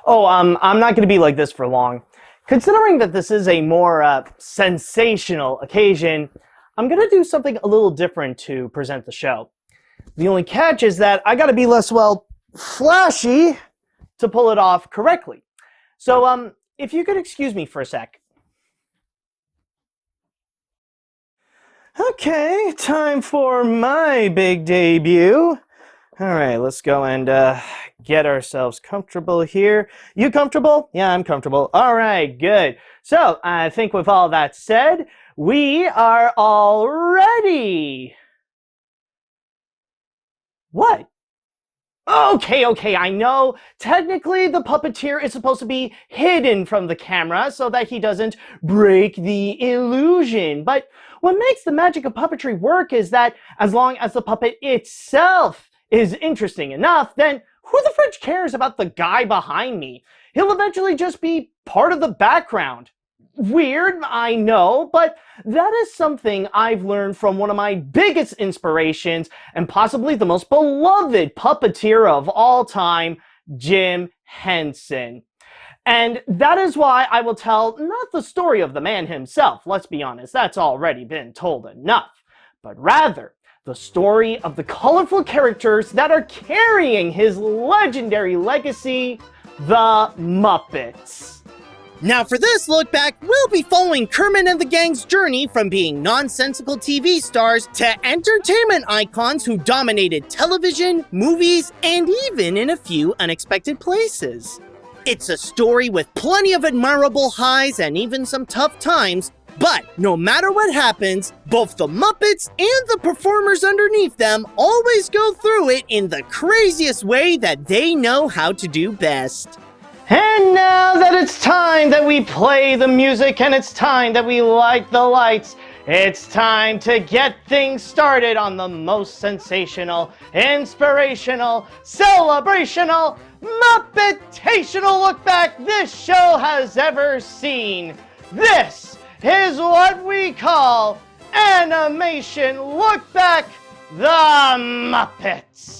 I'm not going to be like this for long. Considering that this is a more sensational occasion, I'm going to do something a little different to present the show. The only catch is that I got to be less, flashy to pull it off correctly. So, if you could excuse me for a sec. Okay, time for my big debut. All right, let's go and get ourselves comfortable here. You comfortable? Yeah, I'm comfortable. All right, good. So, I think with all that said, we are all ready. What? Okay, I know. Technically, the puppeteer is supposed to be hidden from the camera so that he doesn't break the illusion. But what makes the magic of puppetry work is that as long as the puppet itself is interesting enough, then who the fridge cares about the guy behind me? He'll eventually just be part of the background. Weird, I know, but that is something I've learned from one of my biggest inspirations and possibly the most beloved puppeteer of all time, Jim Henson. And that is why I will tell not the story of the man himself, let's be honest, that's already been told enough, but rather the story of the colorful characters that are carrying his legendary legacy, the Muppets. Now for this look back, we'll be following Kermit and the gang's journey from being nonsensical TV stars to entertainment icons who dominated television, movies, and even in a few unexpected places. It's a story with plenty of admirable highs and even some tough times, but no matter what happens, both the Muppets and the performers underneath them always go through it in the craziest way that they know how to do best. And now that it's time that we play the music and it's time that we light the lights, it's time to get things started on the most sensational, inspirational, celebrational, muppetational look back this show has ever seen. This is what we call Animation Lookback, the Muppets.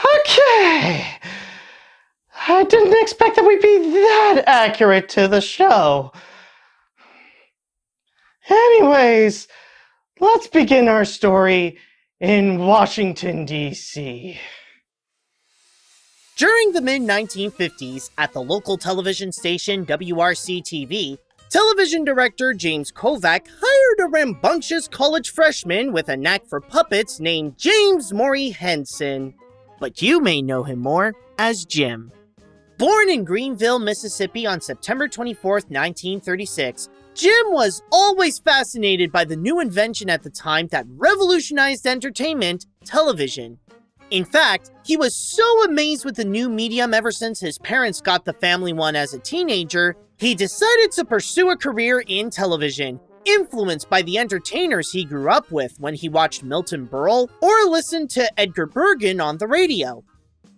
Okay, I didn't expect that we'd be that accurate to the show. Anyways, let's begin our story in Washington, D.C. During the mid-1950s, at the local television station WRC-TV, television director James Kovac hired a rambunctious college freshman with a knack for puppets named James Maury Henson. But you may know him more as Jim. Born in Greenville, Mississippi on September 24, 1936, Jim was always fascinated by the new invention at the time that revolutionized entertainment, television. In fact, he was so amazed with the new medium ever since his parents got the family one as a teenager, he decided to pursue a career in television, influenced by the entertainers he grew up with when he watched Milton Berle or listened to Edgar Bergen on the radio.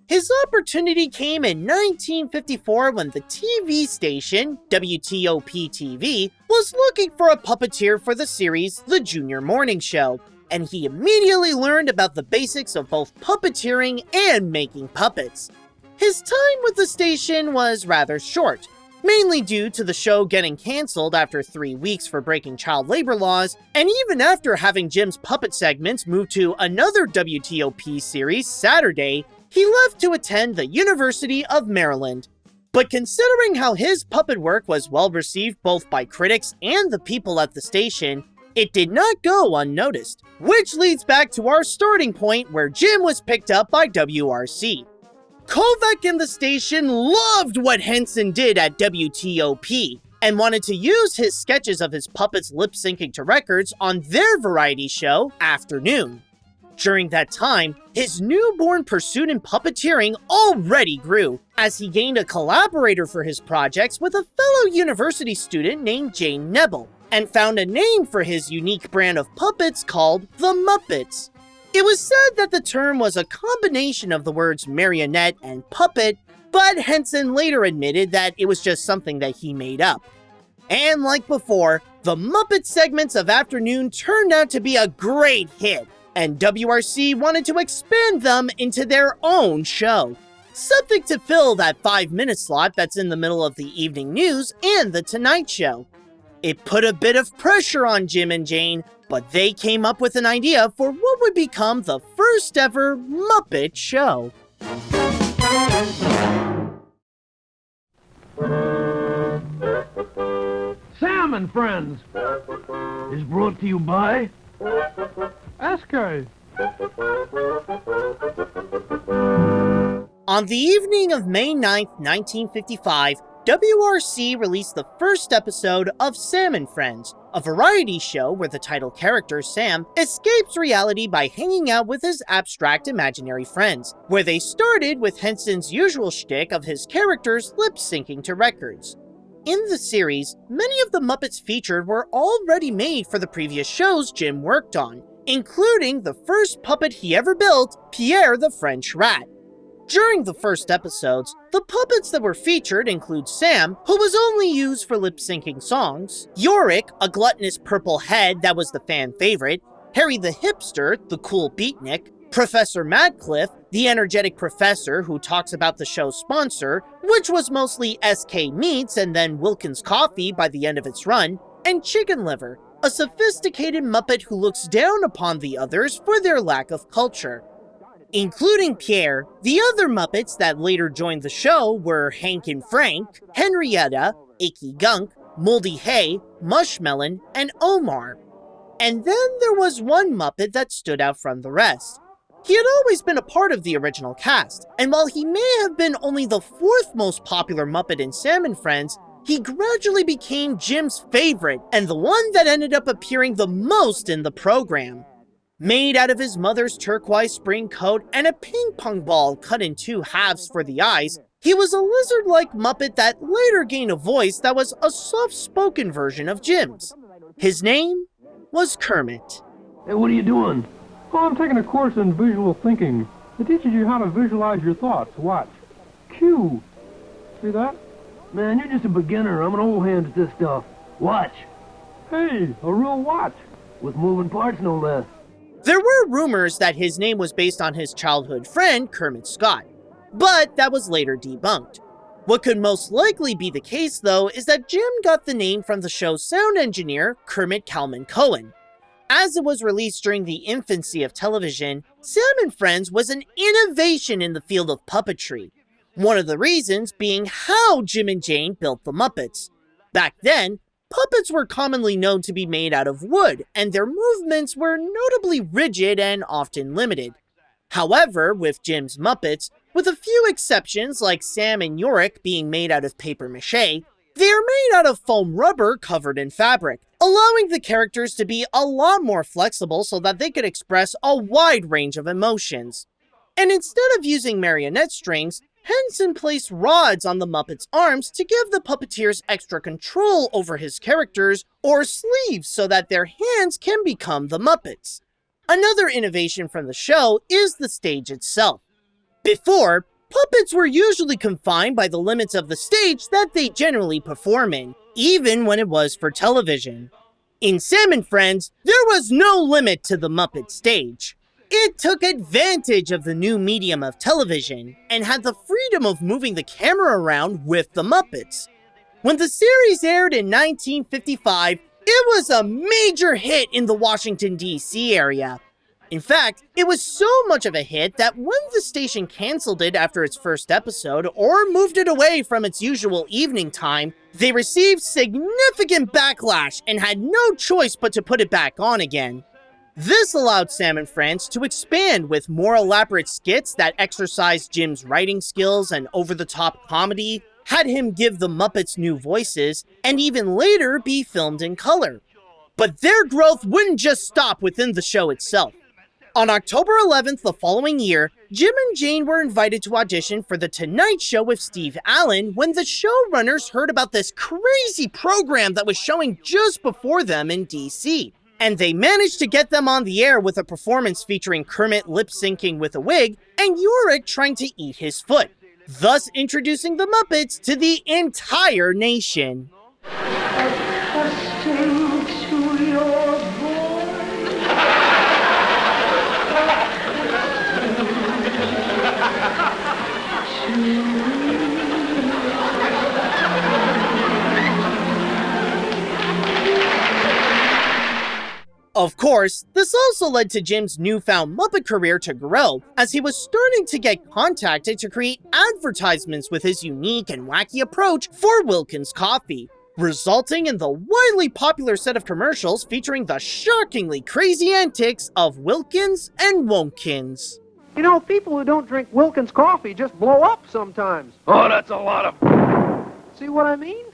His opportunity came in 1954 when the TV station, WTOP-TV, was looking for a puppeteer for the series The Junior Morning Show, and he immediately learned about the basics of both puppeteering and making puppets. His time with the station was rather short, mainly due to the show getting cancelled after 3 weeks for breaking child labor laws, and even after having Jim's puppet segments moved to another WTOP series, Saturday, he left to attend the University of Maryland. But considering how his puppet work was well received both by critics and the people at the station, it did not go unnoticed, which leads back to our starting point where Jim was picked up by WRC. Kovac and the station loved what Henson did at WTOP and wanted to use his sketches of his puppets lip-syncing to records on their variety show, Afternoon. During that time, his newborn pursuit in puppeteering already grew, as he gained a collaborator for his projects with a fellow university student named Jane Nebel, and found a name for his unique brand of puppets called the Muppets. It was said that the term was a combination of the words marionette and puppet, but Henson later admitted that it was just something that he made up. And like before, the Muppet segments of Afternoon turned out to be a great hit, and WRC wanted to expand them into their own show. Something to fill that 5-minute slot that's in the middle of the evening news and The Tonight Show. It put a bit of pressure on Jim and Jane, but they came up with an idea for what would become the first ever Muppet show. Sam and Friends is brought to you by SK. On the evening of May 9th, 1955, WRC released the first episode of Sam and Friends, a variety show where the title character, Sam, escapes reality by hanging out with his abstract imaginary friends, where they started with Henson's usual shtick of his characters lip-syncing to records. In the series, many of the Muppets featured were already made for the previous shows Jim worked on, including the first puppet he ever built, Pierre the French Rat. During the first episodes, the puppets that were featured include Sam, who was only used for lip-syncing songs, Yorick, a gluttonous purple head that was the fan favorite, Harry the Hipster, the cool beatnik, Professor Madcliffe, the energetic professor who talks about the show's sponsor, which was mostly SK Meats and then Wilkins Coffee by the end of its run, and Chicken Liver, a sophisticated Muppet who looks down upon the others for their lack of culture. Including Pierre, the other Muppets that later joined the show were Hank and Frank, Henrietta, Icky Gunk, Moldy Hay, Mushmelon, and Omar. And then there was one Muppet that stood out from the rest. He had always been a part of the original cast, and while he may have been only the 4th most popular Muppet in Sam and Friends, he gradually became Jim's favorite and the one that ended up appearing the most in the program. Made out of his mother's turquoise spring coat and a ping pong ball cut in 2 halves for the eyes, he was a lizard-like Muppet that later gained a voice that was a soft-spoken version of Jim's. His name was Kermit. Hey, what are you doing? Oh, I'm taking a course in visual thinking. It teaches you how to visualize your thoughts. Watch. Cue. See that? Man, you're just a beginner. I'm an old hand at this stuff. Watch. Hey, a real watch. With moving parts, no less. There were rumors that his name was based on his childhood friend, Kermit Scott, but that was later debunked. What could most likely be the case, though, is that Jim got the name from the show's sound engineer, Kermit Kalman Cohen. As it was released during the infancy of television, Sam and Friends was an innovation in the field of puppetry. One of the reasons being how Jim and Jane built the Muppets. Back then, puppets were commonly known to be made out of wood, and their movements were notably rigid and often limited. However, with Jim's Muppets, with a few exceptions like Sam and Yorick being made out of paper mache, they are made out of foam rubber covered in fabric, allowing the characters to be a lot more flexible so that they could express a wide range of emotions. And instead of using marionette strings, Henson placed rods on the Muppets' arms to give the puppeteers extra control over his characters, or sleeves so that their hands can become the Muppets. Another innovation from the show is the stage itself. Before, puppets were usually confined by the limits of the stage that they generally perform in, even when it was for television. In Sam and Friends, there was no limit to the Muppet stage. It took advantage of the new medium of television and had the freedom of moving the camera around with the Muppets. When the series aired in 1955, it was a major hit in the Washington, D.C. area. In fact, it was so much of a hit that when the station canceled it after its first episode or moved it away from its usual evening time, they received significant backlash and had no choice but to put it back on again. This allowed Sam and Friends to expand with more elaborate skits that exercised Jim's writing skills and over-the-top comedy, had him give the Muppets new voices, and even later be filmed in color. But their growth wouldn't just stop within the show itself. On October 11th the following year, Jim and Jane were invited to audition for The Tonight Show with Steve Allen when the showrunners heard about this crazy program that was showing just before them in DC. And they managed to get them on the air with a performance featuring Kermit lip-syncing with a wig and Yorick trying to eat his foot, thus introducing the Muppets to the entire nation. Accustomed to your voice. Of course, this also led to Jim's newfound Muppet career to grow, as he was starting to get contacted to create advertisements with his unique and wacky approach for Wilkins Coffee, resulting in the widely popular set of commercials featuring the shockingly crazy antics of Wilkins and Wonkins. You know, people who don't drink Wilkins coffee just blow up sometimes. Oh, that's a lot of... See what I mean?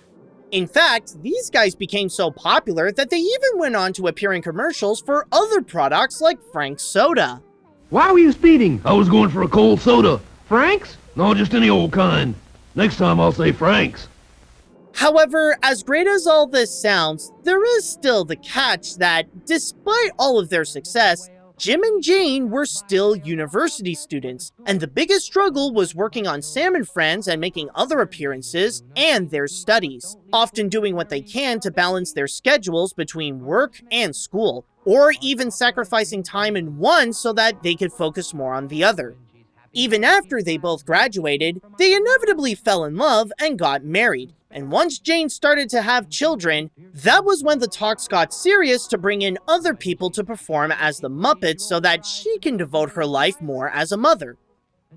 In fact, these guys became so popular that they even went on to appear in commercials for other products like Frank's Soda. Why were you speeding? I was going for a cold soda. Frank's? No, just any old kind. Next time I'll say Frank's. However, as great as all this sounds, there is still the catch that, despite all of their success, Jim and Jane were still university students, and the biggest struggle was working on Sam and Friends and making other appearances, and their studies, often doing what they can to balance their schedules between work and school, or even sacrificing time in one so that they could focus more on the other. Even after they both graduated, they inevitably fell in love and got married. And once Jane started to have children, that was when the talks got serious to bring in other people to perform as the Muppets so that she can devote her life more as a mother.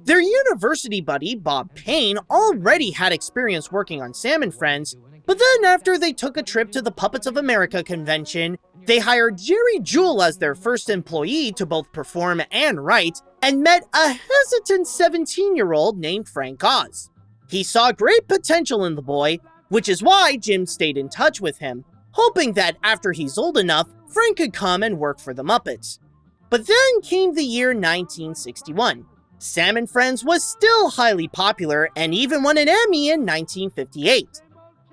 Their university buddy, Bob Payne, already had experience working on Sam and Friends, but then after they took a trip to the Puppets of America convention, they hired Jerry Jewell as their first employee to both perform and write, and met a hesitant 17-year-old named Frank Oz. He saw great potential in the boy, which is why Jim stayed in touch with him, hoping that after he's old enough, Frank could come and work for the Muppets. But then came the year 1961. Sam and Friends was still highly popular and even won an Emmy in 1958.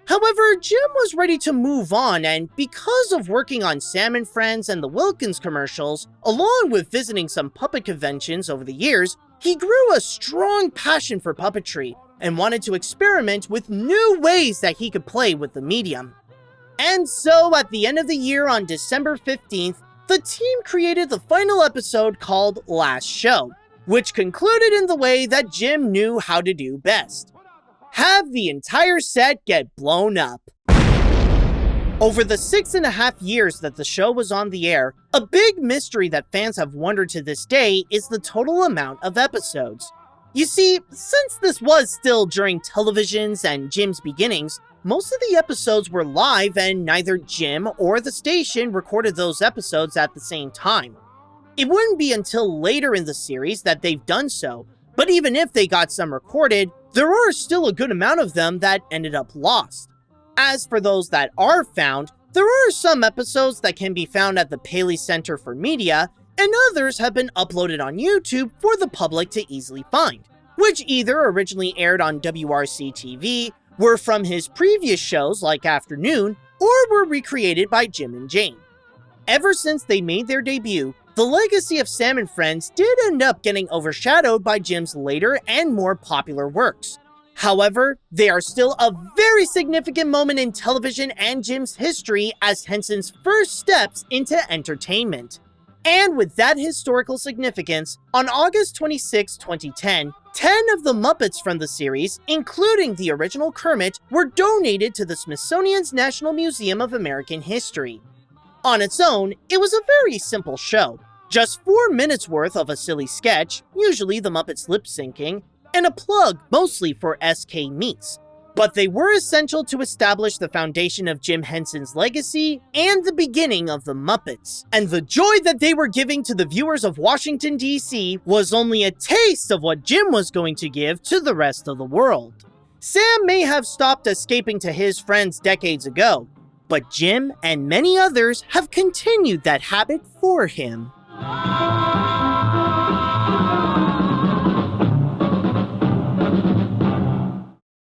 However, Jim was ready to move on, and because of working on Sam and Friends and the Wilkins commercials, along with visiting some puppet conventions over the years, he grew a strong passion for puppetry and wanted to experiment with new ways that he could play with the medium. And so, at the end of the year on December 15th, the team created the final episode called Last Show, which concluded in the way that Jim knew how to do best: have the entire set get blown up. Over the 6.5 years that the show was on the air, a big mystery that fans have wondered to this day is the total amount of episodes. You see, since this was still during television's and Jim's beginnings, most of the episodes were live and neither Jim or the station recorded those episodes at the same time. It wouldn't be until later in the series that they've done so, but even if they got some recorded, there are still a good amount of them that ended up lost. As for those that are found, there are some episodes that can be found at the Paley Center for Media, and others have been uploaded on YouTube for the public to easily find, which either originally aired on WRC-TV, were from his previous shows like Afternoon, or were recreated by Jim and Jane. Ever since they made their debut, the legacy of Sam and Friends did end up getting overshadowed by Jim's later and more popular works. However, they are still a very significant moment in television and Jim's history as Henson's first steps into entertainment. And with that historical significance, on August 26, 2010, 10 of the Muppets from the series, including the original Kermit, were donated to the Smithsonian's National Museum of American History. On its own, it was a very simple show. Just 4 minutes worth of a silly sketch, usually the Muppets lip-syncing, and a plug mostly for SK Meats. But they were essential to establish the foundation of Jim Henson's legacy and the beginning of the Muppets. And the joy that they were giving to the viewers of Washington, D.C. was only a taste of what Jim was going to give to the rest of the world. Sam may have stopped escaping to his friends decades ago, but Jim and many others have continued that habit for him.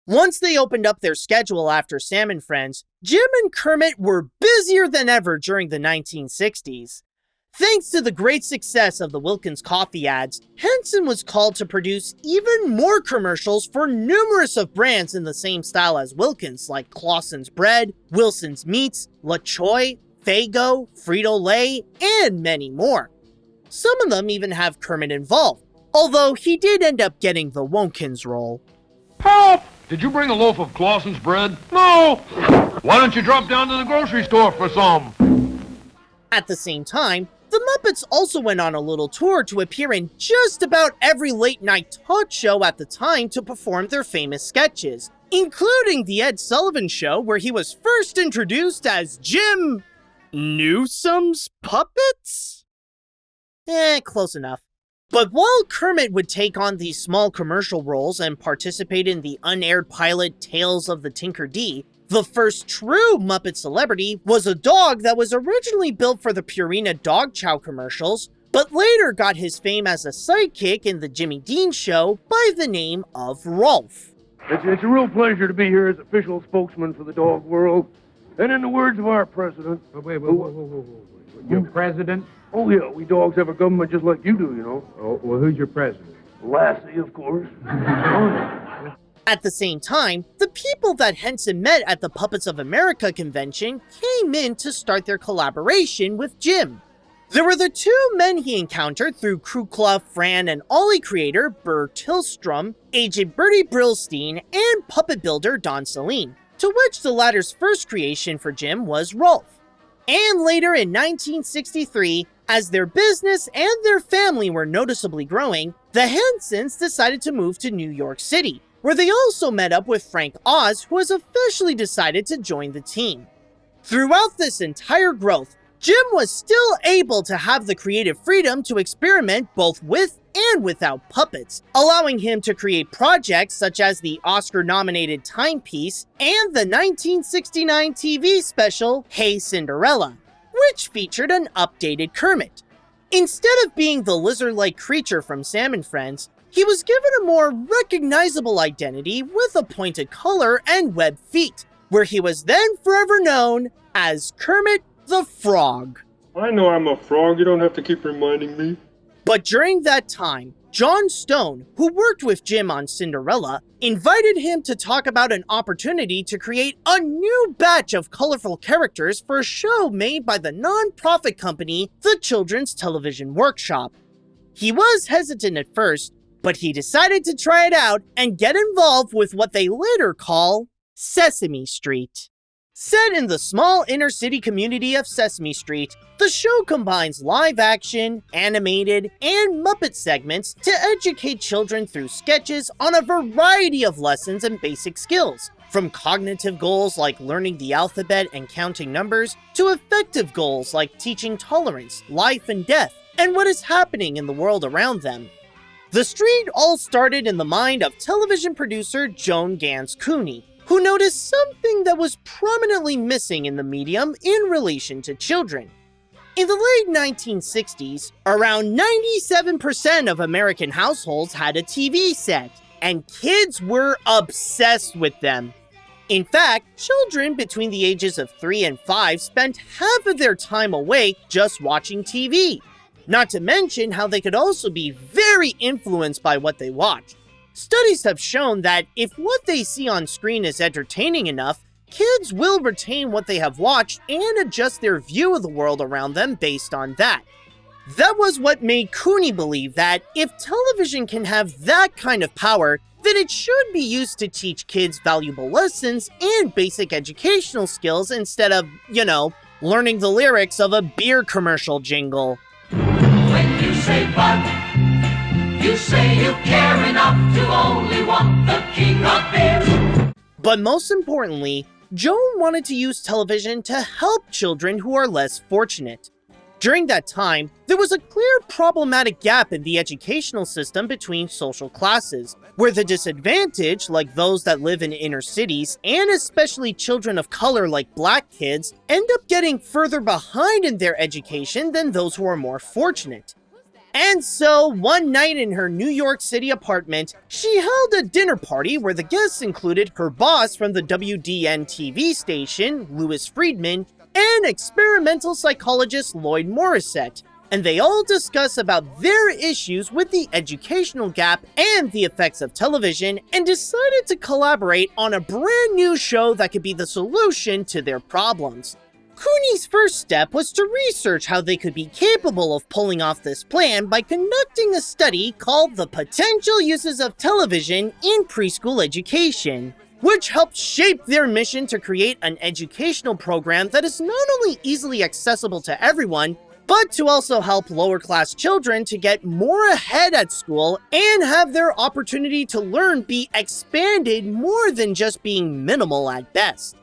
Once they opened up their schedule after Sam and Friends, Jim and Kermit were busier than ever during the 1960s. Thanks to the great success of the Wilkins coffee ads, Henson was called to produce even more commercials for numerous of brands in the same style as Wilkins, like Clausen's Bread, Wilson's Meats, La Choy, Faygo, Frito-Lay, and many more. Some of them even have Kermit involved, although he did end up getting the Wonkins role. Help! Did you bring a loaf of Clausen's bread? No! Why don't you drop down to the grocery store for some? At the same time, the Muppets also went on a little tour to appear in just about every late-night talk show at the time to perform their famous sketches, including The Ed Sullivan Show, where he was first introduced as Jim Newsom's Puppets? Close enough. But while Kermit would take on these small commercial roles and participate in the unaired pilot Tales of the Tinker D, the first true Muppet celebrity was a dog that was originally built for the Purina Dog Chow commercials, but later got his fame as a sidekick in the Jimmy Dean Show by the name of Rolf. It's a real pleasure to be here as official spokesman for the dog world. And in the words of our president... Wait. Your president? Oh, yeah, we dogs have a government just like you do, you know. Oh, well, who's your president? Lassie, of course. At the same time, the people that Henson met at the Puppets of America convention came in to start their collaboration with Jim. There were the two men he encountered through Crew Club Fran and Ollie creator Burr Tillstrom, agent Bertie Brillstein, and puppet builder Don Saline, to which the latter's first creation for Jim was Rolf. And later in 1963, as their business and their family were noticeably growing, the Hensons decided to move to New York City, where they also met up with Frank Oz, who has officially decided to join the team. Throughout this entire growth, Jim was still able to have the creative freedom to experiment both with and without puppets, allowing him to create projects such as the Oscar-nominated Timepiece and the 1969 TV special Hey Cinderella, which featured an updated Kermit. Instead of being the lizard-like creature from Sam and Friends, he was given a more recognizable identity with a pointed collar and webbed feet, where he was then forever known as Kermit the Frog. I know I'm a frog. You don't have to keep reminding me. But during that time, John Stone, who worked with Jim on Cinderella, invited him to talk about an opportunity to create a new batch of colorful characters for a show made by the non-profit company, the Children's Television Workshop. He was hesitant at first, but he decided to try it out and get involved with what they later call Sesame Street. Set in the small inner-city community of Sesame Street, the show combines live-action, animated, and Muppet segments to educate children through sketches on a variety of lessons and basic skills, from cognitive goals like learning the alphabet and counting numbers, to affective goals like teaching tolerance, life and death, and what is happening in the world around them. The street all started in the mind of television producer Joan Gans Cooney, who noticed something that was prominently missing in the medium in relation to children. In the late 1960s, around 97% of American households had a TV set, and kids were obsessed with them. In fact, children between the ages of 3 and 5 spent half of their time awake just watching TV. Not to mention how they could also be very influenced by what they watched. Studies have shown that if what they see on screen is entertaining enough, kids will retain what they have watched and adjust their view of the world around them based on that. That was what made Cooney believe that if television can have that kind of power, then it should be used to teach kids valuable lessons and basic educational skills instead of, learning the lyrics of a beer commercial jingle. When you say but, you say you care enough to only want the king of beer. But most importantly, Joan wanted to use television to help children who are less fortunate. During that time, there was a clear problematic gap in the educational system between social classes, where the disadvantaged, like those that live in inner cities, and especially children of color like black kids, end up getting further behind in their education than those who are more fortunate. And so, one night in her New York City apartment, she held a dinner party where the guests included her boss from the WDN TV station, Louis Friedman, and experimental psychologist Lloyd Morissette, and they all discuss about their issues with the educational gap and the effects of television, and decided to collaborate on a brand new show that could be the solution to their problems. Cooney's first step was to research how they could be capable of pulling off this plan by conducting a study called The Potential Uses of Television in Preschool Education, which helped shape their mission to create an educational program that is not only easily accessible to everyone, but to also help lower-class children to get more ahead at school and have their opportunity to learn be expanded more than just being minimal at best.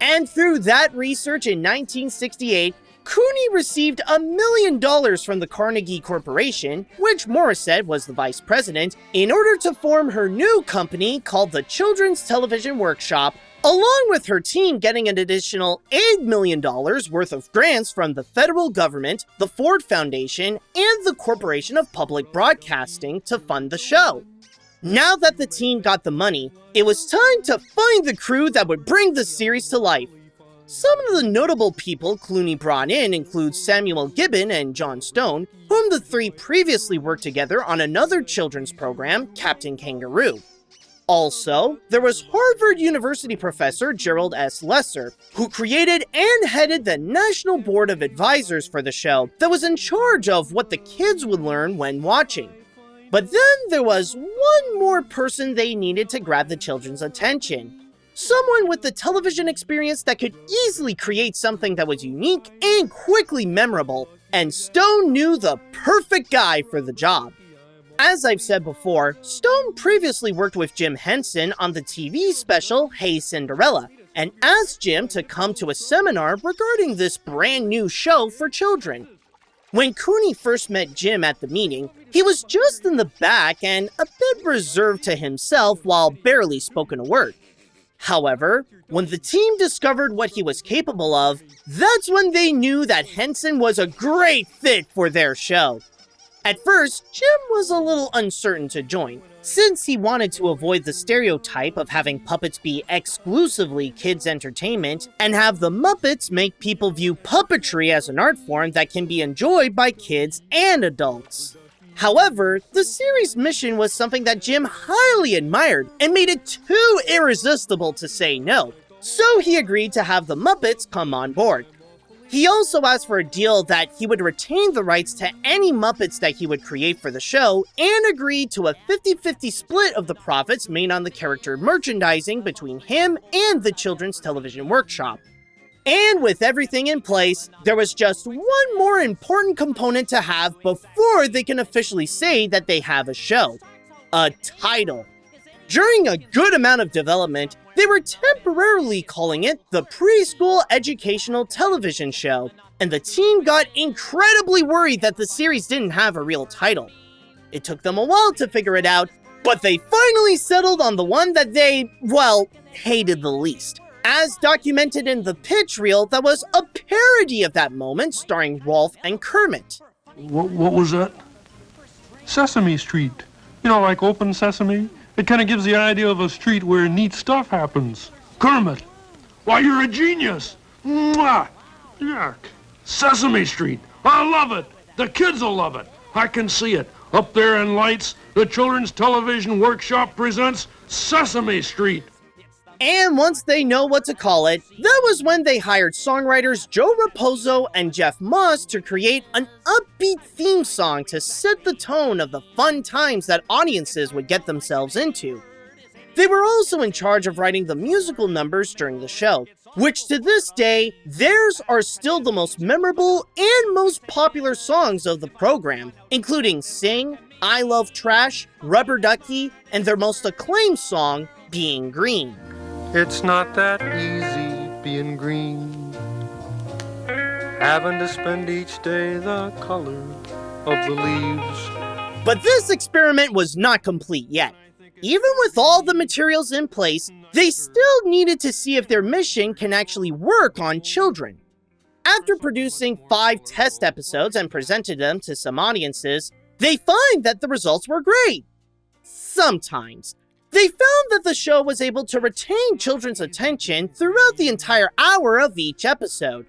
And through that research in 1968, Cooney received $1 million from the Carnegie Corporation, which Morissette was the vice president, in order to form her new company called the Children's Television Workshop, along with her team getting an additional $8 million worth of grants from the federal government, the Ford Foundation, and the Corporation of Public Broadcasting to fund the show. Now that the team got the money, it was time to find the crew that would bring the series to life. Some of the notable people Clooney brought in include Samuel Gibbon and John Stone, whom the three previously worked together on another children's program, Captain Kangaroo. Also, there was Harvard University professor Gerald S. Lesser, who created and headed the National Board of Advisors for the show that was in charge of what the kids would learn when watching. But then there was one more person they needed to grab the children's attention. Someone with the television experience that could easily create something that was unique and quickly memorable, and Stone knew the perfect guy for the job. As I've said before, Stone previously worked with Jim Henson on the TV special Hey Cinderella, and asked Jim to come to a seminar regarding this brand new show for children. When Cooney first met Jim at the meeting, he was just in the back and a bit reserved to himself while barely spoken a word. However, when the team discovered what he was capable of, that's when they knew that Henson was a great fit for their show. At first, Jim was a little uncertain to join, since he wanted to avoid the stereotype of having puppets be exclusively kids' entertainment and have the Muppets make people view puppetry as an art form that can be enjoyed by kids and adults. However, the series' mission was something that Jim highly admired and made it too irresistible to say no, so he agreed to have the Muppets come on board. He also asked for a deal that he would retain the rights to any Muppets that he would create for the show, and agreed to a 50-50 split of the profits made on the character merchandising between him and the Children's Television Workshop. And with everything in place, there was just one more important component to have before they can officially say that they have a show: a title. During a good amount of development, they were temporarily calling it the Preschool Educational Television Show, and the team got incredibly worried that the series didn't have a real title. It took them a while to figure it out, but they finally settled on the one that they, well, hated the least. As documented in the pitch reel that was a parody of that moment starring Rolf and Kermit. What was that? Sesame Street. You know, like Open Sesame? It kind of gives the idea of a street where neat stuff happens. Kermit, why, you're a genius. Mwah! Yuck. Sesame Street. I love it. The kids will love it. I can see it. Up there in lights, the Children's Television Workshop presents Sesame Street. And once they know what to call it, that was when they hired songwriters Joe Raposo and Jeff Moss to create an upbeat theme song to set the tone of the fun times that audiences would get themselves into. They were also in charge of writing the musical numbers during the show, which to this day, theirs are still the most memorable and most popular songs of the program, including Sing, I Love Trash, Rubber Ducky, and their most acclaimed song, Being Green. It's not that easy being green, having to spend each day the color of the leaves. But this experiment was not complete yet. Even with all the materials in place, they still needed to see if their mission can actually work on children. After producing 5 test episodes and presented them to some audiences, they find that the results were great. Sometimes. They found that the show was able to retain children's attention throughout the entire hour of each episode.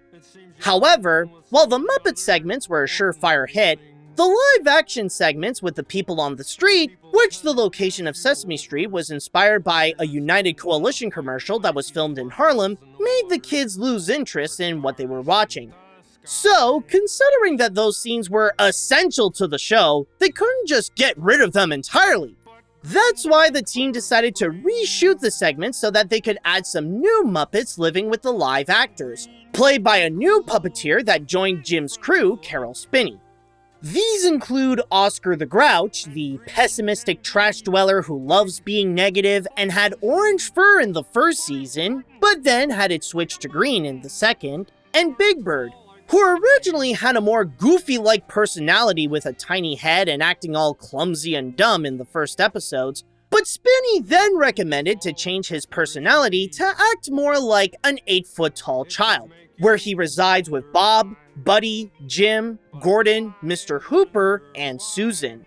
However, while the Muppet segments were a surefire hit, the live-action segments with the people on the street, which the location of Sesame Street was inspired by a United Coalition commercial that was filmed in Harlem, made the kids lose interest in what they were watching. So, considering that those scenes were essential to the show, they couldn't just get rid of them entirely. That's why the team decided to reshoot the segments so that they could add some new Muppets living with the live actors, played by a new puppeteer that joined Jim's crew, Carol Spinney. These include Oscar the Grouch, the pessimistic trash dweller who loves being negative and had orange fur in the first season, but then had it switched to green in the second, and Big Bird, who originally had a more goofy-like personality with a tiny head and acting all clumsy and dumb in the first episodes, but Spinney then recommended to change his personality to act more like an 8-foot-tall child, where he resides with Bob, Buddy, Jim, Gordon, Mr. Hooper, and Susan.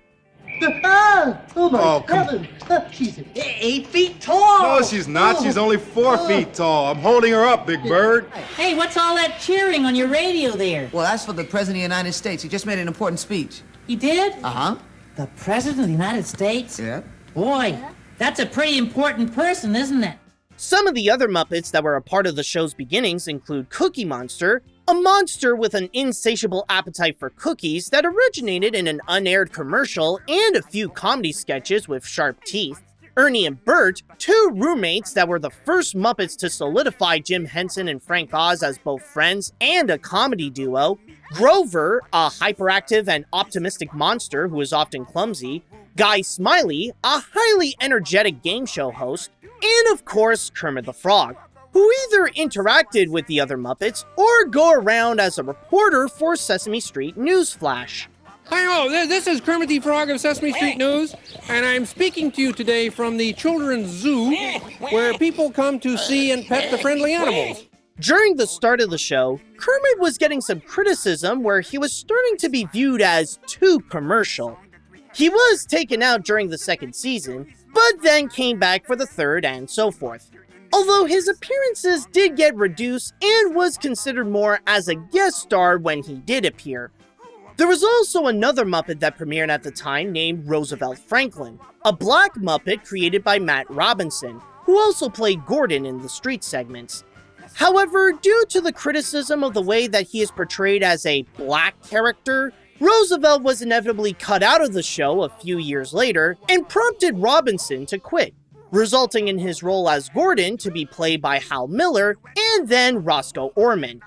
Oh my come heavens! She's 8 feet tall! No, she's not. She's only 4 feet tall. I'm holding her up, Big Bird. Hey, what's all that cheering on your radio there? Well, that's for the President of the United States. He just made an important speech. He did? Uh-huh. The President of the United States? Yeah. Boy, that's a pretty important person, isn't it? Some of the other Muppets that were a part of the show's beginnings include Cookie Monster, a monster with an insatiable appetite for cookies that originated in an unaired commercial and a few comedy sketches with sharp teeth, Ernie and Bert, 2 roommates that were the first Muppets to solidify Jim Henson and Frank Oz as both friends and a comedy duo, Grover, a hyperactive and optimistic monster who is often clumsy, Guy Smiley, a highly energetic game show host, and of course Kermit the Frog, who either interacted with the other Muppets or go around as a reporter for Sesame Street News Flash. Hi-ho, this is Kermit the Frog of Sesame Street News, and I'm speaking to you today from the Children's Zoo, where people come to see and pet the friendly animals. During the start of the show, Kermit was getting some criticism where he was starting to be viewed as too commercial. He was taken out during the second season, but then came back for the third and so forth. Although his appearances did get reduced and was considered more as a guest star when he did appear. There was also another Muppet that premiered at the time named Roosevelt Franklin, a black Muppet created by Matt Robinson, who also played Gordon in the street segments. However, due to the criticism of the way that he is portrayed as a black character, Roosevelt was inevitably cut out of the show a few years later and prompted Robinson to quit, resulting in his role as Gordon to be played by Hal Miller and then Roscoe Orman.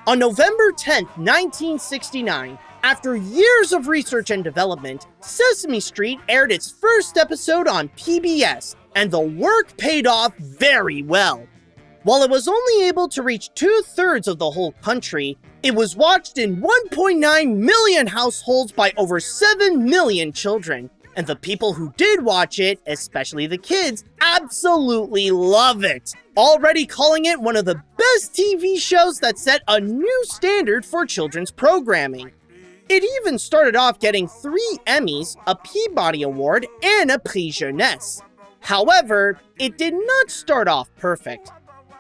On November 10, 1969, after years of research and development, Sesame Street aired its first episode on PBS, and the work paid off very well. While it was only able to reach 2/3 of the whole country, it was watched in 1.9 million households by over 7 million children. And the people who did watch it, especially the kids, absolutely love it, already calling it one of the best TV shows that set a new standard for children's programming. It even started off getting 3 Emmys, a Peabody Award, and a Prix Jeunesse. However, it did not start off perfect.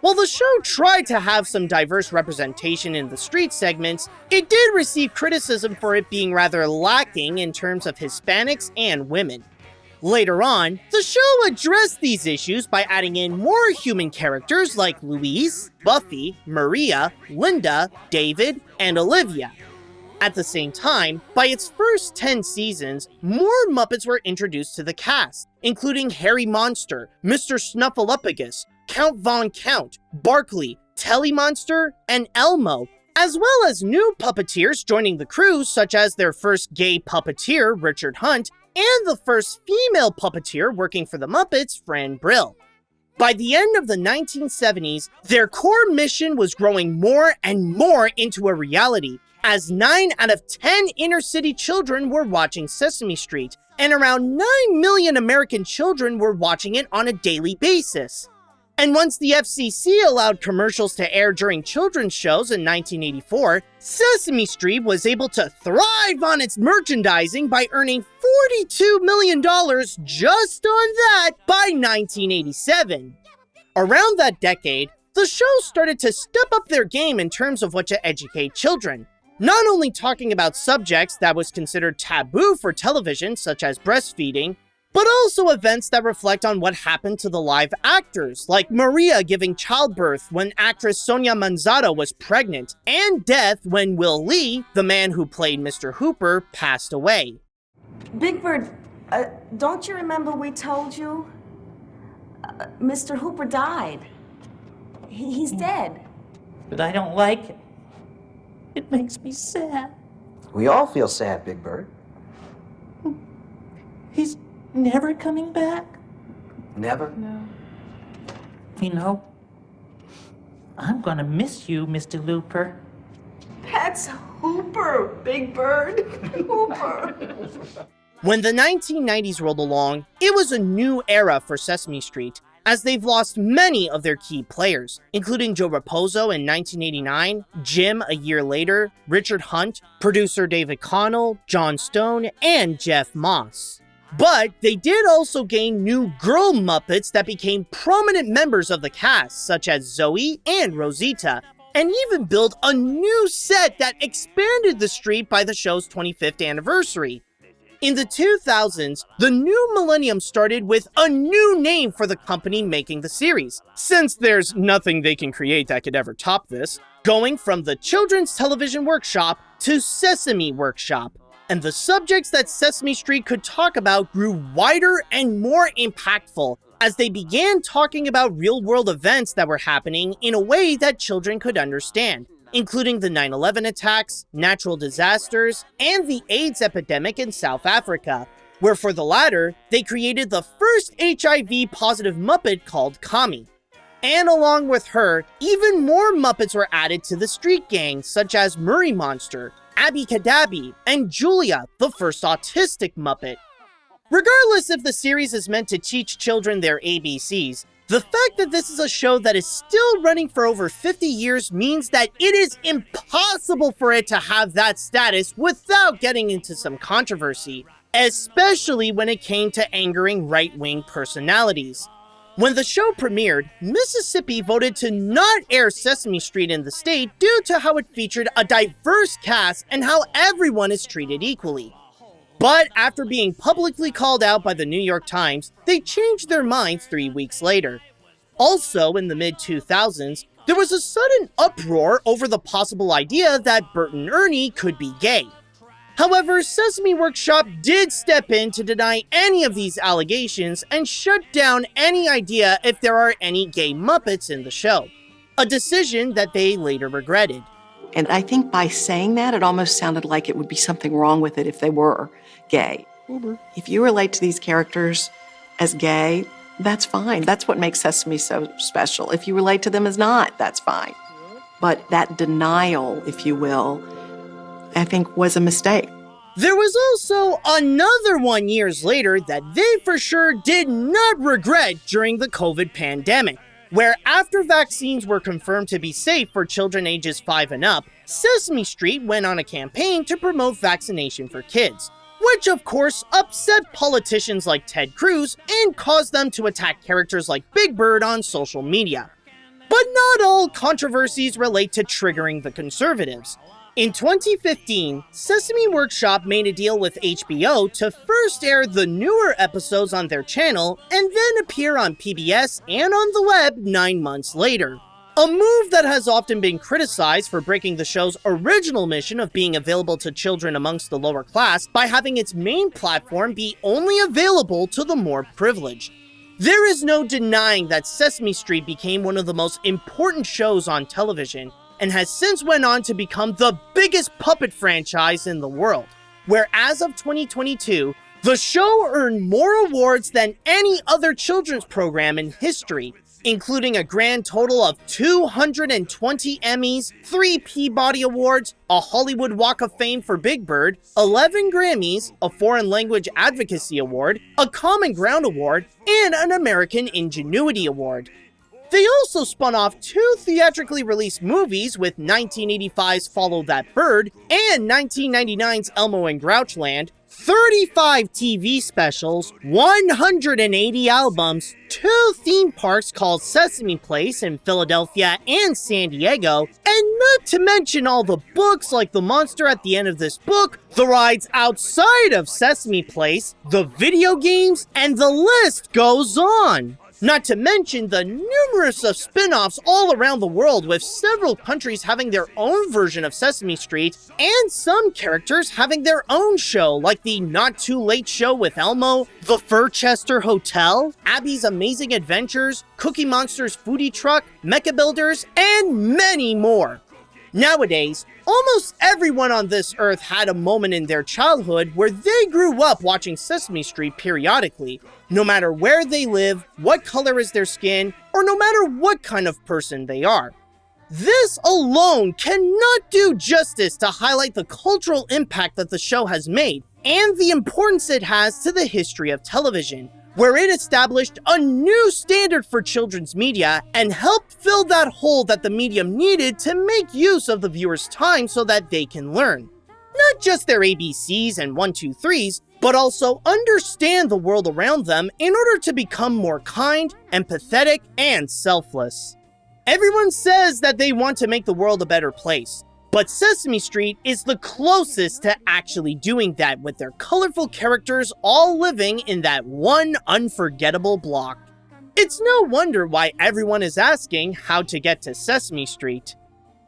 While the show tried to have some diverse representation in the street segments, it did receive criticism for it being rather lacking in terms of Hispanics and women. Later on, the show addressed these issues by adding in more human characters like Louise, Buffy, Maria, Linda, David, and Olivia. At the same time, by its first 10 seasons, more Muppets were introduced to the cast, including Harry Monster, Mr. Snuffleupagus, Count Von Count, Barkley, Telly Monster, and Elmo, as well as new puppeteers joining the crew such as their first gay puppeteer, Richard Hunt, and the first female puppeteer working for the Muppets, Fran Brill. By the end of the 1970s, their core mission was growing more and more into a reality, as 9 out of 10 inner-city children were watching Sesame Street, and around 9 million American children were watching it on a daily basis. And once the FCC allowed commercials to air during children's shows in 1984, Sesame Street was able to thrive on its merchandising by earning $42 million just on that by 1987. Around that decade, the show started to step up their game in terms of what to educate children. Not only talking about subjects that was considered taboo for television, such as breastfeeding, but also events that reflect on what happened to the live actors, like Maria giving childbirth when actress Sonia Manzardo was pregnant, and death when Will Lee, the man who played Mr. Hooper, passed away. Big Bird, don't you remember we told you? Mr. Hooper died. He's dead. But I don't like it. It makes me sad. We all feel sad, Big Bird. He's never coming back? Never? No. You know, I'm gonna miss you, Mr. Looper. That's Hooper, Big Bird. Hooper. When the 1990s rolled along, it was a new era for Sesame Street, as they've lost many of their key players, including Joe Raposo in 1989, Jim a year later, Richard Hunt, producer David Connell, John Stone, and Jeff Moss. But they did also gain new girl Muppets that became prominent members of the cast, such as Zoe and Rosita, and even built a new set that expanded the street by the show's 25th anniversary. In the 2000s, the new millennium started with a new name for the company making the series, since there's nothing they can create that could ever top this, going from the Children's Television Workshop to Sesame Workshop. And the subjects that Sesame Street could talk about grew wider and more impactful as they began talking about real-world events that were happening in a way that children could understand, including the 9/11 attacks, natural disasters, and the AIDS epidemic in South Africa, where for the latter, they created the first HIV-positive Muppet called Kami. And along with her, even more Muppets were added to the street gang, such as Murray Monster, Abby Cadabby, and Julia, the first autistic Muppet. Regardless if the series is meant to teach children their ABCs, the fact that this is a show that is still running for over 50 years means that it is impossible for it to have that status without getting into some controversy, especially when it came to angering right-wing personalities. When the show premiered, Mississippi voted to not air Sesame Street in the state due to how it featured a diverse cast and how everyone is treated equally. But after being publicly called out by the New York Times, they changed their minds 3 weeks later. Also, in the mid-2000s, there was a sudden uproar over the possible idea that Bert and Ernie could be gay. However, Sesame Workshop did step in to deny any of these allegations and shut down any idea if there are any gay Muppets in the show, a decision that they later regretted. And I think by saying that, it almost sounded like it would be something wrong with it if they were gay. If you relate to these characters as gay, that's fine. That's what makes Sesame so special. If you relate to them as not, that's fine. But that denial, if you will, I think was a mistake. There was also another one years later that they for sure did not regret during the COVID pandemic, where after vaccines were confirmed to be safe for children ages 5 and up, Sesame Street went on a campaign to promote vaccination for kids, which of course upset politicians like Ted Cruz and caused them to attack characters like Big Bird on social media. But not all controversies relate to triggering the conservatives. In 2015, Sesame Workshop made a deal with HBO to first air the newer episodes on their channel and then appear on PBS and on the web 9 months later. A move that has often been criticized for breaking the show's original mission of being available to children amongst the lower class by having its main platform be only available to the more privileged. There is no denying that Sesame Street became one of the most important shows on television, and has since went on to become the biggest puppet franchise in the world, where as of 2022, the show earned more awards than any other children's program in history, including a grand total of 220 Emmys, 3 Peabody Awards, a Hollywood Walk of Fame for Big Bird, 11 Grammys, a Foreign Language Advocacy Award, a Common Ground Award, and an American Ingenuity Award. They also spun off 2 theatrically released movies with 1985's Follow That Bird and 1999's Elmo and Grouchland, 35 TV specials, 180 albums, 2 theme parks called Sesame Place in Philadelphia and San Diego, and not to mention all the books like the monster at the end of this book, the rides outside of Sesame Place, the video games, and the list goes on. Not to mention the numerous of spin-offs all around the world, with several countries having their own version of Sesame Street, and some characters having their own show, like the Not Too Late Show with Elmo, the Furchester Hotel, Abby's Amazing Adventures, Cookie Monster's Foodie Truck, Mecha Builders, and many more. Nowadays, almost everyone on this earth had a moment in their childhood where they grew up watching Sesame Street periodically, no matter where they live, what color is their skin, or no matter what kind of person they are. This alone cannot do justice to highlight the cultural impact that the show has made, and the importance it has to the history of television, where it established a new standard for children's media and helped fill that hole that the medium needed to make use of the viewer's time so that they can learn. Not just their ABCs and 1, 2, 3s, but also understand the world around them in order to become more kind, empathetic, and selfless. Everyone says that they want to make the world a better place, but Sesame Street is the closest to actually doing that, with their colorful characters all living in that one unforgettable block. It's no wonder why everyone is asking how to get to Sesame Street.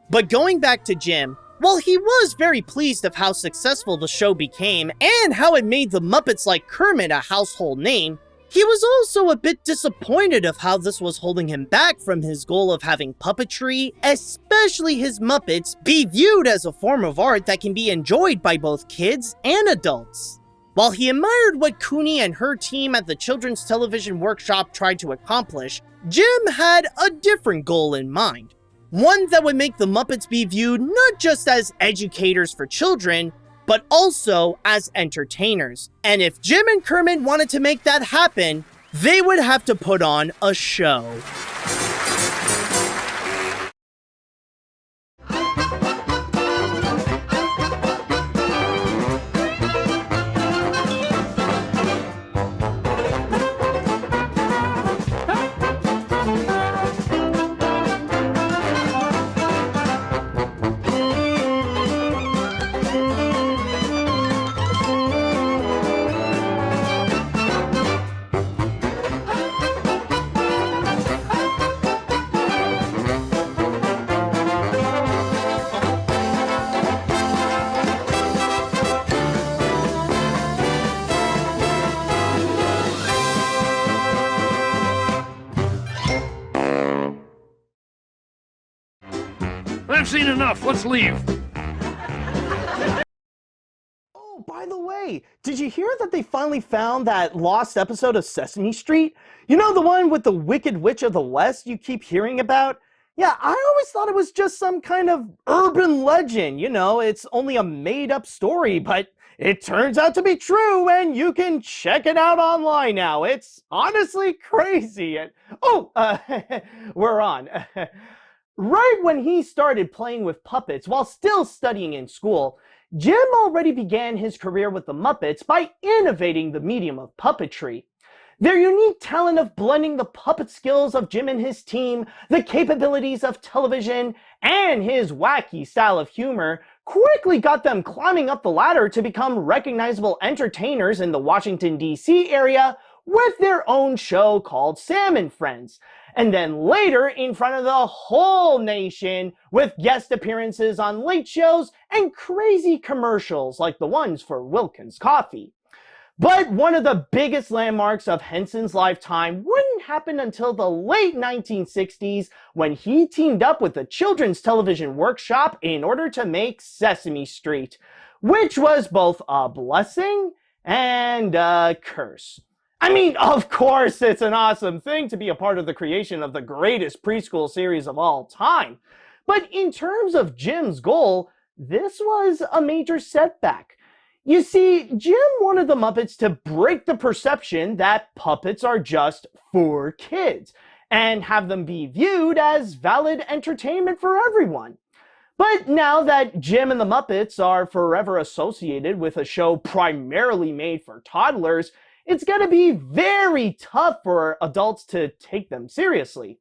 But going back to Jim, while he was very pleased of how successful the show became and how it made the Muppets like Kermit a household name, he was also a bit disappointed of how this was holding him back from his goal of having puppetry, especially his Muppets, be viewed as a form of art that can be enjoyed by both kids and adults. While he admired what Cooney and her team at the Children's Television Workshop tried to accomplish, Jim had a different goal in mind. One that would make the Muppets be viewed not just as educators for children, but also as entertainers. And if Jim and Kermit wanted to make that happen, they would have to put on a show. I've seen enough. Let's leave. Oh, by the way, did you hear that they finally found that lost episode of Sesame Street? You know, the one with the Wicked Witch of the West you keep hearing about? Yeah, I always thought it was just some kind of urban legend. You know, it's only a made-up story, but it turns out to be true, and you can check it out online now. It's honestly crazy. We're on. Right when he started playing with puppets while still studying in school, Jim already began his career with the Muppets by innovating the medium of puppetry. Their unique talent of blending the puppet skills of Jim and his team, the capabilities of television, and his wacky style of humor quickly got them climbing up the ladder to become recognizable entertainers in the Washington, D.C. area with their own show called Sam and Friends, and then later in front of the whole nation with guest appearances on late shows and crazy commercials like the ones for Wilkins Coffee. But one of the biggest landmarks of Henson's lifetime wouldn't happen until the late 1960s, when he teamed up with the Children's Television Workshop in order to make Sesame Street, which was both a blessing and a curse. I mean, of course, it's an awesome thing to be a part of the creation of the greatest preschool series of all time. But in terms of Jim's goal, this was a major setback. You see, Jim wanted the Muppets to break the perception that puppets are just for kids and have them be viewed as valid entertainment for everyone. But now that Jim and the Muppets are forever associated with a show primarily made for toddlers, it's going to be very tough for adults to take them seriously.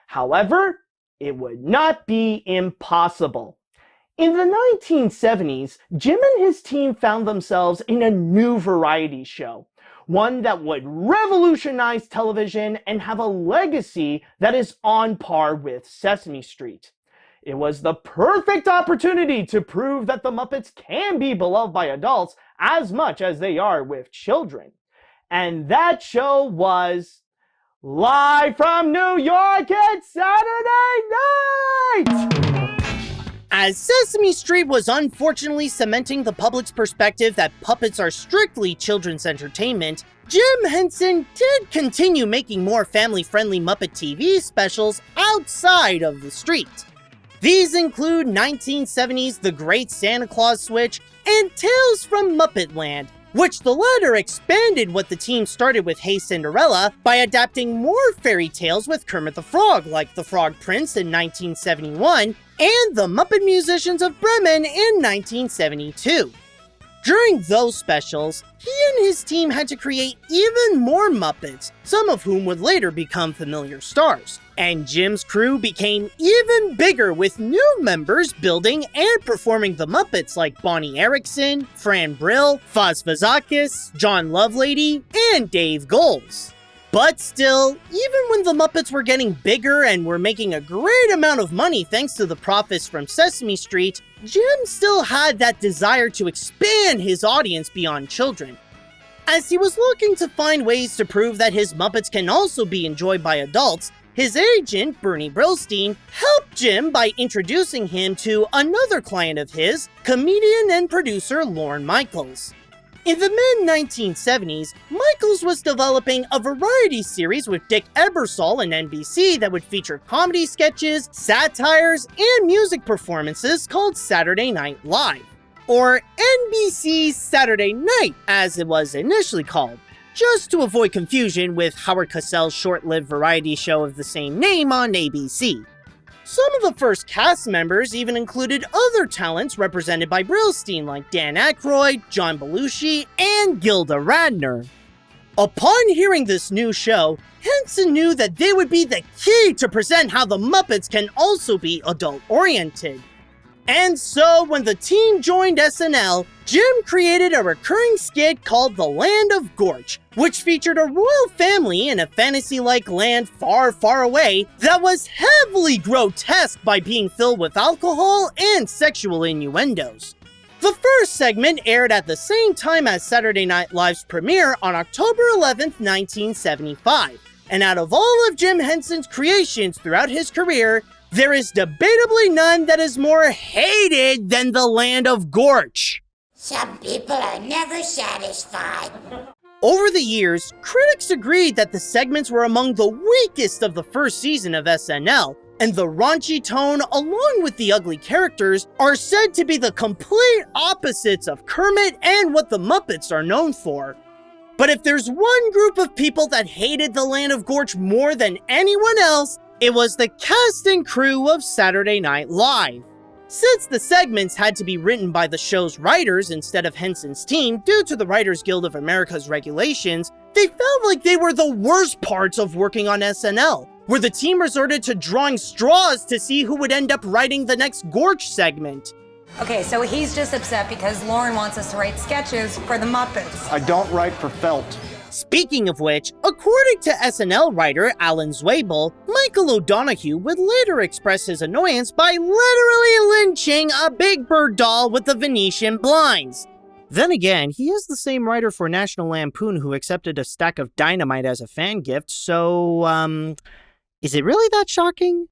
However, it would not be impossible. In the 1970s, Jim and his team found themselves in a new variety show, one that would revolutionize television and have a legacy that is on par with Sesame Street. It was the perfect opportunity to prove that the Muppets can be beloved by adults as much as they are with children. And that show was Live from New York, it's Saturday night! As Sesame Street was unfortunately cementing the public's perspective that puppets are strictly children's entertainment, Jim Henson did continue making more family-friendly Muppet TV specials outside of the street. These include 1970's The Great Santa Claus Switch and Tales from Muppetland, which the latter expanded what the team started with Hey Cinderella by adapting more fairy tales with Kermit the Frog, like The Frog Prince in 1971, and The Muppet Musicians of Bremen in 1972. During those specials, he and his team had to create even more Muppets, some of whom would later become familiar stars. And Jim's crew became even bigger with new members building and performing the Muppets like Bonnie Erickson, Fran Brill, Fozz Fazakis, John Lovelady, and Dave Goelz. But still, even when the Muppets were getting bigger and were making a great amount of money thanks to the profits from Sesame Street, Jim still had that desire to expand his audience beyond children. As he was looking to find ways to prove that his Muppets can also be enjoyed by adults, his agent, Bernie Brillstein, helped Jim by introducing him to another client of his, comedian and producer Lorne Michaels. In the mid-1970s, Michaels was developing a variety series with Dick Ebersol and NBC that would feature comedy sketches, satires, and music performances called Saturday Night Live, or NBC's Saturday Night as it was initially called, just to avoid confusion with Howard Cosell's short-lived variety show of the same name on ABC. Some of the first cast members even included other talents represented by Brillstein like Dan Aykroyd, John Belushi, and Gilda Radner. Upon hearing this new show, Henson knew that they would be the key to present how the Muppets can also be adult-oriented. And so, when the team joined SNL, Jim created a recurring skit called The Land of Gorch, which featured a royal family in a fantasy-like land far, far away that was heavily grotesque by being filled with alcohol and sexual innuendos. The first segment aired at the same time as Saturday Night Live's premiere on October 11th, 1975, and out of all of Jim Henson's creations throughout his career, there is debatably none that is more hated than The Land of Gorch. Some people are never satisfied. Over the years, critics agreed that the segments were among the weakest of the first season of SNL, and the raunchy tone, along with the ugly characters, are said to be the complete opposites of Kermit and what the Muppets are known for. But if there's one group of people that hated The Land of Gorch more than anyone else, it was the cast and crew of Saturday Night Live. Since the segments had to be written by the show's writers instead of Henson's team due to the Writers Guild of America's regulations, they felt like they were the worst parts of working on SNL, where the team resorted to drawing straws to see who would end up writing the next Gorch segment. Okay, so he's just upset because Lauren wants us to write sketches for the Muppets. I don't write for felt. Speaking of which, according to SNL writer Alan Zweibel, Michael O'Donoghue would later express his annoyance by literally lynching a Big Bird doll with the Venetian blinds. Then again, he is the same writer for National Lampoon who accepted a stack of dynamite as a fan gift, so, is it really that shocking?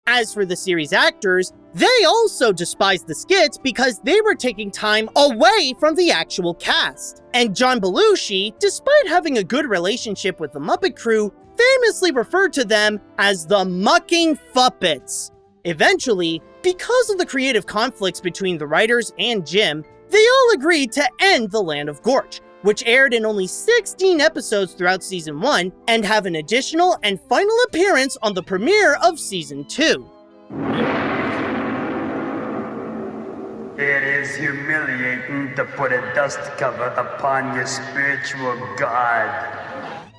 As for the series actors, they also despised the skits because they were taking time away from the actual cast. And John Belushi, despite having a good relationship with the Muppet crew, famously referred to them as the Mucking Fuppets. Eventually, because of the creative conflicts between the writers and Jim, they all agreed to end The Land of Gorch, which aired in only 16 episodes throughout Season 1, and have an additional and final appearance on the premiere of Season 2. It is humiliating to put a dust cover upon your spiritual god.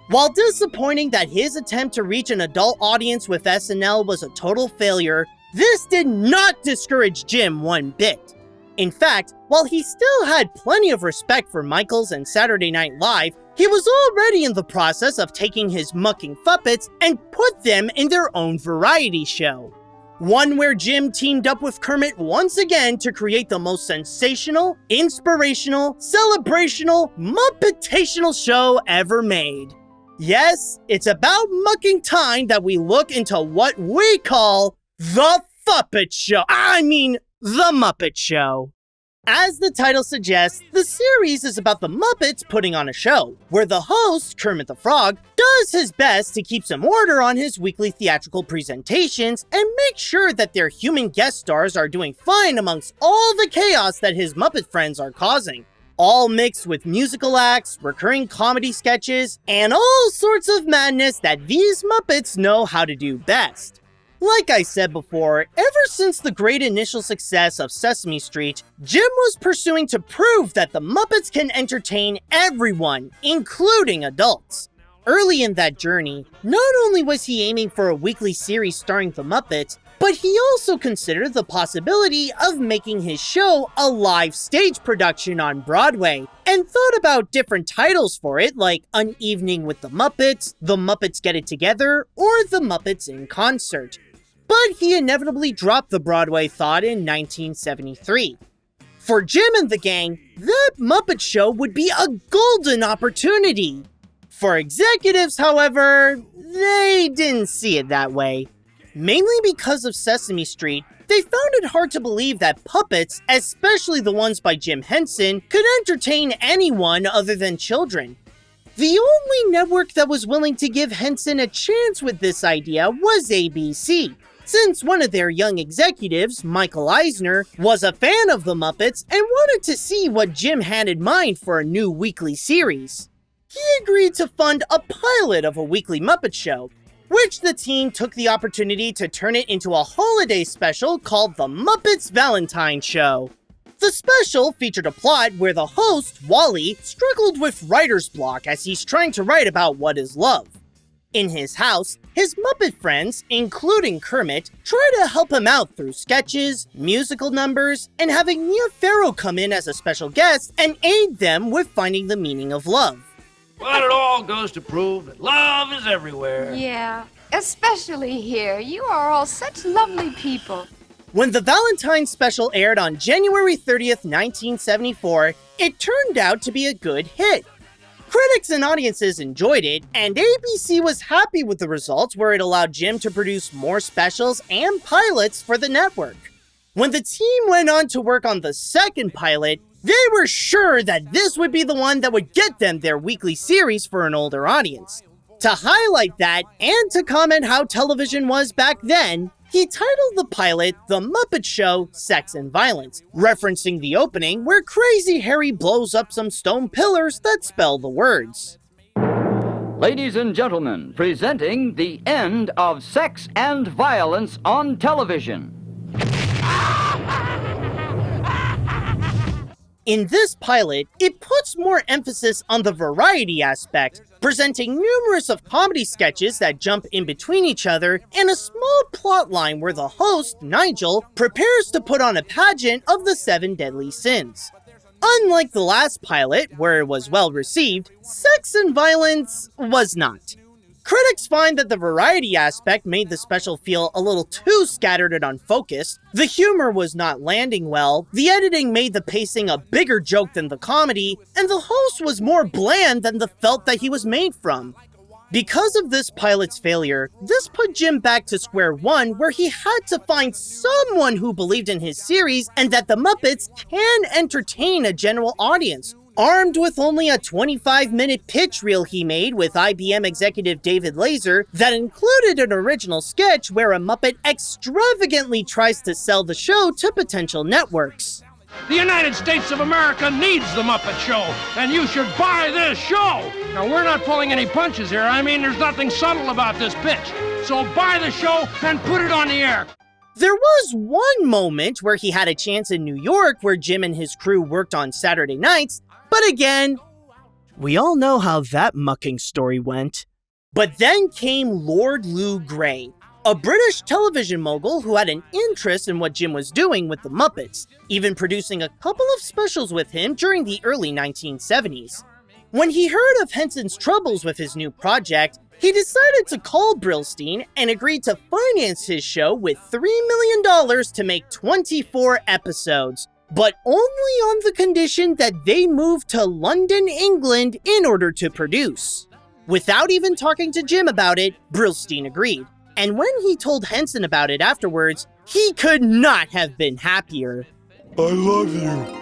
While disappointing that his attempt to reach an adult audience with SNL was a total failure, this did not discourage Jim one bit. In fact, while he still had plenty of respect for Michaels and Saturday Night Live, he was already in the process of taking his mucking Muppets and put them in their own variety show. One where Jim teamed up with Kermit once again to create the most sensational, inspirational, celebrational, muppetational show ever made. Yes, it's about mucking time that we look into what we call the Muppet Show. The Muppet Show. As the title suggests, the series is about the Muppets putting on a show, where the host, Kermit the Frog, does his best to keep some order on his weekly theatrical presentations and make sure that their human guest stars are doing fine amongst all the chaos that his Muppet friends are causing. All mixed with musical acts, recurring comedy sketches, and all sorts of madness that these Muppets know how to do best. Like I said before, ever since the great initial success of Sesame Street, Jim was pursuing to prove that the Muppets can entertain everyone, including adults. Early in that journey, not only was he aiming for a weekly series starring the Muppets, but he also considered the possibility of making his show a live stage production on Broadway, and thought about different titles for it like An Evening with the Muppets Get It Together, or The Muppets in Concert. But he inevitably dropped the Broadway thought in 1973. For Jim and the gang, that Muppet Show would be a golden opportunity. For executives, however, they didn't see it that way. Mainly because of Sesame Street, they found it hard to believe that puppets, especially the ones by Jim Henson, could entertain anyone other than children. The only network that was willing to give Henson a chance with this idea was ABC, since one of their young executives, Michael Eisner, was a fan of the Muppets and wanted to see what Jim had in mind for a new weekly series. He agreed to fund a pilot of a weekly Muppet Show, which the team took the opportunity to turn it into a holiday special called The Muppets Valentine Show. The special featured a plot where the host, Wally, struggled with writer's block as he's trying to write about what is love. In his house, his Muppet friends, including Kermit, try to help him out through sketches, musical numbers, and having Mia Farrow come in as a special guest and aid them with finding the meaning of love. But it all goes to prove that love is everywhere. Yeah, especially here. You are all such lovely people. When the Valentine special aired on January 30th, 1974, it turned out to be a good hit. Critics and audiences enjoyed it, and ABC was happy with the results where it allowed Jim to produce more specials and pilots for the network. When the team went on to work on the second pilot, they were sure that this would be the one that would get them their weekly series for an older audience. To highlight that, and to comment how television was back then, he titled the pilot The Muppet Show, Sex and Violence, referencing the opening where Crazy Harry blows up some stone pillars that spell the words. Ladies and gentlemen, presenting the end of sex and violence on television. In this pilot, it puts more emphasis on the variety aspect, presenting numerous of comedy sketches that jump in between each other, and a small plot line where the host, Nigel, prepares to put on a pageant of the 7 deadly sins. Unlike the last pilot, where it was well received, Sex and Violence was not. Critics find that the variety aspect made the special feel a little too scattered and unfocused, the humor was not landing well, the editing made the pacing a bigger joke than the comedy, and the host was more bland than the felt that he was made from. Because of this pilot's failure, this put Jim back to square one where he had to find someone who believed in his series and that the Muppets can entertain a general audience. Armed with only a 25-minute pitch reel he made with IBM executive David Laser that included an original sketch where a Muppet extravagantly tries to sell the show to potential networks. The United States of America needs the Muppet Show, and you should buy this show. Now, we're not pulling any punches here. I mean, there's nothing subtle about this pitch. So buy the show and put it on the air. There was one moment where he had a chance in New York where Jim and his crew worked on Saturday nights, but again, we all know how that mucking story went. But then came Lord Lou Grey, a British television mogul who had an interest in what Jim was doing with the Muppets, even producing a couple of specials with him during the early 1970s. When he heard of Henson's troubles with his new project, he decided to call Brillstein and agreed to finance his show with $3 million to make 24 episodes, but only on the condition that they moved to London, England in order to produce. Without even talking to Jim about it, Brillstein agreed. And when he told Henson about it afterwards, he could not have been happier. I love you.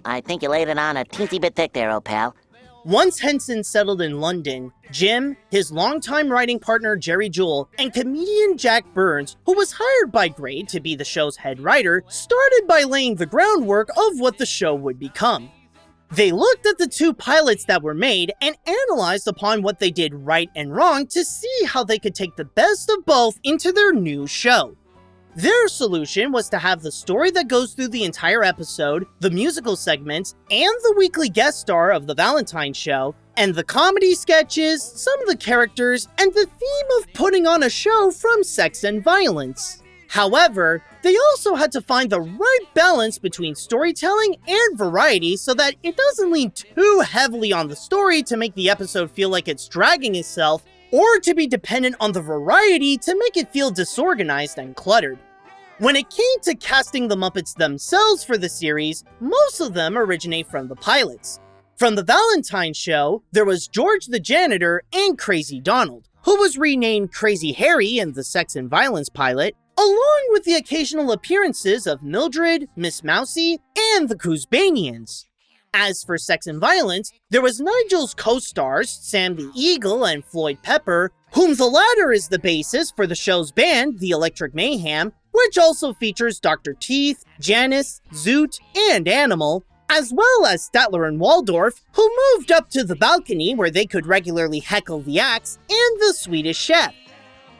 I think you laid it on a teensy bit thick there, old pal. Once Henson settled in London, Jim, his longtime writing partner Jerry Jewell, and comedian Jack Burns, who was hired by Grey to be the show's head writer, started by laying the groundwork of what the show would become. They looked at the two pilots that were made and analyzed upon what they did right and wrong to see how they could take the best of both into their new show. Their solution was to have the story that goes through the entire episode, the musical segments, and the weekly guest star of the Valentine show, and the comedy sketches, some of the characters, and the theme of putting on a show from sex and violence. However, they also had to find the right balance between storytelling and variety so that it doesn't lean too heavily on the story to make the episode feel like it's dragging itself, or to be dependent on the variety to make it feel disorganized and cluttered. When it came to casting the Muppets themselves for the series, most of them originate from the pilots. From the Valentine show, there was George the Janitor and Crazy Donald, who was renamed Crazy Harry in the Sex and Violence pilot, along with the occasional appearances of Mildred, Miss Mousie, and the Kuzbanians. As for Sex and Violence, there was Nigel's co-stars, Sam the Eagle and Floyd Pepper, whom the latter is the basis for the show's band, the Electric Mayhem, which also features Dr. Teeth, Janice, Zoot, and Animal, as well as Statler and Waldorf, who moved up to the balcony where they could regularly heckle the acts, and the Swedish Chef.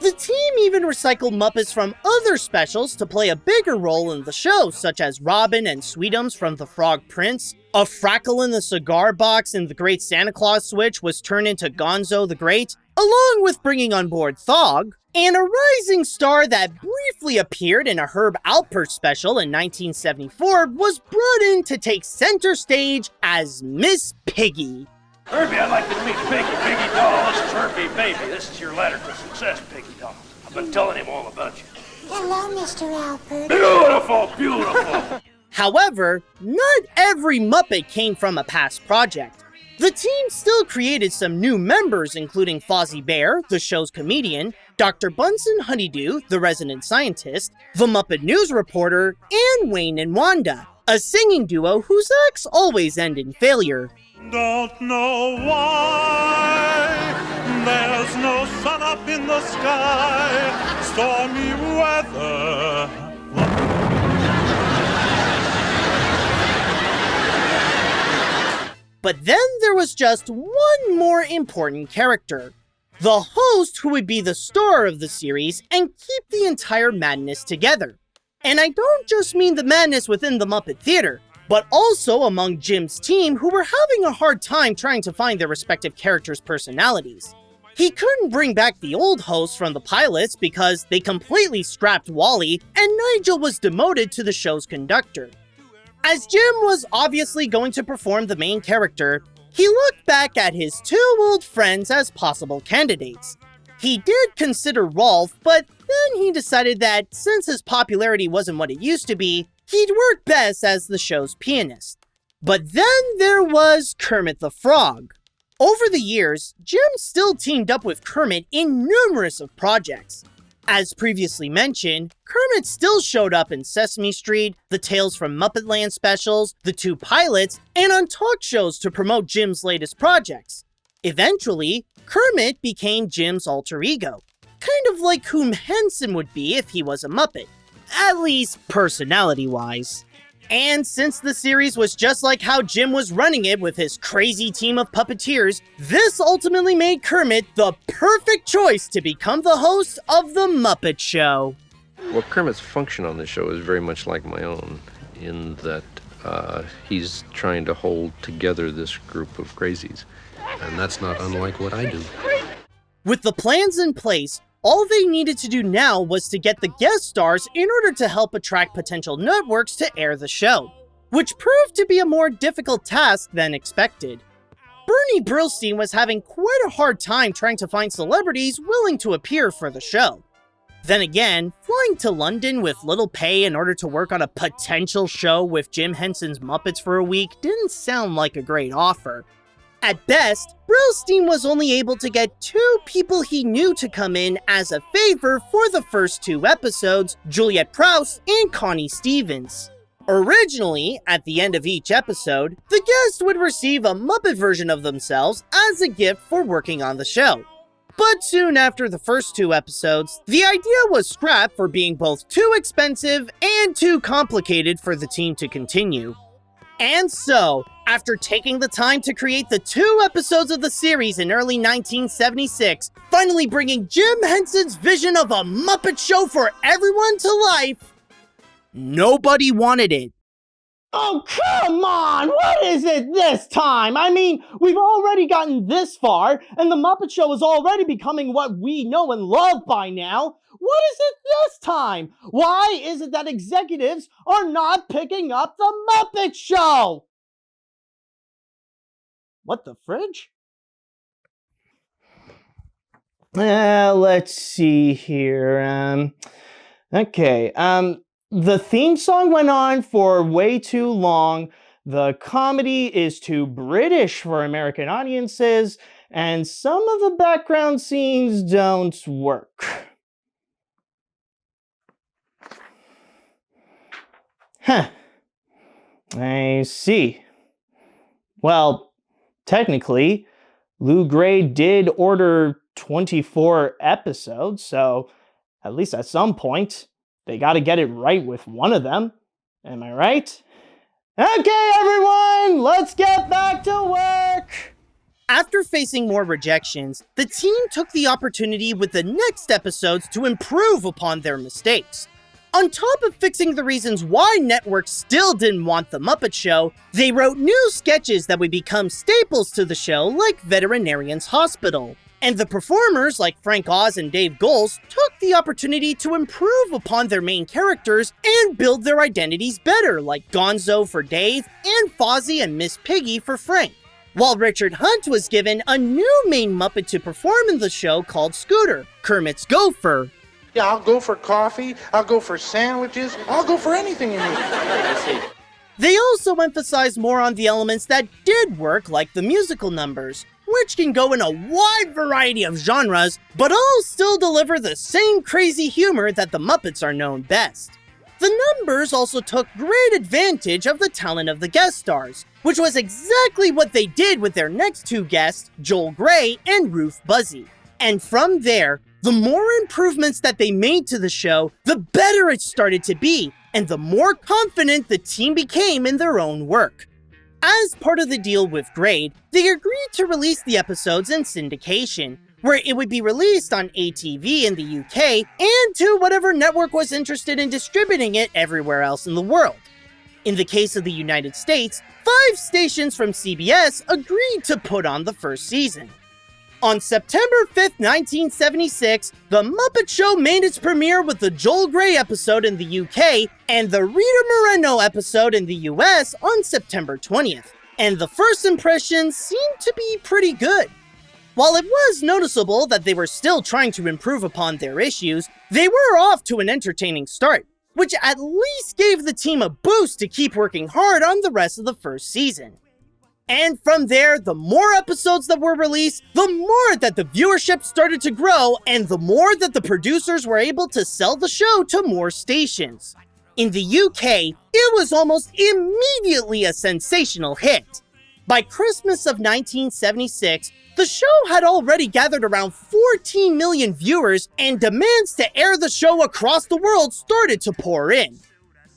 The team even recycled Muppets from other specials to play a bigger role in the show, such as Robin and Sweetums from The Frog Prince, a Frackle in the Cigar Box in The Great Santa Claus Switch was turned into Gonzo the Great, along with bringing on board Thog, and a rising star that briefly appeared in a Herb Alpert special in 1974 was brought in to take center stage as Miss Piggy. Herbie, I'd like you to meet Piggy. Piggy doll, this is Herbie, baby. This is your letter to success, Piggy doll. I've been telling him all about you. Hello, Mr. Alpert. Beautiful, beautiful. However, not every Muppet came from a past project. The team still created some new members, including Fozzie Bear, the show's comedian, Dr. Bunsen Honeydew, the resident scientist, the Muppet News reporter, and Wayne and Wanda, a singing duo whose acts always end in failure. Don't know why there's no sun up in the sky, stormy weather. But then there was just one more important character. The host who would be the star of the series and keep the entire madness together. And I don't just mean the madness within the Muppet Theater, but also among Jim's team who were having a hard time trying to find their respective characters' personalities. He couldn't bring back the old hosts from the pilots because they completely scrapped Wally, and Nigel was demoted to the show's conductor. As Jim was obviously going to perform the main character, he looked back at his two old friends as possible candidates. He did consider Rolf, but then he decided that since his popularity wasn't what it used to be, he'd work best as the show's pianist. But then there was Kermit the Frog. Over the years, Jim still teamed up with Kermit in numerous of projects. As previously mentioned, Kermit still showed up in Sesame Street, the Tales from Muppetland specials, the two pilots, and on talk shows to promote Jim's latest projects. Eventually, Kermit became Jim's alter ego, kind of like whom Henson would be if he was a Muppet, at least personality-wise. And since the series was just like how Jim was running it with his crazy team of puppeteers, this ultimately made Kermit the perfect choice to become the host of The Muppet Show. Well, Kermit's function on the show is very much like my own, in that he's trying to hold together this group of crazies. And that's not unlike what I do. With the plans in place, all they needed to do now was to get the guest stars in order to help attract potential networks to air the show, which proved to be a more difficult task than expected. Bernie Brillstein was having quite a hard time trying to find celebrities willing to appear for the show. Then again, flying to London with little pay in order to work on a potential show with Jim Henson's Muppets for a week didn't sound like a great offer. At best, Brillstein was only able to get 2 people he knew to come in as a favor for the first 2 episodes, Juliet Prowse and Connie Stevens. Originally, at the end of each episode, the guest would receive a Muppet version of themselves as a gift for working on the show. But soon after the first 2 episodes, the idea was scrapped for being both too expensive and too complicated for the team to continue. And so, after taking the time to create the 2 episodes of the series in early 1976, finally bringing Jim Henson's vision of a Muppet Show for everyone to life, nobody wanted it. Oh, come on! What is it this time? I mean, we've already gotten this far, and the Muppet Show is already becoming what we know and love by now. What is it this time? Why is it that executives are not picking up the Muppet Show? What, the fridge? Let's see here. Okay. The theme song went on for way too long. The comedy is too British for American audiences, and some of the background scenes don't work. Huh. I see. Well, technically, Lou Gray did order 24 episodes, so at least at some point, they gotta get it right with one of them. Am I right? Okay, everyone, let's get back to work! After facing more rejections, the team took the opportunity with the next episodes to improve upon their mistakes. On top of fixing the reasons why networks still didn't want The Muppet Show, they wrote new sketches that would become staples to the show, like Veterinarian's Hospital. And the performers, like Frank Oz and Dave Goelz, took the opportunity to improve upon their main characters and build their identities better, like Gonzo for Dave and Fozzie and Miss Piggy for Frank. While Richard Hunt was given a new main Muppet to perform in the show called Scooter, Kermit's gopher. Yeah, I'll go for coffee, I'll go for sandwiches, I'll go for anything in here. They also emphasized more on the elements that did work, like the musical numbers, which can go in a wide variety of genres, but all still deliver the same crazy humor that the Muppets are known best. The numbers also took great advantage of the talent of the guest stars, which was exactly what they did with their next 2 guests, Joel Grey and Ruth Buzzy. And from there, the more improvements that they made to the show, the better it started to be, and the more confident the team became in their own work. As part of the deal with Grade, they agreed to release the episodes in syndication, where it would be released on ATV in the UK and to whatever network was interested in distributing it everywhere else in the world. In the case of the United States, 5 stations from CBS agreed to put on the first season. On September 5th, 1976, The Muppet Show made its premiere with the Joel Grey episode in the UK and the Rita Moreno episode in the US on September 20th, and the first impressions seemed to be pretty good. While it was noticeable that they were still trying to improve upon their issues, they were off to an entertaining start, which at least gave the team a boost to keep working hard on the rest of the first season. And from there, the more episodes that were released, the more that the viewership started to grow, and the more that the producers were able to sell the show to more stations. In the UK, it was almost immediately a sensational hit. By Christmas of 1976, the show had already gathered around 14 million viewers, and demands to air the show across the world started to pour in.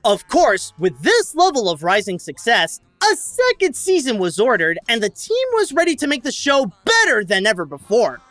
Of course, with this level of rising success, a second season was ordered and the team was ready to make the show better than ever before.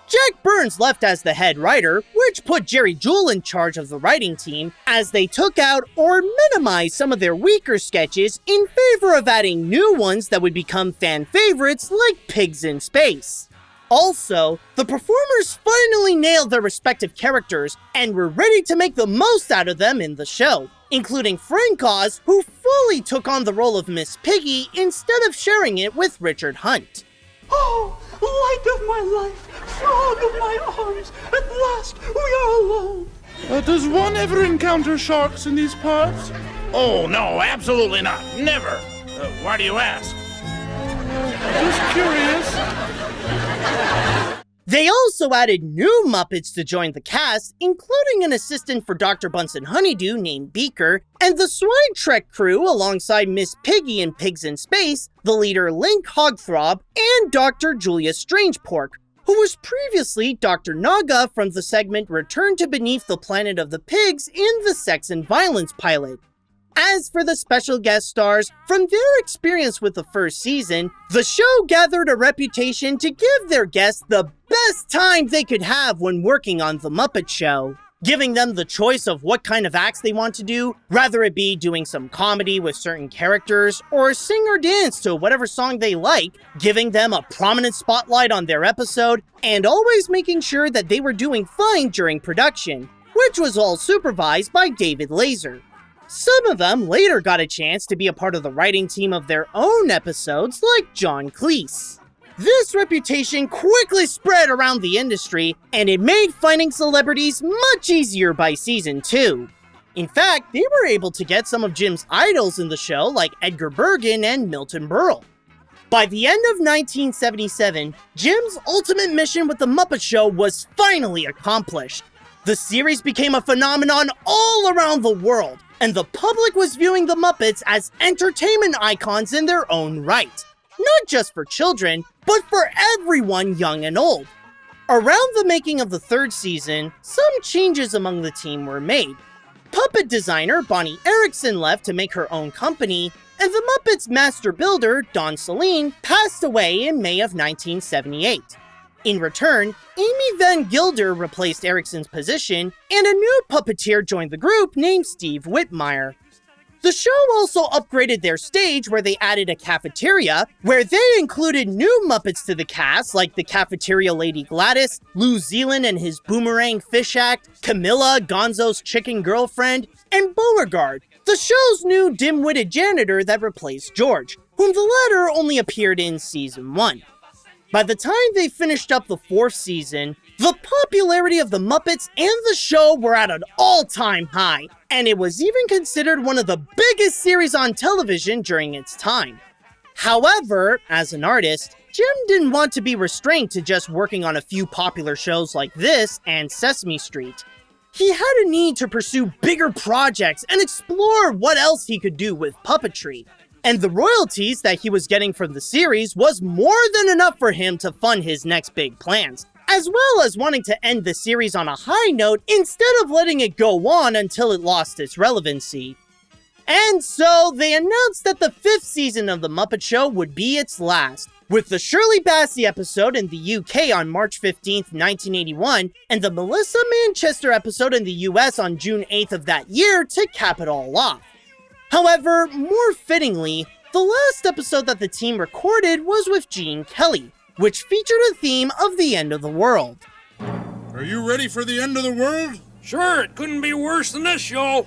Jack Burns left as the head writer, which put Jerry Jewell in charge of the writing team, as they took out or minimized some of their weaker sketches in favor of adding new ones that would become fan favorites like Pigs in Space. Also, the performers finally nailed their respective characters and were ready to make the most out of them in the show, including Frank Oz, who fully took on the role of Miss Piggy instead of sharing it with Richard Hunt. Oh, light of my life, frog of my arms, at last we are alone. Does one ever encounter sharks in these parts? Oh, no, absolutely not. Never. Why do you ask? Just curious. They also added new Muppets to join the cast, including an assistant for Dr. Bunsen Honeydew named Beaker, and the Swine Trek crew alongside Miss Piggy in Pigs in Space, the leader Link Hogthrob, and Dr. Julius Strangepork, who was previously Dr. Naga from the segment Return to Beneath the Planet of the Pigs in the Sex and Violence pilot. As for the special guest stars, from their experience with the first season, the show gathered a reputation to give their guests the best time they could have when working on The Muppet Show, giving them the choice of what kind of acts they want to do, rather it be doing some comedy with certain characters, or sing or dance to whatever song they like, giving them a prominent spotlight on their episode, and always making sure that they were doing fine during production, which was all supervised by David Laser. Some of them later got a chance to be a part of the writing team of their own episodes, like John Cleese. This reputation quickly spread around the industry, and it made finding celebrities much easier by season 2. In fact, they were able to get some of Jim's idols in the show, like Edgar Bergen and Milton Berle. By the end of 1977, Jim's ultimate mission with The Muppet Show was finally accomplished. The series became a phenomenon all around the world, and the public was viewing the Muppets as entertainment icons in their own right. Not just for children, but for everyone young and old. Around the making of the third season, some changes among the team were made. Puppet designer Bonnie Erickson left to make her own company, and the Muppets' master builder, Don Saline, passed away in May of 1978. In return, Amy Van Gilder replaced Erickson's position, and a new puppeteer joined the group named Steve Whitmire. The show also upgraded their stage, where they added a cafeteria, where they included new Muppets to the cast like the Cafeteria Lady Gladys, Lou Zealand and his Boomerang Fish Act, Camilla, Gonzo's chicken girlfriend, and Beauregard, the show's new dim-witted janitor that replaced George, whom the latter only appeared in season 1. By the time they finished up the fourth season, the popularity of the Muppets and the show were at an all-time high, and it was even considered one of the biggest series on television during its time. However, as an artist, Jim didn't want to be restrained to just working on a few popular shows like this and Sesame Street. He had a need to pursue bigger projects and explore what else he could do with puppetry. And the royalties that he was getting from the series was more than enough for him to fund his next big plans, as well as wanting to end the series on a high note instead of letting it go on until it lost its relevancy. And so they announced that the 5th season of The Muppet Show would be its last, with the Shirley Bassey episode in the UK on March 15th, 1981, and the Melissa Manchester episode in the US on June 8th of that year to cap it all off. However, more fittingly, the last episode that the team recorded was with Gene Kelly, which featured a theme of the end of the world. Are you ready for the end of the world? Sure, it couldn't be worse than this show.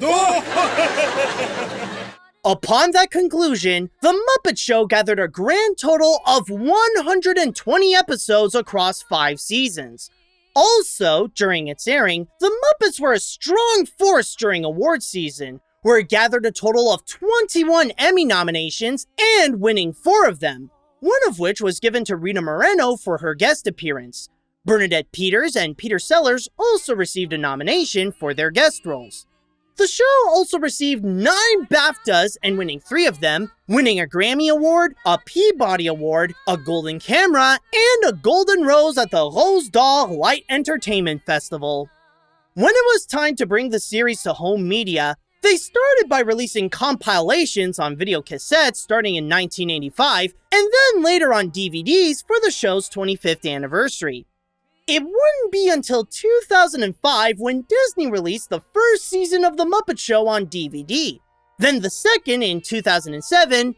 Upon that conclusion, The Muppet Show gathered a grand total of 120 episodes across 5 seasons. Also, during its airing, the Muppets were a strong force during awards season, where it gathered a total of 21 Emmy nominations and winning 4 of them, one of which was given to Rita Moreno for her guest appearance. Bernadette Peters and Peter Sellers also received a nomination for their guest roles. The show also received 9 BAFTAs and winning 3 of them, winning a Grammy Award, a Peabody Award, a Golden Camera, and a Golden Rose at the Rose d'Or Light Entertainment Festival. When it was time to bring the series to home media, They started by releasing compilations on video cassettes starting in 1985, and then later on DVDs for the show's 25th anniversary. It wouldn't be until 2005 when Disney released the first season of The Muppet Show on DVD, then the second in 2007, and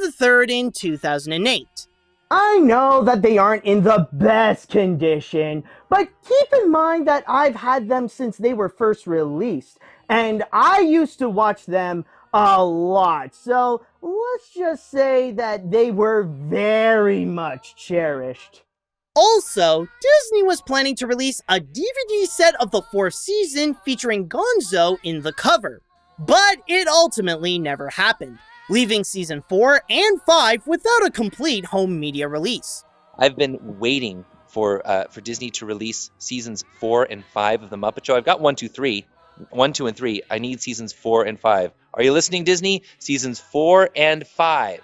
the third in 2008. I know that they aren't in the best condition, but keep in mind that I've had them since they were first released, and I used to watch them a lot, so let's just say that they were very much cherished. Also, Disney was planning to release a DVD set of the 4th season featuring Gonzo in the cover, but it ultimately never happened, leaving season 4 and 5 without a complete home media release. I've been waiting for Disney to release seasons 4 and 5 of The Muppet Show. I've got 1, 2, 3. 1, 2, and 3. I need seasons 4 and 5. Are you listening, Disney? Seasons 4 and 5.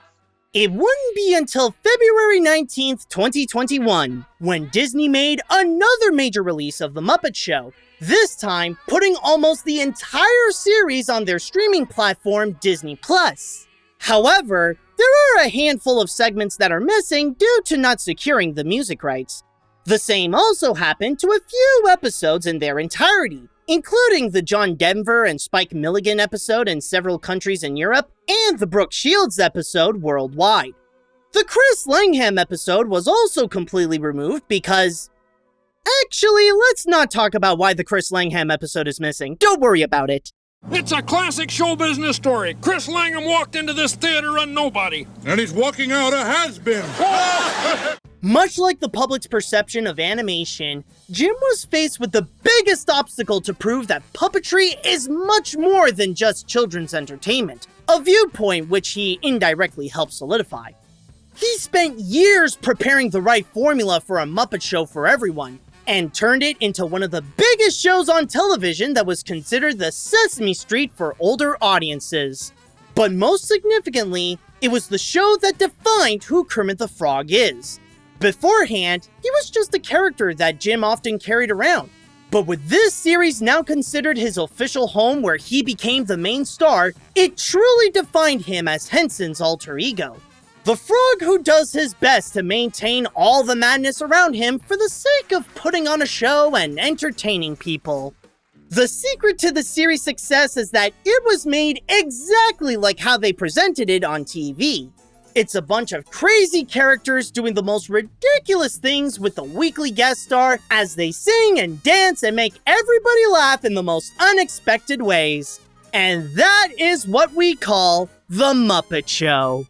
It wouldn't be until February 19th, 2021, when Disney made another major release of The Muppet Show, this time putting almost the entire series on their streaming platform, Disney+. However, there are a handful of segments that are missing due to not securing the music rights. The same also happened to a few episodes in their entirety, including the John Denver and Spike Milligan episode in several countries in Europe, and the Brooke Shields episode worldwide. The Chris Langham episode was also completely removed because... Actually, let's not talk about why the Chris Langham episode is missing. Don't worry about it. It's a classic show business story. Chris Langham walked into this theater a nobody. And he's walking out a has-been. Much like the public's perception of animation, Jim was faced with the biggest obstacle to prove that puppetry is much more than just children's entertainment, a viewpoint which he indirectly helped solidify. He spent years preparing the right formula for a Muppet Show for everyone, and turned it into one of the biggest shows on television that was considered the Sesame Street for older audiences. But most significantly, it was the show that defined who Kermit the Frog is. Beforehand, he was just a character that Jim often carried around. But with this series now considered his official home where he became the main star, it truly defined him as Henson's alter ego. The frog who does his best to maintain all the madness around him for the sake of putting on a show and entertaining people. The secret to the series' success is that it was made exactly like how they presented it on TV. It's a bunch of crazy characters doing the most ridiculous things with the weekly guest star as they sing and dance and make everybody laugh in the most unexpected ways. And that is what we call The Muppet Show.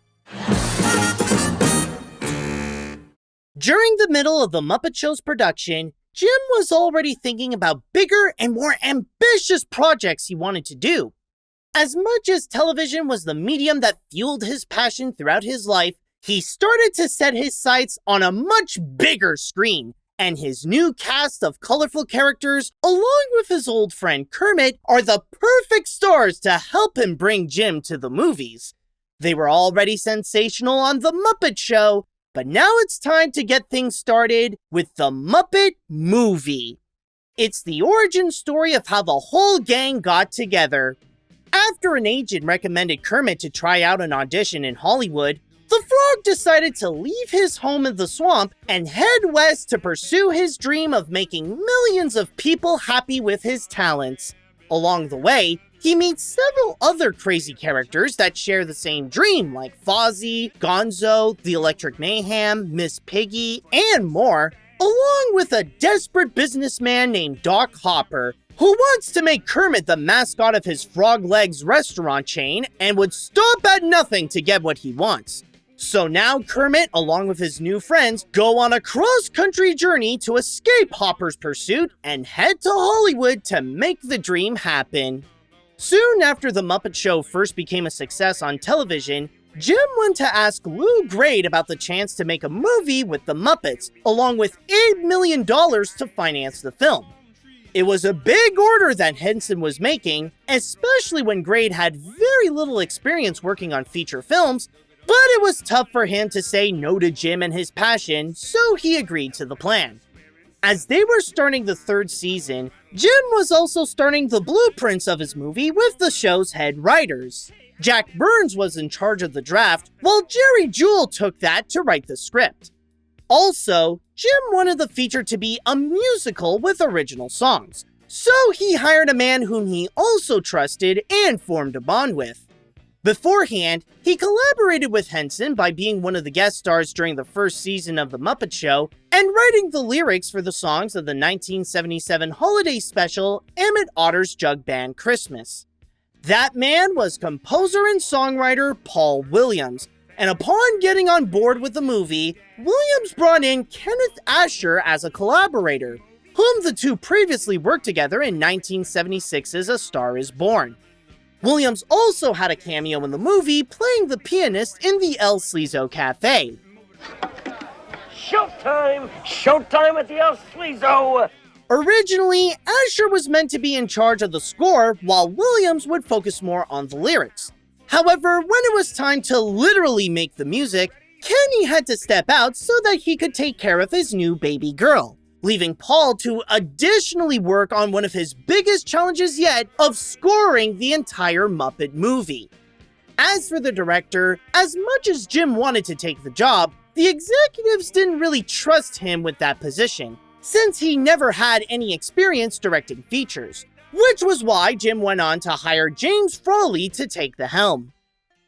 During the middle of The Muppet Show's production, Jim was already thinking about bigger and more ambitious projects he wanted to do. As much as television was the medium that fueled his passion throughout his life, he started to set his sights on a much bigger screen, and his new cast of colorful characters, along with his old friend Kermit, are the perfect stars to help him bring Jim to the movies. They were already sensational on The Muppet Show, but now it's time to get things started with the Muppet Movie. It's the origin story of how the whole gang got together. After an agent recommended Kermit to try out an audition in Hollywood, the frog decided to leave his home in the swamp and head west to pursue his dream of making millions of people happy with his talents. Along the way, he meets several other crazy characters that share the same dream, like Fozzie, Gonzo, the Electric Mayhem, Miss Piggy, and more, along with a desperate businessman named Doc Hopper, who wants to make Kermit the mascot of his Frog Legs restaurant chain and would stop at nothing to get what he wants. So now Kermit, along with his new friends, go on a cross-country journey to escape Hopper's pursuit and head to Hollywood to make the dream happen. Soon after The Muppet Show first became a success on television, Jim went to ask Lou Grade about the chance to make a movie with the Muppets, along with $8 million to finance the film. It was a big order that Henson was making, especially when Grade had very little experience working on feature films, but it was tough for him to say no to Jim and his passion, so he agreed to the plan. As they were starting the third season, Jim was also starting the blueprints of his movie with the show's head writers. Jack Burns was in charge of the draft, while Jerry Jewell took that to write the script. Also, Jim wanted the feature to be a musical with original songs, so he hired a man whom he also trusted and formed a bond with. Beforehand, he collaborated with Henson by being one of the guest stars during the first season of The Muppet Show and writing the lyrics for the songs of the 1977 holiday special Emmett Otter's Jug Band Christmas. That man was composer and songwriter Paul Williams, and upon getting on board with the movie, Williams brought in Kenneth Asher as a collaborator, whom the two previously worked together in 1976's A Star Is Born. Williams also had a cameo in the movie playing the pianist in the El Sleazo Cafe. Showtime! Showtime at the El Sleazo! Originally, Asher was meant to be in charge of the score, while Williams would focus more on the lyrics. However, when it was time to literally make the music, Kenny had to step out so that he could take care of his new baby girl, leaving Paul to additionally work on one of his biggest challenges yet of scoring the entire Muppet movie. As for the director, as much as Jim wanted to take the job, the executives didn't really trust him with that position, since he never had any experience directing features, which was why Jim went on to hire James Frawley to take the helm.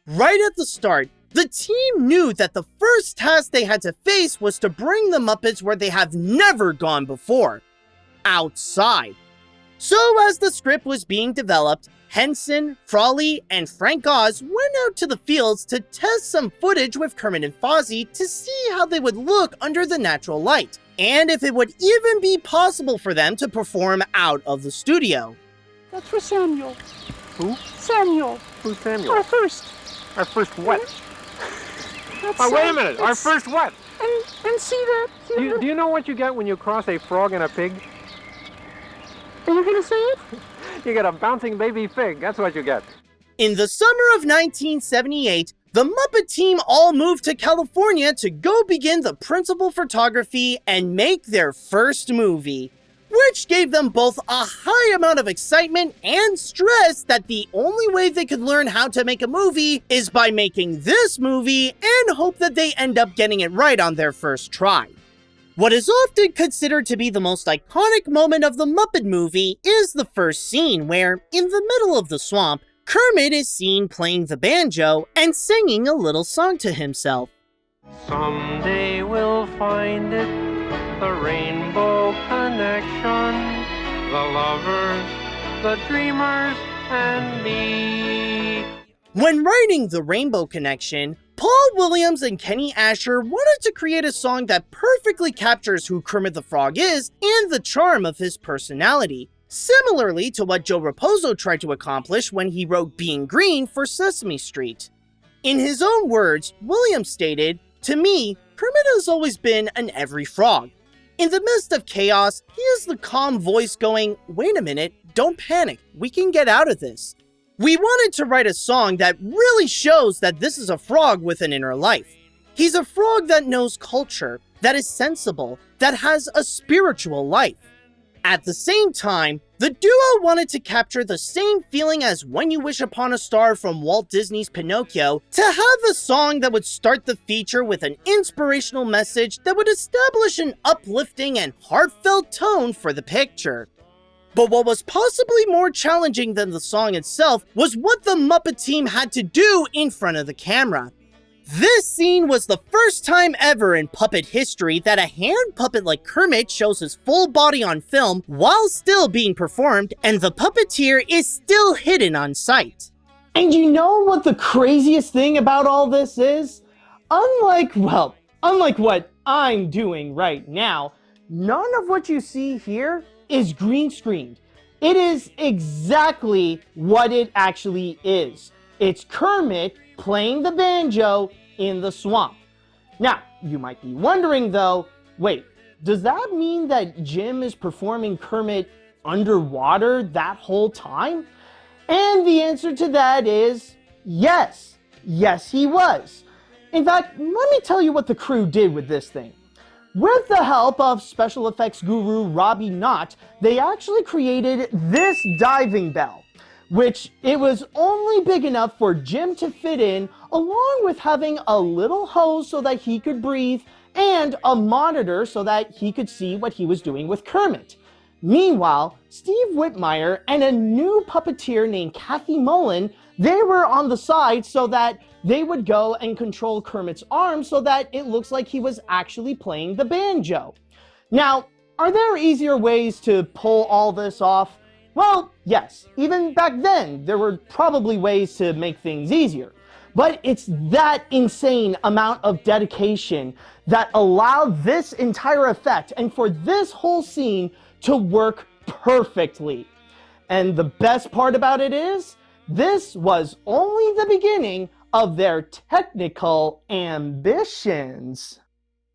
Right at the start, the team knew that the first task they had to face was to bring the Muppets where they have never gone before: outside. So as the script was being developed, Henson, Frawley, and Frank Oz went out to the fields to test some footage with Kermit and Fozzie to see how they would look under the natural light, and if it would even be possible for them to perform out of the studio. That's for Samuel. Who? Samuel. Who's Samuel? Our first. Our first what? That's Wait a minute. Our first what? And see that? Do you know what you get when you cross a frog and a pig? Are you going to say it? You get a bouncing baby pig. That's what you get. In the summer of 1978, the Muppet team all moved to California to go begin the principal photography and make their first movie, which gave them both a high amount of excitement and stress that the only way they could learn how to make a movie is by making this movie and hope that they end up getting it right on their first try. What is often considered to be the most iconic moment of the Muppet movie is the first scene where, in the middle of the swamp, Kermit is seen playing the banjo and singing a little song to himself. Someday we'll find it, the rainbow connection, the lovers, the dreamers, and me. When writing The Rainbow Connection, Paul Williams and Kenny Asher wanted to create a song that perfectly captures who Kermit the Frog is and the charm of his personality, similarly to what Joe Raposo tried to accomplish when he wrote Being Green for Sesame Street. In his own words, Williams stated, "To me, Kermit has always been an every frog. In the midst of chaos, he is the calm voice going, 'Wait a minute, don't panic, we can get out of this.' We wanted to write a song that really shows that this is a frog with an inner life. He's a frog that knows culture, that is sensible, that has a spiritual life. At the same time, the duo wanted to capture the same feeling as When You Wish Upon a Star from Walt Disney's Pinocchio, to have a song that would start the feature with an inspirational message that would establish an uplifting and heartfelt tone for the picture. But what was possibly more challenging than the song itself was what the Muppet team had to do in front of the camera. This scene was the first time ever in puppet history that a hand puppet like Kermit shows his full body on film while still being performed, and the puppeteer is still hidden on sight. And you know what the craziest thing about all this is? Unlike what I'm doing right now, none of what you see here is green screened. It is exactly what it actually is. It's Kermit playing the banjo in the swamp. Now, you might be wondering though, wait, does that mean that Jim is performing Kermit underwater that whole time? And the answer to that is yes. Yes, he was. In fact, let me tell you what the crew did with this thing. With the help of special effects guru Robbie Knott, they actually created this diving bell, which it was only big enough for Jim to fit in, along with having a little hose so that he could breathe and a monitor so that he could see what he was doing with Kermit. Meanwhile, Steve Whitmire and a new puppeteer named Kathy Mullen, they were on the side so that they would go and control Kermit's arm so that it looks like he was actually playing the banjo. Now, are there easier ways to pull all this off? Well, yes. Even back then, there were probably ways to make things easier. But it's that insane amount of dedication that allowed this entire effect and for this whole scene to work perfectly. And the best part about it is, this was only the beginning of their technical ambitions.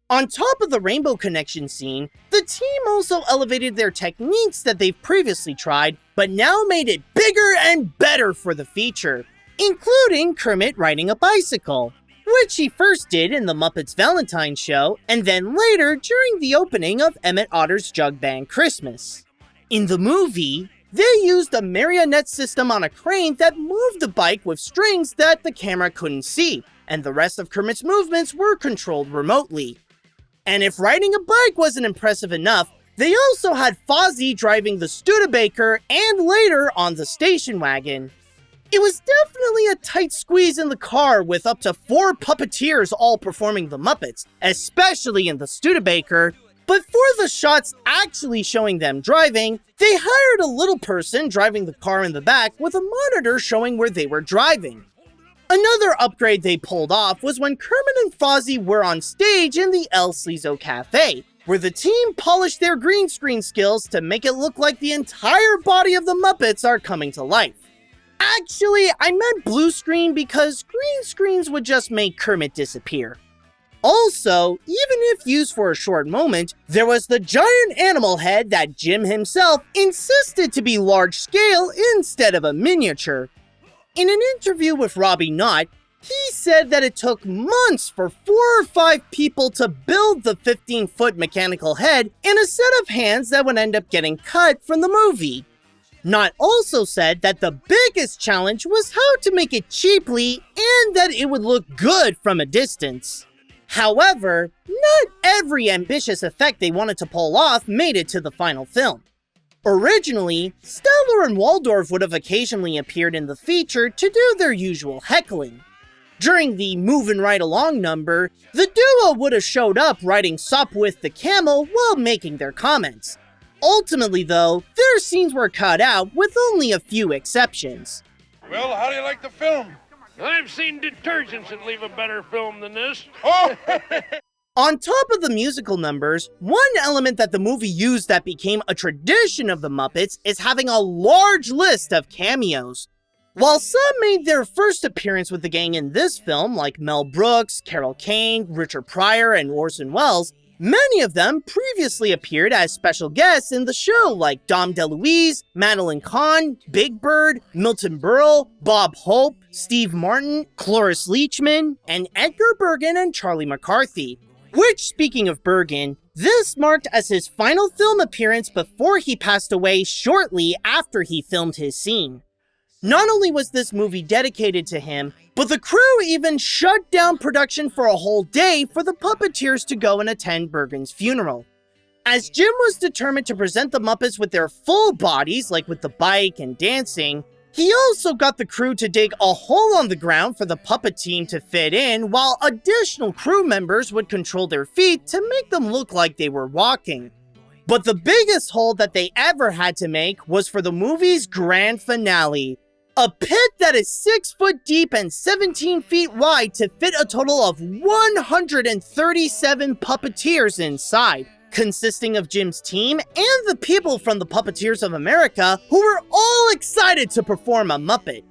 On top of the Rainbow Connection scene, the team also elevated their techniques that they've previously tried, but now made it bigger and better for the feature, including Kermit riding a bicycle, which he first did in the Muppets Valentine show, and then later during the opening of Emmett Otter's Jug Band Christmas. In the movie, they used a marionette system on a crane that moved the bike with strings that the camera couldn't see, and the rest of Kermit's movements were controlled remotely. And if riding a bike wasn't impressive enough, they also had Fozzie driving the Studebaker and later on the station wagon. It was definitely a tight squeeze in the car with up to 4 puppeteers all performing the Muppets, especially in the Studebaker. But for the shots actually showing them driving, they hired a little person driving the car in the back with a monitor showing where they were driving. Another upgrade they pulled off was when Kermit and Fozzie were on stage in the El Sleazo Cafe, where the team polished their green screen skills to make it look like the entire body of the Muppets are coming to life. Actually, I meant blue screen because green screens would just make Kermit disappear. Also, even if used for a short moment, there was the giant animal head that Jim himself insisted to be large scale instead of a miniature. In an interview with Robbie Knott, he said that it took months for 4 or 5 people to build the 15-foot mechanical head and a set of hands that would end up getting cut from the movie. Knott also said that the biggest challenge was how to make it cheaply and that it would look good from a distance. However, not every ambitious effect they wanted to pull off made it to the final film. Originally, Stellar and Waldorf would have occasionally appeared in the feature to do their usual heckling. During the Movin' Right Along number, the duo would have showed up riding Sopwith the camel while making their comments. Ultimately though, their scenes were cut out with only a few exceptions. Well, how do you like the film? I've seen detergents that leave a better film than this. Oh! On top of the musical numbers, one element that the movie used that became a tradition of the Muppets is having a large list of cameos. While some made their first appearance with the gang in this film, like Mel Brooks, Carol Kane, Richard Pryor, and Orson Welles, many of them previously appeared as special guests in the show, like Dom DeLuise, Madeline Kahn, Big Bird, Milton Berle, Bob Hope, Steve Martin, Cloris Leachman, and Edgar Bergen and Charlie McCarthy. Which, speaking of Bergen, this marked as his final film appearance before he passed away shortly after he filmed his scene. Not only was this movie dedicated to him, but the crew even shut down production for a whole day for the puppeteers to go and attend Bergen's funeral. As Jim was determined to present the Muppets with their full bodies, like with the bike and dancing, he also got the crew to dig a hole on the ground for the puppet team to fit in, while additional crew members would control their feet to make them look like they were walking. But the biggest hole that they ever had to make was for the movie's grand finale. A pit that is 6 foot deep and 17 feet wide to fit a total of 137 puppeteers inside, consisting of Jim's team and the people from the Puppeteers of America who were all excited to perform a Muppet.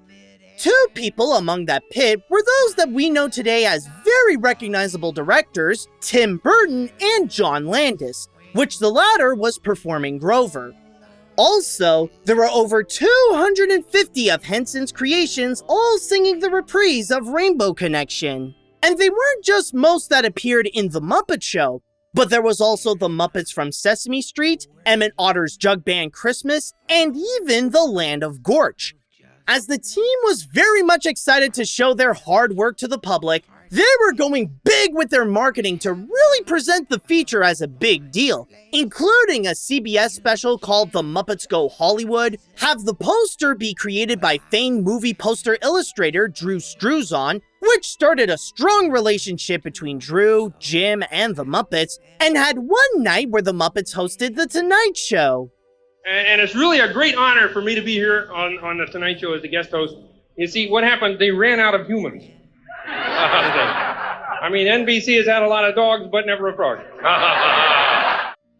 2 people among that pit were those that we know today as very recognizable directors, Tim Burton and John Landis, which the latter was performing Grover. Also, there were over 250 of Henson's creations all singing the reprise of Rainbow Connection. And they weren't just most that appeared in The Muppet Show. But there was also the Muppets from Sesame Street, Emmett Otter's Jug Band Christmas, and even the Land of Gorch. As the team was very much excited to show their hard work to the public, they were going big with their marketing to really present the feature as a big deal, including a CBS special called The Muppets Go Hollywood, have the poster be created by famed movie poster illustrator Drew Struzan, which started a strong relationship between Drew, Jim, and the Muppets, and had one night where the Muppets hosted The Tonight Show. And it's really a great honor for me to be here on The Tonight Show as the guest host. You see, what happened, they ran out of humans. I mean, NBC has had a lot of dogs, but never a frog.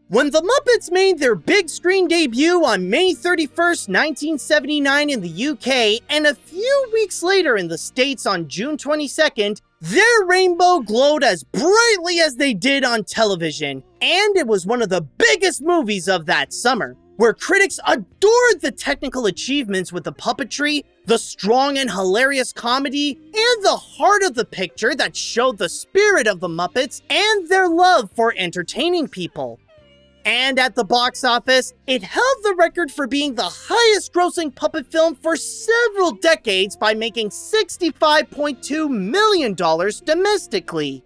When the Muppets made their big screen debut on May 31st, 1979 in the UK, and a few weeks later in the States on June 22nd, their rainbow glowed as brightly as they did on television, and it was one of the biggest movies of that summer, where critics adored the technical achievements with the puppetry, the strong and hilarious comedy, and the heart of the picture that showed the spirit of the Muppets and their love for entertaining people. And at the box office, it held the record for being the highest grossing puppet film for several decades by making $65.2 million domestically.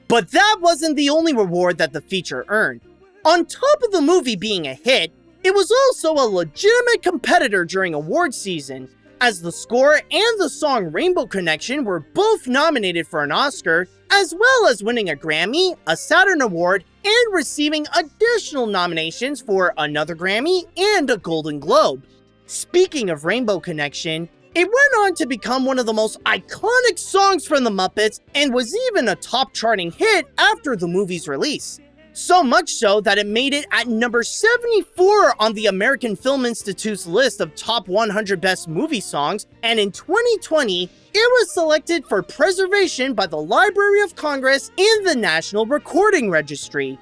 But that wasn't the only reward that the feature earned. On top of the movie being a hit, it was also a legitimate competitor during award season, as the score and the song Rainbow Connection were both nominated for an Oscar, as well as winning a Grammy, a Saturn Award, and receiving additional nominations for another Grammy and a Golden Globe. Speaking of Rainbow Connection, it went on to become one of the most iconic songs from the Muppets and was even a top charting hit after the movie's release. So much so that it made it at number 74 on the American Film Institute's list of top 100 best movie songs, and in 2020, it was selected for preservation by the Library of Congress in the National Recording Registry.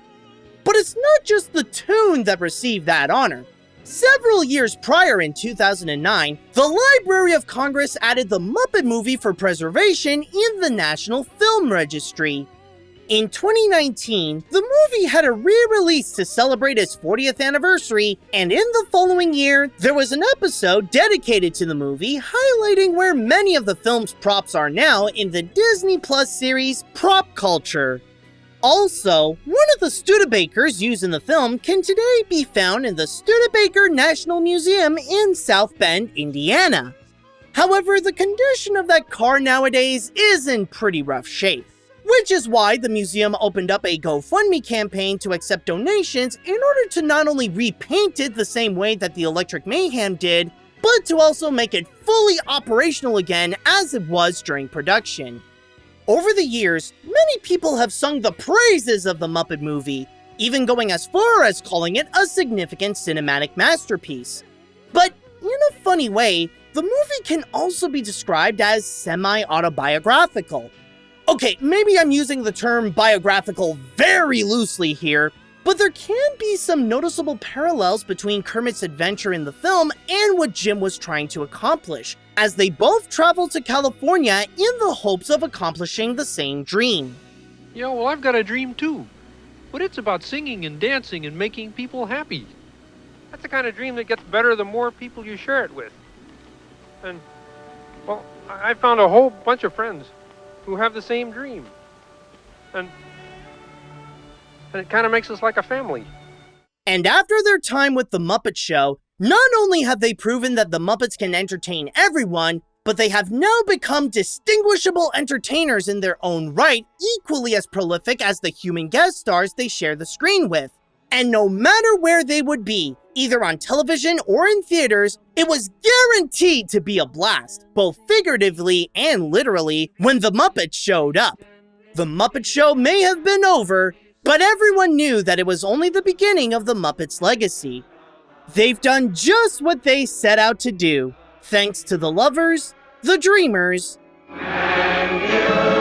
But it's not just the tune that received that honor. Several years prior in 2009, the Library of Congress added the Muppet movie for preservation in the National Film Registry. In 2019, the movie had a re-release to celebrate its 40th anniversary, and in the following year, there was an episode dedicated to the movie highlighting where many of the film's props are now in the Disney Plus series Prop Culture. Also, one of the Studebakers used in the film can today be found in the Studebaker National Museum in South Bend, Indiana. However, the condition of that car nowadays is in pretty rough shape, which is why the museum opened up a GoFundMe campaign to accept donations in order to not only repaint it the same way that the Electric Mayhem did, but to also make it fully operational again as it was during production. Over the years, many people have sung the praises of the Muppet movie, even going as far as calling it a significant cinematic masterpiece. But in a funny way, the movie can also be described as semi-autobiographical. Okay, maybe I'm using the term biographical very loosely here, but there can be some noticeable parallels between Kermit's adventure in the film and what Jim was trying to accomplish, as they both traveled to California in the hopes of accomplishing the same dream. Yeah, well, I've got a dream too, but it's about singing and dancing and making people happy. That's the kind of dream that gets better the more people you share it with. And, well, I found a whole bunch of friends who have the same dream. And it kind of makes us like a family. And after their time with The Muppet Show, not only have they proven that the Muppets can entertain everyone, but they have now become distinguishable entertainers in their own right, equally as prolific as the human guest stars they share the screen with. And no matter where they would be, either on television or in theaters, it was guaranteed to be a blast, both figuratively and literally, when the Muppets showed up. The Muppet Show may have been over, but everyone knew that it was only the beginning of the Muppets' legacy. They've done just what they set out to do, thanks to the lovers, the dreamers, and you.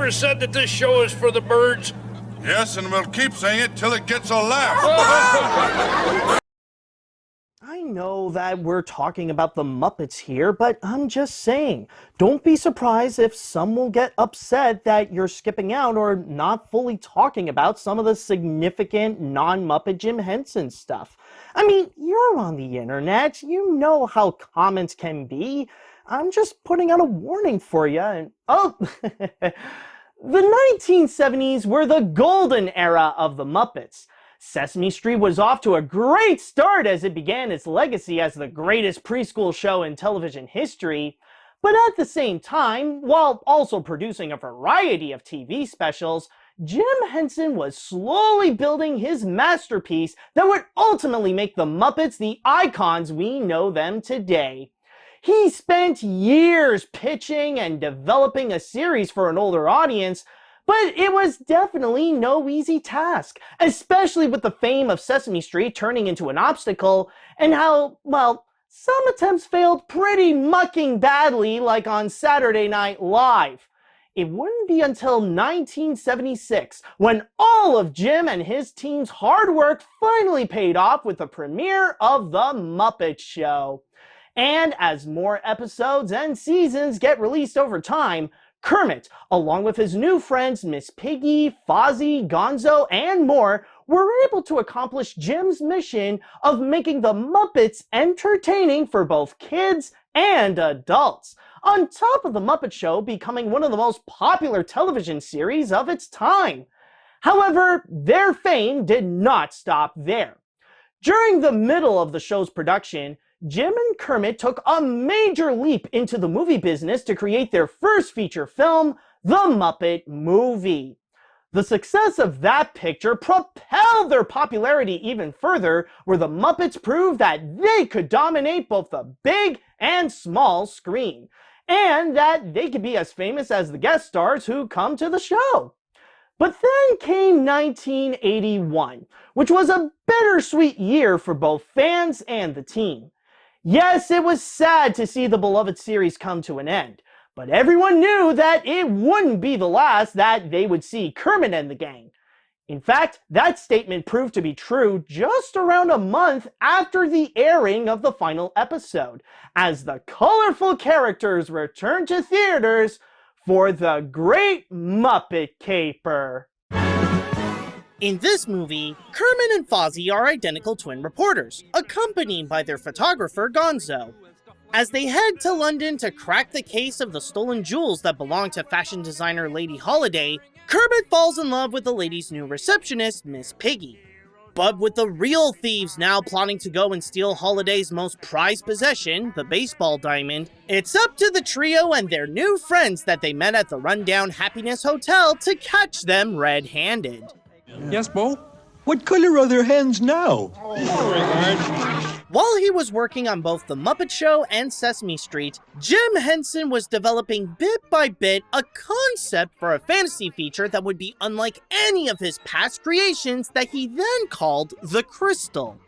ever said that this show is for the birds? Yes, and we'll keep saying it till it gets a laugh. I know that we're talking about the Muppets here, but I'm just saying, don't be surprised if some will get upset that you're skipping out or not fully talking about some of the significant non-Muppet Jim Henson stuff. I mean, you're on the internet, you know how comments can be. I'm just putting out a warning for you, and oh, the 1970s were the golden era of the Muppets. Sesame Street was off to a great start as it began its legacy as the greatest preschool show in television history, but at the same time, while also producing a variety of TV specials, Jim Henson was slowly building his masterpiece that would ultimately make the Muppets the icons we know them today. He spent years pitching and developing a series for an older audience, but it was definitely no easy task, especially with the fame of Sesame Street turning into an obstacle, and how, well, some attempts failed pretty mucking badly, like on Saturday Night Live. It wouldn't be until 1976 when all of Jim and his team's hard work finally paid off with the premiere of The Muppet Show. And as more episodes and seasons get released over time, Kermit, along with his new friends Miss Piggy, Fozzie, Gonzo, and more, were able to accomplish Jim's mission of making the Muppets entertaining for both kids and adults, on top of The Muppet Show becoming one of the most popular television series of its time. However, their fame did not stop there. During the middle of the show's production, Jim and Kermit took a major leap into the movie business to create their first feature film, The Muppet Movie. The success of that picture propelled their popularity even further, where the Muppets proved that they could dominate both the big and small screen, and that they could be as famous as the guest stars who come to the show. But then came 1981, which was a bittersweet year for both fans and the team. Yes, it was sad to see the beloved series come to an end, but everyone knew that it wouldn't be the last that they would see Kermit and the gang. In fact, that statement proved to be true just around a month after the airing of the final episode, as the colorful characters returned to theaters for the Great Muppet Caper. In this movie, Kermit and Fozzie are identical twin reporters, accompanied by their photographer Gonzo. As they head to London to crack the case of the stolen jewels that belong to fashion designer Lady Holiday, Kermit falls in love with the lady's new receptionist, Miss Piggy. But with the real thieves now plotting to go and steal Holiday's most prized possession, the baseball diamond, it's up to the trio and their new friends that they met at the rundown Happiness Hotel to catch them red-handed. Yes, Bo? What color are their hands now? While he was working on both The Muppet Show and Sesame Street, Jim Henson was developing bit by bit a concept for a fantasy feature that would be unlike any of his past creations that he then called The Crystal.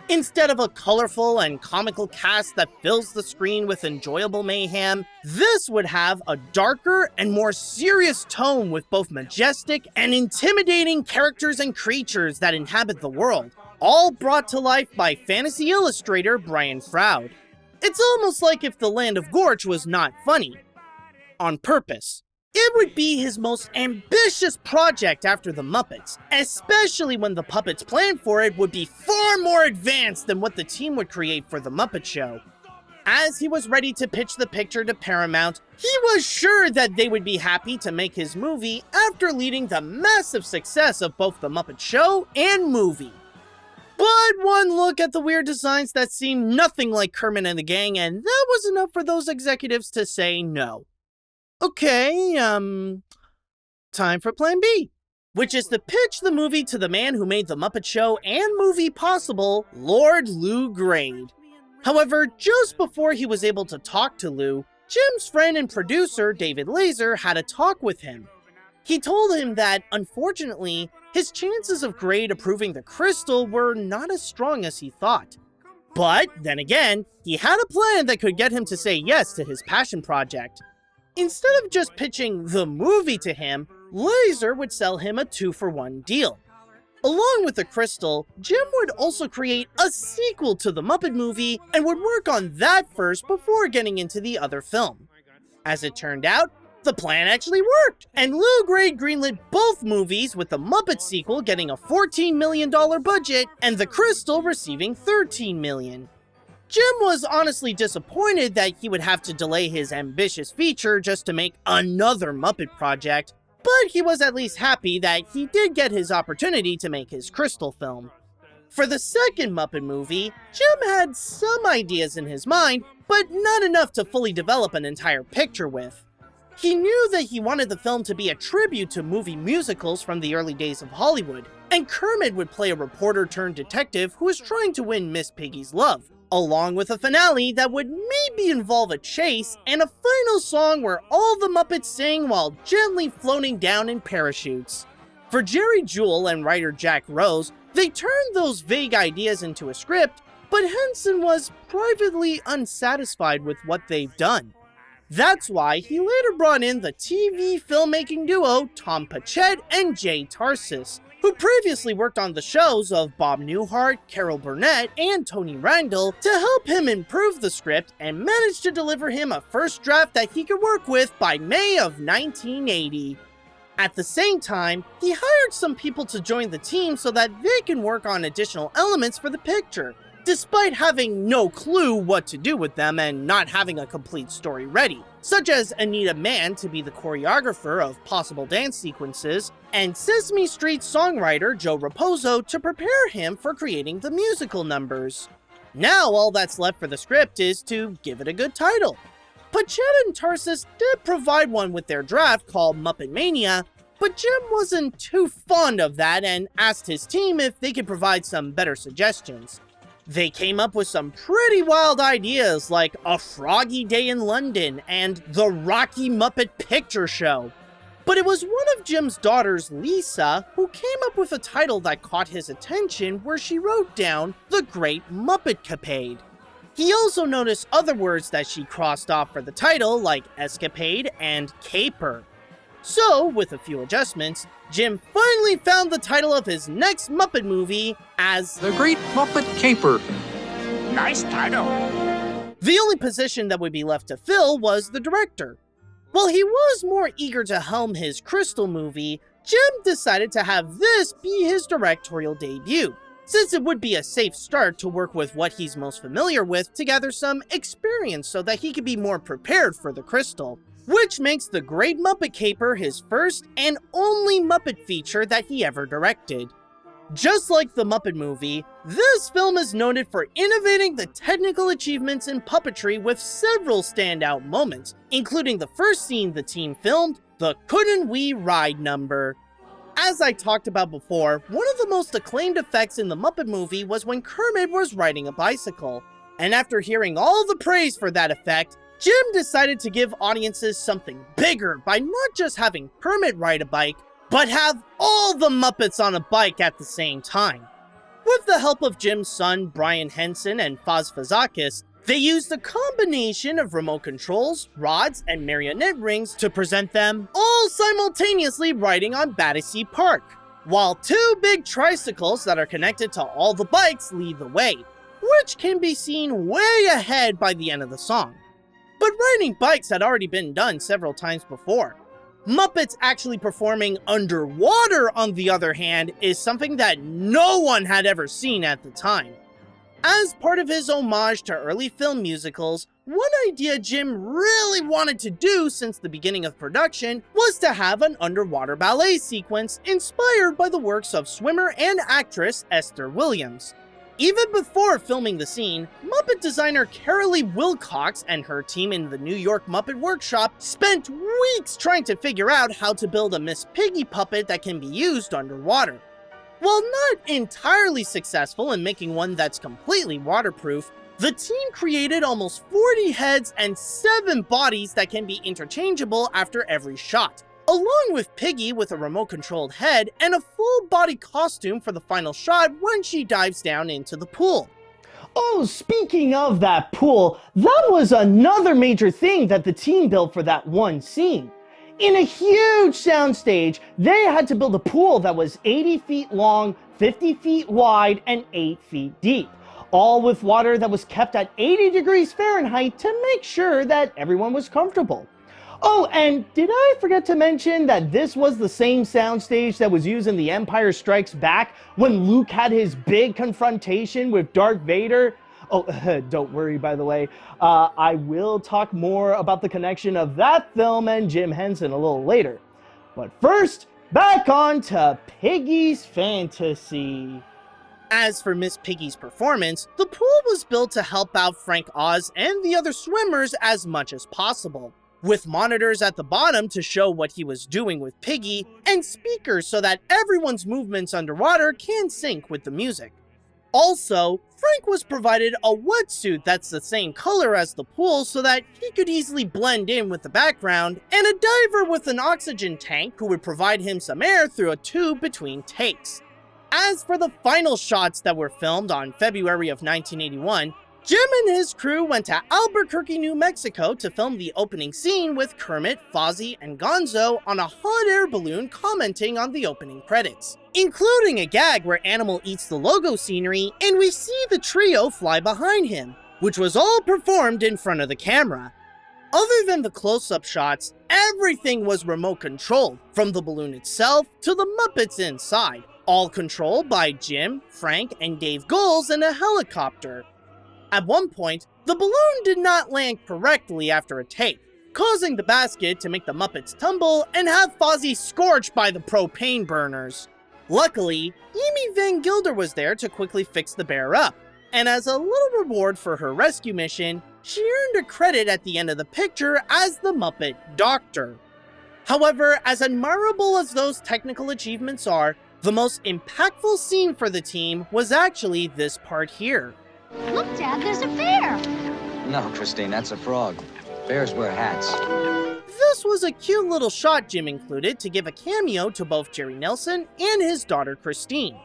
Instead of a colorful and comical cast that fills the screen with enjoyable mayhem, this would have a darker and more serious tone with both majestic and intimidating characters and creatures that inhabit the world, all brought to life by fantasy illustrator Brian Froud. It's almost like if the Land of Gorch was not funny. On purpose. It would be his most ambitious project after The Muppets, especially when the puppets planned for it would be far more advanced than what the team would create for The Muppet Show. As he was ready to pitch the picture to Paramount, he was sure that they would be happy to make his movie after leading the massive success of both The Muppet Show and movie. But one look at the weird designs that seemed nothing like Kermit and the gang, and that was enough for those executives to say no. Okay, time for Plan B, which is to pitch the movie to the man who made The Muppet Show and movie possible, Lord Lou Grade. However, just before he was able to talk to Lou, Jim's friend and producer, David Laser, had a talk with him. He told him that, unfortunately, his chances of Grade approving the crystal were not as strong as he thought. But, then again, he had a plan that could get him to say yes to his passion project. Instead of just pitching the movie to him, Laser would sell him a 2-for-1 deal. Along with the crystal, Jim would also create a sequel to the Muppet movie and would work on that first before getting into the other film. As it turned out, the plan actually worked, and Lew Grade greenlit both movies, with the Muppet sequel getting a $14 million budget and the crystal receiving $13 million. Jim was honestly disappointed that he would have to delay his ambitious feature just to make another Muppet project, but he was at least happy that he did get his opportunity to make his crystal film. For the second Muppet movie, Jim had some ideas in his mind, but not enough to fully develop an entire picture with. He knew that he wanted the film to be a tribute to movie musicals from the early days of Hollywood, and Kermit would play a reporter-turned-detective who was trying to win Miss Piggy's love, along with a finale that would maybe involve a chase and a final song where all the Muppets sing while gently floating down in parachutes. For Jerry Jewell and writer Jack Rose, they turned those vague ideas into a script, but Henson was privately unsatisfied with what they've done. That's why he later brought in the TV filmmaking duo Tom Paquette and Jay Tarsis, who previously worked on the shows of Bob Newhart, Carol Burnett, and Tony Randall, to help him improve the script and managed to deliver him a first draft that he could work with by May of 1980. At the same time, he hired some people to join the team so that they can work on additional elements for the picture, despite having no clue what to do with them and not having a complete story ready, such as Anita Mann to be the choreographer of possible dance sequences, and Sesame Street songwriter Joe Raposo to prepare him for creating the musical numbers. Now all that's left for the script is to give it a good title. Paquette and Tarsis did provide one with their draft called Muppet Mania, but Jim wasn't too fond of that and asked his team if they could provide some better suggestions. They came up with some pretty wild ideas like A Froggy Day in London and The Rocky Muppet Picture Show. But it was one of Jim's daughters, Lisa, who came up with a title that caught his attention, where she wrote down The Great Muppet Capade. He also noticed other words that she crossed off for the title, like escapade and caper. So, with a few adjustments, Jim finally found the title of his next Muppet movie as The Great Muppet Caper. Nice title. The only position that would be left to fill was the director. While he was more eager to helm his Crystal movie, Jim decided to have this be his directorial debut, since it would be a safe start to work with what he's most familiar with to gather some experience so that he could be more prepared for the Crystal, which makes The Great Muppet Caper his first and only Muppet feature that he ever directed. Just like the Muppet movie, this film is noted for innovating the technical achievements in puppetry with several standout moments, including the first scene the team filmed, the Couldn't We Ride number. As I talked about before, one of the most acclaimed effects in the Muppet movie was when Kermit was riding a bicycle. And after hearing all the praise for that effect, Jim decided to give audiences something bigger by not just having Kermit ride a bike, but have all the Muppets on a bike at the same time. With the help of Jim's son, Brian Henson, and Faz Fazakis, they used a combination of remote controls, rods, and marionette rings to present them all simultaneously riding on Battersea Park, while two big tricycles that are connected to all the bikes lead the way, which can be seen way ahead by the end of the song. But riding bikes had already been done several times before. Muppets actually performing underwater, on the other hand, is something that no one had ever seen at the time. As part of his homage to early film musicals, one idea Jim really wanted to do since the beginning of production was to have an underwater ballet sequence inspired by the works of swimmer and actress Esther Williams. Even before filming the scene, Muppet designer Carolee Wilcox and her team in the New York Muppet Workshop spent weeks trying to figure out how to build a Miss Piggy puppet that can be used underwater. While not entirely successful in making one that's completely waterproof, the team created almost 40 heads and 7 bodies that can be interchangeable after every shot, along with Piggy with a remote-controlled head and a full-body costume for the final shot when she dives down into the pool. Oh, speaking of that pool, that was another major thing that the team built for that one scene. In a huge soundstage, they had to build a pool that was 80 feet long, 50 feet wide, and 8 feet deep, all with water that was kept at 80 degrees Fahrenheit to make sure that everyone was comfortable. Oh, and did I forget to mention that this was the same soundstage that was used in The Empire Strikes Back when Luke had his big confrontation with Darth Vader? Oh, don't worry, by the way. I will talk more about the connection of that film and Jim Henson a little later. But first, back on to Piggy's fantasy. As for Miss Piggy's performance, the pool was built to help out Frank Oz and the other swimmers as much as possible, with monitors at the bottom to show what he was doing with Piggy, and speakers so that everyone's movements underwater can sync with the music. Also, Frank was provided a wetsuit that's the same color as the pool so that he could easily blend in with the background, and a diver with an oxygen tank who would provide him some air through a tube between takes. As for the final shots that were filmed on February of 1981, Jim and his crew went to Albuquerque, New Mexico to film the opening scene with Kermit, Fozzie, and Gonzo on a hot air balloon commenting on the opening credits, including a gag where Animal eats the logo scenery and we see the trio fly behind him, which was all performed in front of the camera. Other than the close-up shots, everything was remote controlled, from the balloon itself to the Muppets inside, all controlled by Jim, Frank, and Dave Goelz in a helicopter. At one point, the balloon did not land correctly after a take, causing the basket to make the Muppets tumble and have Fozzie scorched by the propane burners. Luckily, Amy Van Gilder was there to quickly fix the bear up, and as a little reward for her rescue mission, she earned a credit at the end of the picture as the Muppet Doctor. However, as admirable as those technical achievements are, the most impactful scene for the team was actually this part here. Look, Dad, there's a bear. No, Christine, that's a frog. Bears wear hats. This was a cute little shot Jim included to give a cameo to both Jerry Nelson and his daughter Christine.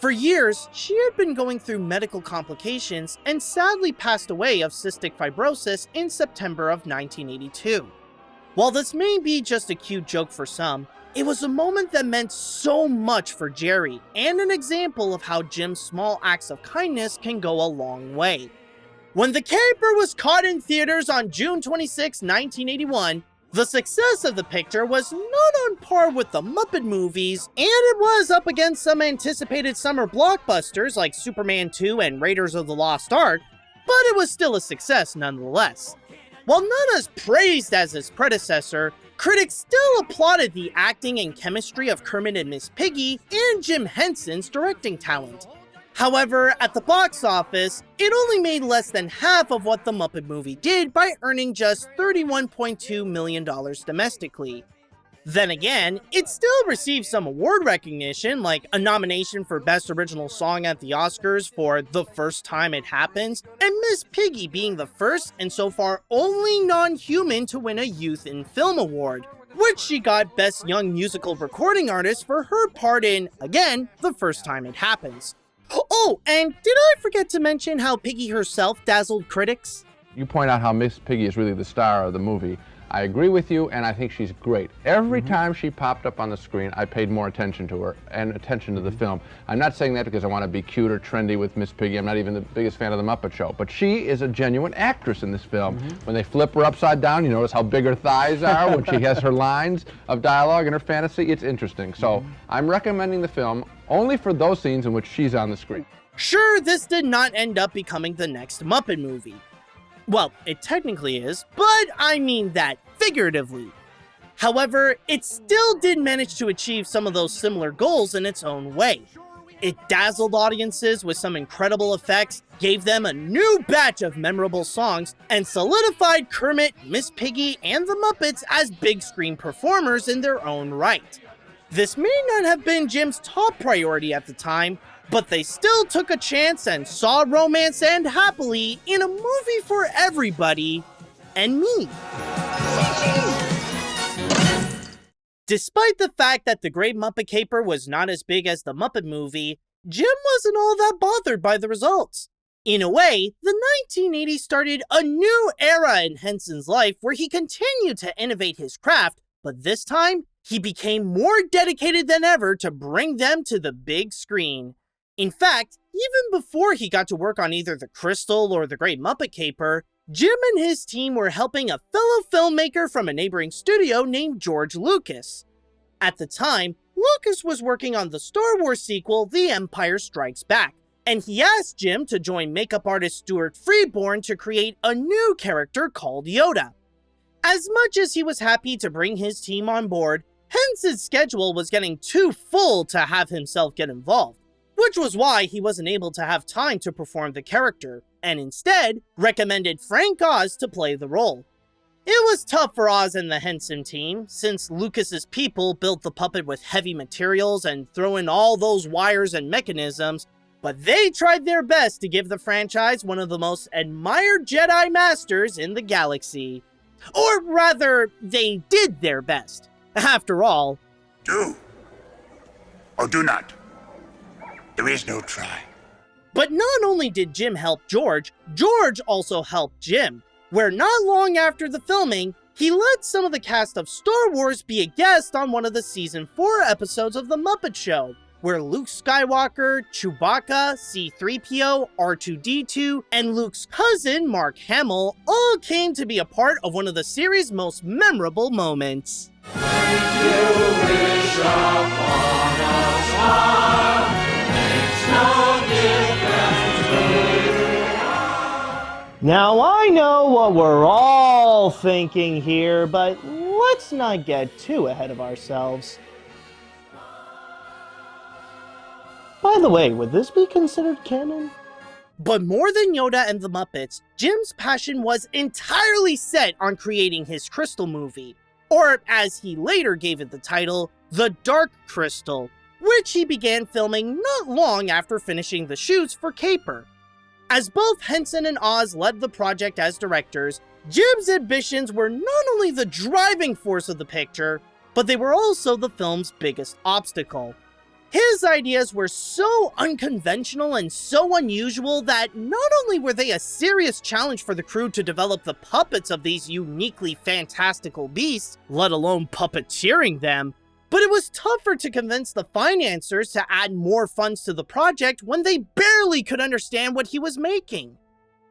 For years, she had been going through medical complications and sadly passed away of cystic fibrosis in September of 1982. While this may be just a cute joke for some, it was a moment that meant so much for Jerry, and an example of how Jim's small acts of kindness can go a long way. When The Caper was caught in theaters on June 26, 1981, the success of the picture was not on par with the Muppet movies, and it was up against some anticipated summer blockbusters like Superman 2 and Raiders of the Lost Ark, but it was still a success nonetheless. While not as praised as its predecessor, critics still applauded the acting and chemistry of Kermit and Miss Piggy and Jim Henson's directing talent. However, at the box office, it only made less than half of what the Muppet movie did by earning just $31.2 million domestically. Then again, it still received some award recognition, like a nomination for Best Original Song at the Oscars for The First Time It Happens, and Miss Piggy being the first and so far only non-human to win a Youth in Film Award, which she got Best Young Musical Recording Artist for her part in, again, The First Time It Happens. Oh, and did I forget to mention how Piggy herself dazzled critics? You point out how Miss Piggy is really the star of the movie. I agree with you, and I think she's great. Every time she popped up on the screen, I paid more attention to her and attention to the film. I'm not saying that because I want to be cute or trendy with Miss Piggy. I'm not even the biggest fan of The Muppet Show. But she is a genuine actress in this film. When they flip her upside down, you notice how big her thighs are when she has her lines of dialogue in her fantasy. It's interesting. So I'm recommending the film only for those scenes in which she's on the screen. Sure, this did not end up becoming the next Muppet movie. Well, it technically is, but I mean that figuratively. However, it still did manage to achieve some of those similar goals in its own way. It dazzled audiences with some incredible effects, gave them a new batch of memorable songs, and solidified Kermit, Miss Piggy, and the Muppets as big screen performers in their own right. This may not have been Jim's top priority at the time, but they still took a chance and saw romance end happily in a movie for everybody, and me. Despite the fact that The Great Muppet Caper was not as big as the Muppet movie, Jim wasn't all that bothered by the results. In a way, the 1980s started a new era in Henson's life where he continued to innovate his craft, but this time, he became more dedicated than ever to bring them to the big screen. In fact, even before he got to work on either The Crystal or The Great Muppet Caper, Jim and his team were helping a fellow filmmaker from a neighboring studio named George Lucas. At the time, Lucas was working on the Star Wars sequel, The Empire Strikes Back, and he asked Jim to join makeup artist Stuart Freeborn to create a new character called Yoda. As much as he was happy to bring his team on board, Henson's schedule was getting too full to have himself get involved, which was why he wasn't able to have time to perform the character, and instead recommended Frank Oz to play the role. It was tough for Oz and the Henson team, since Lucas's people built the puppet with heavy materials and throw in all those wires and mechanisms, but they tried their best to give the franchise one of the most admired Jedi Masters in the galaxy. Or rather, they did their best. After all, do or do not. There is no try. But not only did Jim help George, George also helped Jim, where not long after the filming, he let some of the cast of Star Wars be a guest on one of the Season 4 episodes of The Muppet Show, where Luke Skywalker, Chewbacca, C-3PO, R2-D2, and Luke's cousin, Mark Hamill, all came to be a part of one of the series' most memorable moments. Now I know what we're all thinking here, but let's not get too ahead of ourselves. By the way, would this be considered canon? But more than Yoda and the Muppets, Jim's passion was entirely set on creating his Crystal movie, or as he later gave it the title, The Dark Crystal, which he began filming not long after finishing the shoots for Caper. As both Henson and Oz led the project as directors, Jim's ambitions were not only the driving force of the picture, but they were also the film's biggest obstacle. His ideas were so unconventional and so unusual that not only were they a serious challenge for the crew to develop the puppets of these uniquely fantastical beasts, let alone puppeteering them, but it was tougher to convince the financiers to add more funds to the project when they barely could understand what he was making.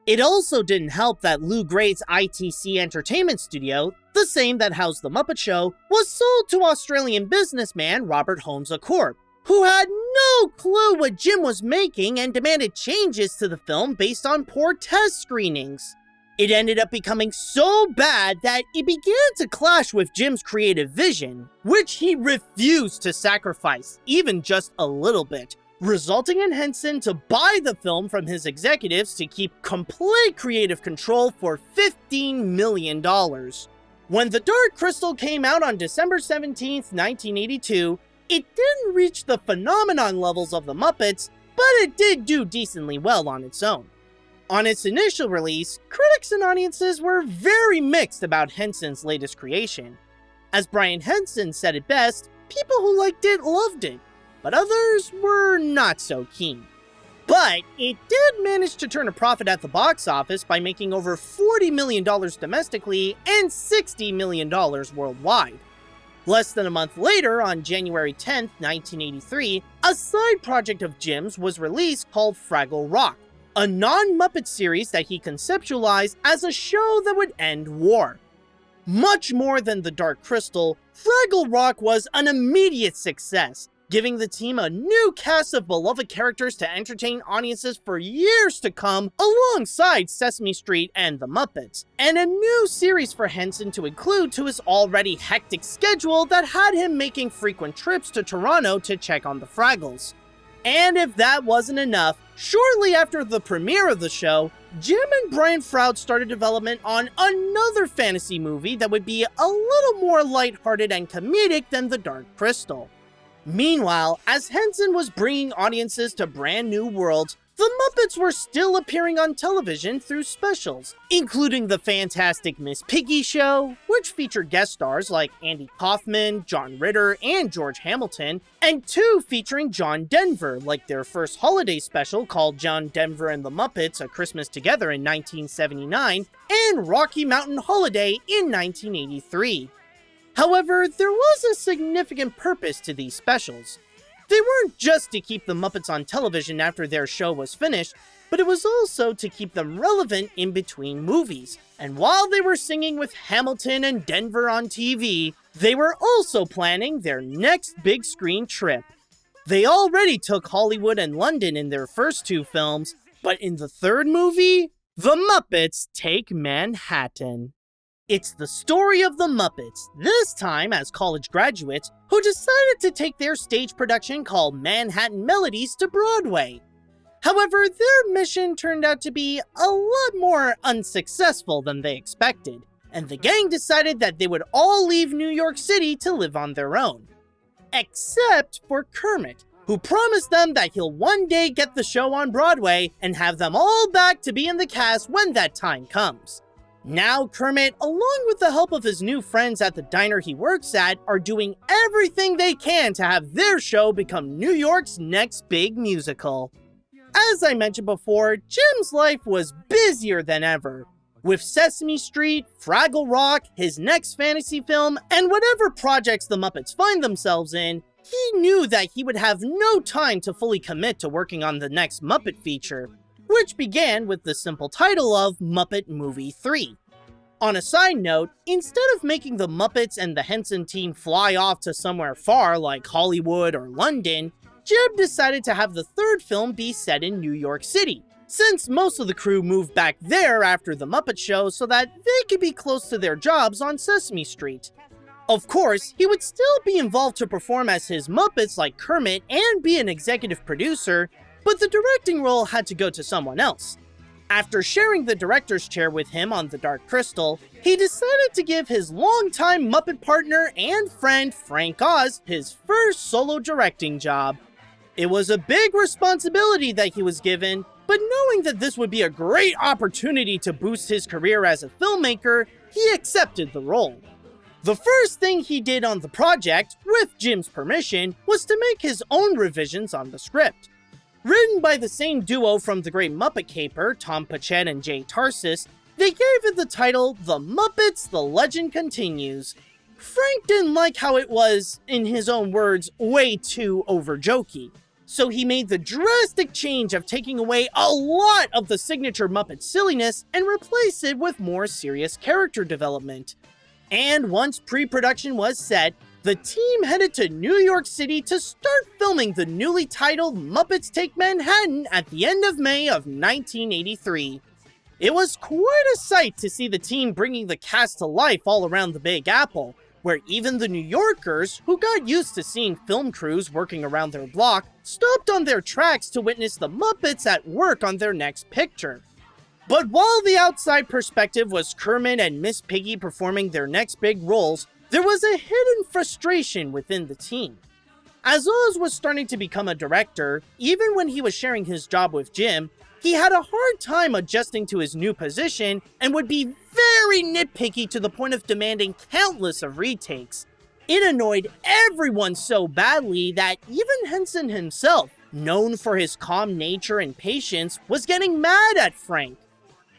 It also didn't help that Lew Gray's ITC Entertainment Studio, the same that housed The Muppet Show, was sold to Australian businessman Robert Holmes a Corp, who had no clue what Jim was making and demanded changes to the film based on poor test screenings. It ended up becoming so bad that it began to clash with Jim's creative vision, which he refused to sacrifice, even just a little bit, resulting in Henson to buy the film from his executives to keep complete creative control for $15 million. When The Dark Crystal came out on December 17, 1982, it didn't reach the phenomenon levels of The Muppets, but it did do decently well on its own. On its initial release, critics and audiences were very mixed about Henson's latest creation. As Brian Henson said it best, people who liked it loved it, but others were not so keen. But it did manage to turn a profit at the box office by making over $40 million domestically and $60 million worldwide. Less than a month later, on January 10, 1983, a side project of Jim's was released called Fraggle Rock, a non-Muppet series that he conceptualized as a show that would end war. Much more than The Dark Crystal, Fraggle Rock was an immediate success, giving the team a new cast of beloved characters to entertain audiences for years to come alongside Sesame Street and the Muppets, and a new series for Henson to include to his already hectic schedule that had him making frequent trips to Toronto to check on the Fraggles. And if that wasn't enough, shortly after the premiere of the show, Jim and Brian Froud started development on another fantasy movie that would be a little more lighthearted and comedic than The Dark Crystal. Meanwhile, as Henson was bringing audiences to brand new worlds, the Muppets were still appearing on television through specials, including The Fantastic Miss Piggy Show, which featured guest stars like Andy Kaufman, John Ritter, and George Hamilton, and 2 featuring John Denver, like their first holiday special called John Denver and the Muppets: A Christmas Together in 1979, and Rocky Mountain Holiday in 1983. However, there was a significant purpose to these specials. They weren't just to keep the Muppets on television after their show was finished, but it was also to keep them relevant in between movies. And while they were singing with Hamilton and Denver on TV, they were also planning their next big screen trip. They already took Hollywood and London in their first 2 films, but in the 3rd movie, The Muppets Take Manhattan. It's the story of the Muppets, this time as college graduates, who decided to take their stage production called Manhattan Melodies to Broadway. However, their mission turned out to be a lot more unsuccessful than they expected, and the gang decided that they would all leave New York City to live on their own. Except for Kermit, who promised them that he'll one day get the show on Broadway and have them all back to be in the cast when that time comes. Now Kermit, along with the help of his new friends at the diner he works at, are doing everything they can to have their show become New York's next big musical. As I mentioned before, Jim's life was busier than ever. With Sesame Street, Fraggle Rock, his next fantasy film, and whatever projects the Muppets find themselves in, he knew that he would have no time to fully commit to working on the next Muppet feature, which began with the simple title of Muppet Movie 3. On a side note, instead of making the Muppets and the Henson team fly off to somewhere far like Hollywood or London, Jim decided to have the 3rd film be set in New York City, since most of the crew moved back there after the Muppet Show so that they could be close to their jobs on Sesame Street. Of course, he would still be involved to perform as his Muppets like Kermit and be an executive producer, but the directing role had to go to someone else. After sharing the director's chair with him on The Dark Crystal, he decided to give his longtime Muppet partner and friend Frank Oz his first solo directing job. It was a big responsibility that he was given, but knowing that this would be a great opportunity to boost his career as a filmmaker, he accepted the role. The first thing he did on the project, with Jim's permission, was to make his own revisions on the script. Written by the same duo from The Great Muppet Caper, Tom Paquette and Jay Tarsis, they gave it the title The Muppets: The Legend Continues. Frank didn't like how it was, in his own words, way too over-jokey, so he made the drastic change of taking away a lot of the signature Muppet silliness and replaced it with more serious character development. And once pre-production was set, the team headed to New York City to start filming the newly titled Muppets Take Manhattan at the end of May of 1983. It was quite a sight to see the team bringing the cast to life all around the Big Apple, where even the New Yorkers, who got used to seeing film crews working around their block, stopped on their tracks to witness the Muppets at work on their next picture. But while the outside perspective was Kermit and Miss Piggy performing their next big roles, there was a hidden frustration within the team. As Oz was starting to become a director, even when he was sharing his job with Jim, he had a hard time adjusting to his new position and would be very nitpicky to the point of demanding countless of retakes. It annoyed everyone so badly that even Henson himself, known for his calm nature and patience, was getting mad at Frank.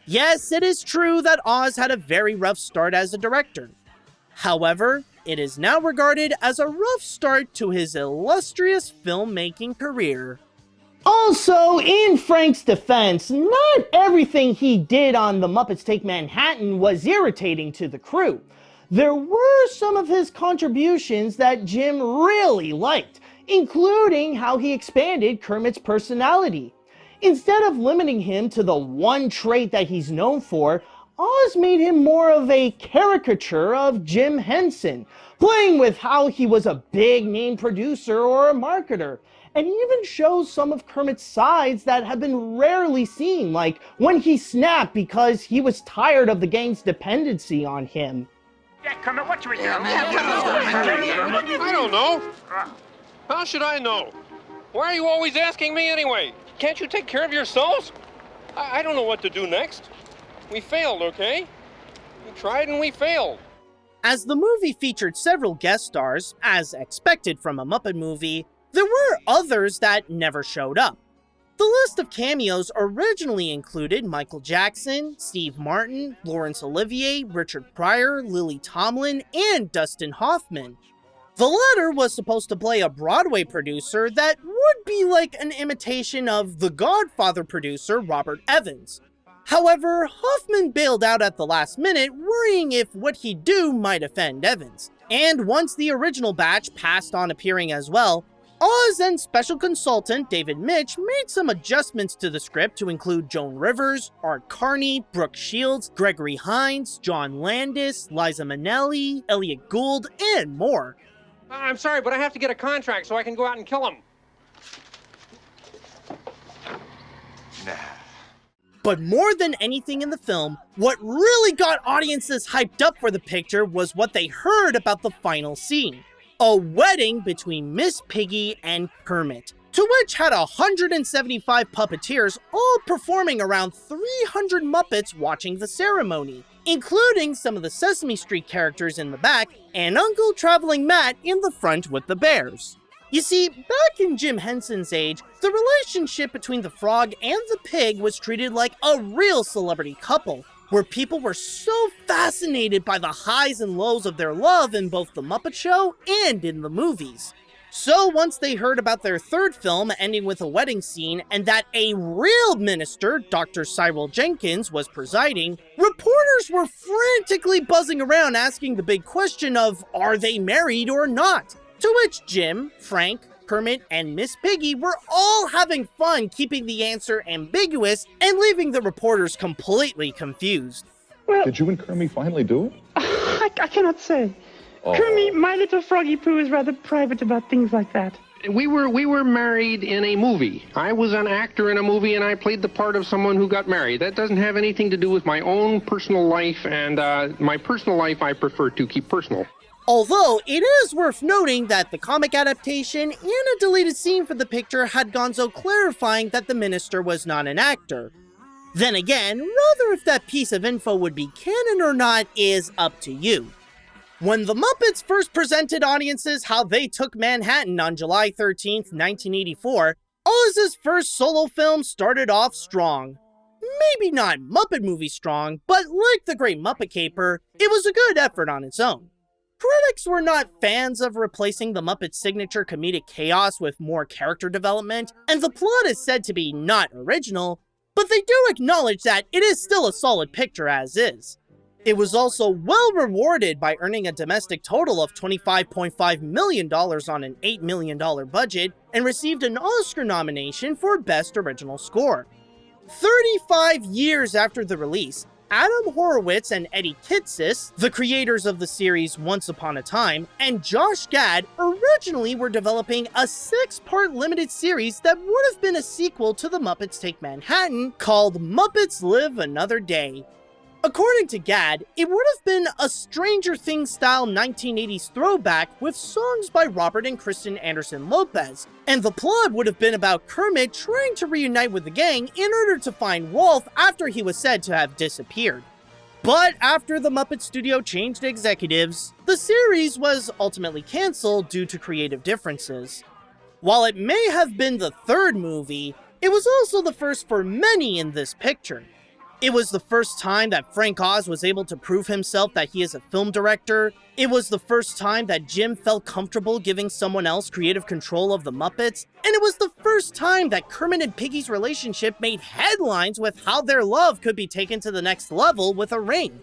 Yes, it is true that Oz had a very rough start as a director. However, it is now regarded as a rough start to his illustrious filmmaking career. Also, in Frank's defense, not everything he did on The Muppets Take Manhattan was irritating to the crew. There were some of his contributions that Jim really liked, including how he expanded Kermit's personality. Instead of limiting him to the one trait that he's known for, Oz made him more of a caricature of Jim Henson, playing with how he was a big-name producer or a marketer, and even shows some of Kermit's sides that have been rarely seen, like when he snapped because he was tired of the gang's dependency on him. Yeah, Kermit, what you were doing? I don't know. How should I know? Why are you always asking me anyway? Can't you take care of yourselves? I don't know what to do next. We failed, okay? We tried and we failed. As the movie featured several guest stars, as expected from a Muppet movie, there were others that never showed up. The list of cameos originally included Michael Jackson, Steve Martin, Laurence Olivier, Richard Pryor, Lily Tomlin, and Dustin Hoffman. The latter was supposed to play a Broadway producer that would be like an imitation of The Godfather producer Robert Evans. However, Hoffman bailed out at the last minute, worrying if what he'd do might offend Evans. And once the original batch passed on appearing as well, Oz and special consultant David Mitch made some adjustments to the script to include Joan Rivers, Art Carney, Brooke Shields, Gregory Hines, John Landis, Liza Minnelli, Elliot Gould, and more. I'm sorry, but I have to get a contract so I can go out and kill him. But more than anything in the film, what really got audiences hyped up for the picture was what they heard about the final scene. A wedding between Miss Piggy and Kermit, to which had 175 puppeteers all performing around 300 Muppets watching the ceremony, including some of the Sesame Street characters in the back and Uncle Traveling Matt in the front with the bears. You see, back in Jim Henson's age, the relationship between the frog and the pig was treated like a real celebrity couple, where people were so fascinated by the highs and lows of their love in both the Muppet Show and in the movies. So once they heard about their third film ending with a wedding scene and that a real minister, Dr. Cyril Jenkins, was presiding, reporters were frantically buzzing around asking the big question of, are they married or not? To which Jim, Frank, Kermit, and Miss Piggy were all having fun keeping the answer ambiguous and leaving the reporters completely confused. Well, did you and Kermit finally do it? I cannot say. Oh. Kermit, my little froggy poo, is rather private about things like that. We were married in a movie. I was an actor in a movie and I played the part of someone who got married. That doesn't have anything to do with my own personal life, and my personal life I prefer to keep personal. Although, it is worth noting that the comic adaptation and a deleted scene for the picture had Gonzo clarifying that the minister was not an actor. Then again, rather if that piece of info would be canon or not is up to you. When the Muppets first presented audiences how they took Manhattan on July 13th, 1984, Oz's first solo film started off strong. Maybe not Muppet movie strong, but like The Great Muppet Caper, it was a good effort on its own. Critics were not fans of replacing the Muppets' signature comedic chaos with more character development, and the plot is said to be not original, but they do acknowledge that it is still a solid picture as is. It was also well rewarded by earning a domestic total of $25.5 million on an $8 million budget, and received an Oscar nomination for Best Original Score. 35 years after the release, Adam Horowitz and Eddie Kitsis, the creators of the series Once Upon a Time, and Josh Gad originally were developing a 6-part limited series that would have been a sequel to The Muppets Take Manhattan called Muppets Live Another Day. According to Gad, it would have been a Stranger Things style 1980s throwback with songs by Robert and Kristen Anderson Lopez, and the plot would have been about Kermit trying to reunite with the gang in order to find Rolf after he was said to have disappeared. But after the Muppet Studio changed executives, the series was ultimately cancelled due to creative differences. While it may have been the third movie, it was also the first for many in this picture. It was the first time that Frank Oz was able to prove himself that he is a film director. It was the first time that Jim felt comfortable giving someone else creative control of the Muppets. And it was the first time that Kermit and Piggy's relationship made headlines with how their love could be taken to the next level with a ring.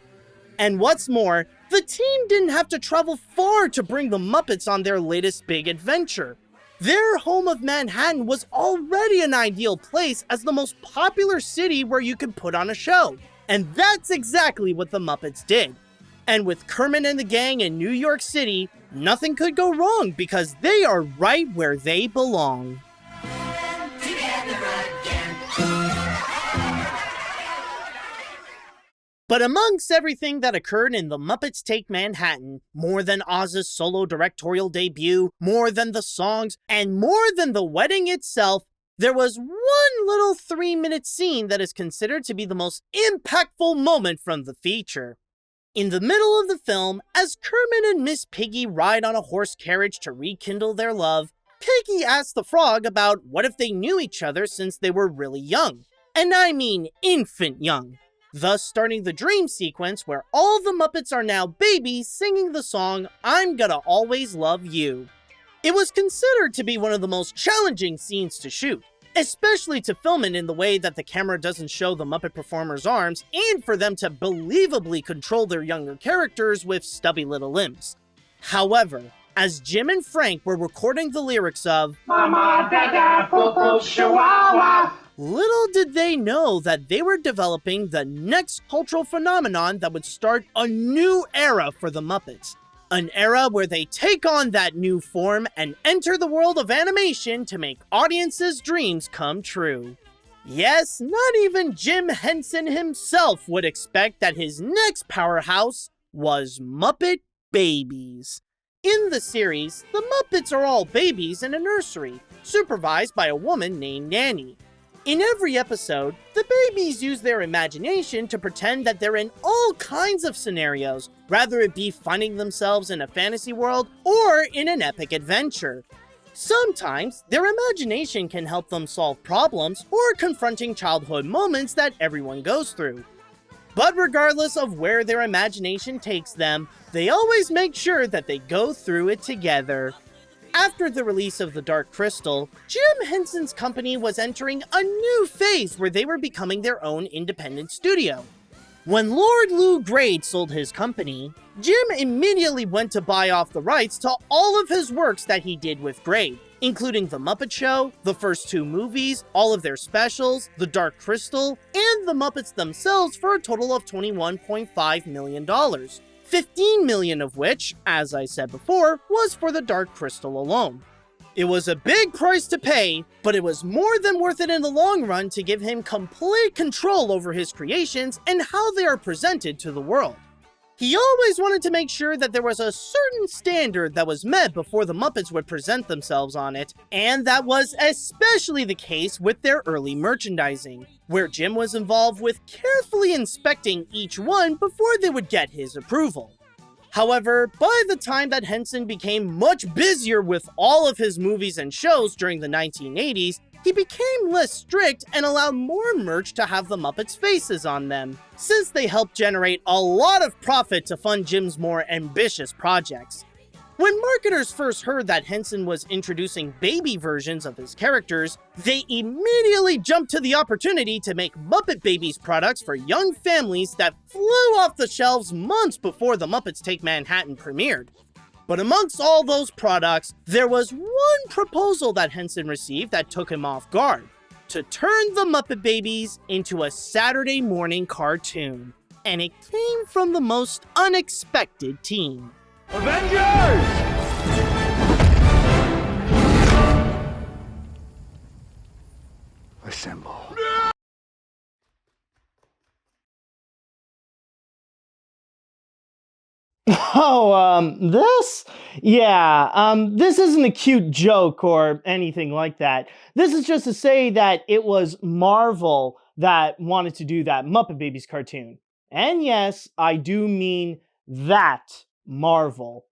And what's more, the team didn't have to travel far to bring the Muppets on their latest big adventure. Their home of Manhattan was already an ideal place as the most popular city where you could put on a show. And that's exactly what the Muppets did. And with Kermit and the gang in New York City, nothing could go wrong because they are right where they belong. But amongst everything that occurred in The Muppets Take Manhattan, more than Oz's solo directorial debut, more than the songs, and more than the wedding itself, There was one little 3-minute scene that is considered to be the most impactful moment from the feature. In the middle of the film, as Kermit and Miss Piggy ride on a horse carriage to rekindle their love, Piggy asks the frog about what if they knew each other since they were really young. And I mean infant young. Thus starting the dream sequence where all the Muppets are now babies singing the song I'm Gonna Always Love You. It was considered to be one of the most challenging scenes to shoot, especially to film it in the way that the camera doesn't show the Muppet performers' arms and for them to believably control their younger characters with stubby little limbs. However, as Jim and Frank were recording the lyrics of Mama, Dada, Poo-Poo, Chihuahua, little did they know that they were developing the next cultural phenomenon that would start a new era for the Muppets. An era where they take on that new form and enter the world of animation to make audiences' dreams come true. Yes, not even Jim Henson himself would expect that his next powerhouse was Muppet babies. In the series, the Muppets are all babies in a nursery, supervised by a woman named Nanny. In every episode, the babies use their imagination to pretend that they're in all kinds of scenarios, rather it be finding themselves in a fantasy world or in an epic adventure. Sometimes, their imagination can help them solve problems or confronting childhood moments that everyone goes through. But regardless of where their imagination takes them, they always make sure that they go through it together. After the release of The Dark Crystal, Jim Henson's company was entering a new phase where they were becoming their own independent studio. When Lord Lou Grade sold his company, Jim immediately went to buy off the rights to all of his works that he did with Grade, including The Muppet Show, the first 2 movies, all of their specials, The Dark Crystal, and the Muppets themselves for a total of $21.5 million. $15 million of which, as I said before, was for The Dark Crystal alone. It was a big price to pay, but it was more than worth it in the long run to give him complete control over his creations and how they are presented to the world. He always wanted to make sure that there was a certain standard that was met before the Muppets would present themselves on it, and that was especially the case with their early merchandising, where Jim was involved with carefully inspecting each one before they would get his approval. However, by the time that Henson became much busier with all of his movies and shows during the 1980s, he became less strict and allowed more merch to have the Muppets' faces on them, since they helped generate a lot of profit to fund Jim's more ambitious projects. When marketers first heard that Henson was introducing baby versions of his characters, they immediately jumped to the opportunity to make Muppet Babies products for young families that flew off the shelves months before The Muppets Take Manhattan premiered. But amongst all those products, there was one proposal that Henson received that took him off guard: to turn the Muppet Babies into a Saturday morning cartoon. And it came from the most unexpected team. Avengers! Assemble. Oh, this? Yeah, this isn't a cute joke or anything like that. This is just to say that it was Marvel that wanted to do that Muppet Babies cartoon. And yes, I do mean that Marvel.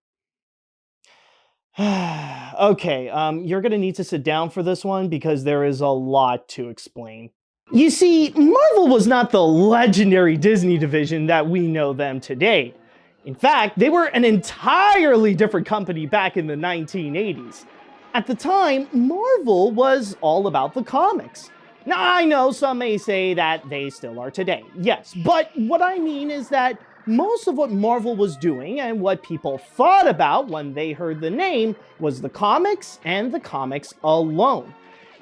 Okay, you're gonna need to sit down for this one because there is a lot to explain. You see, Marvel was not the legendary Disney division that we know them today. In fact, they were an entirely different company back in the 1980s. At the time, Marvel was all about the comics. Now, I know some may say that they still are today, yes, but what I mean is that most of what Marvel was doing and what people thought about when they heard the name was the comics and the comics alone.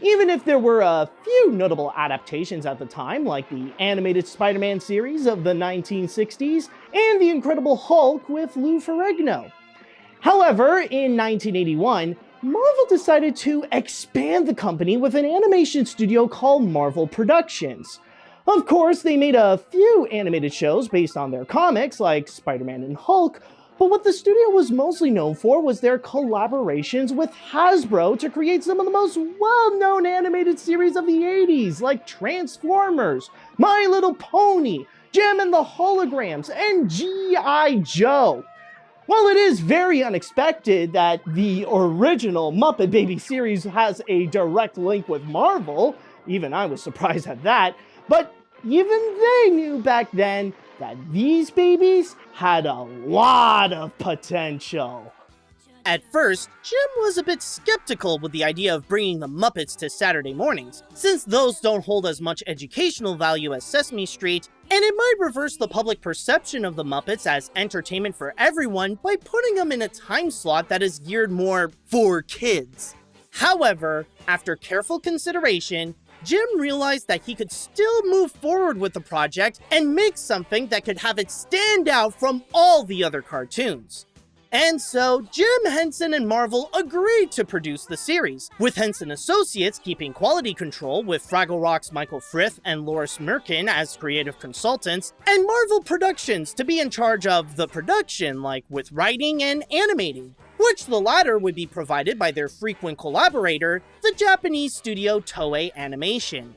Even if there were a few notable adaptations at the time, like the animated Spider-Man series of the 1960s and The Incredible Hulk with Lou Ferrigno. However, in 1981, Marvel decided to expand the company with an animation studio called Marvel Productions. Of course, they made a few animated shows based on their comics, like Spider-Man and Hulk, But what the studio was mostly known for was their collaborations with Hasbro to create some of the most well-known animated series of the 80s, like Transformers, My Little Pony, Jem and the Holograms, and G.I. Joe. While it is very unexpected that the original Muppet Baby series has a direct link with Marvel, even I was surprised at that, but even they knew back then that these babies had a lot of potential. At first, Jim was a bit skeptical with the idea of bringing the Muppets to Saturday mornings, since those don't hold as much educational value as Sesame Street, and it might reverse the public perception of the Muppets as entertainment for everyone by putting them in a time slot that is geared more for kids. However, after careful consideration, Jim realized that he could still move forward with the project and make something that could have it stand out from all the other cartoons. And so, Jim, Henson, and Marvel agreed to produce the series, with Henson Associates keeping quality control with Fraggle Rock's Michael Frith and Loris Merkin as creative consultants, and Marvel Productions to be in charge of the production, like with writing and animating, which the latter would be provided by their frequent collaborator, the Japanese studio Toei Animation.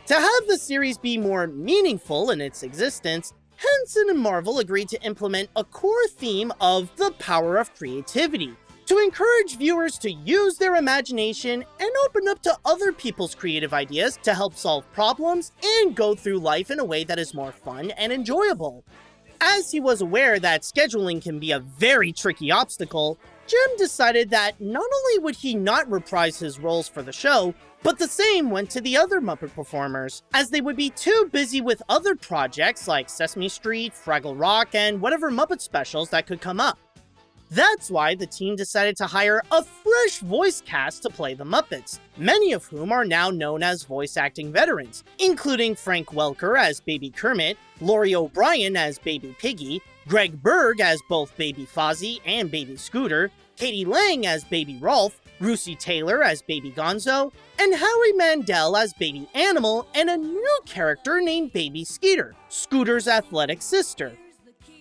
To have the series be more meaningful in its existence, Henson and Marvel agreed to implement a core theme of the power of creativity, to encourage viewers to use their imagination and open up to other people's creative ideas to help solve problems and go through life in a way that is more fun and enjoyable. As he was aware that scheduling can be a very tricky obstacle, Jim decided that not only would he not reprise his roles for the show, but the same went to the other Muppet performers, as they would be too busy with other projects like Sesame Street, Fraggle Rock, and whatever Muppet specials that could come up. That's why the team decided to hire a fresh voice cast to play the Muppets, many of whom are now known as voice acting veterans, including Frank Welker as Baby Kermit, Laurie O'Brien as Baby Piggy, Greg Berg as both Baby Fozzie and Baby Scooter, Katie Lang as Baby Rolf, Russi Taylor as Baby Gonzo, and Howie Mandel as Baby Animal, and a new character named Baby Skeeter, Scooter's athletic sister.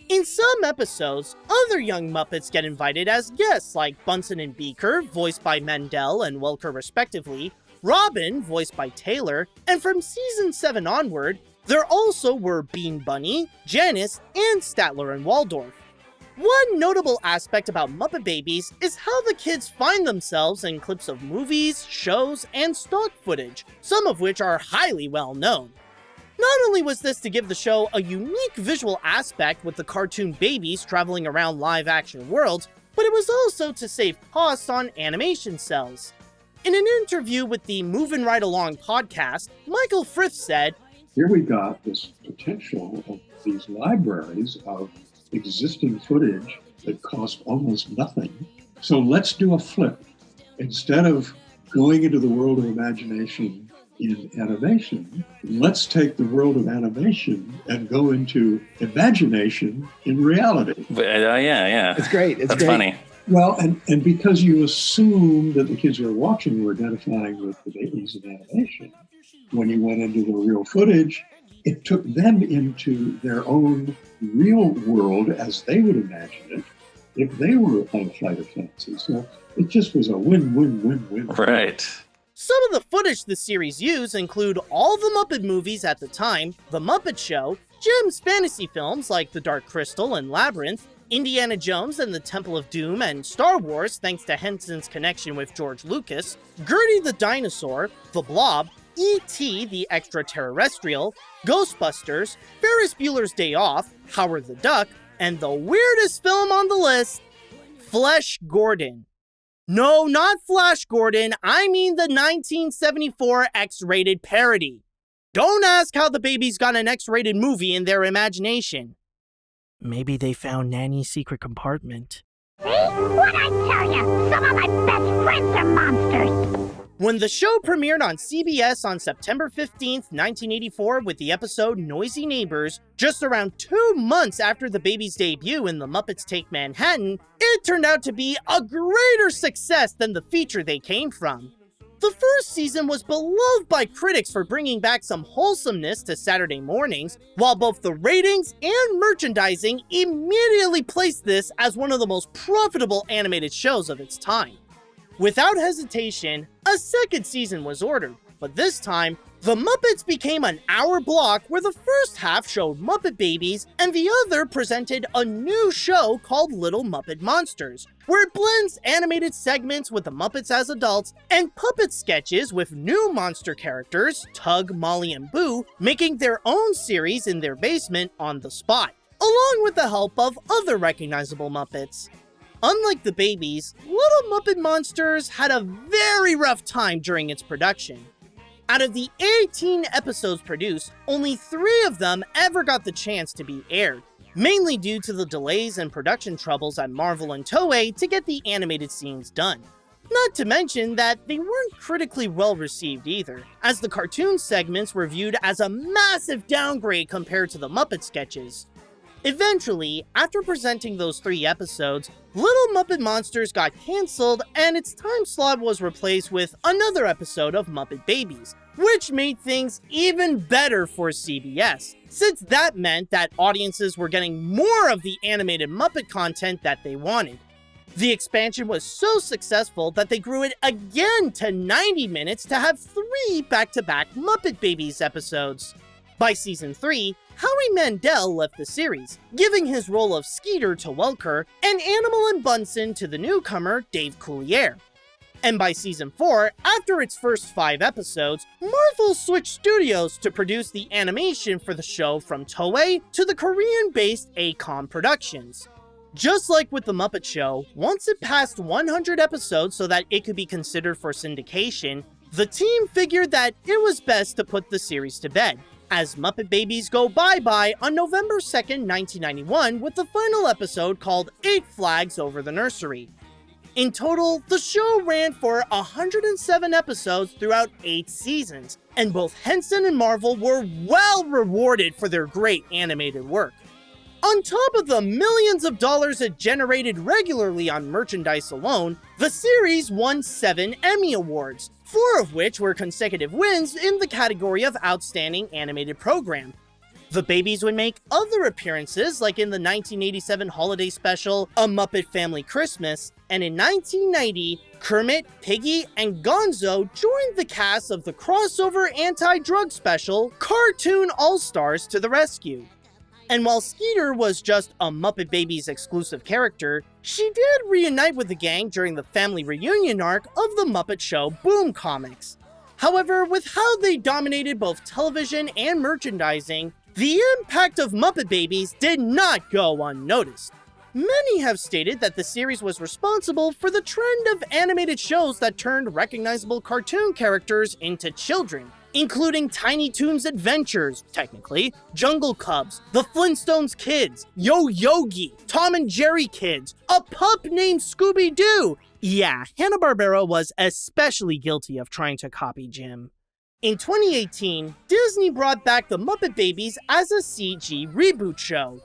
In some episodes, other young Muppets get invited as guests, like Bunsen and Beaker, voiced by Mandel and Welker respectively, Robin, voiced by Taylor, and from season 7 onward, there also were Bean Bunny, Janice, and Statler and Waldorf. One notable aspect about Muppet Babies is how the kids find themselves in clips of movies, shows, and stock footage, some of which are highly well known. Not only was this to give the show a unique visual aspect with the cartoon babies traveling around live-action worlds, but it was also to save costs on animation cells. In an interview with the Movin' Right Along podcast, Michael Frith said, "Here we got this potential of these libraries of existing footage that cost almost nothing. So let's do a flip. Instead of going into the world of imagination in animation, let's take the world of animation and go into imagination in reality." Yeah. It's great. It's That's great. funny. Well, and because you assume that the kids who are watching were identifying with the babies in animation, when you went into the real footage, it took them into their own real world as they would imagine it if they were on a flight of fancy. So it just was a win-win-win-win. Right. Some of the footage the series used include all the Muppet movies at the time, The Muppet Show, Jim's fantasy films like The Dark Crystal and Labyrinth, Indiana Jones and the Temple of Doom, and Star Wars thanks to Henson's connection with George Lucas, Gertie the Dinosaur, The Blob, E.T. the Extraterrestrial, Ghostbusters, Ferris Bueller's Day Off, Howard the Duck, and the weirdest film on the list, Flesh Gordon. No, not Flash Gordon, I mean the 1974 X-rated parody. Don't ask how the babies got an X-rated movie in their imagination. Maybe they found Nanny's secret compartment. See? What'd I tell you? Some of my best friends are monsters. When the show premiered on CBS on September 15th, 1984 with the episode Noisy Neighbors, just around 2 months after the baby's debut in The Muppets Take Manhattan, it turned out to be a greater success than the feature they came from. The first season was beloved by critics for bringing back some wholesomeness to Saturday mornings, while both the ratings and merchandising immediately placed this as one of the most profitable animated shows of its time. Without hesitation, a second season was ordered, but this time, The Muppets became an hour block where the first half showed Muppet Babies and the other presented a new show called Little Muppet Monsters, where it blends animated segments with the Muppets as adults and puppet sketches with new monster characters, Tug, Molly, and Boo, making their own series in their basement on the spot, along with the help of other recognizable Muppets. Unlike the Babies, Little Muppet Monsters had a very rough time during its production. Out of the 18 episodes produced, only 3 of them ever got the chance to be aired, mainly due to the delays and production troubles at Marvel and Toei to get the animated scenes done. Not to mention that they weren't critically well received either, as the cartoon segments were viewed as a massive downgrade compared to the Muppet sketches. Eventually, after presenting those 3 episodes, Little Muppet Monsters got cancelled and its time slot was replaced with another episode of Muppet Babies, which made things even better for CBS, since that meant that audiences were getting more of the animated Muppet content that they wanted. The expansion was so successful that they grew it again to 90 minutes to have 3 back-to-back Muppet Babies episodes. By season 3, Howie Mandel left the series, giving his role of Skeeter to Welker and Animal and Bunsen to the newcomer Dave Coulier. And by season 4, after its first 5 episodes, Marvel switched studios to produce the animation for the show from Toei to the Korean-based ACOM Productions. Just like with The Muppet Show, once it passed 100 episodes so that it could be considered for syndication, the team figured that it was best to put the series to bed, as Muppet Babies go bye-bye on November 2nd, 1991 with the final episode called 8 Flags Over the Nursery. In total, the show ran for 107 episodes throughout 8 seasons, and both Henson and Marvel were well rewarded for their great animated work. On top of the millions of dollars it generated regularly on merchandise alone, the series won 7 Emmy Awards, 4 of which were consecutive wins in the category of Outstanding Animated Program. The Babies would make other appearances, like in the 1987 holiday special, A Muppet Family Christmas, and in 1990, Kermit, Piggy, and Gonzo joined the cast of the crossover anti-drug special, Cartoon All-Stars to the Rescue. And while Skeeter was just a Muppet Babies exclusive character, she did reunite with the gang during the family reunion arc of the Muppet Show Boom comics. However, with how they dominated both television and merchandising, the impact of Muppet Babies did not go unnoticed. Many have stated that the series was responsible for the trend of animated shows that turned recognizable cartoon characters into children, including Tiny Toons Adventures, technically, Jungle Cubs, The Flintstones Kids, Yo Yogi, Tom and Jerry Kids, a pup named Scooby-Doo. Yeah, Hanna-Barbera was especially guilty of trying to copy Jim. In 2018, Disney brought back the Muppet Babies as a CG reboot show.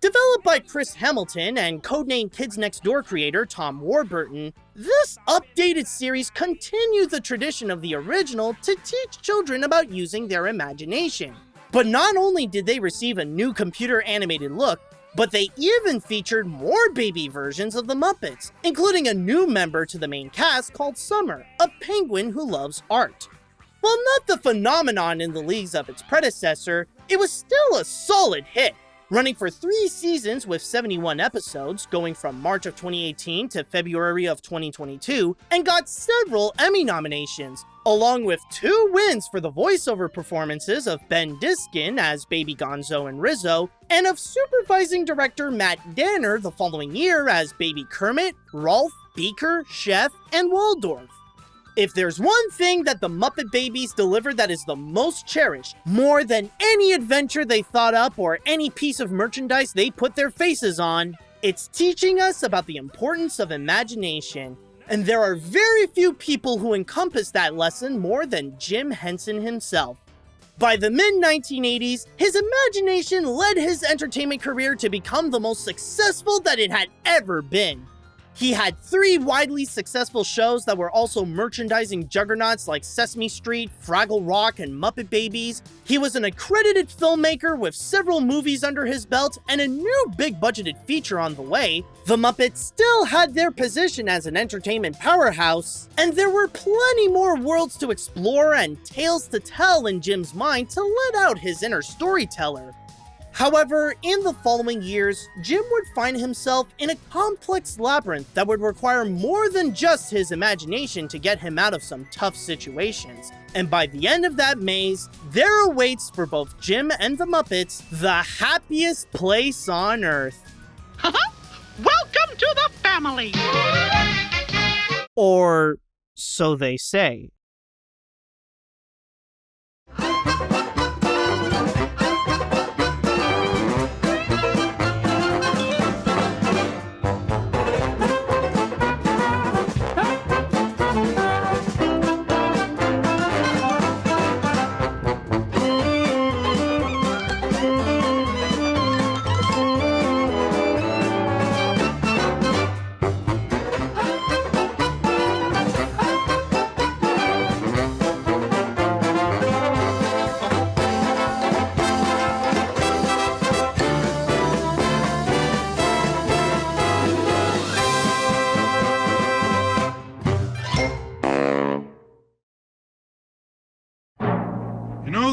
Developed by Chris Hamilton and codenamed Kids Next Door creator Tom Warburton, this updated series continued the tradition of the original to teach children about using their imagination. But not only did they receive a new computer-animated look, but they even featured more baby versions of the Muppets, including a new member to the main cast called Summer, a penguin who loves art. While not the phenomenon in the leagues of its predecessor, it was still a solid hit, running for 3 seasons with 71 episodes, going from March of 2018 to February of 2022, and got several Emmy nominations, along with 2 wins for the voiceover performances of Ben Diskin as Baby Gonzo and Rizzo, and of supervising director Matt Danner the following year as Baby Kermit, Rolf, Beaker, Chef, and Waldorf. If there's one thing that the Muppet Babies delivered that is the most cherished, more than any adventure they thought up or any piece of merchandise they put their faces on, it's teaching us about the importance of imagination. And there are very few people who encompass that lesson more than Jim Henson himself. By the mid-1980s, his imagination led his entertainment career to become the most successful that it had ever been. He had 3 widely successful shows that were also merchandising juggernauts like Sesame Street, Fraggle Rock, and Muppet Babies. He was an accredited filmmaker with several movies under his belt and a new big-budgeted feature on the way. The Muppets still had their position as an entertainment powerhouse, and there were plenty more worlds to explore and tales to tell in Jim's mind to let out his inner storyteller. However, in the following years, Jim would find himself in a complex labyrinth that would require more than just his imagination to get him out of some tough situations. And by the end of that maze, there awaits for both Jim and the Muppets the happiest place on Earth. Welcome to the family! Or so they say.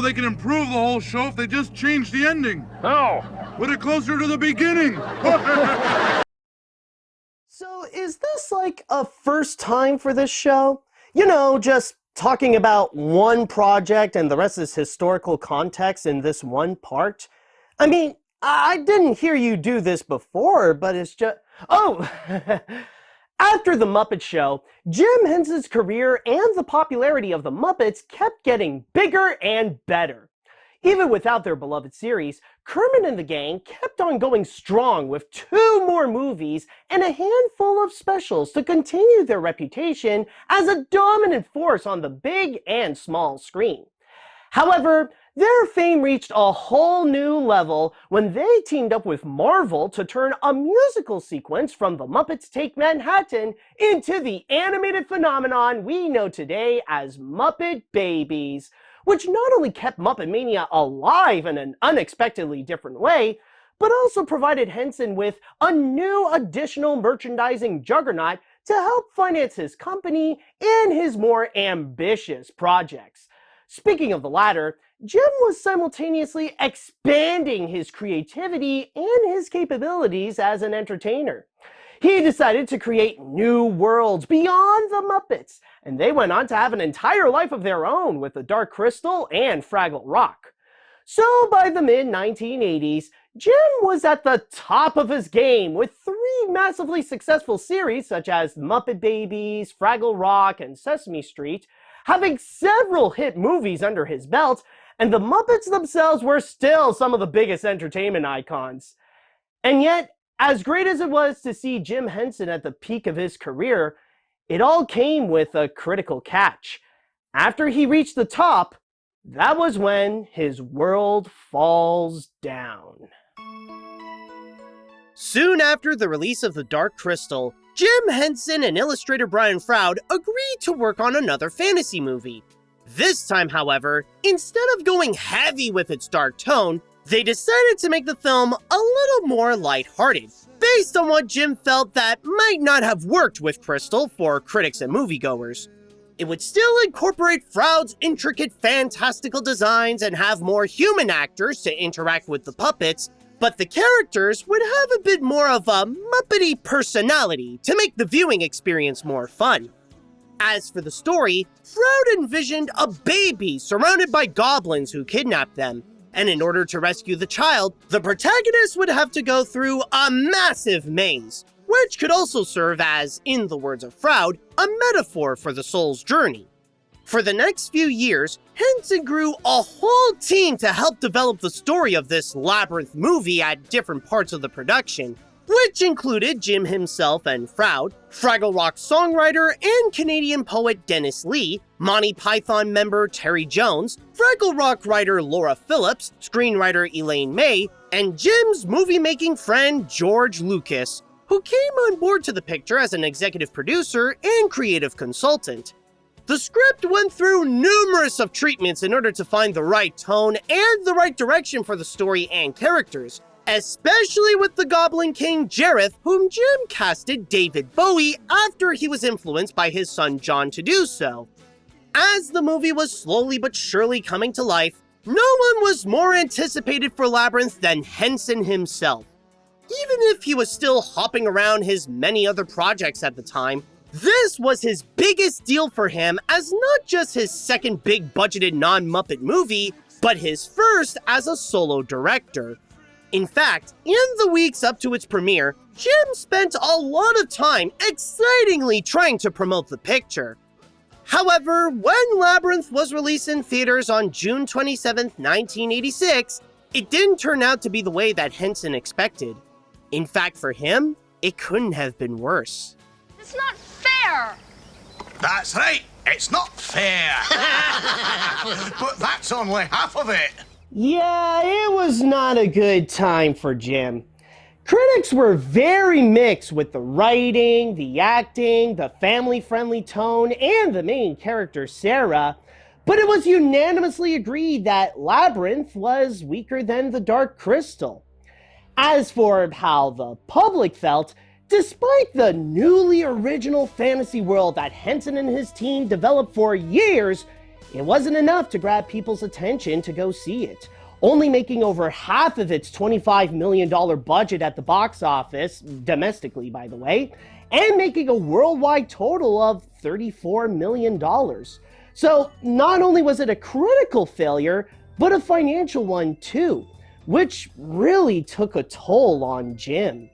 They can improve the whole show if they just change the ending. How? Put it closer to the beginning. So is this like a first time for this show? You know, just talking about one project and the rest is historical context in this one part? I mean, I didn't hear you do this before, but it's just... Oh! After The Muppet Show, Jim Henson's career and the popularity of the Muppets kept getting bigger and better. Even without their beloved series, Kermit and the gang kept on going strong with 2 more movies and a handful of specials to continue their reputation as a dominant force on the big and small screen. However, their fame reached a whole new level when they teamed up with Marvel to turn a musical sequence from The Muppets Take Manhattan into the animated phenomenon we know today as Muppet Babies, which not only kept Muppet Mania alive in an unexpectedly different way, but also provided Henson with a new additional merchandising juggernaut to help finance his company and his more ambitious projects. Speaking of the latter, Jim was simultaneously expanding his creativity and his capabilities as an entertainer. He decided to create new worlds beyond the Muppets, and they went on to have an entire life of their own with The Dark Crystal and Fraggle Rock. So by the mid-1980s, Jim was at the top of his game with 3 massively successful series such as Muppet Babies, Fraggle Rock, and Sesame Street, having several hit movies under his belt, and the Muppets themselves were still some of the biggest entertainment icons. And yet, as great as it was to see Jim Henson at the peak of his career, it all came with a critical catch. After he reached the top, that was when his world falls down. Soon after the release of The Dark Crystal, Jim Henson and illustrator Brian Froud agreed to work on another fantasy movie. This time, however, instead of going heavy with its dark tone, they decided to make the film a little more lighthearted, based on what Jim felt that might not have worked with Crystal for critics and moviegoers. It would still incorporate Froud's intricate fantastical designs and have more human actors to interact with the puppets, but the characters would have a bit more of a Muppety personality to make the viewing experience more fun. As for the story, Froud envisioned a baby surrounded by goblins who kidnapped them, and in order to rescue the child, the protagonist would have to go through a massive maze, which could also serve as, in the words of Froud, a metaphor for the soul's journey. For the next few years, Henson grew a whole team to help develop the story of this labyrinth movie at different parts of the production, which included Jim himself and Froud, Fraggle Rock songwriter and Canadian poet Dennis Lee, Monty Python member Terry Jones, Fraggle Rock writer Laura Phillips, screenwriter Elaine May, and Jim's movie-making friend George Lucas, who who came on board to the picture as an executive producer and creative consultant. The script went through numerous of treatments in order to find the right tone and the right direction for the story and characters, especially with the Goblin King Jareth, whom Jim casted David Bowie after he was influenced by his son John to do so. As the movie was slowly but surely coming to life, no one was more anticipated for Labyrinth than Henson himself. Even if he was still hopping around his many other projects at the time, this was his biggest deal for him as not just his second big-budgeted non-Muppet movie, but his first as a solo director. In fact, in the weeks up to its premiere, Jim spent a lot of time excitingly trying to promote the picture. However, when Labyrinth was released in theaters on June 27, 1986, it didn't turn out to be the way that Henson expected. In fact, for him, it couldn't have been worse. It's not fair! That's right, it's not fair. But that's only half of it. Yeah, it was not a good time for Jim. Critics were very mixed with the writing, the acting, the family-friendly tone, and the main character, Sarah, but it was unanimously agreed that Labyrinth was weaker than The Dark Crystal. As for how the public felt, despite the newly original fantasy world that Henson and his team developed for years, it wasn't enough to grab people's attention to go see it, only making over half of its $25 million budget at the box office, domestically by the way, and making a worldwide total of $34 million. So not only was it a critical failure, but a financial one too, which really took a toll on Jim.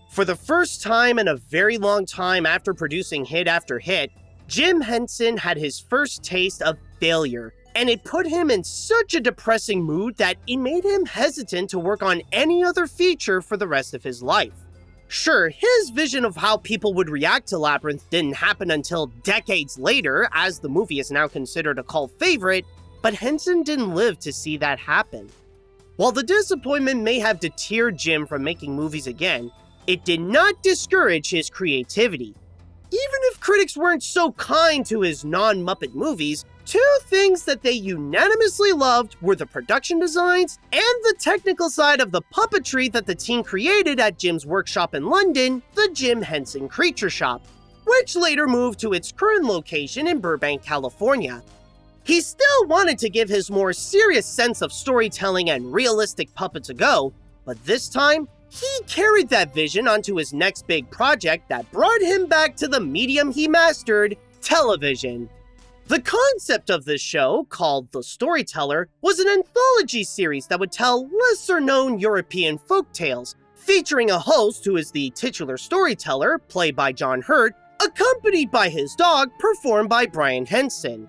For the first time in a very long time after producing hit after hit, Jim Henson had his first taste of failure, and it put him in such a depressing mood that it made him hesitant to work on any other feature for the rest of his life. Sure, his vision of how people would react to Labyrinth didn't happen until decades later, as the movie is now considered a cult favorite, but Henson didn't live to see that happen. While the disappointment may have deterred Jim from making movies again, it did not discourage his creativity. Even if critics weren't so kind to his non-Muppet movies, two things that they unanimously loved were the production designs and the technical side of the puppetry that the team created at Jim's workshop in London, the Jim Henson Creature Shop, which later moved to its current location in Burbank, California. He still wanted to give his more serious sense of storytelling and realistic puppets a go, but this time, he carried that vision onto his next big project that brought him back to the medium he mastered, television. The concept of this show, called The Storyteller, was an anthology series that would tell lesser-known European folktales, featuring a host who is the titular storyteller, played by John Hurt, accompanied by his dog, performed by Brian Henson.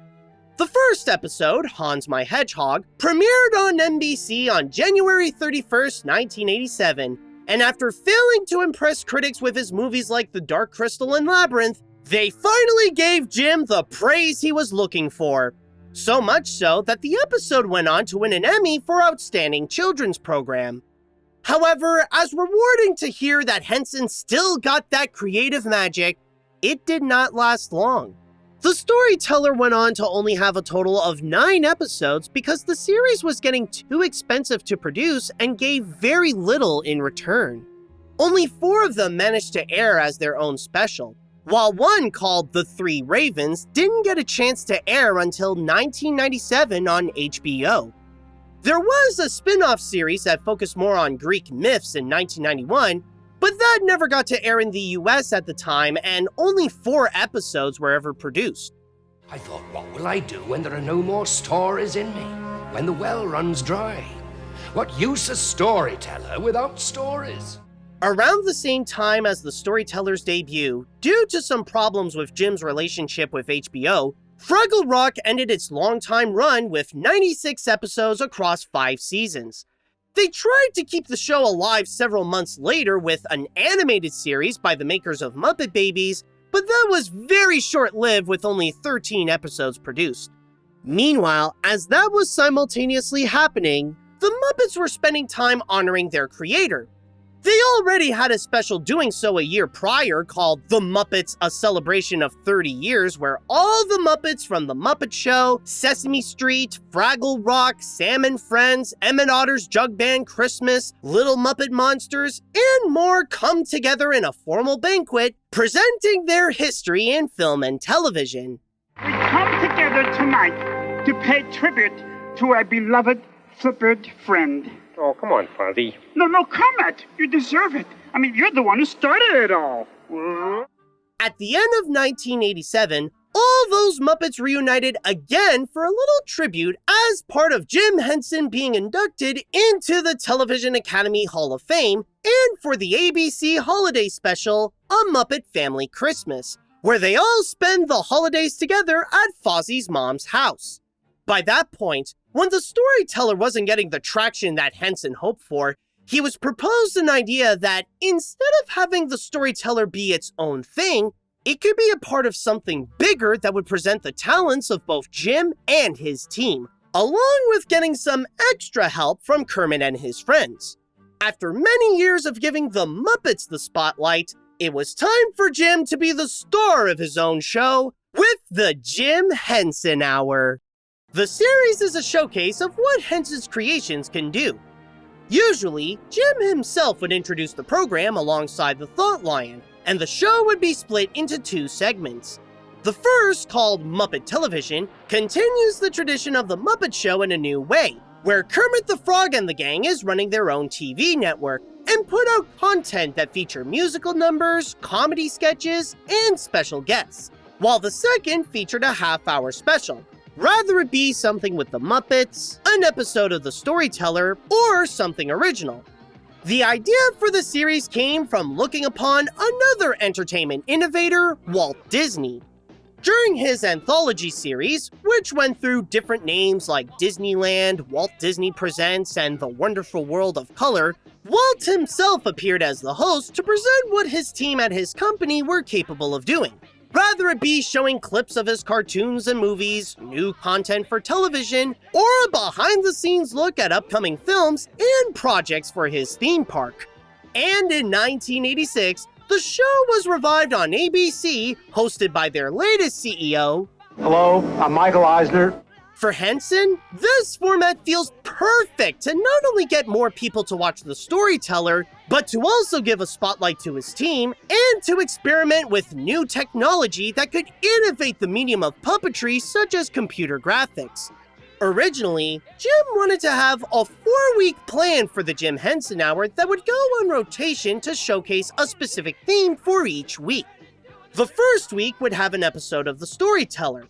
The first episode, Hans My Hedgehog, premiered on NBC on January 31st, 1987, and after failing to impress critics with his movies like The Dark Crystal and Labyrinth, they finally gave Jim the praise he was looking for. So much so that the episode went on to win an Emmy for Outstanding Children's Program. However, as rewarding to hear that Henson still got that creative magic, it did not last long. The Storyteller went on to only have a total of 9 episodes because the series was getting too expensive to produce and gave very little in return. Only 4 of them managed to air as their own special, while one called The Three Ravens didn't get a chance to air until 1997 on HBO. There was a spin-off series that focused more on Greek myths in 1991, but that never got to air in the US at the time, and only 4 episodes were ever produced. I thought, what will I do when there are no more stories in me? When the well runs dry? What use a storyteller without stories? Around the same time as The Storyteller's debut, due to some problems with Jim's relationship with HBO, Fraggle Rock ended its longtime run with 96 episodes across 5 seasons. They tried to keep the show alive several months later with an animated series by the makers of Muppet Babies, but that was very short-lived with only 13 episodes produced. Meanwhile, as that was simultaneously happening, the Muppets were spending time honoring their creator. They already had a special doing so a year prior called The Muppets, A Celebration of 30 Years, where all the Muppets from The Muppet Show, Sesame Street, Fraggle Rock, Sam and Friends, Emmett Otter's Jug Band Christmas, Little Muppet Monsters, and more come together in a formal banquet, presenting their history in film and television. We come together tonight to pay tribute to our beloved flippered friend. Oh, come on, Fonzie. No, Kermit. You deserve it. I mean, you're the one who started it all. At the end of 1987, all those Muppets reunited again for a little tribute as part of Jim Henson being inducted into the Television Academy Hall of Fame and for the ABC holiday special, A Muppet Family Christmas, where they all spend the holidays together at Fozzie's mom's house. By that point, when the storyteller wasn't getting the traction that Henson hoped for, he was proposed an idea that instead of having the storyteller be its own thing, it could be a part of something bigger that would present the talents of both Jim and his team, along with getting some extra help from Kermit and his friends. After many years of giving the Muppets the spotlight, it was time for Jim to be the star of his own show with the Jim Henson Hour. The series is a showcase of what Henson's creations can do. Usually, Jim himself would introduce the program alongside the Thought Lion, and the show would be split into two segments. The first, called Muppet Television, continues the tradition of the Muppet Show in a new way, where Kermit the Frog and the gang is running their own TV network, and put out content that feature musical numbers, comedy sketches, and special guests, while the second featured a half-hour special. Rather it be something with the Muppets, an episode of The Storyteller, or something original. The idea for the series came from looking upon another entertainment innovator, Walt Disney. During his anthology series, which went through different names like Disneyland, Walt Disney Presents, and The Wonderful World of Color, Walt himself appeared as the host to present what his team at his company were capable of doing. Rather it be showing clips of his cartoons and movies, new content for television, or a behind-the-scenes look at upcoming films and projects for his theme park. And in 1986, the show was revived on ABC, hosted by their latest CEO. Hello, I'm Michael Eisner. For Henson, this format feels perfect to not only get more people to watch The Storyteller, but to also give a spotlight to his team and to experiment with new technology that could innovate the medium of puppetry, such as computer graphics. Originally, Jim wanted to have a 4-week plan for the Jim Henson Hour that would go on rotation to showcase a specific theme for each week. The first week would have an episode of The Storyteller.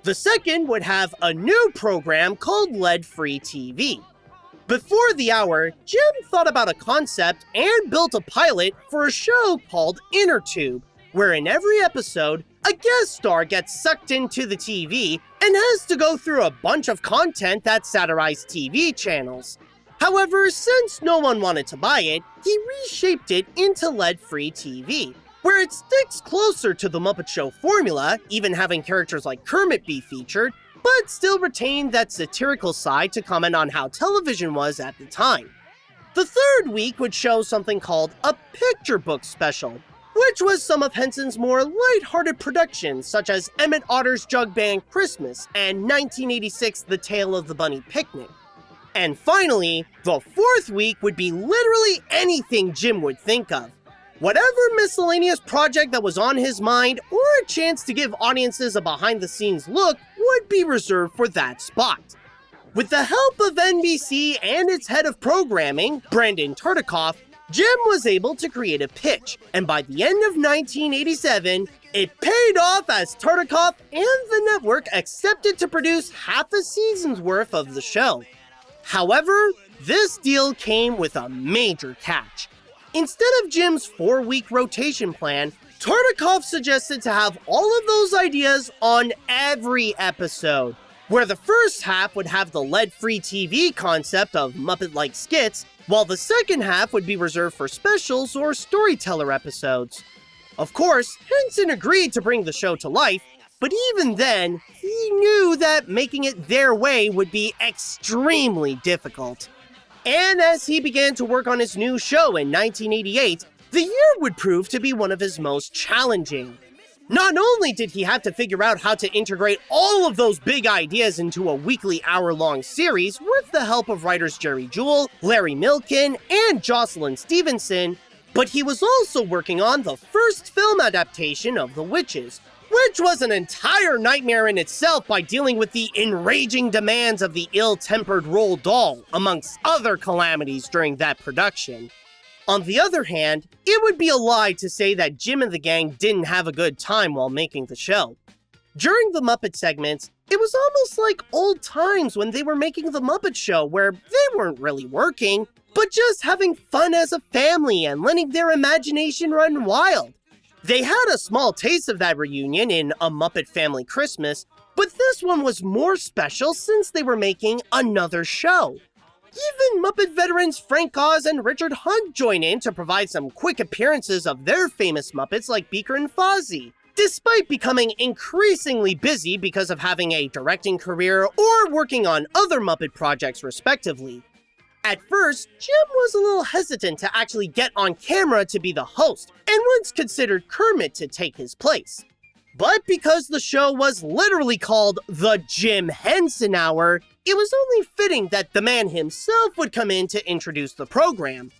The second would have a new program called Lead-Free TV. Before the hour, Jim thought about a concept and built a pilot for a show called Inner Tube, where in every episode, a guest star gets sucked into the TV and has to go through a bunch of content that satirized TV channels. However, since no one wanted to buy it, he reshaped it into Lead-Free TV, where it sticks closer to the Muppet Show formula, even having characters like Kermit be featured, but still retained that satirical side to comment on how television was at the time. The third week would show something called a picture book special, which was some of Henson's more lighthearted productions, such as Emmett Otter's Jug Band Christmas and 1986 The Tale of the Bunny Picnic. And finally, the fourth week would be literally anything Jim would think of. Whatever miscellaneous project that was on his mind or a chance to give audiences a behind-the-scenes look would be reserved for that spot. With the help of NBC and its head of programming, Brandon Tartikoff, Jim was able to create a pitch, and by the end of 1987, it paid off as Tartikoff and the network accepted to produce half a season's worth of the show. However, this deal came with a major catch. Instead of Jim's 4-week rotation plan, Tartikoff suggested to have all of those ideas on every episode, where the first half would have the lead-free TV concept of Muppet-like skits, while the second half would be reserved for specials or storyteller episodes. Of course, Henson agreed to bring the show to life, but even then, he knew that making it their way would be extremely difficult. And as he began to work on his new show in 1988, the year would prove to be one of his most challenging. Not only did he have to figure out how to integrate all of those big ideas into a weekly hour-long series with the help of writers Jerry Jewell, Larry Milken, and Jocelyn Stevenson, but he was also working on the first film adaptation of The Witches, which was an entire nightmare in itself by dealing with the enraging demands of the ill-tempered Roald Dahl, amongst other calamities during that production. On the other hand, it would be a lie to say that Jim and the gang didn't have a good time while making the show. During the Muppet segments, it was almost like old times when they were making The Muppet Show, where they weren't really working, but just having fun as a family and letting their imagination run wild. They had a small taste of that reunion in A Muppet Family Christmas, but this one was more special since they were making another show. Even Muppet veterans Frank Oz and Richard Hunt join in to provide some quick appearances of their famous Muppets like Beaker and Fozzie, despite becoming increasingly busy because of having a directing career or working on other Muppet projects respectively. At first, Jim was a little hesitant to actually get on camera to be the host, and once considered Kermit to take his place. But because the show was literally called The Jim Henson Hour, it was only fitting that the man himself would come in to introduce the program.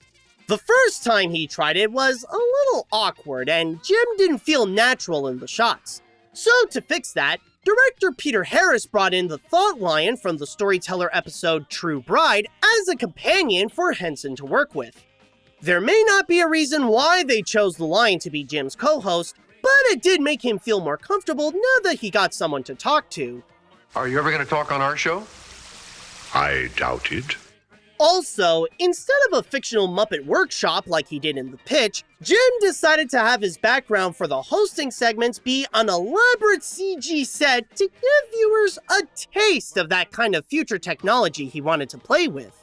The first time he tried it was a little awkward, and Jim didn't feel natural in the shots. So to fix that, director Peter Harris brought in the Thought Lion from the Storyteller episode True Bride as a companion for Henson to work with. There may not be a reason why they chose the lion to be Jim's co-host, but it did make him feel more comfortable now that he got someone to talk to. Are you ever going to talk on our show? I doubt it. Also, instead of a fictional Muppet workshop like he did in the pitch, Jim decided to have his background for the hosting segments be an elaborate CG set to give viewers a taste of that kind of future technology he wanted to play with.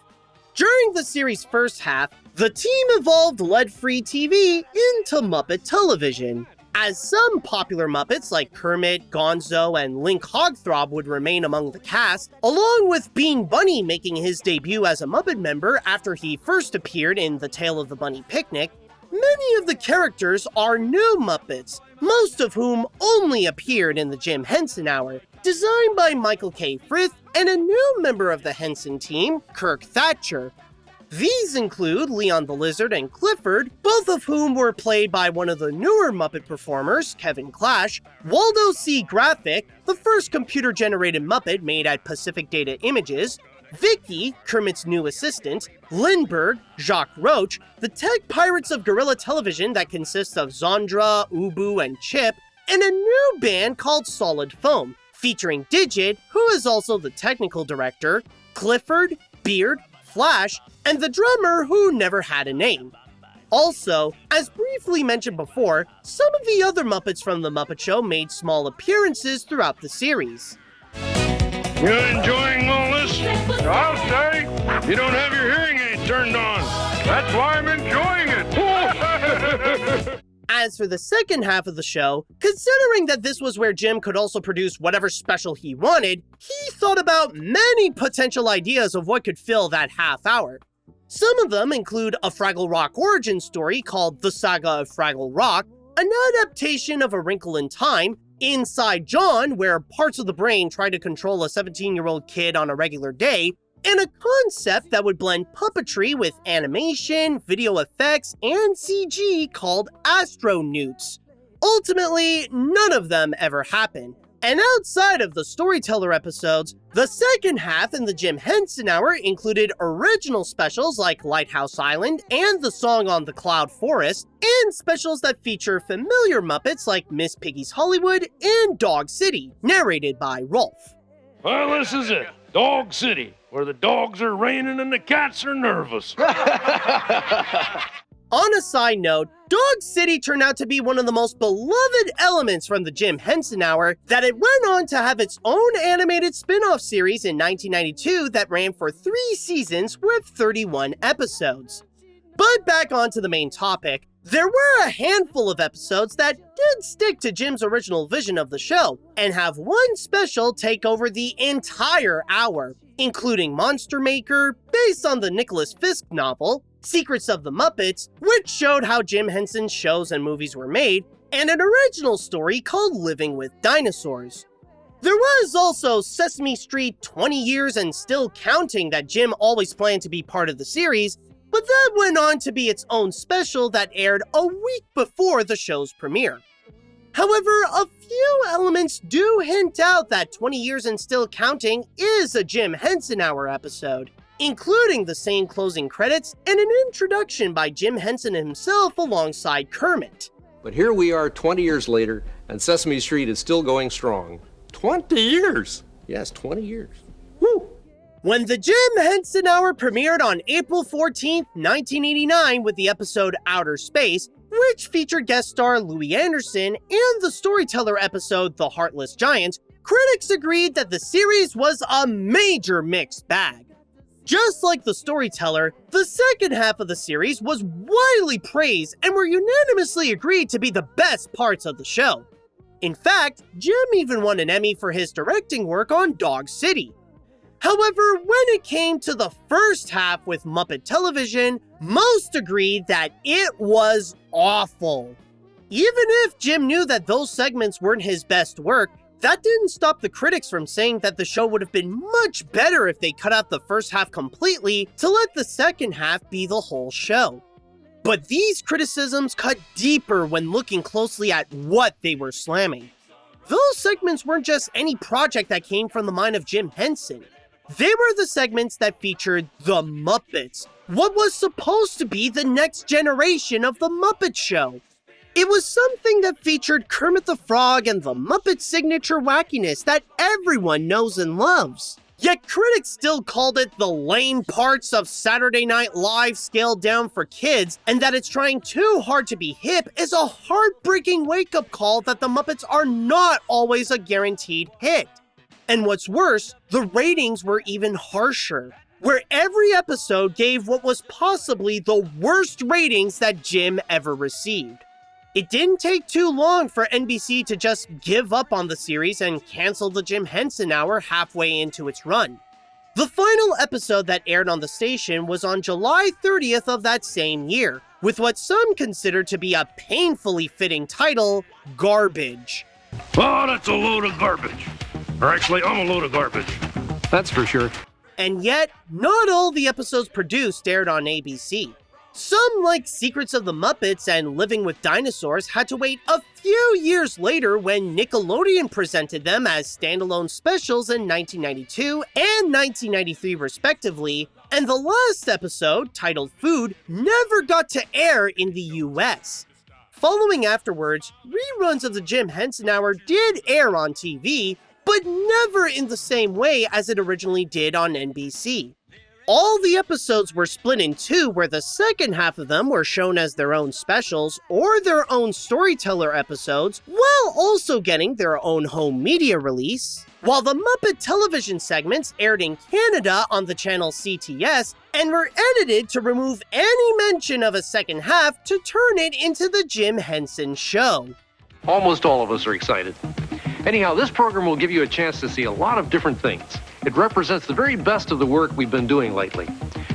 During the series' first half, the team evolved lead-free TV into Muppet television, as some popular Muppets like Kermit, Gonzo, and Link Hogthrob would remain among the cast, along with Bean Bunny making his debut as a Muppet member after he first appeared in The Tale of the Bunny Picnic. Many of the characters are new Muppets, most of whom only appeared in the Jim Henson Hour, designed by Michael K. Frith and a new member of the Henson team, Kirk Thatcher. These include Leon the Lizard and Clifford, both of whom were played by one of the newer Muppet performers, Kevin Clash, Waldo C. Graphic, the first computer-generated Muppet made at Pacific Data Images, Vicky, Kermit's new assistant, Lindbergh, Jacques Roach, the tech pirates of Guerrilla Television that consists of Zondra, Ubu, and Chip, and a new band called Solid Foam, featuring Digit, who is also the technical director, Clifford, Beard, Flash, and the drummer who never had a name. Also, as briefly mentioned before, some of the other Muppets from The Muppet Show made small appearances throughout the series. You enjoying all this? I'll say. You don't have your hearing aid turned on. That's why I'm enjoying it. As for the second half of the show, considering that this was where Jim could also produce whatever special he wanted, he thought about many potential ideas of what could fill that half hour. Some of them include a Fraggle Rock origin story called The Saga of Fraggle Rock, an adaptation of A Wrinkle in Time, Inside John, where parts of the brain try to control a 17-year-old kid on a regular day, and a concept that would blend puppetry with animation, video effects, and CG called Astronewts. Ultimately, none of them ever happened. And outside of the Storyteller episodes, the second half in the Jim Henson Hour included original specials like Lighthouse Island and The Song on the Cloud Forest, and specials that feature familiar Muppets like Miss Piggy's Hollywood and Dog City, narrated by Rolf. Well, this is it. Dog City, where the dogs are raining and the cats are nervous. On a side note, Dog City turned out to be one of the most beloved elements from the Jim Henson Hour, that it went on to have its own animated spin-off series in 1992 that ran for 3 seasons with 31 episodes. But back onto the main topic, there were a handful of episodes that did stick to Jim's original vision of the show, and have one special take over the entire hour. including Monster Maker, based on the Nicholas Fisk novel, Secrets of the Muppets, which showed how Jim Henson's shows and movies were made, and an original story called Living with Dinosaurs. There was also Sesame Street 20 Years and Still Counting that Jim always planned to be part of the series, but that went on to be its own special that aired a week before the show's premiere. However, a few elements do hint out that 20 Years and Still Counting is a Jim Henson Hour episode, including the same closing credits and an introduction by Jim Henson himself alongside Kermit. But here we are 20 years later, and Sesame Street is still going strong. 20 years! Yes, 20 years. Woo! When the Jim Henson Hour premiered on April 14th, 1989 with the episode Outer Space, which featured guest star Louis Anderson, and the storyteller episode The Heartless Giant, critics agreed that the series was a major mixed bag. Just like the storyteller, the second half of the series was widely praised and were unanimously agreed to be the best parts of the show. In fact, Jim even won an Emmy for his directing work on Dog City. However, when it came to the first half with Muppet Television, most agreed that it was awful. Even if Jim knew that those segments weren't his best work, that didn't stop the critics from saying that the show would have been much better if they cut out the first half completely to let the second half be the whole show. But these criticisms cut deeper when looking closely at what they were slamming. Those segments weren't just any project that came from the mind of Jim Henson. They were the segments that featured the Muppets, what was supposed to be the next generation of the Muppet Show. It was something that featured Kermit the Frog and the Muppet signature wackiness that everyone knows and loves. Yet critics still called it the lame parts of Saturday Night Live scaled down for kids, and that it's trying too hard to be hip is a heartbreaking wake-up call that the Muppets are not always a guaranteed hit. And what's worse, the ratings were even harsher, where every episode gave what was possibly the worst ratings that Jim ever received. It didn't take too long for NBC to just give up on the series and cancel the Jim Henson Hour halfway into its run. The final episode that aired on the station was on July 30th of that same year, with what some consider to be a painfully fitting title, Garbage. Oh, that's a load of garbage. Or actually, I'm a load of garbage. That's for sure. And yet, not all the episodes produced aired on ABC. Some, like Secrets of the Muppets and Living with Dinosaurs, had to wait a few years later when Nickelodeon presented them as standalone specials in 1992 and 1993 respectively, and the last episode, titled Food, never got to air in the US. Following afterwards, reruns of the Jim Henson Hour did air on TV, but never in the same way as it originally did on NBC. All the episodes were split in two, where the second half of them were shown as their own specials or their own storyteller episodes, while also getting their own home media release, while the Muppet Television segments aired in Canada on the channel CTS and were edited to remove any mention of a second half to turn it into the Jim Henson Show. Almost all of us are excited. Anyhow, this program will give you a chance to see a lot of different things. It represents the very best of the work we've been doing lately.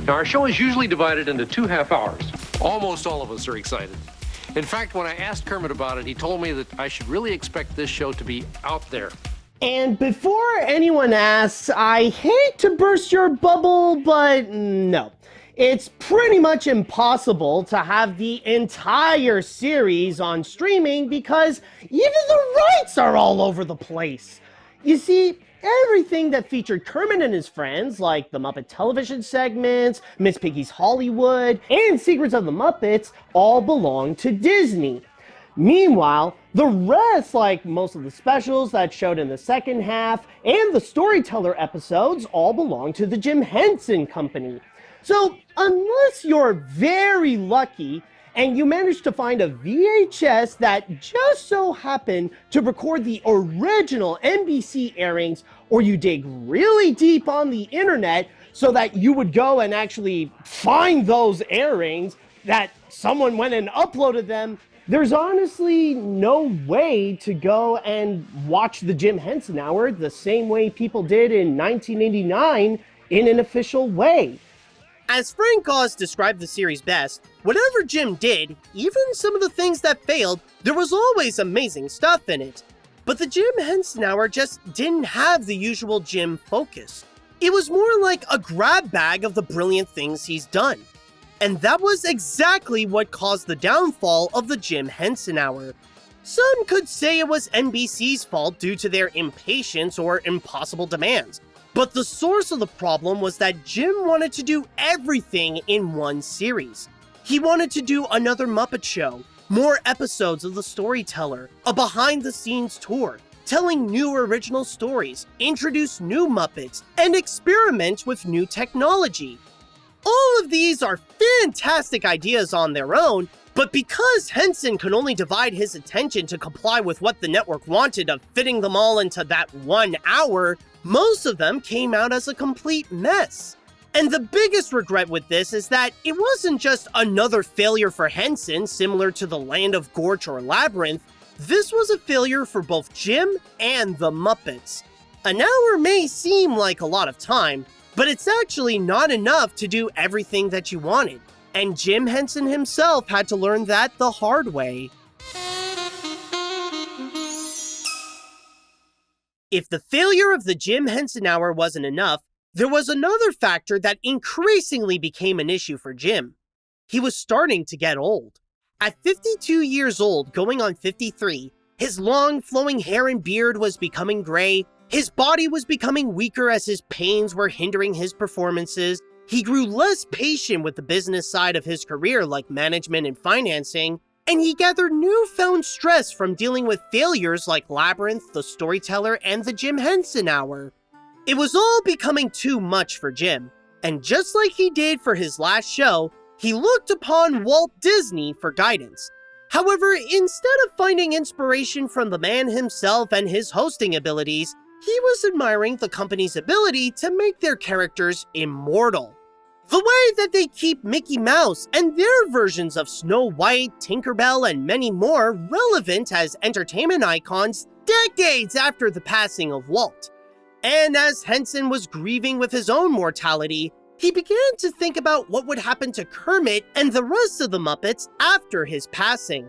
Now, our show is usually divided into 2 half hours. Almost all of us are excited. In fact, when I asked Kermit about it, he told me that I should really expect this show to be out there. And before anyone asks, I hate to burst your bubble, but no. It's pretty much impossible to have the entire series on streaming because even the rights are all over the place. You see, everything that featured Kermit and his friends, like the Muppet Television segments, Miss Piggy's Hollywood, and Secrets of the Muppets, all belong to Disney. Meanwhile, the rest, like most of the specials that showed in the second half, and the storyteller episodes, all belong to the Jim Henson Company. So, unless you're very lucky and you manage to find a VHS that just so happened to record the original NBC airings, or you dig really deep on the internet so that you would go and actually find those airings, that someone went and uploaded them, there's honestly no way to go and watch the Jim Henson Hour the same way people did in 1989 in an official way. As Frank Oz described the series best, whatever Jim did, even some of the things that failed, there was always amazing stuff in it. But the Jim Henson Hour just didn't have the usual Jim focus. It was more like a grab bag of the brilliant things he's done. And that was exactly what caused the downfall of the Jim Henson Hour. Some could say it was NBC's fault due to their impatience or impossible demands. But the source of the problem was that Jim wanted to do everything in one series. He wanted to do another Muppet Show, more episodes of The Storyteller, a behind-the-scenes tour, telling new original stories, introduce new Muppets, and experiment with new technology. All of these are fantastic ideas on their own, but because Henson could only divide his attention to comply with what the network wanted of fitting them all into that 1 hour, most of them came out as a complete mess. And the biggest regret with this is that it wasn't just another failure for Henson similar to The Land of Gorch or Labyrinth. This was a failure for both Jim and the Muppets. An hour may seem like a lot of time, but it's actually not enough to do everything that you wanted. And Jim Henson himself had to learn that the hard way. If the failure of the Jim Henson Hour wasn't enough, there was another factor that increasingly became an issue for Jim. He was starting to get old. At 52 years old, going on 53, his long flowing hair and beard was becoming gray, his body was becoming weaker as his pains were hindering his performances, he grew less patient with the business side of his career like management and financing, and he gathered newfound stress from dealing with failures like Labyrinth, The Storyteller, and the Jim Henson Hour. It was all becoming too much for Jim, and just like he did for his last show, he looked upon Walt Disney for guidance. However, instead of finding inspiration from the man himself and his hosting abilities, he was admiring the company's ability to make their characters immortal. The way that they keep Mickey Mouse and their versions of Snow White, Tinkerbell, and many more relevant as entertainment icons decades after the passing of Walt. And as Henson was grieving with his own mortality, he began to think about what would happen to Kermit and the rest of the Muppets after his passing.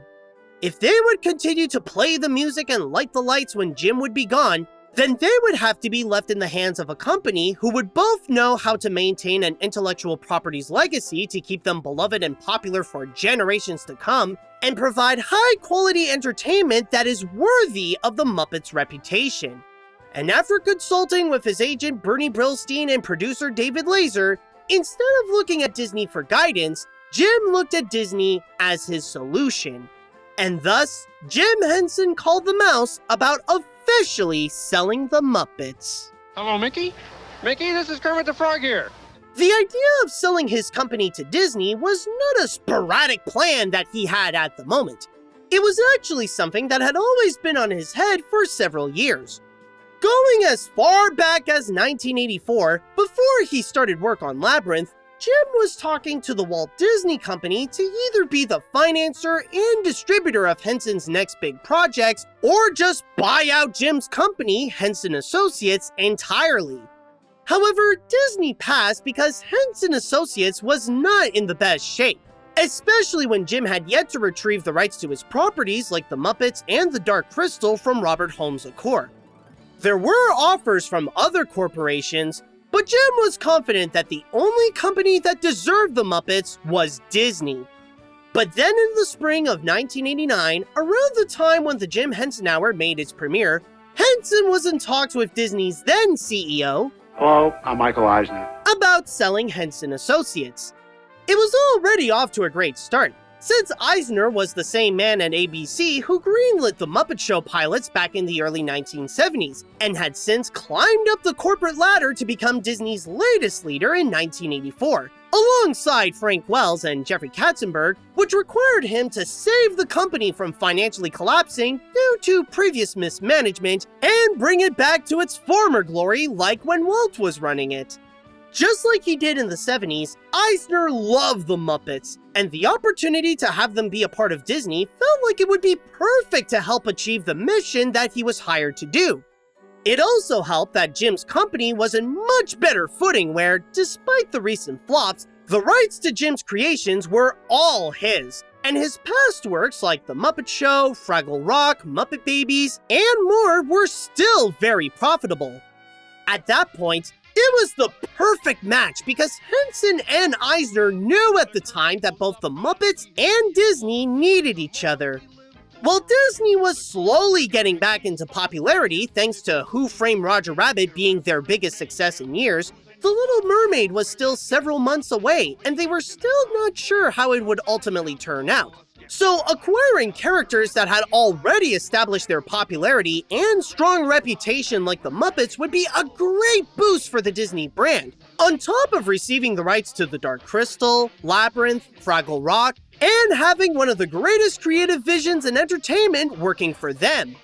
If they would continue to play the music and light the lights when Jim would be gone, then they would have to be left in the hands of a company who would both know how to maintain an intellectual property's legacy to keep them beloved and popular for generations to come, and provide high-quality entertainment that is worthy of the Muppets' reputation. And after consulting with his agent Bernie Brillstein and producer David Laser, instead of looking at Disney for guidance, Jim looked at Disney as his solution. And thus, Jim Henson called the mouse about officially selling the Muppets. Hello, Mickey? Mickey, this is Kermit the Frog here. The idea of selling his company to Disney was not a sporadic plan that he had at the moment. It was actually something that had always been on his head for several years. Going as far back as 1984, before he started work on Labyrinth, Jim was talking to the Walt Disney Company to either be the financer and distributor of Henson's next big projects, or just buy out Jim's company, Henson Associates, entirely. However, Disney passed because Henson Associates was not in the best shape, especially when Jim had yet to retrieve the rights to his properties like the Muppets and the Dark Crystal from Robert Holmes Accord. There were offers from other corporations, but Jim was confident that the only company that deserved the Muppets was Disney. But then in the spring of 1989, around the time when the Jim Henson Hour made its premiere, Henson was in talks with Disney's then CEO, hello, I'm Michael Eisner, about selling Henson Associates. It was already off to a great start, since Eisner was the same man at ABC who greenlit the Muppet Show pilots back in the early 1970s, and had since climbed up the corporate ladder to become Disney's latest leader in 1984, alongside Frank Wells and Jeffrey Katzenberg, which required him to save the company from financially collapsing due to previous mismanagement and bring it back to its former glory like when Walt was running it. Just like he did in the 70s, Eisner loved the Muppets, and the opportunity to have them be a part of Disney felt like it would be perfect to help achieve the mission that he was hired to do. It also helped that Jim's company was in much better footing where, despite the recent flops, the rights to Jim's creations were all his, and his past works like The Muppet Show, Fraggle Rock, Muppet Babies, and more were still very profitable. At that point, it was the perfect match because Henson and Eisner knew at the time that both the Muppets and Disney needed each other. While Disney was slowly getting back into popularity thanks to Who Framed Roger Rabbit being their biggest success in years, The Little Mermaid was still several months away, and they were still not sure how it would ultimately turn out. So acquiring characters that had already established their popularity and strong reputation like the Muppets would be a great boost for the Disney brand, on top of receiving the rights to The Dark Crystal, Labyrinth, Fraggle Rock, and having one of the greatest creative visions in entertainment working for them.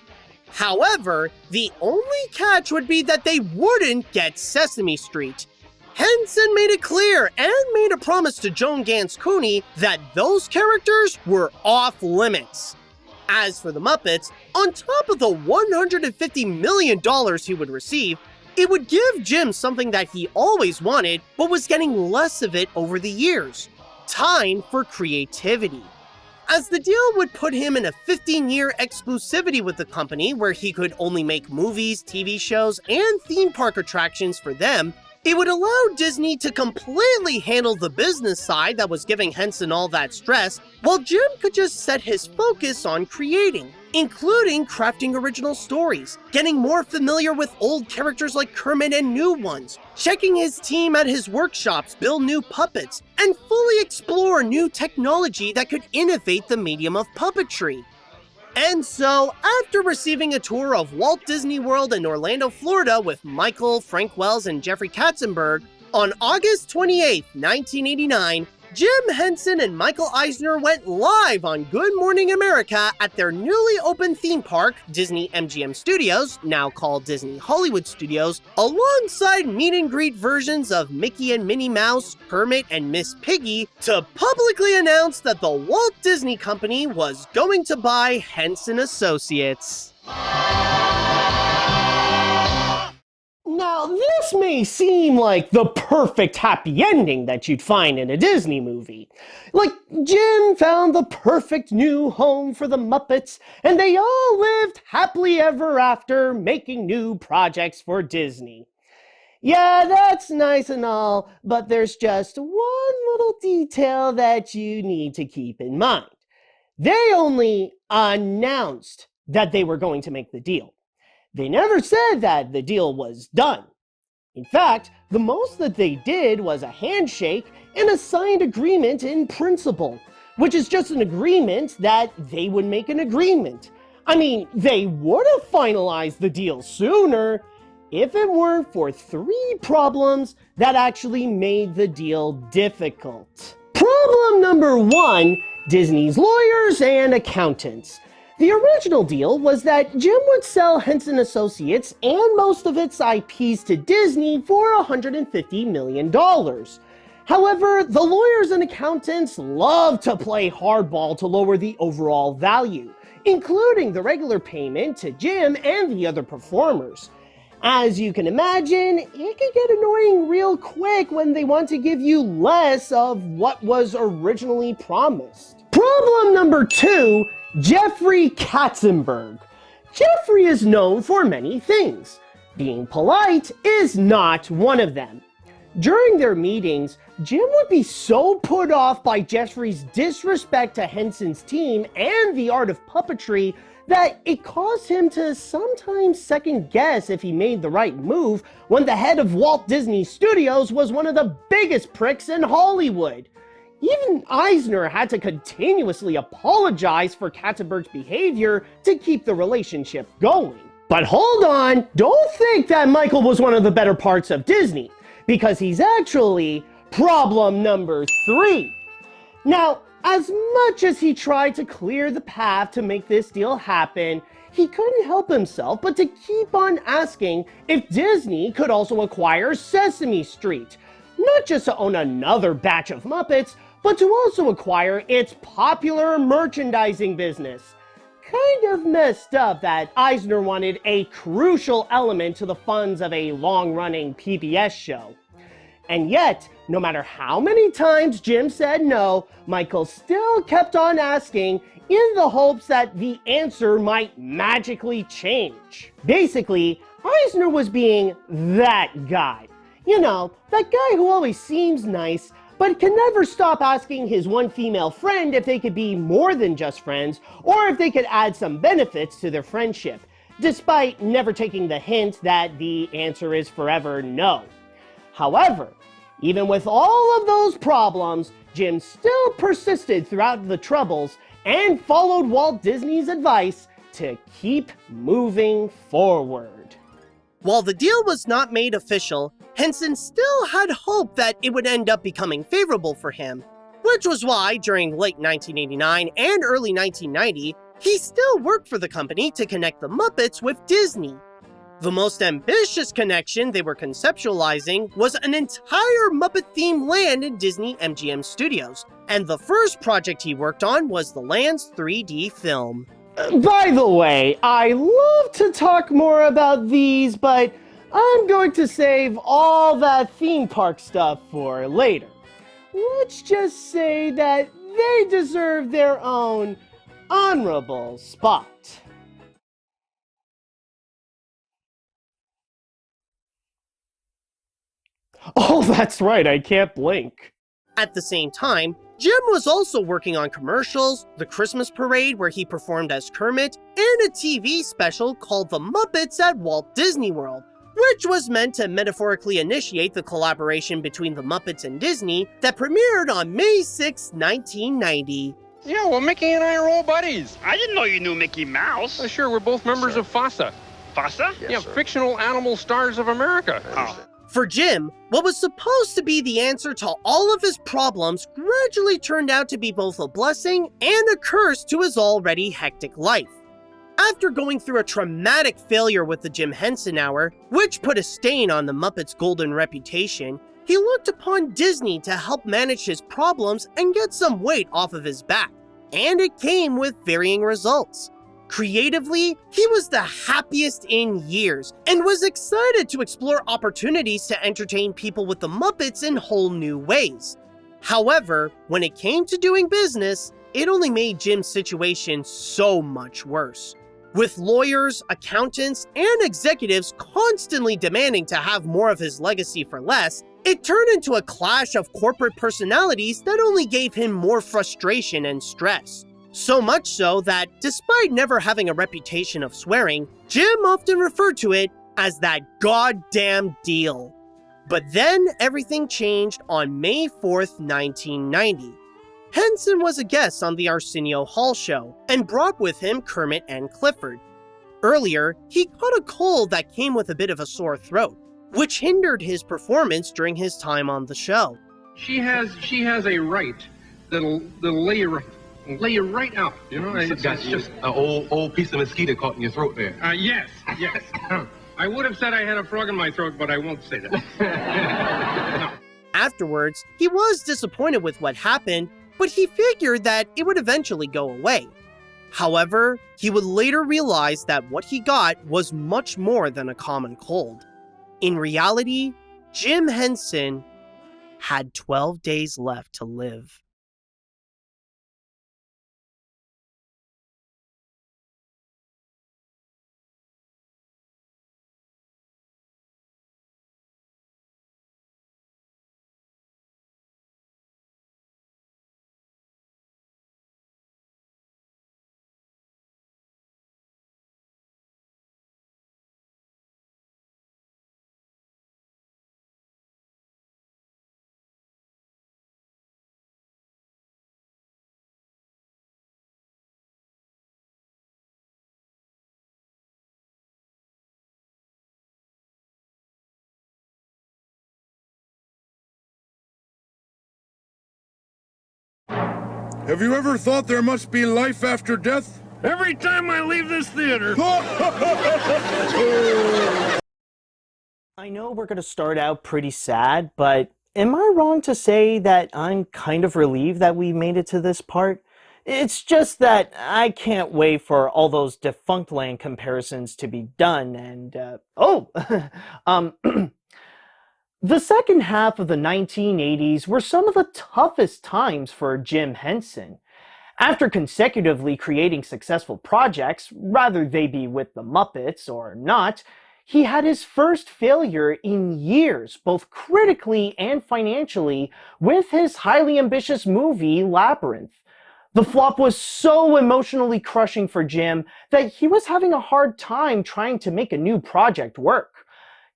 However, the only catch would be that they wouldn't get Sesame Street. Henson made it clear and made a promise to Joan Gans Cooney that those characters were off limits. As for the Muppets, on top of the $150 million he would receive, it would give Jim something that he always wanted but was getting less of it over the years: time for creativity. As the deal would put him in a 15-year exclusivity with the company where he could only make movies, TV shows, and theme park attractions for them, it would allow Disney to completely handle the business side that was giving Henson all that stress, while Jim could just set his focus on creating, including crafting original stories, getting more familiar with old characters like Kermit and new ones, checking his team at his workshops build new puppets, and fully explore new technology that could innovate the medium of puppetry. And so, after receiving a tour of Walt Disney World in Orlando, Florida with Michael, Frank Wells, and Jeffrey Katzenberg, on August 28, 1989, Jim Henson and Michael Eisner went live on Good Morning America at their newly opened theme park, Disney MGM Studios, now called Disney Hollywood Studios, alongside meet and greet versions of Mickey and Minnie Mouse, Kermit, and Miss Piggy, to publicly announce that the Walt Disney Company was going to buy Henson Associates. Now, this may seem like the perfect happy ending that you'd find in a Disney movie. Like, Jim found the perfect new home for the Muppets, and they all lived happily ever after making new projects for Disney. Yeah, that's nice and all, but there's just one little detail that you need to keep in mind. They only announced that they were going to make the deal. They never said that the deal was done. In fact, the most that they did was a handshake and a signed agreement in principle, which is just an agreement that they would make an agreement. I mean, they would have finalized the deal sooner if it weren't for 3 problems that actually made the deal difficult. Problem number 1, Disney's lawyers and accountants. The original deal was that Jim would sell Henson Associates and most of its IPs to Disney for $150 million. However, the lawyers and accountants love to play hardball to lower the overall value, including the regular payment to Jim and the other performers. As you can imagine, it can get annoying real quick when they want to give you less of what was originally promised. Problem number 2, Jeffrey Katzenberg. Jeffrey is known for many things. Being polite is not one of them. During their meetings, Jim would be so put off by Jeffrey's disrespect to Henson's team and the art of puppetry that it caused him to sometimes second guess if he made the right move when the head of Walt Disney Studios was one of the biggest pricks in Hollywood. Even Eisner had to continuously apologize for Katzenberg's behavior to keep the relationship going. But hold on, don't think that Michael was one of the better parts of Disney, because he's actually problem number 3. Now, as much as he tried to clear the path to make this deal happen, he couldn't help himself but to keep on asking if Disney could also acquire Sesame Street, not just to own another batch of Muppets, but to also acquire its popular merchandising business. kind of messed up that Eisner wanted a crucial element to the funds of a long-running PBS show. And yet, no matter how many times Jim said no, Michael still kept on asking in the hopes that the answer might magically change. Basically, Eisner was being that guy. You know, that guy who always seems nice, but can never stop asking his one female friend if they could be more than just friends, or if they could add some benefits to their friendship, despite never taking the hint that the answer is forever no. However, even with all of those problems, Jim still persisted throughout the troubles and followed Walt Disney's advice to keep moving forward. While the deal was not made official, Henson still had hope that it would end up becoming favorable for him, which was why during late 1989 and early 1990, he still worked for the company to connect the Muppets with Disney. The most ambitious connection they were conceptualizing was an entire Muppet-themed land in Disney MGM Studios, and the first project he worked on was the land's 3D film. By the way, I love to talk more about these, but I'm going to save all that theme park stuff for later. Let's just say that they deserve their own honorable spot. Oh, that's right, I can't blink. At the same time, Jim was also working on commercials, the Christmas parade where he performed as Kermit, and a TV special called The Muppets at Walt Disney World, which was meant to metaphorically initiate the collaboration between the Muppets and Disney that premiered on May 6, 1990. Yeah, well, Mickey and I are old buddies. I didn't know you knew Mickey Mouse. Sure, we're both members of FASA. FASA? Yes, yeah, Fictional Animal Stars of America. Oh. For Jim, what was supposed to be the answer to all of his problems gradually turned out to be both a blessing and a curse to his already hectic life. After going through a traumatic failure with the Jim Henson Hour, which put a stain on the Muppets' golden reputation, he looked upon Disney to help manage his problems and get some weight off of his back. And it came with varying results. Creatively, he was the happiest in years and was excited to explore opportunities to entertain people with the Muppets in whole new ways. However, when it came to doing business, it only made Jim's situation so much worse. With lawyers, accountants, and executives constantly demanding to have more of his legacy for less, it turned into a clash of corporate personalities that only gave him more frustration and stress. So much so that, despite never having a reputation of swearing, Jim often referred to it as that goddamn deal. But then everything changed on May 4th, 1990. Henson was a guest on the Arsenio Hall show and brought with him Kermit and Clifford. Earlier, he caught a cold that came with a bit of a sore throat, which hindered his performance during his time on the show. She has a right that'll lay you right out. You know, it's just an old piece of mosquito caught in your throat there. Yes. I would have said I had a frog in my throat, but I won't say that. No. Afterwards, he was disappointed with what happened, but he figured that it would eventually go away. However, he would later realize that what he got was much more than a common cold. In reality, Jim Henson had 12 days left to live. Have you ever thought there must be life after death? Every time I leave this theater. I know we're going to start out pretty sad, but am I wrong to say that I'm kind of relieved that we made it to this part? It's just that I can't wait for all those Defunctland comparisons to be done, and, the second half of the 1980s were some of the toughest times for Jim Henson. After consecutively creating successful projects, rather they be with the Muppets or not, he had his first failure in years, both critically and financially, with his highly ambitious movie, Labyrinth. The flop was so emotionally crushing for Jim that he was having a hard time trying to make a new project work.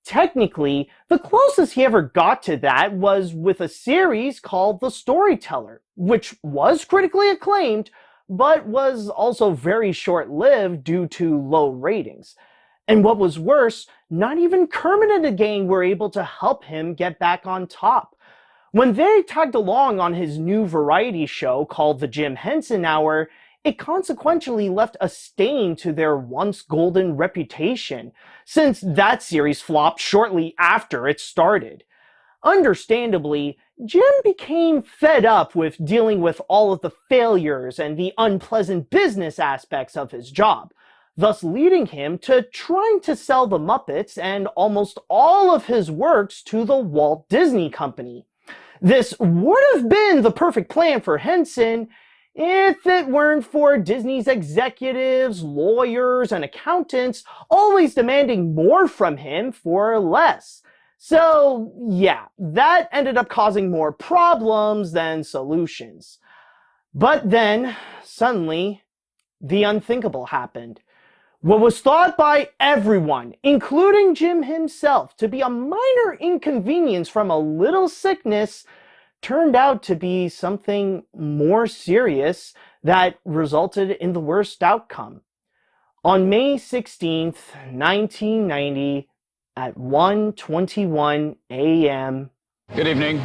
Technically, the closest he ever got to that was with a series called The Storyteller, which was critically acclaimed, but was also very short-lived due to low ratings. And what was worse, not even Kermit and the gang were able to help him get back on top. When they tagged along on his new variety show called The Jim Henson Hour, it consequentially left a stain to their once golden reputation, since that series flopped shortly after it started. Understandably, Jim became fed up with dealing with all of the failures and the unpleasant business aspects of his job, thus leading him to trying to sell the Muppets and almost all of his works to the Walt Disney Company. This would have been the perfect plan for Henson if it weren't for Disney's executives, lawyers, and accountants always demanding more from him for less. So, yeah, that ended up causing more problems than solutions. But then, suddenly, the unthinkable happened. What was thought by everyone, including Jim himself, to be a minor inconvenience from a little sickness turned out to be something more serious that resulted in the worst outcome. On May 16th, 1990, at 1:21 a.m. Good evening.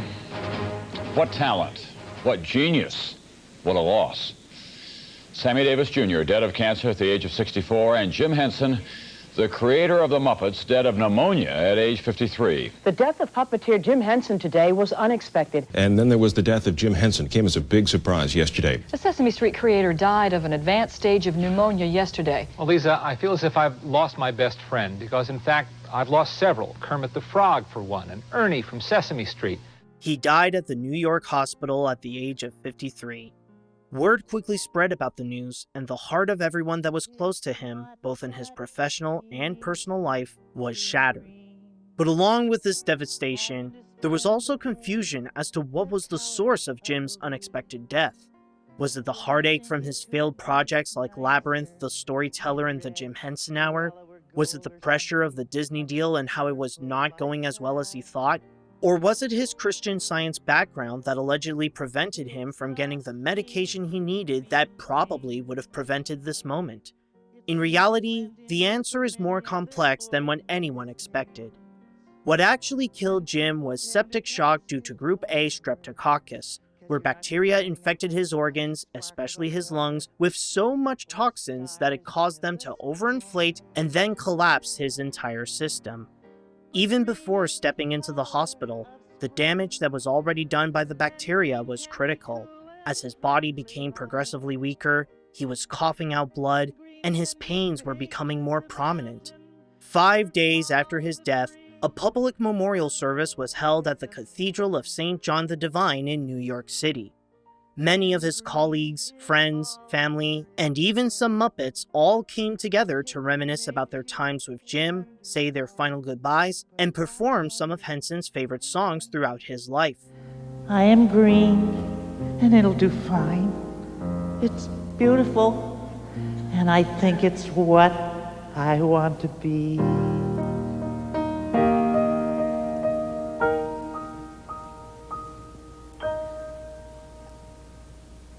What talent, what genius, what a loss. Sammy Davis Jr., dead of cancer at the age of 64, and Jim Henson, the creator of the Muppets, dead of pneumonia at age 53. The death of puppeteer Jim Henson today was unexpected. And then there was the death of Jim Henson. Came as a big surprise yesterday. The Sesame Street creator died of an advanced stage of pneumonia yesterday. Well, Lisa, I feel as if I've lost my best friend, because in fact, I've lost several. Kermit the Frog, for one, and Ernie from Sesame Street. He died at the New York hospital at the age of 53. Word quickly spread about the news, and the heart of everyone that was close to him, both in his professional and personal life, was shattered. But along with this devastation, there was also confusion as to what was the source of Jim's unexpected death. Was it the heartache from his failed projects like Labyrinth, The Storyteller, and The Jim Henson Hour? Was it the pressure of the Disney deal and how it was not going as well as he thought? Or was it his Christian Science background that allegedly prevented him from getting the medication he needed that probably would have prevented this moment? In reality, the answer is more complex than what anyone expected. What actually killed Jim was septic shock due to Group A streptococcus, where bacteria infected his organs, especially his lungs, with so much toxins that it caused them to overinflate and then collapse his entire system. Even before stepping into the hospital, the damage that was already done by the bacteria was critical. As his body became progressively weaker, he was coughing out blood, and his pains were becoming more prominent. 5 days after his death, a public memorial service was held at the Cathedral of St. John the Divine in New York City. Many of his colleagues, friends, family, and even some Muppets all came together to reminisce about their times with Jim, say their final goodbyes, and perform some of Henson's favorite songs throughout his life. I am green, and it'll do fine. It's beautiful, and I think it's what I want to be.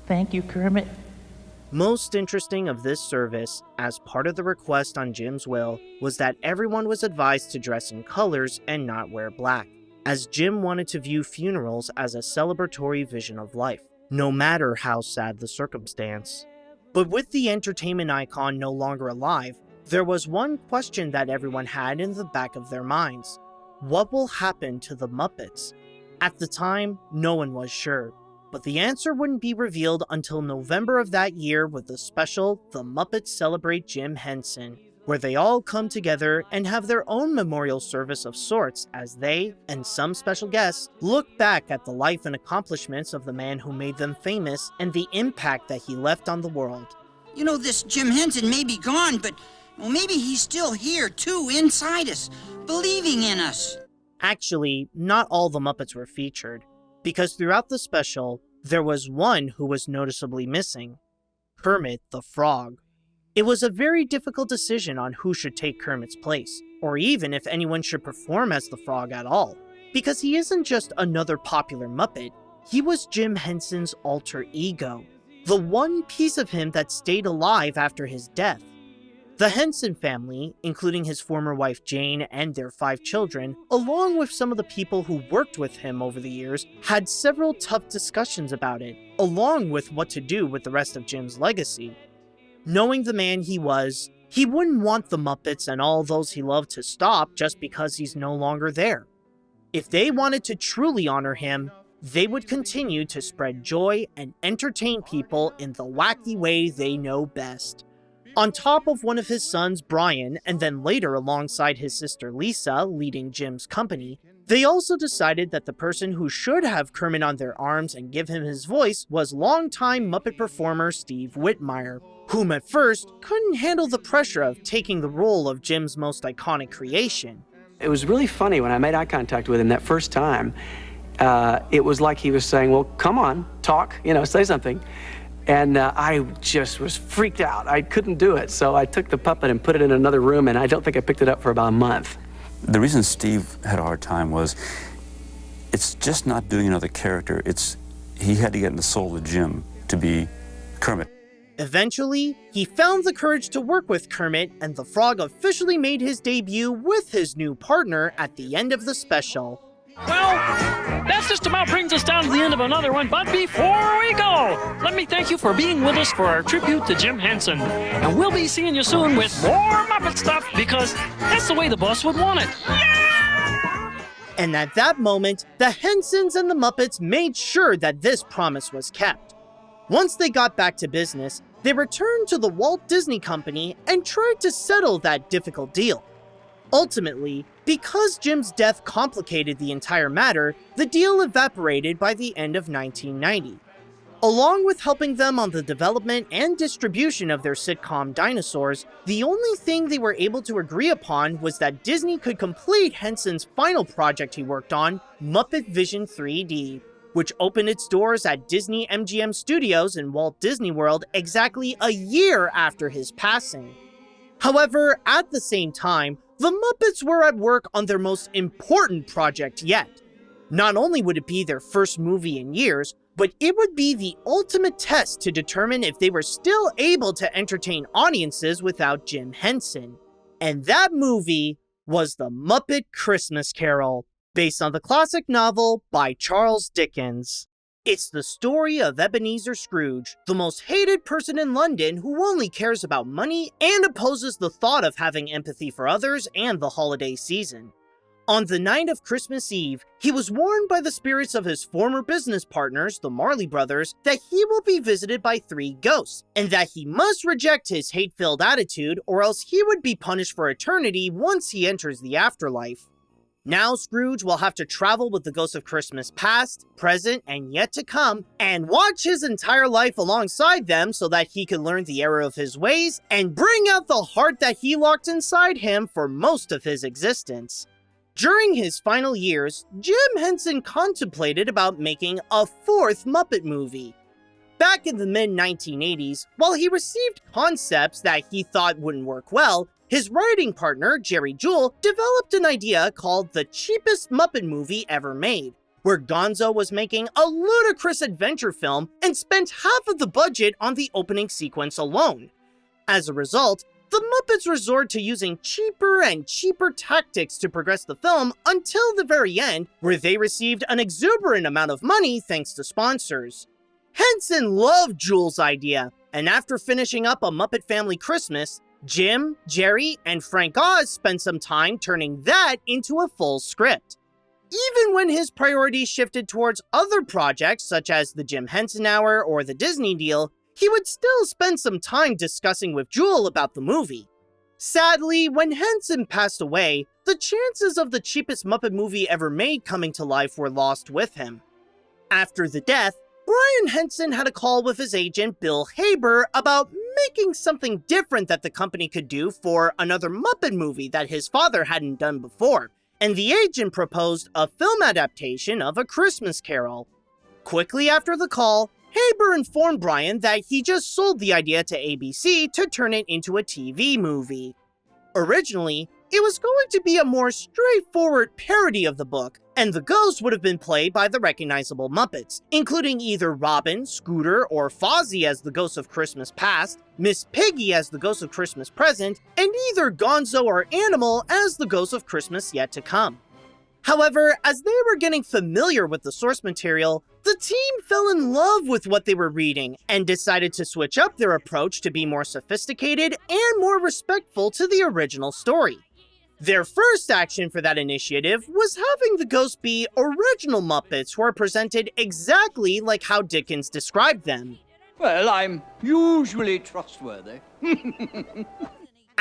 Thank you, Kermit. Most interesting of this service, as part of the request on Jim's will, was that everyone was advised to dress in colors and not wear black, as Jim wanted to view funerals as a celebratory vision of life, no matter how sad the circumstance. But with the entertainment icon no longer alive, there was one question that everyone had in the back of their minds. What will happen to the Muppets? At the time, no one was sure. But the answer wouldn't be revealed until November of that year with the special The Muppets Celebrate Jim Henson, where they all come together and have their own memorial service of sorts as they, and some special guests, look back at the life and accomplishments of the man who made them famous and the impact that he left on the world. You know, this Jim Henson may be gone, but maybe he's still here too, inside us, believing in us. Actually, not all the Muppets were featured, because throughout the special, there was one who was noticeably missing: Kermit the Frog. It was a very difficult decision on who should take Kermit's place, or even if anyone should perform as the Frog at all, because he isn't just another popular Muppet, he was Jim Henson's alter ego, the one piece of him that stayed alive after his death. The Henson family, including his former wife Jane and their 5 children, along with some of the people who worked with him over the years, had several tough discussions about it, along with what to do with the rest of Jim's legacy. Knowing the man he was, he wouldn't want the Muppets and all those he loved to stop just because he's no longer there. If they wanted to truly honor him, they would continue to spread joy and entertain people in the wacky way they know best. On top of one of his sons, Brian, and then later alongside his sister Lisa, leading Jim's company, they also decided that the person who should have Kermit on their arms and give him his voice was longtime Muppet performer Steve Whitmire, whom at first couldn't handle the pressure of taking the role of Jim's most iconic creation. It was really funny when I made eye contact with him that first time. It was like he was saying, well, come on, talk, say something. And I just was freaked out. I couldn't do it. So I took the puppet and put it in another room, and I don't think I picked it up for about a month. The reason Steve had a hard time was it's just not doing another character. He had to get in the soul of Jim to be Kermit. Eventually, he found the courage to work with Kermit, and the Frog officially made his debut with his new partner at the end of the special. Well, that just about brings us down to the end of another one, but before we go, let me thank you for being with us for our tribute to Jim Henson. And we'll be seeing you soon with more Muppet stuff, because that's the way the boss would want it. And at that moment, the Hensons and the Muppets made sure that this promise was kept. Once they got back to business, they returned to the Walt Disney Company and tried to settle that difficult deal. Ultimately, because Jim's death complicated the entire matter, the deal evaporated by the end of 1990. Along with helping them on the development and distribution of their sitcom Dinosaurs, the only thing they were able to agree upon was that Disney could complete Henson's final project he worked on, Muppet Vision 3D, which opened its doors at Disney MGM Studios in Walt Disney World exactly a year after his passing. However, at the same time, the Muppets were at work on their most important project yet. Not only would it be their first movie in years, but it would be the ultimate test to determine if they were still able to entertain audiences without Jim Henson. And that movie was The Muppet Christmas Carol, based on the classic novel by Charles Dickens. It's the story of Ebenezer Scrooge, the most hated person in London who only cares about money and opposes the thought of having empathy for others and the holiday season. On the night of Christmas Eve, he was warned by the spirits of his former business partners, the Marley brothers, that he will be visited by 3 ghosts, and that he must reject his hate-filled attitude or else he would be punished for eternity once he enters the afterlife. Now Scrooge will have to travel with the ghosts of Christmas past, present, and yet to come, and watch his entire life alongside them so that he can learn the error of his ways and bring out the heart that he locked inside him for most of his existence. During his final years, Jim Henson contemplated about making a 4th Muppet movie. Back in the mid-1980s, while he received concepts that he thought wouldn't work well, his writing partner, Jerry Jewell, developed an idea called the cheapest Muppet movie ever made, where Gonzo was making a ludicrous adventure film and spent half of the budget on the opening sequence alone. As a result, the Muppets resort to using cheaper and cheaper tactics to progress the film until the very end, where they received an exuberant amount of money thanks to sponsors. Henson loved Jewell's idea, and after finishing up A Muppet Family Christmas, Jim, Jerry, and Frank Oz spent some time turning that into a full script. even when his priorities shifted towards other projects such as the Jim Henson Hour or the Disney deal, he would still spend some time discussing with Jewel about the movie. Sadly, when Henson passed away, the chances of the cheapest Muppet movie ever made coming to life were lost with him. After the death, Brian Henson had a call with his agent Bill Haber about making something different that the company could do for another Muppet movie that his father hadn't done before, and the agent proposed a film adaptation of A Christmas Carol. Quickly after the call, Haber informed Brian that he just sold the idea to ABC to turn it into a TV movie. Originally, it was going to be a more straightforward parody of the book, and the ghosts would have been played by the recognizable Muppets, including either Robin, Scooter, or Fozzie as the Ghost of Christmas Past, Miss Piggy as the Ghost of Christmas Present, and either Gonzo or Animal as the Ghost of Christmas Yet to Come. However, as they were getting familiar with the source material, the team fell in love with what they were reading and decided to switch up their approach to be more sophisticated and more respectful to the original story. Their first action for that initiative was having the ghosts be original Muppets who are presented exactly like how Dickens described them. Well, I'm usually trustworthy.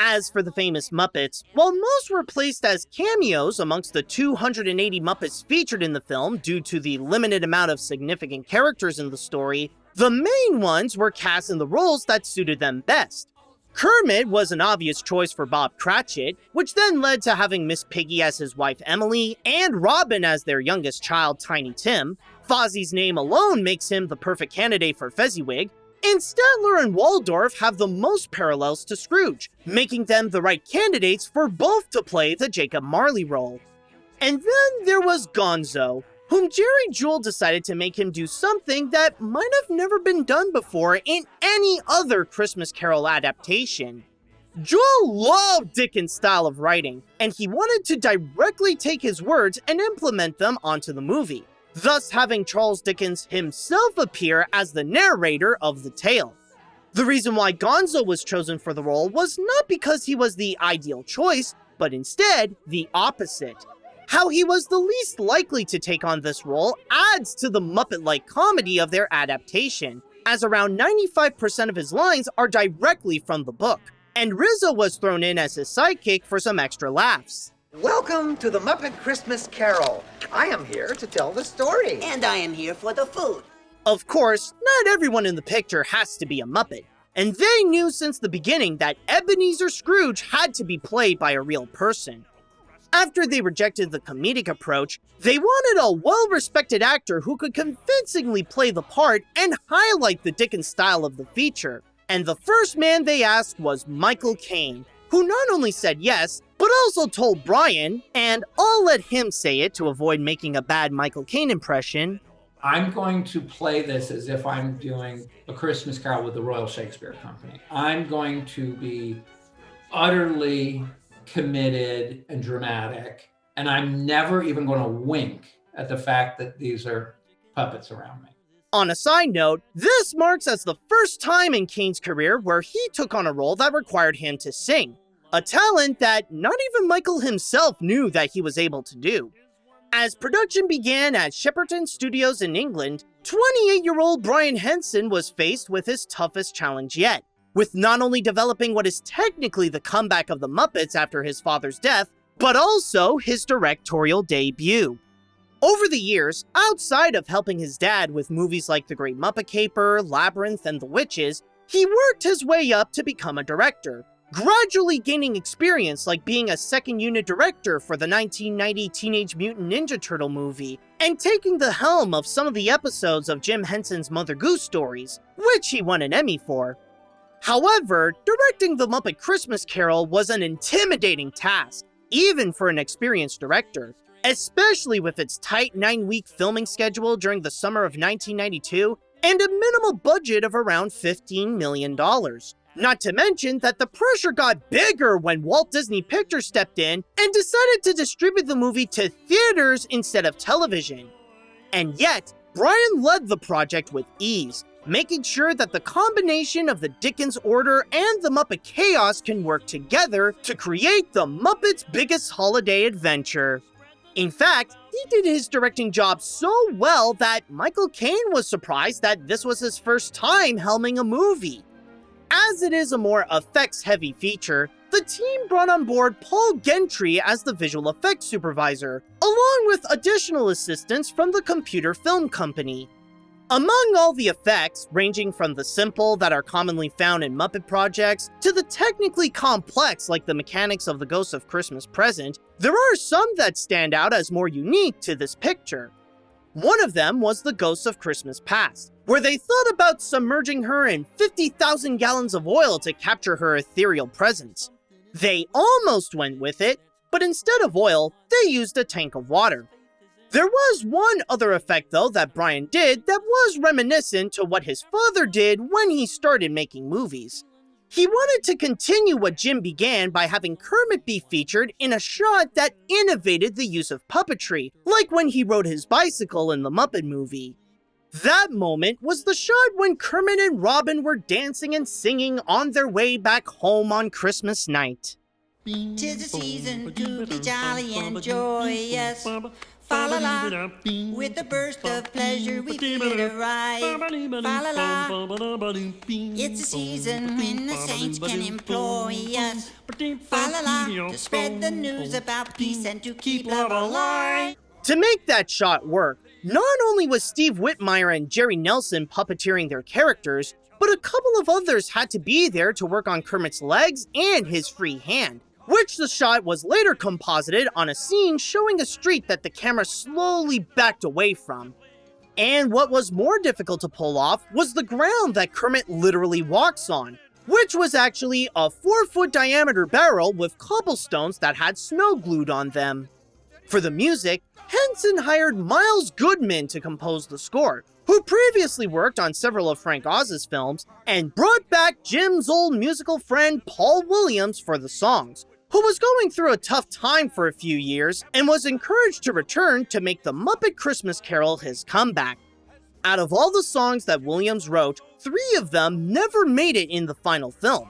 As for the famous Muppets, while most were placed as cameos amongst the 280 Muppets featured in the film due to the limited amount of significant characters in the story, the main ones were cast in the roles that suited them best. Kermit was an obvious choice for Bob Cratchit, which then led to having Miss Piggy as his wife Emily, and Robin as their youngest child Tiny Tim. Fozzie's name alone makes him the perfect candidate for Fezziwig, and Statler and Waldorf have the most parallels to Scrooge, making them the right candidates for both to play the Jacob Marley role. And then there was Gonzo, whom Jerry Jewell decided to make him do something that might have never been done before in any other Christmas Carol adaptation. Jewell loved Dickens' style of writing, and he wanted to directly take his words and implement them onto the movie, thus having Charles Dickens himself appear as the narrator of the tale. The reason why Gonzo was chosen for the role was not because he was the ideal choice, but instead the opposite. How he was the least likely to take on this role adds to the Muppet-like comedy of their adaptation, as around 95% of his lines are directly from the book, and Rizzo was thrown in as his sidekick for some extra laughs. Welcome to the Muppet Christmas Carol. I am here to tell the story. And I am here for the food. Of course, not everyone in the picture has to be a Muppet, and they knew since the beginning that Ebenezer Scrooge had to be played by a real person. After they rejected the comedic approach, they wanted a well-respected actor who could convincingly play the part and highlight the Dickens style of the feature. And the first man they asked was Michael Caine, who not only said yes, but also told Brian, and I'll let him say it to avoid making a bad Michael Caine impression, I'm going to play this as if I'm doing A Christmas Carol with the Royal Shakespeare Company. I'm going to be utterly committed and dramatic, and I'm never even going to wink at the fact that these are puppets around me. On a side note, this marks as the first time in Caine's career where he took on a role that required him to sing, a talent that not even Michael himself knew that he was able to do. As production began at Shepperton Studios in England, 28-year-old Brian Henson was faced with his toughest challenge yet, with not only developing what is technically the comeback of the Muppets after his father's death, but also his directorial debut. Over the years, outside of helping his dad with movies like The Great Muppet Caper, Labyrinth, and The Witches, he worked his way up to become a director, gradually gaining experience like being a second unit director for the 1990 Teenage Mutant Ninja Turtle movie, and taking the helm of some of the episodes of Jim Henson's Mother Goose stories, which he won an Emmy for. However, directing the Muppet Christmas Carol was an intimidating task, even for an experienced director, especially with its tight 9-week filming schedule during the summer of 1992 and a minimal budget of around $15 million. Not to mention that the pressure got bigger when Walt Disney Pictures stepped in and decided to distribute the movie to theaters instead of television. And yet, Brian led the project with ease, making sure that the combination of the Dickens order and the Muppet chaos can work together to create the Muppets' biggest holiday adventure. In fact, he did his directing job so well that Michael Caine was surprised that this was his first time helming a movie. As it is a more effects-heavy feature, the team brought on board Paul Gentry as the visual effects supervisor, along with additional assistance from the computer film company. Among all the effects, ranging from the simple that are commonly found in Muppet projects, to the technically complex like the mechanics of the Ghost of Christmas Present, there are some that stand out as more unique to this picture. One of them was the Ghost of Christmas Past, where they thought about submerging her in 50,000 gallons of oil to capture her ethereal presence. They almost went with it, but instead of oil, they used a tank of water. There was one other effect though that Brian did that was reminiscent to what his father did when he started making movies. He wanted to continue what Jim began by having Kermit be featured in a shot that innovated the use of puppetry, like when he rode his bicycle in the Muppet movie. That moment was the shot when Kermit and Robin were dancing and singing on their way back home on Christmas night. 'Tis the season to be jolly and joyous. Fa la la, with a burst of pleasure we feel it arrive. Fa la la, it's a season when the saints can employ us. Fa la la, to spread the news about peace and to keep love alive. To make that shot work, not only was Steve Whitmire and Jerry Nelson puppeteering their characters, but a couple of others had to be there to work on Kermit's legs and his free hand, which the shot was later composited on a scene showing a street that the camera slowly backed away from. And what was more difficult to pull off was the ground that Kermit literally walks on, which was actually a 4-foot diameter barrel with cobblestones that had snow glued on them. For the music, Henson hired Miles Goodman to compose the score, who previously worked on several of Frank Oz's films, and brought back Jim's old musical friend Paul Williams for the songs, who was going through a tough time for a few years and was encouraged to return to make the Muppet Christmas Carol his comeback. Out of all the songs that Williams wrote, 3 of them never made it in the final film.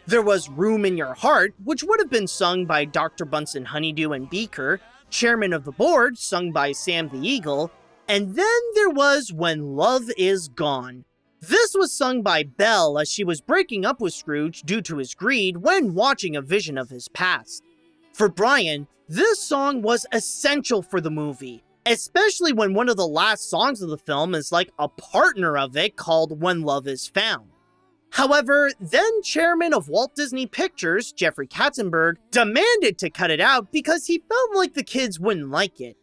There was Room in Your Heart, which would have been sung by Dr. Bunsen Honeydew and Beaker, Chairman of the Board, sung by Sam the Eagle, and then there was When Love Is Gone. This was sung by Belle as she was breaking up with Scrooge due to his greed when watching a vision of his past. For Brian, this song was essential for the movie, especially when one of the last songs of the film is like a partner of it called When Love Is Found. However, then chairman of Walt Disney Pictures, Jeffrey Katzenberg, demanded to cut it out because he felt like the kids wouldn't like it.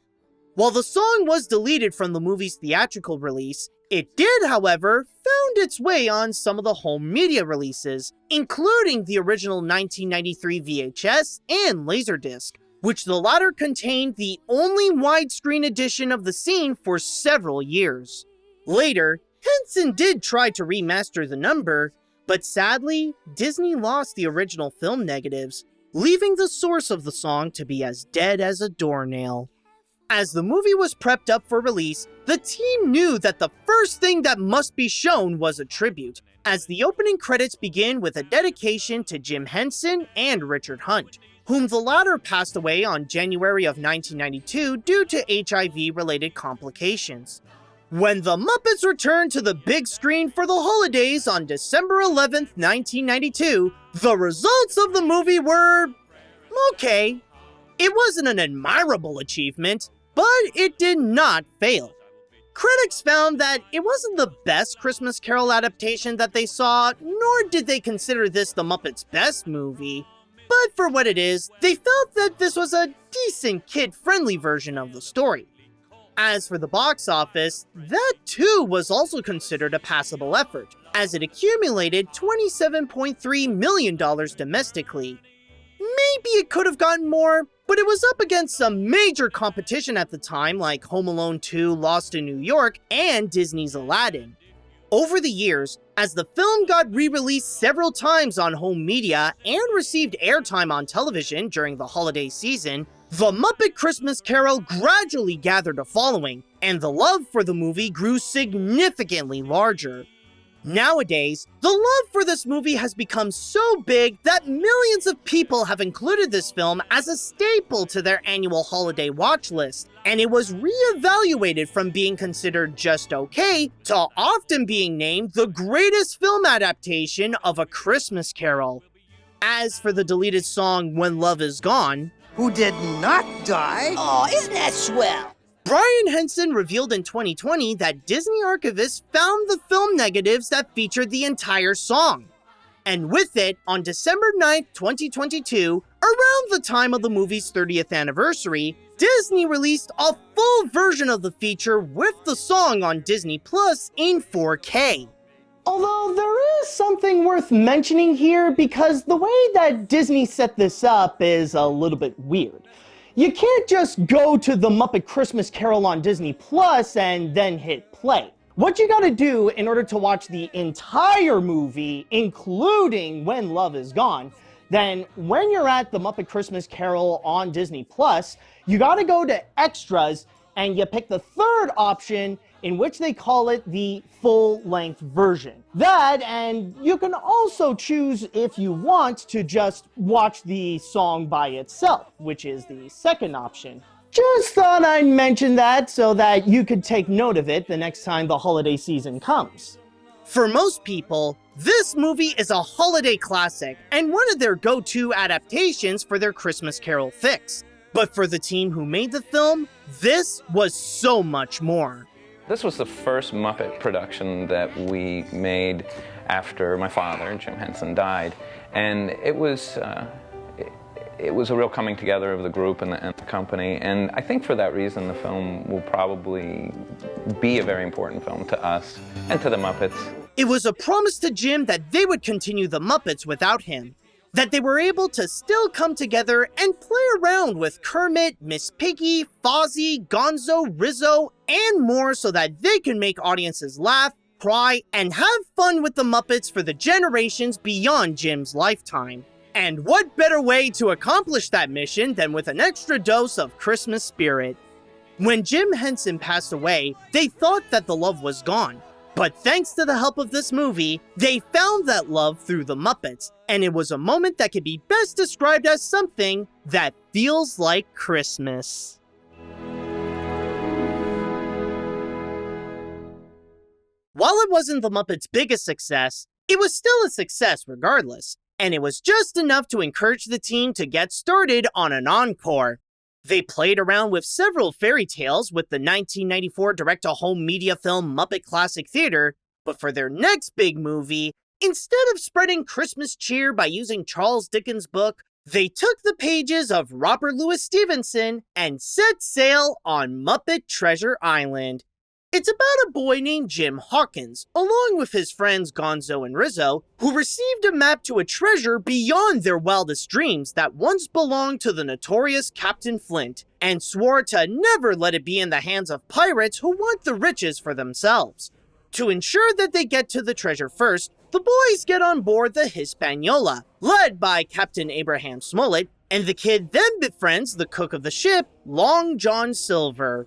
While the song was deleted from the movie's theatrical release, it did, however, found its way on some of the home media releases, including the original 1993 VHS and Laserdisc, which the latter contained the only widescreen edition of the scene for several years. Later, Henson did try to remaster the number, but sadly, Disney lost the original film negatives, leaving the source of the song to be as dead as a doornail. As the movie was prepped up for release, the team knew that the first thing that must be shown was a tribute, as the opening credits begin with a dedication to Jim Henson and Richard Hunt, whom the latter passed away on January of 1992 due to HIV-related complications. When the Muppets returned to the big screen for the holidays on December 11th, 1992, the results of the movie were okay. It wasn't an admirable achievement, but it did not fail. Critics found that it wasn't the best Christmas Carol adaptation that they saw, nor did they consider this the Muppets' best movie. But for what it is, they felt that this was a decent kid-friendly version of the story. As for the box office, that too was also considered a passable effort, as it accumulated $27.3 million domestically. Maybe it could have gotten more, but it was up against some major competition at the time like Home Alone 2 Lost in New York and Disney's Aladdin. Over the years, as the film got re-released several times on home media and received airtime on television during the holiday season, the Muppet Christmas Carol gradually gathered a following, and the love for the movie grew significantly larger. Nowadays, the love for this movie has become so big that millions of people have included this film as a staple to their annual holiday watch list, and it was re-evaluated from being considered just okay to often being named the greatest film adaptation of A Christmas Carol. As for the deleted song When Love Is Gone, who did not die? Oh, isn't that swell? Brian Henson revealed in 2020 that Disney archivists found the film negatives that featured the entire song. And with it, on December 9th, 2022, around the time of the movie's 30th anniversary, Disney released a full version of the feature with the song on Disney Plus in 4K. Although there is something worth mentioning here because the way that Disney set this up is a little bit weird. You can't just go to the Muppet Christmas Carol on Disney Plus and then hit play. What you gotta do in order to watch the entire movie, including When Love Is Gone, then when you're at the Muppet Christmas Carol on Disney Plus, you gotta go to Extras and you pick the third option, in which they call it the full-length version. That, and you can also choose if you want to just watch the song by itself, which is the second option. Just thought I'd mention that so that you could take note of it the next time the holiday season comes. For most people, this movie is a holiday classic and one of their go-to adaptations for their Christmas Carol fix. But for the team who made the film, this was so much more. This was the first Muppet production that we made after my father, Jim Henson, died. And it was a real coming together of the group and the company. And I think for that reason, the film will probably be a very important film to us and to the Muppets. It was a promise to Jim that they would continue the Muppets without him. That they were able to still come together and play around with Kermit, Miss Piggy, Fozzie, Gonzo, Rizzo, and more so that they can make audiences laugh, cry, and have fun with the Muppets for the generations beyond Jim's lifetime. And what better way to accomplish that mission than with an extra dose of Christmas spirit? When Jim Henson passed away, they thought that the love was gone. But thanks to the help of this movie, they found that love through the Muppets, and it was a moment that could be best described as something that feels like Christmas. While it wasn't the Muppets' biggest success, it was still a success regardless, and it was just enough to encourage the team to get started on an encore. They played around with several fairy tales with the 1994 direct-to-home media film Muppet Classic Theater, but for their next big movie, instead of spreading Christmas cheer by using Charles Dickens' book, they took the pages of Robert Louis Stevenson and set sail on Muppet Treasure Island. It's about a boy named Jim Hawkins, along with his friends Gonzo and Rizzo, who received a map to a treasure beyond their wildest dreams that once belonged to the notorious Captain Flint, and swore to never let it be in the hands of pirates who want the riches for themselves. To ensure that they get to the treasure first, the boys get on board the Hispaniola, led by Captain Abraham Smollett, and the kid then befriends the cook of the ship, Long John Silver.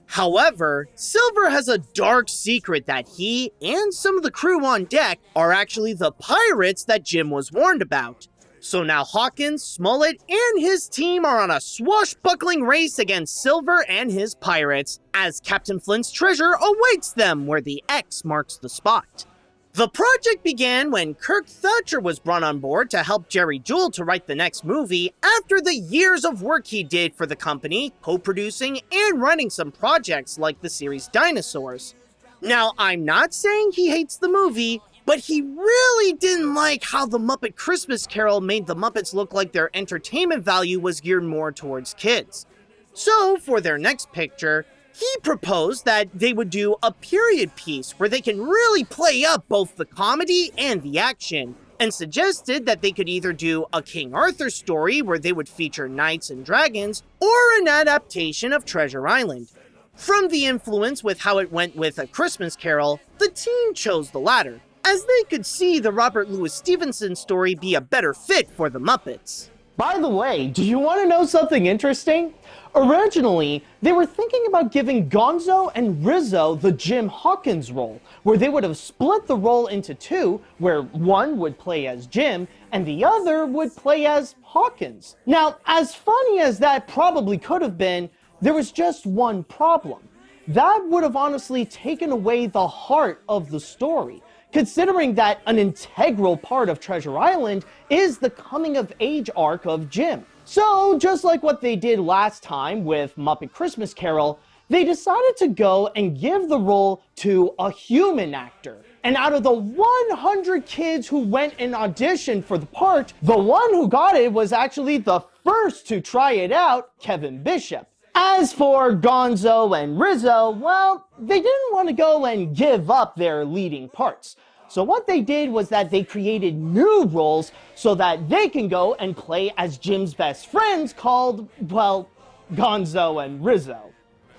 However, Silver has a dark secret that he and some of the crew on deck are actually the pirates that Jim was warned about. So now Hawkins, Smollett, and his team are on a swashbuckling race against Silver and his pirates, as Captain Flint's treasure awaits them where the X marks the spot. The project began when Kirk Thatcher was brought on board to help Jerry Jewell to write the next movie after the years of work he did for the company, co-producing and running some projects like the series Dinosaurs. Now, I'm not saying he hates the movie, but he really didn't like how the Muppet Christmas Carol made the Muppets look like their entertainment value was geared more towards kids. So, for their next picture, he proposed that they would do a period piece where they can really play up both the comedy and the action, and suggested that they could either do a King Arthur story where they would feature knights and dragons, or an adaptation of Treasure Island. From the influence with how it went with A Christmas Carol, the team chose the latter, as they could see the Robert Louis Stevenson story be a better fit for the Muppets. By the way, do you want to know something interesting? Originally, they were thinking about giving Gonzo and Rizzo the Jim Hawkins role, where they would have split the role into two, where one would play as Jim and the other would play as Hawkins. Now, as funny as that probably could have been, there was just one problem. That would have honestly taken away the heart of the story, considering that an integral part of Treasure Island is the coming-of-age arc of Jim. So, just like what they did last time with Muppet Christmas Carol, they decided to go and give the role to a human actor. And out of the 100 kids who went and auditioned for the part, the one who got it was actually the first to try it out, Kevin Bishop. As for Gonzo and Rizzo, well, they didn't want to go and give up their leading parts. So what they did was that they created new roles so that they can go and play as Jim's best friends called, well, Gonzo and Rizzo.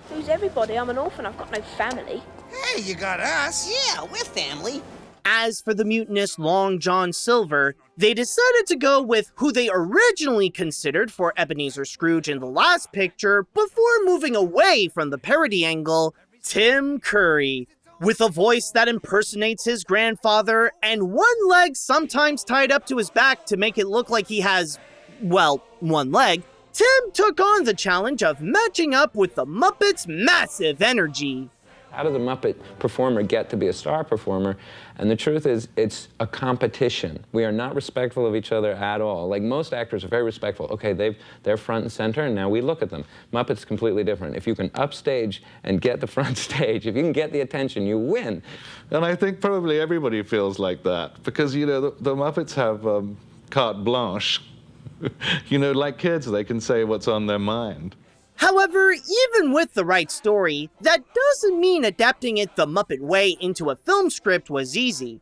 Who's everybody? I'm an orphan, I've got no family. Hey, you got us. Yeah, we're family. As for the mutinous Long John Silver, they decided to go with who they originally considered for Ebenezer Scrooge in the last picture before moving away from the parody angle, Tim Curry. With a voice that impersonates his grandfather and one leg sometimes tied up to his back to make it look like he has, well, one leg, Tim took on the challenge of matching up with the Muppets' massive energy. How does a Muppet performer get to be a star performer? And the truth is, it's a competition. We are not respectful of each other at all. Like, most actors are very respectful. Okay, they're front and center, and now we look at them. Muppets completely different. If you can upstage and get the front stage, if you can get the attention, you win. And I think probably everybody feels like that, because, you know, the Muppets have carte blanche. You know, like kids, they can say what's on their mind. However, even with the right story, that doesn't mean adapting it the Muppet way into a film script was easy.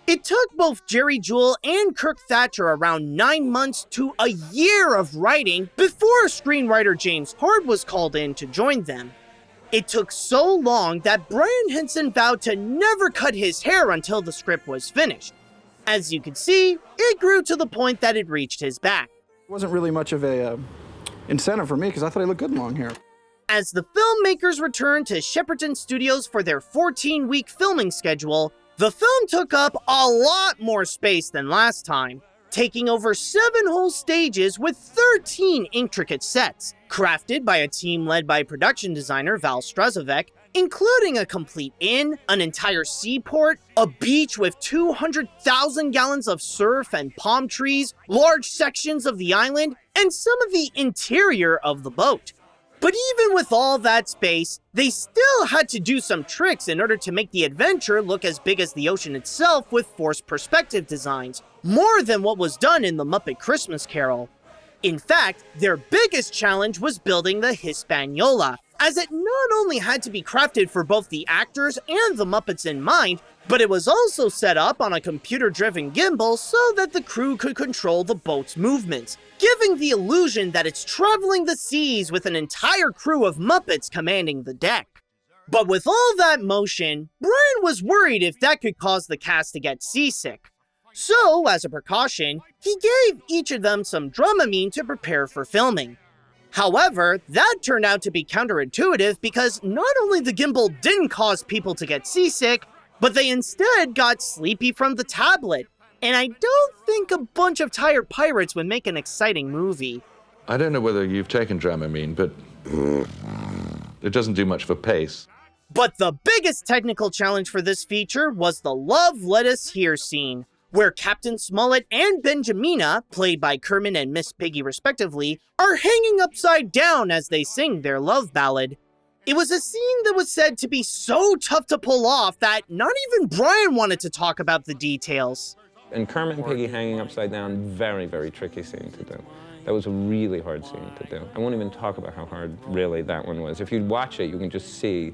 It took both Jerry Jewell and Kirk Thatcher around 9 months to a year of writing before screenwriter James Hard was called in to join them. It took so long that Brian Henson vowed to never cut his hair until the script was finished. As you can see, it grew to the point that it reached his back. It wasn't really much of a incentive for me because I thought he looked good in long hair. As the filmmakers returned to Shepperton Studios for their 14-week filming schedule, the film took up a lot more space than last time, taking over 7 whole stages with 13 intricate sets, crafted by a team led by production designer Val Strazovec, including a complete inn, an entire seaport, a beach with 200,000 gallons of surf and palm trees, large sections of the island, and some of the interior of the boat. But even with all that space, they still had to do some tricks in order to make the adventure look as big as the ocean itself with forced perspective designs, more than what was done in the Muppet Christmas Carol. In fact, their biggest challenge was building the Hispaniola, as it not only had to be crafted for both the actors and the Muppets in mind, but it was also set up on a computer-driven gimbal so that the crew could control the boat's movements, giving the illusion that it's traveling the seas with an entire crew of Muppets commanding the deck. But with all that motion, Brian was worried if that could cause the cast to get seasick. So, as a precaution, he gave each of them some Dramamine to prepare for filming. However, that turned out to be counterintuitive because not only the gimbal didn't cause people to get seasick, but they instead got sleepy from the tablet. And I don't think a bunch of tired pirates would make an exciting movie. I don't know whether you've taken Dramamine, but it doesn't do much for pace. But the biggest technical challenge for this feature was the Love Let Us Hear scene, where Captain Smollett and Benjamina, played by Kermit and Miss Piggy respectively, are hanging upside down as they sing their love ballad. It was a scene that was said to be so tough to pull off that not even Brian wanted to talk about the details. And Kermit and Piggy hanging upside down, very, very tricky scene to do. That was a really hard scene to do. I won't even talk about how hard, really, that one was. If you watch it, you can just see,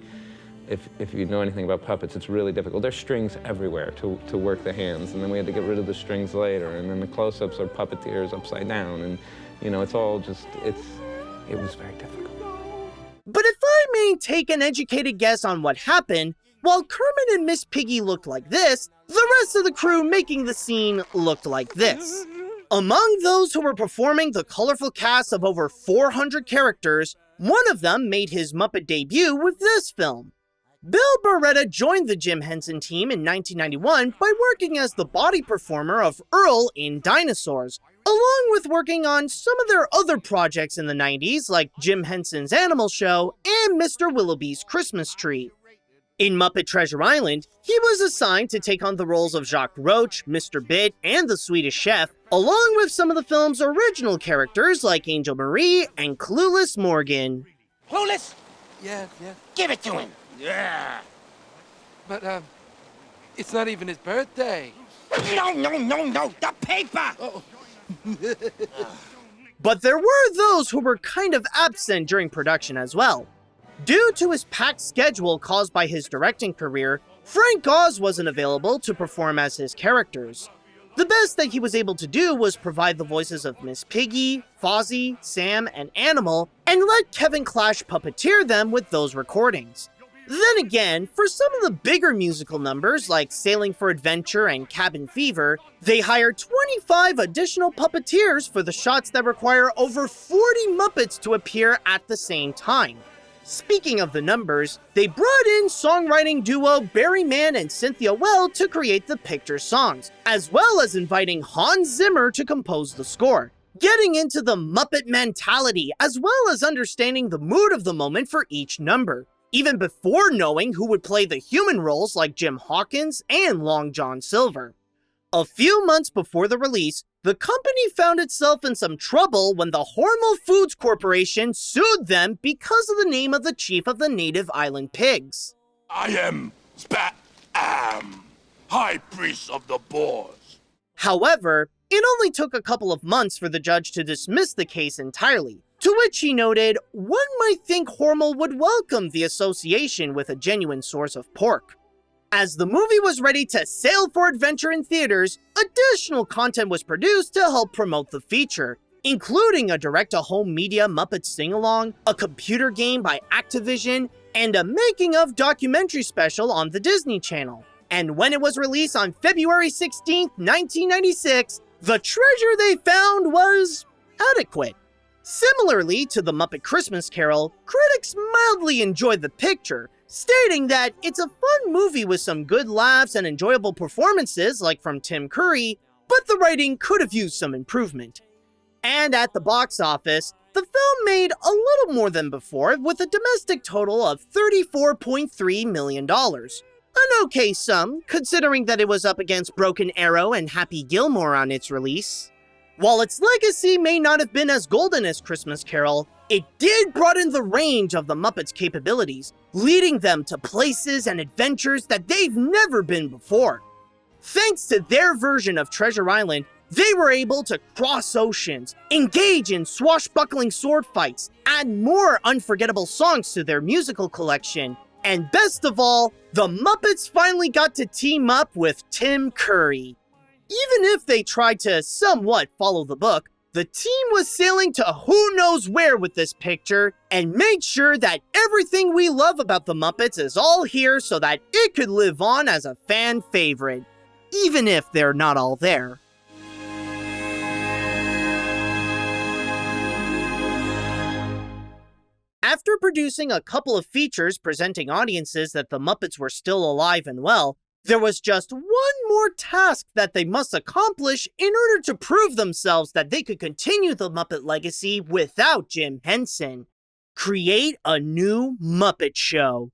if you know anything about puppets, it's really difficult. There's strings everywhere to work the hands, and then we had to get rid of the strings later, and then the close-ups are puppeteers upside down, and, you know, it's all just, it was very difficult. But if I may take an educated guess on what happened, while Kermit and Miss Piggy looked like this, the rest of the crew making the scene looked like this. Among those who were performing the colorful cast of over 400 characters, one of them made his Muppet debut with this film. Bill Barretta joined the Jim Henson team in 1991 by working as the body performer of Earl in Dinosaurs, along with working on some of their other projects in the 90s like Jim Henson's Animal Show and Mr. Willoughby's Christmas Tree. In Muppet Treasure Island, he was assigned to take on the roles of Jacques Roach, Mr. Bit, and the Swedish Chef, along with some of the film's original characters like Angel Marie and Clueless Morgan. Clueless? Yeah. Give it to him. Yeah. But, it's not even his birthday. No, the paper! But there were those who were kind of absent during production as well. Due to his packed schedule caused by his directing career, Frank Oz wasn't available to perform as his characters. The best that he was able to do was provide the voices of Miss Piggy, Fozzie, Sam, and Animal, and let Kevin Clash puppeteer them with those recordings. Then again, for some of the bigger musical numbers like Sailing for Adventure and Cabin Fever, they hired 25 additional puppeteers for the shots that require over 40 Muppets to appear at the same time. Speaking of the numbers, they brought in songwriting duo Barry Mann and Cynthia Well to create the picture songs, as well as inviting Hans Zimmer to compose the score, getting into the Muppet mentality as well as understanding the mood of the moment for each number, even before knowing who would play the human roles like Jim Hawkins and Long John Silver. A few months before the release, the company found itself in some trouble when the Hormel Foods Corporation sued them because of the name of the chief of the native island pigs. I am High Priest of the Boars. However, it only took a couple of months for the judge to dismiss the case entirely, to which he noted, one might think Hormel would welcome the association with a genuine source of pork. As the movie was ready to sail for adventure in theaters, additional content was produced to help promote the feature, including a direct-to-home media Muppets sing-along, a computer game by Activision, and a making-of documentary special on the Disney Channel. And when it was released on February 16, 1996, the treasure they found was adequate. Similarly to the Muppet Christmas Carol, critics mildly enjoyed the picture, stating that it's a fun movie with some good laughs and enjoyable performances like from Tim Curry, but the writing could have used some improvement. And at the box office, the film made a little more than before with a domestic total of $34.3 million. An okay sum, considering that it was up against Broken Arrow and Happy Gilmore on its release. While its legacy may not have been as golden as Christmas Carol, it did broaden the range of the Muppets' capabilities, leading them to places and adventures that they've never been before. Thanks to their version of Treasure Island, they were able to cross oceans, engage in swashbuckling sword fights, add more unforgettable songs to their musical collection, and best of all, the Muppets finally got to team up with Tim Curry. Even if they tried to somewhat follow the book, the team was sailing to who knows where with this picture and made sure that everything we love about the Muppets is all here so that it could live on as a fan favorite, even if they're not all there. After producing a couple of features presenting audiences that the Muppets were still alive and well, there was just one more task that they must accomplish in order to prove themselves that they could continue the Muppet legacy without Jim Henson. Create a new Muppet show.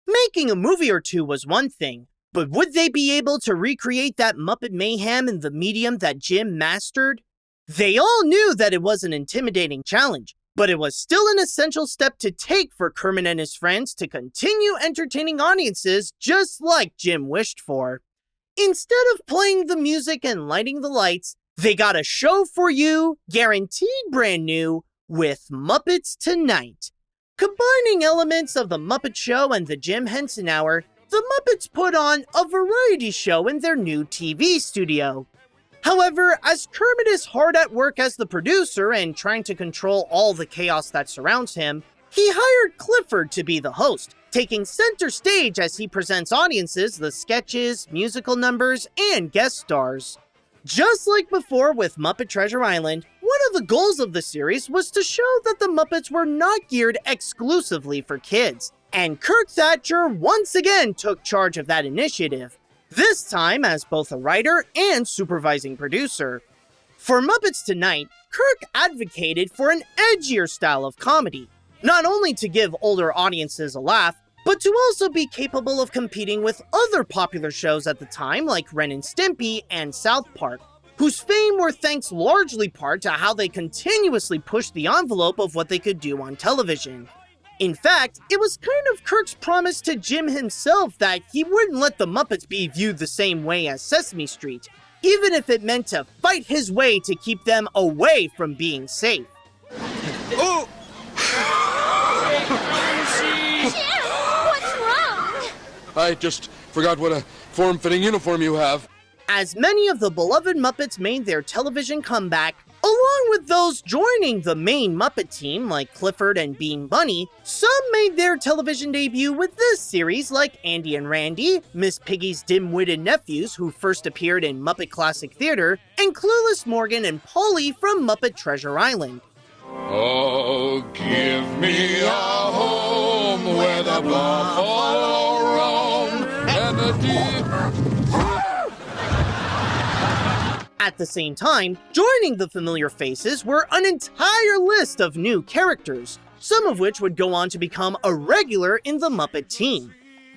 Making a movie or two was one thing, but would they be able to recreate that Muppet mayhem in the medium that Jim mastered? They all knew that it was an intimidating challenge, but it was still an essential step to take for Kermit and his friends to continue entertaining audiences just like Jim wished for. Instead of playing the music and lighting the lights, they got a show for you, guaranteed brand new, with Muppets Tonight. Combining elements of the Muppet Show and the Jim Henson Hour, the Muppets put on a variety show in their new TV studio. However, as Kermit is hard at work as the producer and trying to control all the chaos that surrounds him, he hired Clifford to be the host, taking center stage as he presents audiences the sketches, musical numbers, and guest stars. Just like before with Muppet Treasure Island, one of the goals of the series was to show that the Muppets were not geared exclusively for kids. And Kirk Thatcher once again took charge of that initiative, this time as both a writer and supervising producer. For Muppets Tonight, Kirk advocated for an edgier style of comedy, not only to give older audiences a laugh, but to also be capable of competing with other popular shows at the time like Ren and Stimpy and South Park, whose fame were thanks largely part to how they continuously pushed the envelope of what they could do on television. In fact, it was kind of Kirk's promise to Jim himself that he wouldn't let the Muppets be viewed the same way as Sesame Street, even if it meant to fight his way to keep them away from being safe. Oh! What's wrong? I just forgot what a form-fitting uniform you have. As many of the beloved Muppets made their television comeback, along with those joining the main Muppet team like Clifford and Bean Bunny, some made their television debut with this series like Andy and Randy, Miss Piggy's dim-witted nephews who first appeared in Muppet Classic Theater, and Clueless Morgan and Polly from Muppet Treasure Island. Oh, give me a home where the buffalo roam and the deep... At the same time, joining the familiar faces were an entire list of new characters, some of which would go on to become a regular in the Muppet team.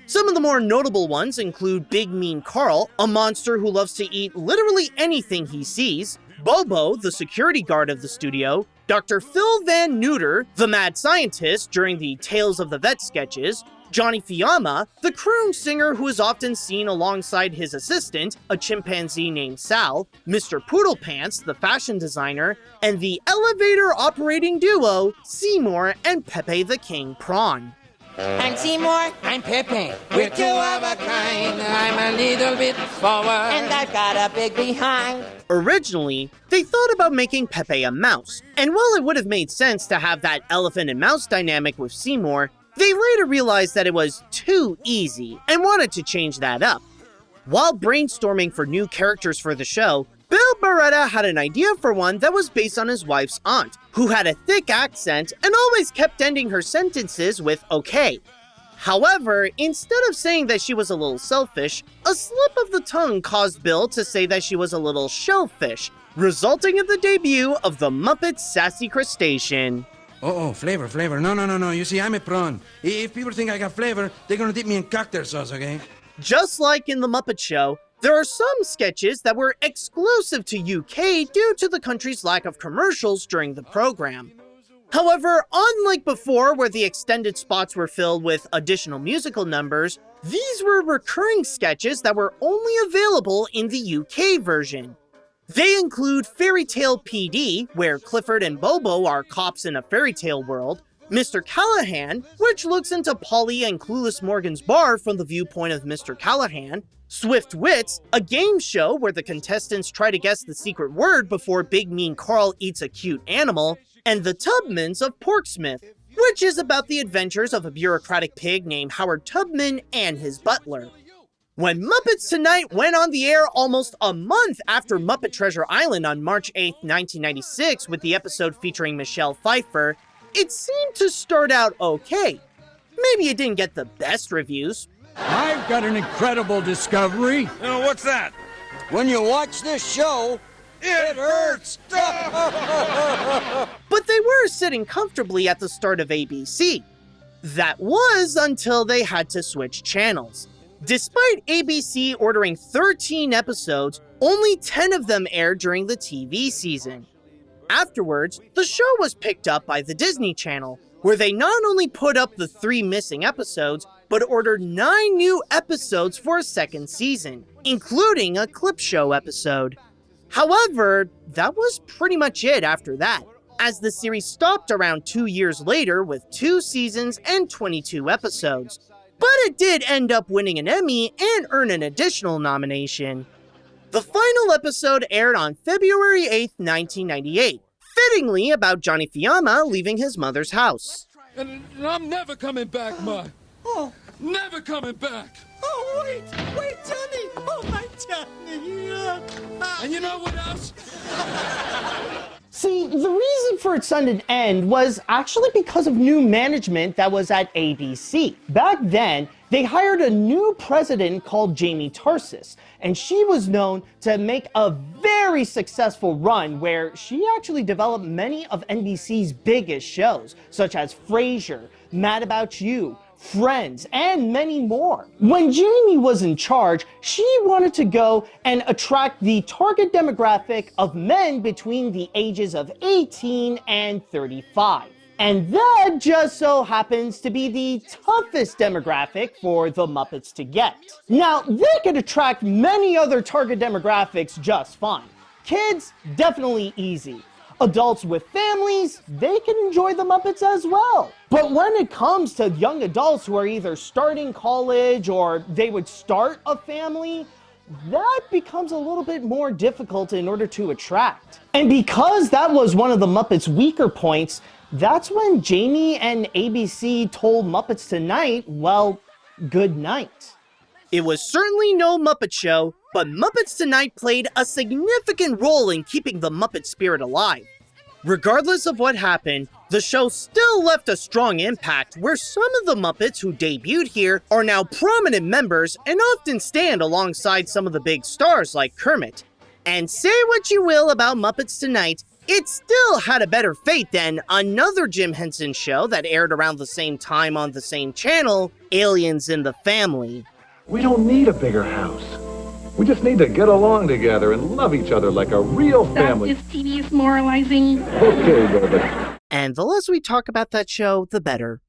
Some of the more notable ones include Big Mean Carl, a monster who loves to eat literally anything he sees, Bobo, the security guard of the studio, Dr. Phil Van Neuter, the mad scientist during the Tales of the Vet sketches, Johnny Fiamma, the croon singer who is often seen alongside his assistant, a chimpanzee named Sal, Mr. Poodlepants, the fashion designer, and the elevator operating duo, Seymour and Pepe the King Prawn. I'm Seymour. I'm Pepe. We're two of a kind. I'm a little bit forward. And I've got a big behind. Originally, they thought about making Pepe a mouse, and while it would have made sense to have that elephant and mouse dynamic with Seymour, they later realized that it was too easy and wanted to change that up. While brainstorming for new characters for the show, Bill Barretta had an idea for one that was based on his wife's aunt, who had a thick accent and always kept ending her sentences with okay. However, instead of saying that she was a little selfish, a slip of the tongue caused Bill to say that she was a little shellfish, resulting in the debut of the Muppet Sassy Crustacean. Oh, flavor. No. You see, I'm a prawn. If people think I got flavor, they're gonna dip me in cocktail sauce, okay? Just like in The Muppet Show, there are some sketches that were exclusive to UK due to the country's lack of commercials during the program. However, unlike before where the extended spots were filled with additional musical numbers, these were recurring sketches that were only available in the UK version. They include Fairy Tale PD, where Clifford and Bobo are cops in a fairy tale world, Mr. Callahan, which looks into Polly and Clueless Morgan's bar from the viewpoint of Mr. Callahan, Swift Wits, a game show where the contestants try to guess the secret word before Big Mean Carl eats a cute animal, and The Tubmans of Porksmouth, which is about the adventures of a bureaucratic pig named Howard Tubman and his butler. When Muppets Tonight went on the air almost a month after Muppet Treasure Island on March 8, 1996 with the episode featuring Michelle Pfeiffer, it seemed to start out okay. Maybe it didn't get the best reviews. I've got an incredible discovery. What's that? When you watch this show, it hurts. But they were sitting comfortably at the start of ABC. That was until they had to switch channels. Despite ABC ordering 13 episodes, only 10 of them aired during the TV season. Afterwards, the show was picked up by the Disney Channel, where they not only put up the 3 missing episodes, but ordered 9 new episodes for a second season, including a clip show episode. However, that was pretty much it after that, as the series stopped around 2 years later with 2 seasons and 22 episodes. But it did end up winning an Emmy and earn an additional nomination. The final episode aired on February 8, 1998, fittingly about Johnny Fiamma leaving his mother's house. And I'm never coming back, Ma. Oh. Never coming back. Oh, wait, Johnny. Oh, my Johnny. And you know what else? See, the reason for its sudden end was actually because of new management that was at ABC. Back then, they hired a new president called Jamie Tarsis, and she was known to make a very successful run where she actually developed many of NBC's biggest shows, such as Frasier, Mad About You, Friends, and many more. When Jamie was in charge, she wanted to go and attract the target demographic of men between the ages of 18 and 35. And that just so happens to be the toughest demographic for the Muppets to get. Now, they could attract many other target demographics just fine. Kids, definitely easy. Adults with families, they can enjoy the Muppets as well. But when it comes to young adults who are either starting college or they would start a family, that becomes a little bit more difficult in order to attract. And because that was one of the Muppets' weaker points, that's when Jamie and ABC told Muppets Tonight, well, good night. It was certainly no Muppet Show, but Muppets Tonight played a significant role in keeping the Muppet spirit alive. Regardless of what happened, the show still left a strong impact where some of the Muppets who debuted here are now prominent members and often stand alongside some of the big stars like Kermit. And say what you will about Muppets Tonight, it still had a better fate than another Jim Henson show that aired around the same time on the same channel, Aliens in the Family. We don't need a bigger house. We just need to get along together and love each other like a real family. Stop this tedious moralizing. Okay, baby. And the less we talk about that show, the better.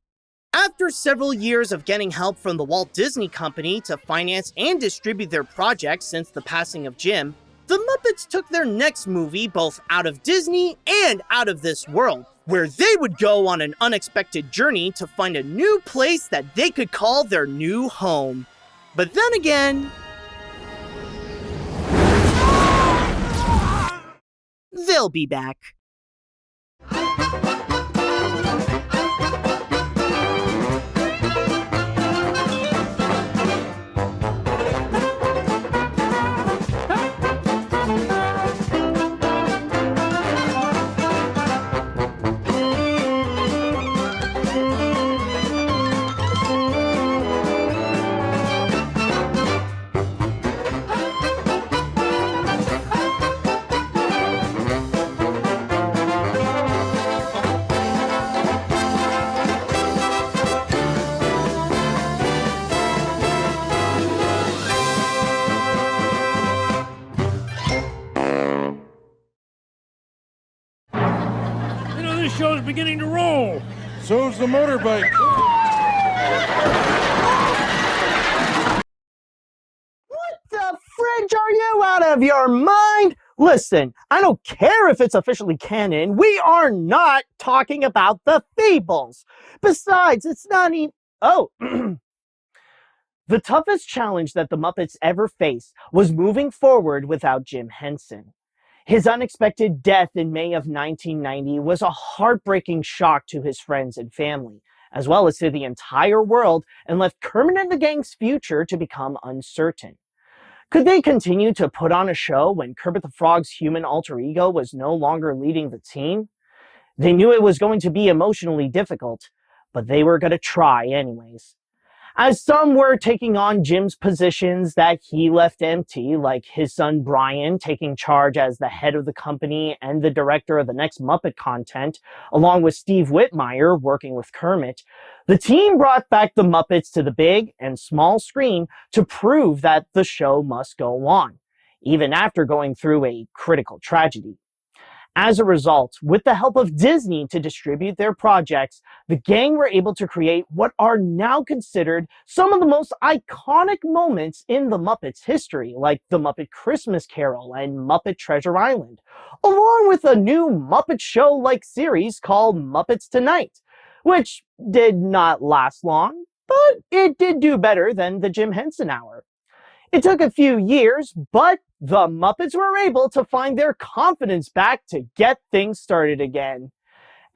After several years of getting help from the Walt Disney Company to finance and distribute their projects since the passing of Jim, the Muppets took their next movie both out of Disney and out of this world, where they would go on an unexpected journey to find a new place that they could call their new home. But then again, they'll be back. This show's beginning to roll. So's the motorbike. What the fridge, are you out of your mind? Listen, I don't care if it's officially canon. We are not talking about the Fables. Besides, it's not even... Oh. The toughest challenge that the Muppets ever faced was moving forward without Jim Henson. His unexpected death in May of 1990 was a heartbreaking shock to his friends and family, as well as to the entire world, and left Kermit and the gang's future to become uncertain. Could they continue to put on a show when Kermit the Frog's human alter ego was no longer leading the team? They knew it was going to be emotionally difficult, but they were going to try anyways. As some were taking on Jim's positions that he left empty, like his son Brian taking charge as the head of the company and the director of the next Muppet content, along with Steve Whitmire working with Kermit, the team brought back the Muppets to the big and small screen to prove that the show must go on, even after going through a critical tragedy. As a result, with the help of Disney to distribute their projects, the gang were able to create what are now considered some of the most iconic moments in the Muppets' history, like the Muppet Christmas Carol and Muppet Treasure Island, along with a new Muppet Show-like series called Muppets Tonight, which did not last long, but it did do better than the Jim Henson Hour. It took a few years, but the Muppets were able to find their confidence back to get things started again.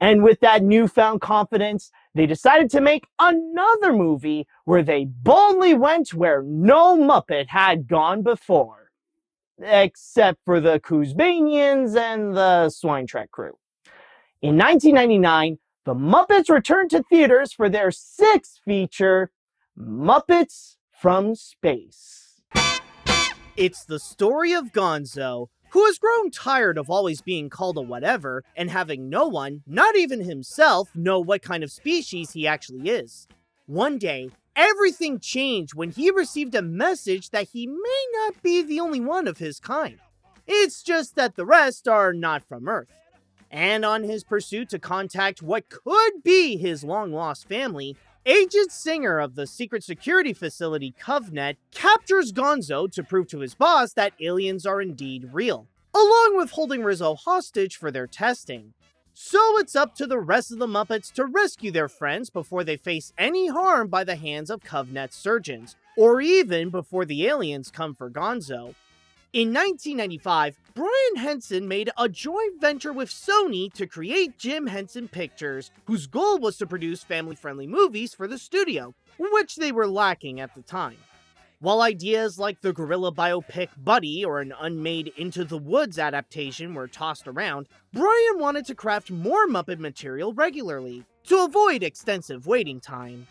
And with that newfound confidence, they decided to make another movie where they boldly went where no Muppet had gone before. except for the Kuzbanians and the Swine Trek crew. In 1999, the Muppets returned to theaters for their sixth feature, Muppets from Space. It's the story of Gonzo, who has grown tired of always being called a whatever and having no one, not even himself, know what kind of species he actually is. One day, everything changed when he received a message that he may not be the only one of his kind. It's just that the rest are not from Earth. And on his pursuit to contact what could be his long-lost family, Agent Singer of the secret security facility Covenant captures Gonzo to prove to his boss that aliens are indeed real, along with holding Rizzo hostage for their testing. So it's up to the rest of the Muppets to rescue their friends before they face any harm by the hands of Covenant surgeons, or even before the aliens come for Gonzo. In 1995, Brian Henson made a joint venture with Sony to create Jim Henson Pictures, whose goal was to produce family-friendly movies for the studio, which they were lacking at the time. While ideas like the gorilla biopic Buddy or an unmade Into the Woods adaptation were tossed around, Brian wanted to craft more Muppet material regularly, to avoid extensive waiting time.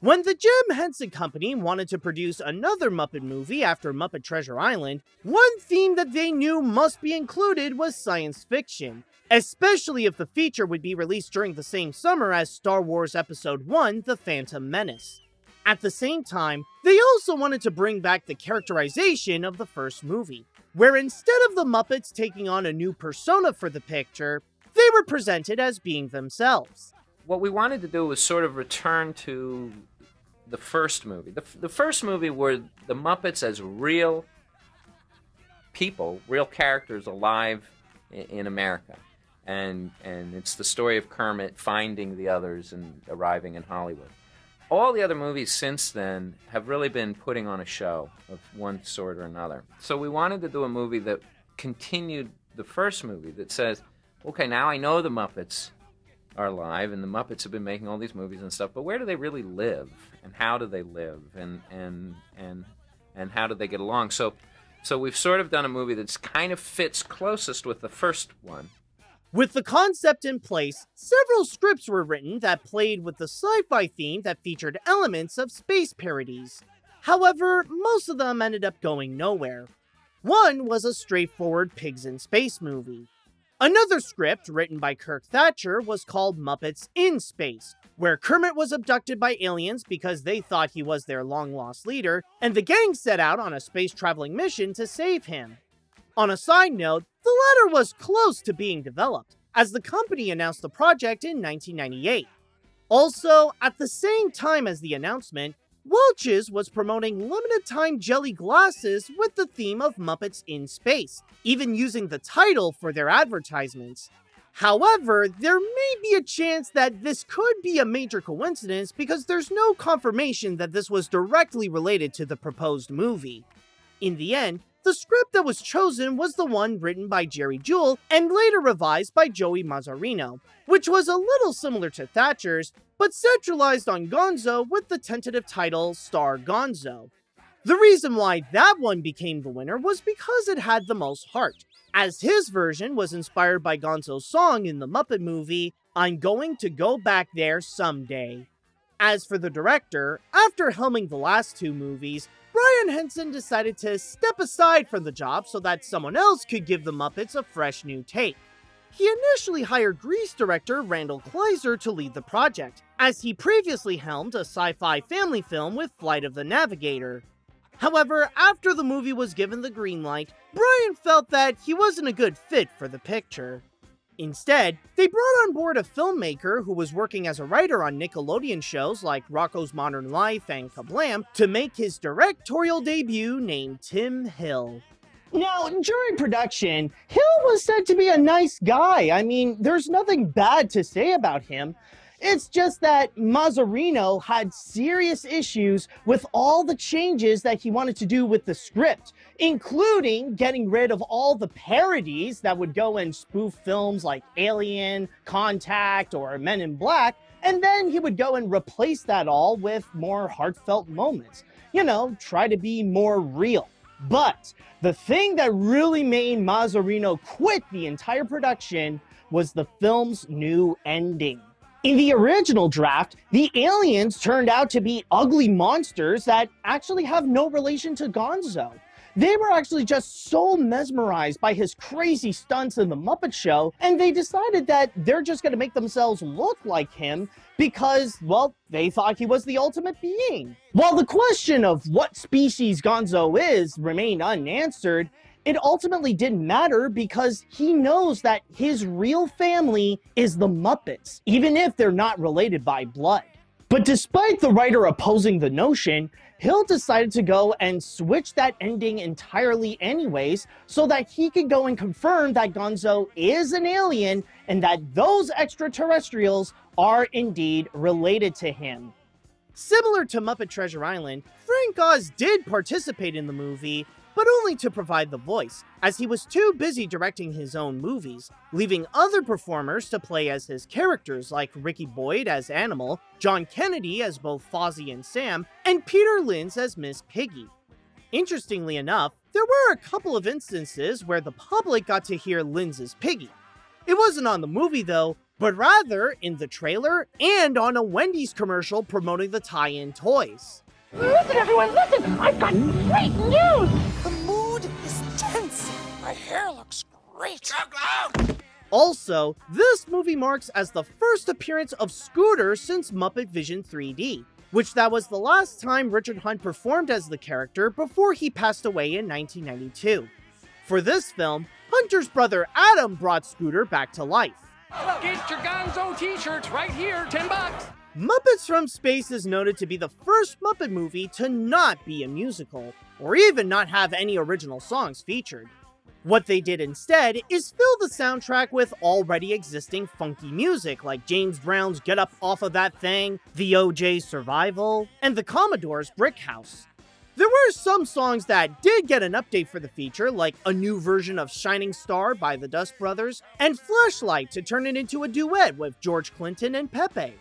When the Jim Henson Company wanted to produce another Muppet movie after Muppet Treasure Island, one theme that they knew must be included was science fiction, especially if the feature would be released during the same summer as Star Wars Episode I: The Phantom Menace. At the same time, they also wanted to bring back the characterization of the first movie, where instead of the Muppets taking on a new persona for the picture, they were presented as being themselves. What we wanted to do was sort of return to the first movie. The first movie were the Muppets as real people, real characters alive in America. And it's the story of Kermit finding the others and arriving in Hollywood. All the other movies since then have really been putting on a show of one sort or another. So we wanted to do a movie that continued the first movie, that says, okay, now I know the Muppets are alive, and the Muppets have been making all these movies and stuff, but where do they really live, and how do they live, and how do they get along? So we've sort of done a movie that's kind of fits closest with the first one. With the concept in place, several scripts were written that played with the sci-fi theme that featured elements of space parodies. However, most of them ended up going nowhere. One was a straightforward pigs in space movie. Another script, written by Kirk Thatcher, was called Muppets in Space, where Kermit was abducted by aliens because they thought he was their long-lost leader, and the gang set out on a space-traveling mission to save him. On a side note, the latter was close to being developed, as the company announced the project in 1998. Also, at the same time as the announcement, Welch's was promoting limited-time jelly glasses with the theme of Muppets in Space, even using the title for their advertisements. However, there may be a chance that this could be a major coincidence because there's no confirmation that this was directly related to the proposed movie. In the end, the script that was chosen was the one written by Jerry Jewell and later revised by Joey Mazzarino, which was a little similar to Thatcher's, but centralized on Gonzo with the tentative title Star Gonzo. The reason why that one became the winner was because it had the most heart, as his version was inspired by Gonzo's song in the Muppet movie, I'm Going to Go Back There Someday. As for the director, after helming the last two movies, Brian Henson decided to step aside from the job so that someone else could give the Muppets a fresh new take. He initially hired Grease director Randall Kleiser to lead the project, as he previously helmed a sci-fi family film with Flight of the Navigator. However, after the movie was given the green light, Brian felt that he wasn't a good fit for the picture. Instead, they brought on board a filmmaker who was working as a writer on Nickelodeon shows like Rocko's Modern Life and Kablam to make his directorial debut named Tim Hill. Now, during production, Hill was said to be a nice guy. I mean, there's nothing bad to say about him. It's just that Mazzarino had serious issues with all the changes that he wanted to do with the script, including getting rid of all the parodies that would go and spoof films like Alien, Contact, or Men in Black, and then he would go and replace that all with more heartfelt moments. You know, try to be more real. But the thing that really made Mazzarino quit the entire production was the film's new ending. In the original draft, the aliens turned out to be ugly monsters that actually have no relation to Gonzo. They were actually just so mesmerized by his crazy stunts in the Muppet Show, and they decided that they're just going to make themselves look like him because, well, they thought he was the ultimate being. While the question of what species Gonzo is remained unanswered, it ultimately didn't matter because he knows that his real family is the Muppets, even if they're not related by blood. But despite the writer opposing the notion, Hill decided to go and switch that ending entirely anyways so that he could go and confirm that Gonzo is an alien and that those extraterrestrials are indeed related to him. Similar to Muppet Treasure Island, Frank Oz did participate in the movie, but only to provide the voice, as he was too busy directing his own movies, leaving other performers to play as his characters like Ricky Boyd as Animal, John Kennedy as both Fozzie and Sam, and Peter Linz as Miss Piggy. Interestingly enough, there were a couple of instances where the public got to hear Linz as Piggy. It wasn't on the movie though, but rather in the trailer and on a Wendy's commercial promoting the tie-in toys. Listen, everyone, listen! I've got great news! The mood is tense. My hair looks great. Also, this movie marks as the first appearance of Scooter since Muppet Vision 3D, which that was the last time Richard Hunt performed as the character before he passed away in 1992. For this film, Hunter's brother Adam brought Scooter back to life. Get your Gonzo t-shirts right here, $10. Muppets from Space is noted to be the first Muppet movie to not be a musical, or even not have any original songs featured. What they did instead is fill the soundtrack with already existing funky music like James Brown's Get Up Off of That Thing, The O.J.'s Survival, and the Commodore's Brick House. There were some songs that did get an update for the feature, like a new version of Shining Star by the Dust Brothers, and Flashlight to turn it into a duet with George Clinton and Pepe.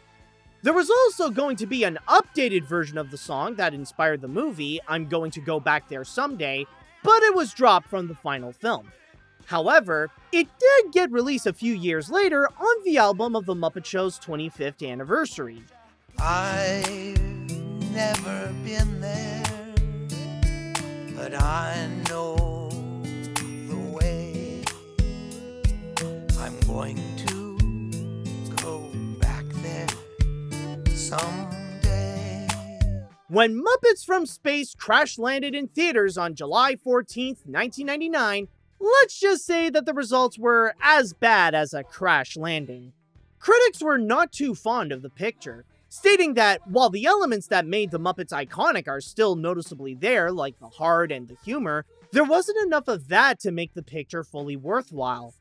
There was also going to be an updated version of the song that inspired the movie, I'm Going to Go Back There Someday, but it was dropped from the final film. However, it did get released a few years later on the album of The Muppet Show's 25th anniversary. I've never been there, but I know the way. I'm going to go back there someday. When Muppets from Space crash-landed in theaters on July 14th, 1999, let's just say that the results were as bad as a crash landing. Critics were not too fond of the picture, stating that while the elements that made the Muppets iconic are still noticeably there, like the heart and the humor, there wasn't enough of that to make the picture fully worthwhile.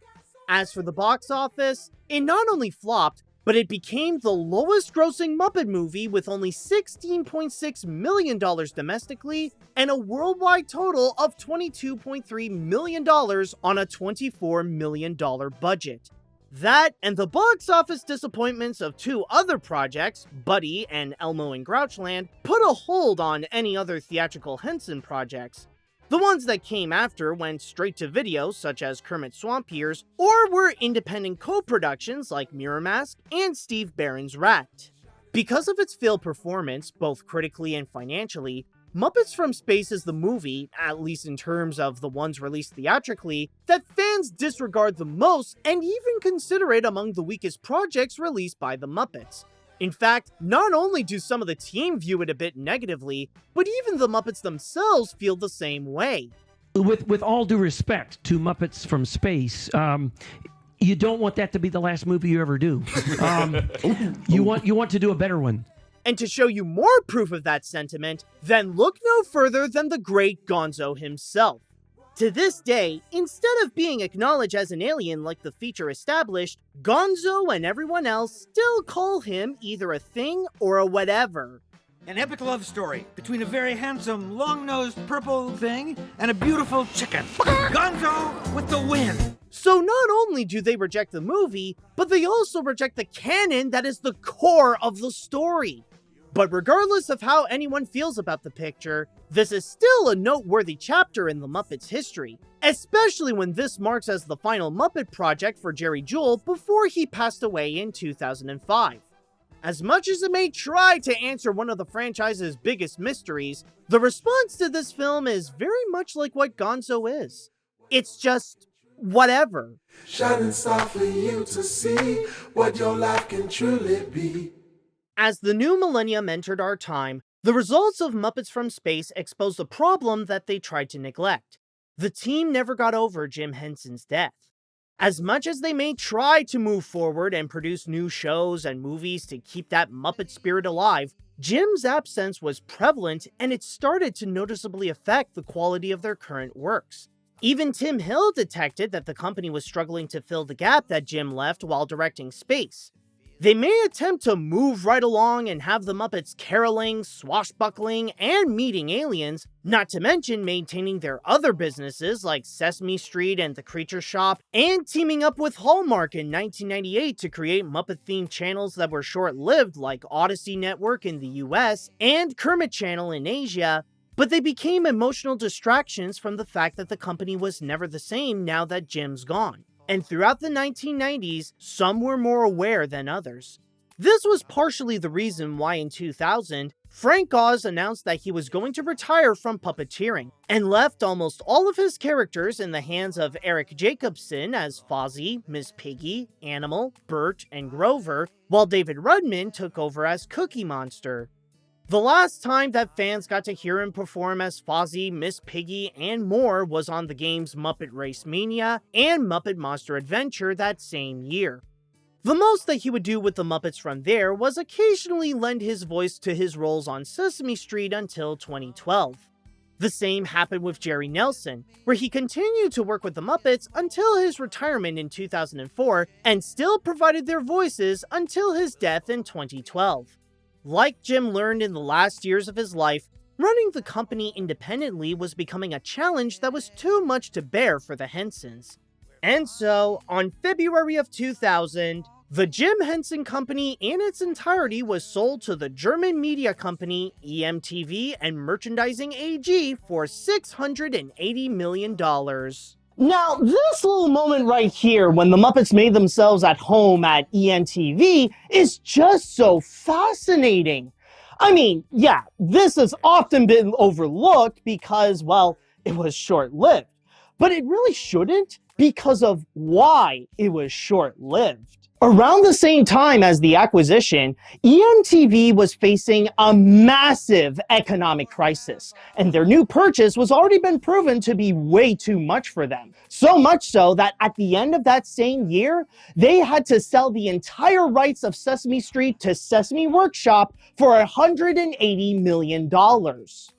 As for the box office, it not only flopped, but it became the lowest grossing Muppet movie with only $16.6 million domestically and a worldwide total of $22.3 million on a $24 million budget. That and the box office disappointments of two other projects, Buddy and Elmo in Grouchland, put a hold on any other theatrical Henson projects. The ones that came after went straight to video, such as Kermit Swamp Ears, or were independent co-productions like Mirror Mask and Steve Barron's Rat. Because of its failed performance, both critically and financially, Muppets from Space is the movie, at least in terms of the ones released theatrically, that fans disregard the most and even consider it among the weakest projects released by the Muppets. In fact, not only do some of the team view it a bit negatively, but even the Muppets themselves feel the same way. With all due respect to Muppets from Space, you don't want that to be the last movie you ever do. You want to do a better one. And to show you more proof of that sentiment, then look no further than the great Gonzo himself. To this day, instead of being acknowledged as an alien like the feature established, Gonzo and everyone else still call him either a thing or a whatever. An epic love story between a very handsome, long-nosed purple thing and a beautiful chicken. Gonzo with the win! So not only do they reject the movie, but they also reject the canon that is the core of the story. But regardless of how anyone feels about the picture, this is still a noteworthy chapter in the Muppets' history, especially when this marks as the final Muppet project for Jerry Juhl before he passed away in 2005. As much as it may try to answer one of the franchise's biggest mysteries, the response to this film is very much like what Gonzo is. It's just whatever. Shining star for you to see what your life can truly be. As the new millennium entered our time, the results of Muppets from Space exposed a problem that they tried to neglect. The team never got over Jim Henson's death. As much as they may try to move forward and produce new shows and movies to keep that Muppet spirit alive, Jim's absence was prevalent and it started to noticeably affect the quality of their current works. Even Tim Hill detected that the company was struggling to fill the gap that Jim left while directing Space. They may attempt to move right along and have the Muppets caroling, swashbuckling, and meeting aliens, not to mention maintaining their other businesses like Sesame Street and The Creature Shop, and teaming up with Hallmark in 1998 to create Muppet-themed channels that were short-lived like Odyssey Network in the US and Kermit Channel in Asia, but they became emotional distractions from the fact that the company was never the same now that Jim's gone. And throughout the 1990s, some were more aware than others. This was partially the reason why in 2000, Frank Oz announced that he was going to retire from puppeteering, and left almost all of his characters in the hands of Eric Jacobson as Fozzie, Miss Piggy, Animal, Bert, and Grover, while David Rudman took over as Cookie Monster. The last time that fans got to hear him perform as Fozzie, Miss Piggy, and more was on the games Muppet Race Mania and Muppet Monster Adventure that same year. The most that he would do with the Muppets from there was occasionally lend his voice to his roles on Sesame Street until 2012. The same happened with Jerry Nelson, where he continued to work with the Muppets until his retirement in 2004 and still provided their voices until his death in 2012. Like Jim learned in the last years of his life, running the company independently was becoming a challenge that was too much to bear for the Hensons. And so, on February of 2000, the Jim Henson Company in its entirety was sold to the German media company EMTV and Merchandising AG for $680 million. Now, this little moment right here, when the Muppets made themselves at home at ENTV, is just so fascinating. I mean, yeah, this has often been overlooked because, well, it was short-lived. But it really shouldn't because of why it was short-lived. Around the same time as the acquisition, EMTV was facing a massive economic crisis, and their new purchase was already been proven to be way too much for them. So much so that at the end of that same year, they had to sell the entire rights of Sesame Street to Sesame Workshop for $180 million.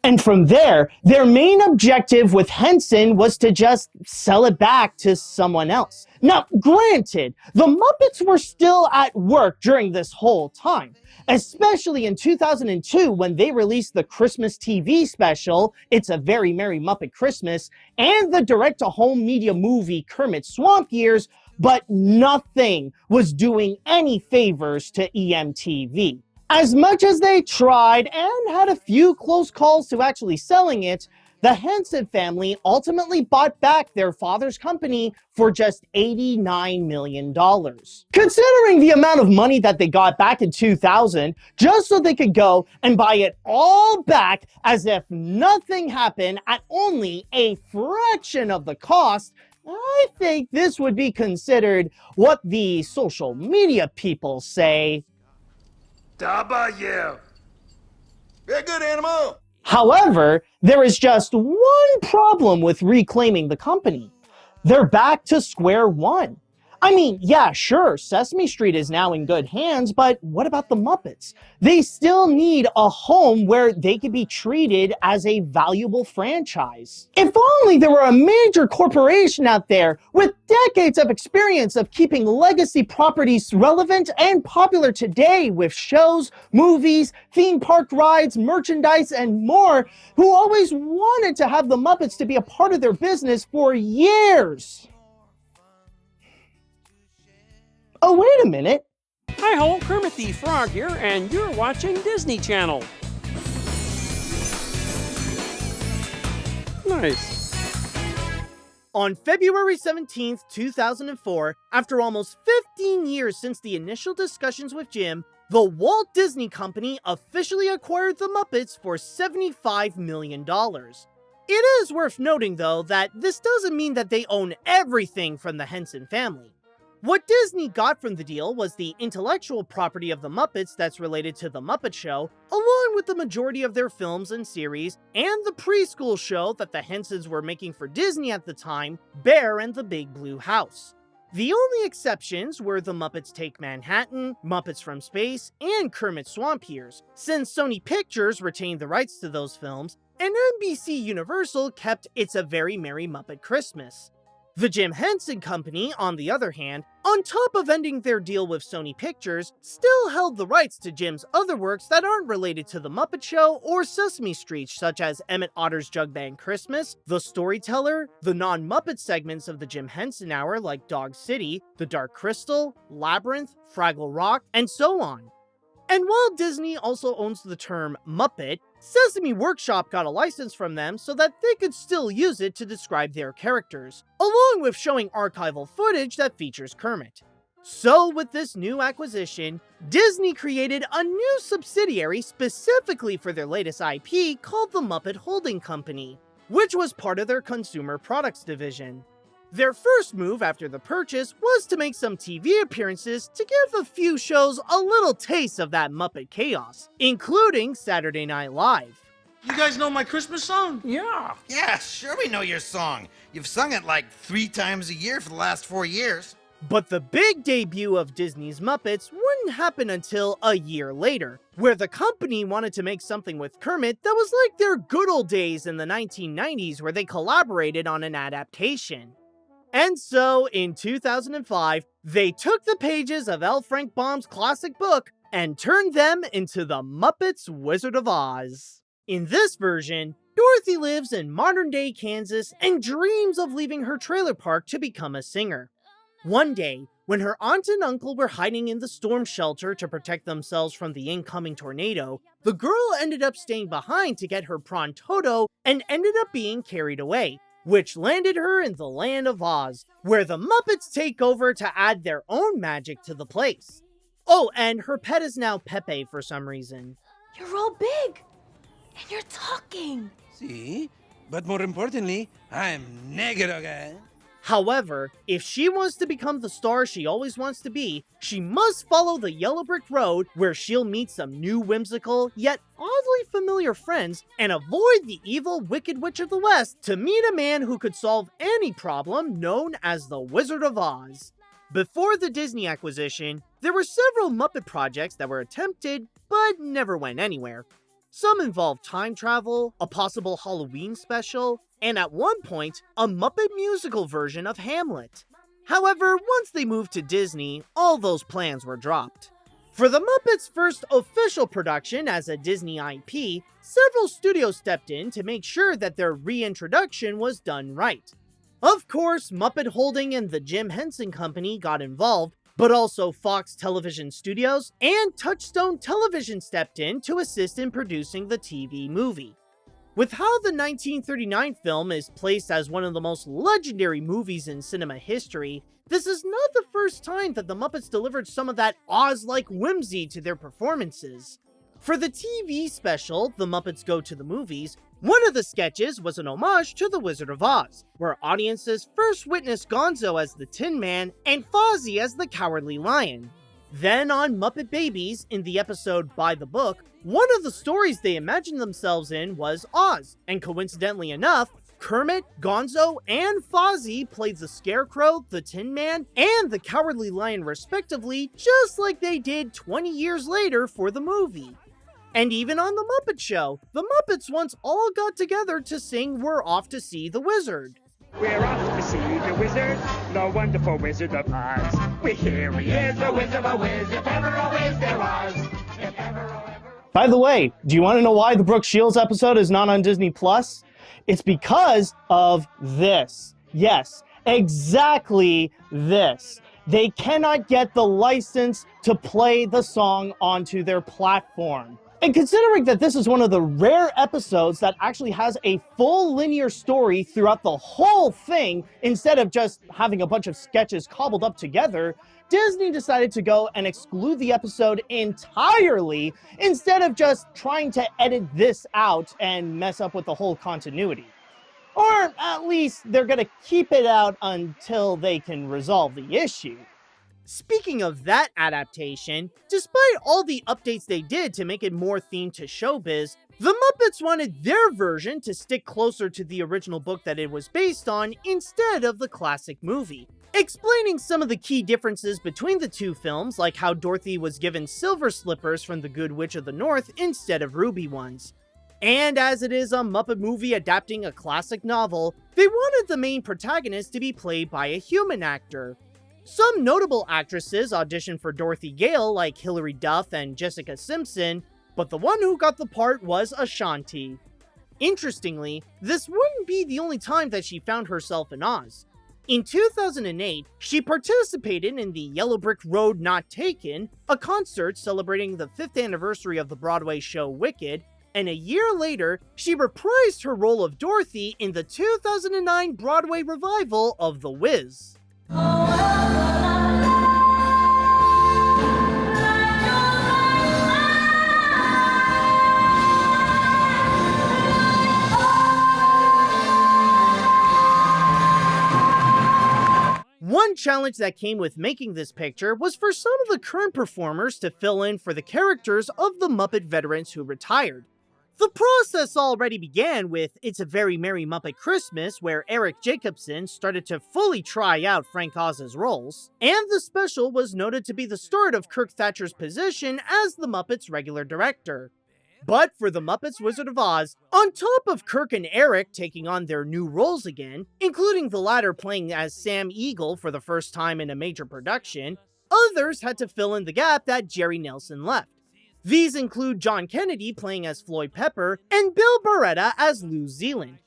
And from there, their main objective with Henson was to just sell it back to someone else. Now, granted, the Muppets were still at work during this whole time, especially in 2002 when they released the Christmas TV special, It's a Very Merry Muppet Christmas, and the direct-to-home media movie Kermit Swamp Years, but nothing was doing any favors to EMTV. As much as they tried and had a few close calls to actually selling it, the Henson family ultimately bought back their father's company for just $89 million. Considering the amount of money that they got back in 2000, just so they could go and buy it all back as if nothing happened at only a fraction of the cost, I think this would be considered what the social media people say. W. Very good, Animal. However, there is just one problem with reclaiming the company. They're back to square one. I mean, yeah, sure, Sesame Street is now in good hands, but what about the Muppets? They still need a home where they could be treated as a valuable franchise. If only there were a major corporation out there with decades of experience of keeping legacy properties relevant and popular today with shows, movies, theme park rides, merchandise, and more, who always wanted to have the Muppets to be a part of their business for years. Oh, wait a minute. Hi-ho, Kermit the Frog here, and you're watching Disney Channel. Nice. On February 17th, 2004, after almost 15 years since the initial discussions with Jim, the Walt Disney Company officially acquired the Muppets for $75 million. It is worth noting, though, that this doesn't mean that they own everything from the Henson family. What Disney got from the deal was the intellectual property of the Muppets that's related to The Muppet Show, along with the majority of their films and series, and the preschool show that the Hensons were making for Disney at the time, Bear and the Big Blue House. The only exceptions were The Muppets Take Manhattan, Muppets from Space, and Kermit Swamp Years, since Sony Pictures retained the rights to those films, and NBC Universal kept It's a Very Merry Muppet Christmas. The Jim Henson Company, on the other hand, on top of ending their deal with Sony Pictures, still held the rights to Jim's other works that aren't related to The Muppet Show or Sesame Street, such as Emmett Otter's Jug Band Christmas, The Storyteller, the non-Muppet segments of the Jim Henson Hour like Dog City, The Dark Crystal, Labyrinth, Fraggle Rock, and so on. And while Disney also owns the term Muppet, Sesame Workshop got a license from them so that they could still use it to describe their characters, along with showing archival footage that features Kermit. So with this new acquisition, Disney created a new subsidiary specifically for their latest IP called the Muppet Holding Company, which was part of their consumer products division. Their first move after the purchase was to make some TV appearances to give a few shows a little taste of that Muppet chaos, including Saturday Night Live. You guys know my Christmas song? Yeah. Yeah, sure we know your song. You've sung it like 3 times a year for the last 4 years. But the big debut of Disney's Muppets wouldn't happen until a year later, where the company wanted to make something with Kermit that was like their good old days in the 1990s where they collaborated on an adaptation. And so, in 2005, they took the pages of L. Frank Baum's classic book and turned them into the Muppets Wizard of Oz. In this version, Dorothy lives in modern-day Kansas and dreams of leaving her trailer park to become a singer. One day, when her aunt and uncle were hiding in the storm shelter to protect themselves from the incoming tornado, the girl ended up staying behind to get her prawn Toto and ended up being carried away, which landed her in the land of Oz, where the Muppets take over to add their own magic to the place. Oh, and her pet is now Pepe for some reason. You're all big, and you're talking. See? But more importantly, I'm negro guy. However, if she wants to become the star she always wants to be, she must follow the yellow brick road where she'll meet some new whimsical, yet oddly familiar friends, and avoid the evil Wicked Witch of the West to meet a man who could solve any problem known as the Wizard of Oz. Before the Disney acquisition, there were several Muppet projects that were attempted, but never went anywhere. Some involved time travel, a possible Halloween special, and at one point, a Muppet musical version of Hamlet. However, once they moved to Disney, all those plans were dropped. For the Muppets' first official production as a Disney IP, several studios stepped in to make sure that their reintroduction was done right. Of course, Muppet Holding and the Jim Henson Company got involved, but also Fox Television Studios and Touchstone Television stepped in to assist in producing the TV movie. With how the 1939 film is placed as one of the most legendary movies in cinema history, this is not the first time that the Muppets delivered some of that Oz-like whimsy to their performances. For the TV special, The Muppets Go to the Movies, one of the sketches was an homage to The Wizard of Oz, where audiences first witnessed Gonzo as the Tin Man and Fozzie as the Cowardly Lion. Then on Muppet Babies, in the episode By the Book, one of the stories they imagined themselves in was Oz, and coincidentally enough, Kermit, Gonzo, and Fozzie played the Scarecrow, the Tin Man, and the Cowardly Lion respectively, just like they did 20 years later for the movie. And even on The Muppet Show, the Muppets once all got together to sing We're Off to See the Wizard. We're off to see the wizard, the wonderful Wizard of Oz. Here he is, the Wizard of Oz, if ever a whiz there was. If ever, oh, ever. By the way, do you want to know why the Brooke Shields episode is not on Disney Plus? It's because of this. Yes, exactly this. they cannot get the license to play the song onto their platform. And considering that this is one of the rare episodes that actually has a full linear story throughout the whole thing, instead of just having a bunch of sketches cobbled up together, Disney decided to go and exclude the episode entirely, instead of just trying to edit this out and mess up with the whole continuity. Or at least they're gonna keep it out until they can resolve the issue. Speaking of that adaptation, despite all the updates they did to make it more themed to showbiz, the Muppets wanted their version to stick closer to the original book that it was based on instead of the classic movie, explaining some of the key differences between the two films, like how Dorothy was given silver slippers from the Good Witch of the North instead of ruby ones. And as it is a Muppet movie adapting a classic novel, they wanted the main protagonist to be played by a human actor. Some notable actresses auditioned for Dorothy Gale, like Hilary Duff and Jessica Simpson, but the one who got the part was Ashanti. Interestingly, this wouldn't be the only time that she found herself in Oz. In 2008, she participated in the Yellow Brick Road Not Taken, a concert celebrating the 5th anniversary of the Broadway show Wicked, and a year later, she reprised her role of Dorothy in the 2009 Broadway revival of The Wiz. One challenge that came with making this picture was for some of the current performers to fill in for the characters of the Muppet veterans who retired. The process already began with It's a Very Merry Muppet Christmas, where Eric Jacobson started to fully try out Frank Oz's roles, and the special was noted to be the start of Kirk Thatcher's position as the Muppets' regular director. But for the Muppets Wizard of Oz, on top of Kirk and Eric taking on their new roles again, including the latter playing as Sam Eagle for the first time in a major production, others had to fill in the gap that Jerry Nelson left. These include John Kennedy playing as Floyd Pepper and Bill Barretta as Lou Zealand.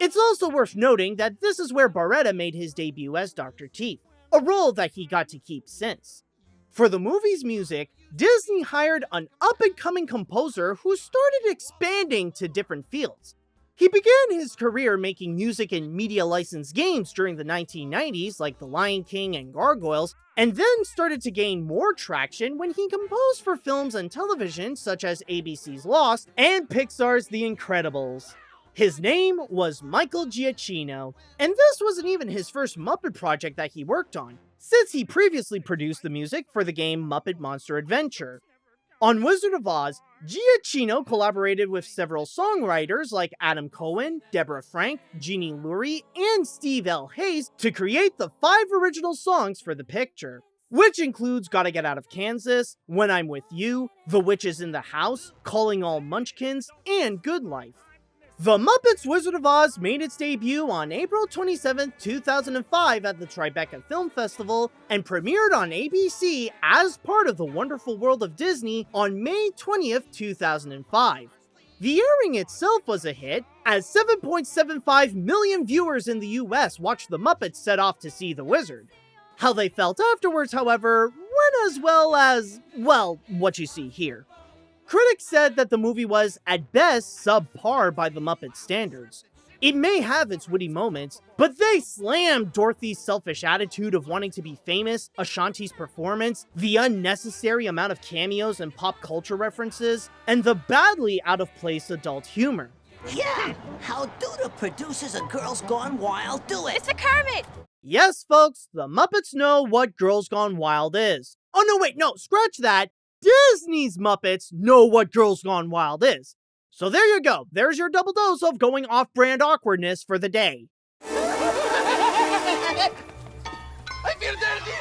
It's also worth noting that this is where Barretta made his debut as Dr. Teeth, a role that he got to keep since. For the movie's music, Disney hired an up-and-coming composer who started expanding to different fields. He began his career making music in media licensed games during the 1990s, like The Lion King and Gargoyles, and then started to gain more traction when he composed for films and television such as ABC's Lost and Pixar's The Incredibles. His name was Michael Giacchino, and this wasn't even his first Muppet project that he worked on, since he previously produced the music for the game Muppet Monster Adventure. On Wizard of Oz, Giacchino collaborated with several songwriters like Adam Cohen, Deborah Frank, Jeannie Lurie, and Steve L. Hayes to create the 5 original songs for the picture, which includes Gotta Get Out of Kansas, When I'm With You, The Witches in the House, Calling All Munchkins, and Good Life. The Muppets Wizard of Oz made its debut on April 27, 2005 at the Tribeca Film Festival and premiered on ABC as part of The Wonderful World of Disney on May 20th, 2005. The airing itself was a hit, as 7.75 million viewers in the US watched the Muppets set off to see the Wizard. How they felt afterwards, however, went as well as, well, what you see here. Critics said that the movie was, at best, subpar by the Muppet standards. It may have its witty moments, but they slammed Dorothy's selfish attitude of wanting to be famous, Ashanti's performance, the unnecessary amount of cameos and pop culture references, and the badly out-of-place adult humor. Yeah! How do the producers of Girls Gone Wild do it? Mr. Kermit! Yes, folks, the Muppets know what Girls Gone Wild is. Oh no, wait, no, scratch that. Disney's Muppets know what Girls Gone Wild is. So there you go. There's your double dose of going off-brand awkwardness for the day. I feel dirty!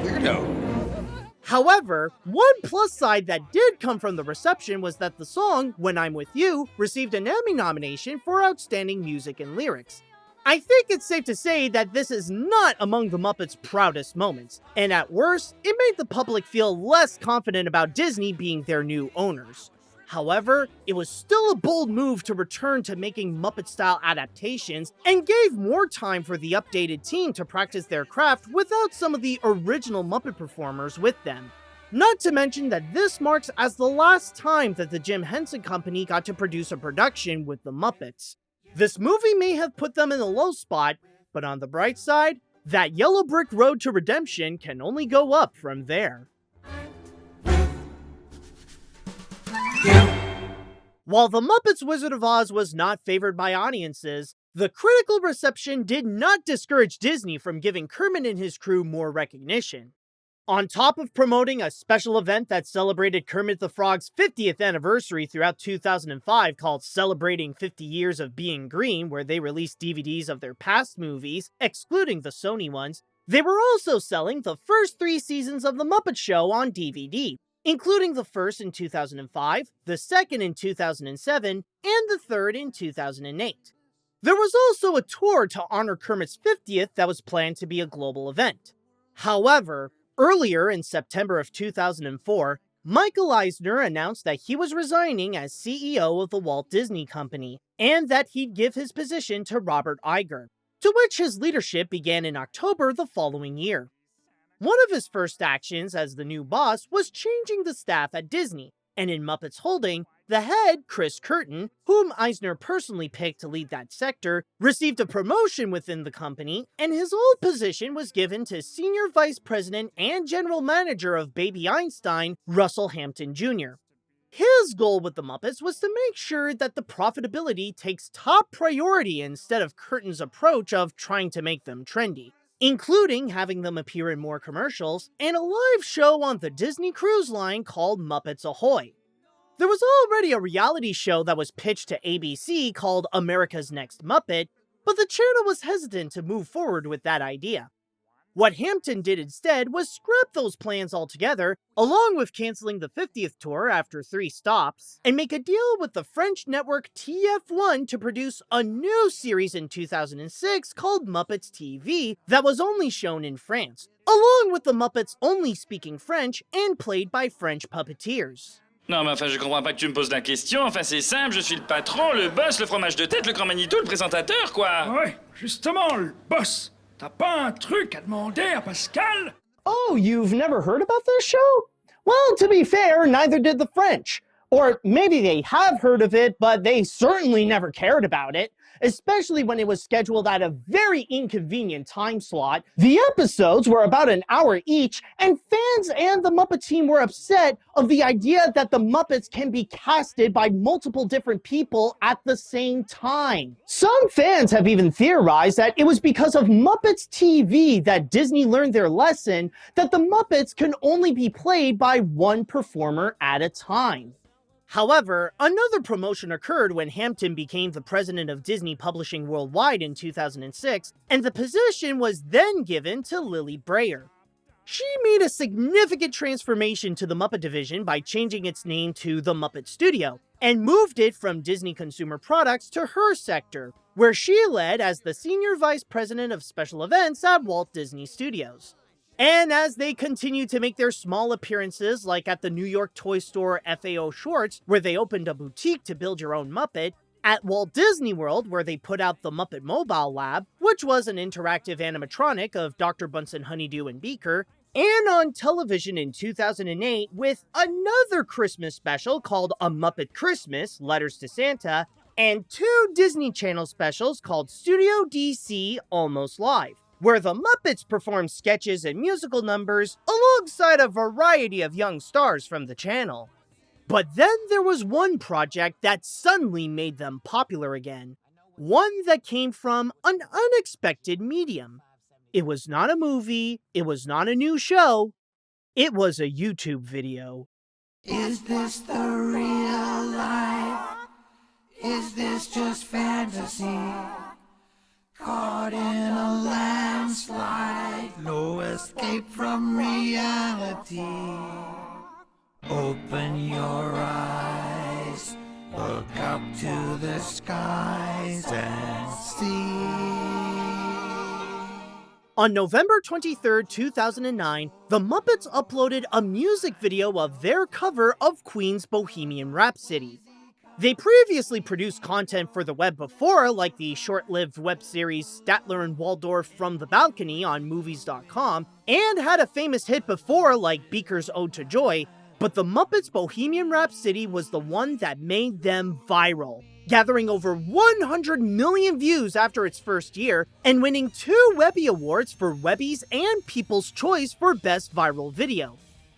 Weirdo. However, one plus side that did come from the reception was that the song, When I'm With You, received an Emmy nomination for Outstanding Music and Lyrics. I think it's safe to say that this is not among the Muppets' proudest moments, and at worst, it made the public feel less confident about Disney being their new owners. However, it was still a bold move to return to making Muppet-style adaptations and gave more time for the updated team to practice their craft without some of the original Muppet performers with them. Not to mention that this marks as the last time that the Jim Henson Company got to produce a production with the Muppets. This movie may have put them in a low spot, but on the bright side, that yellow brick road to redemption can only go up from there. While The Muppets Wizard of Oz was not favored by audiences, the critical reception did not discourage Disney from giving Kermit and his crew more recognition. On top of promoting a special event that celebrated Kermit the Frog's 50th anniversary throughout 2005 called Celebrating 50 Years of Being Green, where they released DVDs of their past movies, excluding the Sony ones, they were also selling the first 3 seasons of The Muppet Show on DVD, including the first in 2005, the second in 2007, and the third in 2008. There was also a tour to honor Kermit's 50th that was planned to be a global event. However, earlier in September of 2004, Michael Eisner announced that he was resigning as CEO of the Walt Disney Company, and that he'd give his position to Robert Iger, to which his leadership began in October the following year. One of his first actions as the new boss was changing the staff at Disney, and in Muppets Holding, the head, Chris Curtin, whom Eisner personally picked to lead that sector, received a promotion within the company, and his old position was given to Senior Vice President and General Manager of Baby Einstein, Russell Hampton Jr. His goal with the Muppets was to make sure that the profitability takes top priority instead of Curtin's approach of trying to make them trendy, including having them appear in more commercials and a live show on the Disney Cruise Line called Muppets Ahoy. There was already a reality show that was pitched to ABC called America's Next Muppet, but the channel was hesitant to move forward with that idea. What Hampton did instead was scrap those plans altogether, along with canceling the 50th tour after 3 stops, and make a deal with the French network TF1 to produce a new series in 2006 called Muppets TV that was only shown in France, along with the Muppets only speaking French and played by French puppeteers. Non, mais enfin, je comprends pas que tu me poses la question. Enfin, c'est simple, je suis le patron, le boss, le fromage de tête, le grand Manitou, le présentateur, quoi. Ouais, justement, le boss. T'as pas un truc à demander à Pascal? Oh, you've never heard about this show? Well, to be fair, neither did the French. Or maybe they have heard of it, but they certainly never cared about it, especially when it was scheduled at a very inconvenient time slot. The episodes were about an hour each, and fans and the Muppet team were upset of the idea that the Muppets can be casted by multiple different people at the same time. Some fans have even theorized that it was because of Muppets TV that Disney learned their lesson that the Muppets can only be played by one performer at a time. However, another promotion occurred when Hampton became the president of Disney Publishing Worldwide in 2006, and the position was then given to Lily Breyer. She made a significant transformation to the Muppet division by changing its name to The Muppet Studio, and moved it from Disney Consumer Products to her sector, where she led as the Senior Vice President of Special Events at Walt Disney Studios. And as they continue to make their small appearances, like at the New York toy store FAO Schwartz, where they opened a boutique to build your own Muppet, at Walt Disney World, where they put out the Muppet Mobile Lab, which was an interactive animatronic of Dr. Bunsen Honeydew and Beaker, and on television in 2008 with another Christmas special called A Muppet Christmas, Letters to Santa, and 2 Disney Channel specials called Studio DC Almost Live, where the Muppets performed sketches and musical numbers alongside a variety of young stars from the channel. But then there was one project that suddenly made them popular again. One that came from an unexpected medium. It was not a movie, it was not a new show, it was a YouTube video. Is this the real life? Is this just fantasy? Caught in a landslide, no escape from reality. Open your eyes, look up to the skies and see. On November 23, 2009, the Muppets uploaded a music video of their cover of Queen's Bohemian Rhapsody. They previously produced content for the web before, like the short-lived web series Statler and Waldorf From the Balcony on Movies.com, and had a famous hit before, like Beaker's Ode to Joy, but the Muppets Bohemian Rhapsody was the one that made them viral, gathering over 100 million views after its first year, and winning 2 Webby Awards for Webby's and People's Choice for Best Viral Video.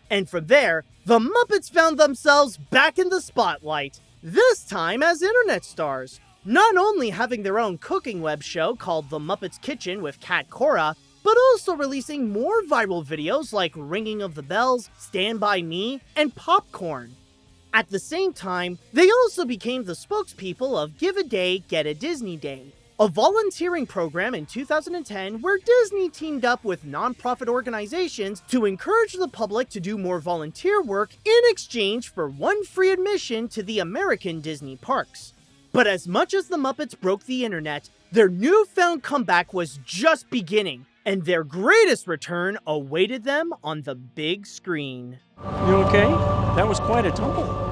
And from there, the Muppets found themselves back in the spotlight, this time as internet stars, not only having their own cooking web show called The Muppets Kitchen with Kat Cora, but also releasing more viral videos like Ringing of the Bells, Stand By Me, and Popcorn. At the same time, they also became the spokespeople of Give a Day, Get a Disney Day, a volunteering program in 2010 where Disney teamed up with nonprofit organizations to encourage the public to do more volunteer work in exchange for 1 free admission to the American Disney parks. But as much as the Muppets broke the internet, their newfound comeback was just beginning, and their greatest return awaited them on the big screen. You okay? That was quite a tumble.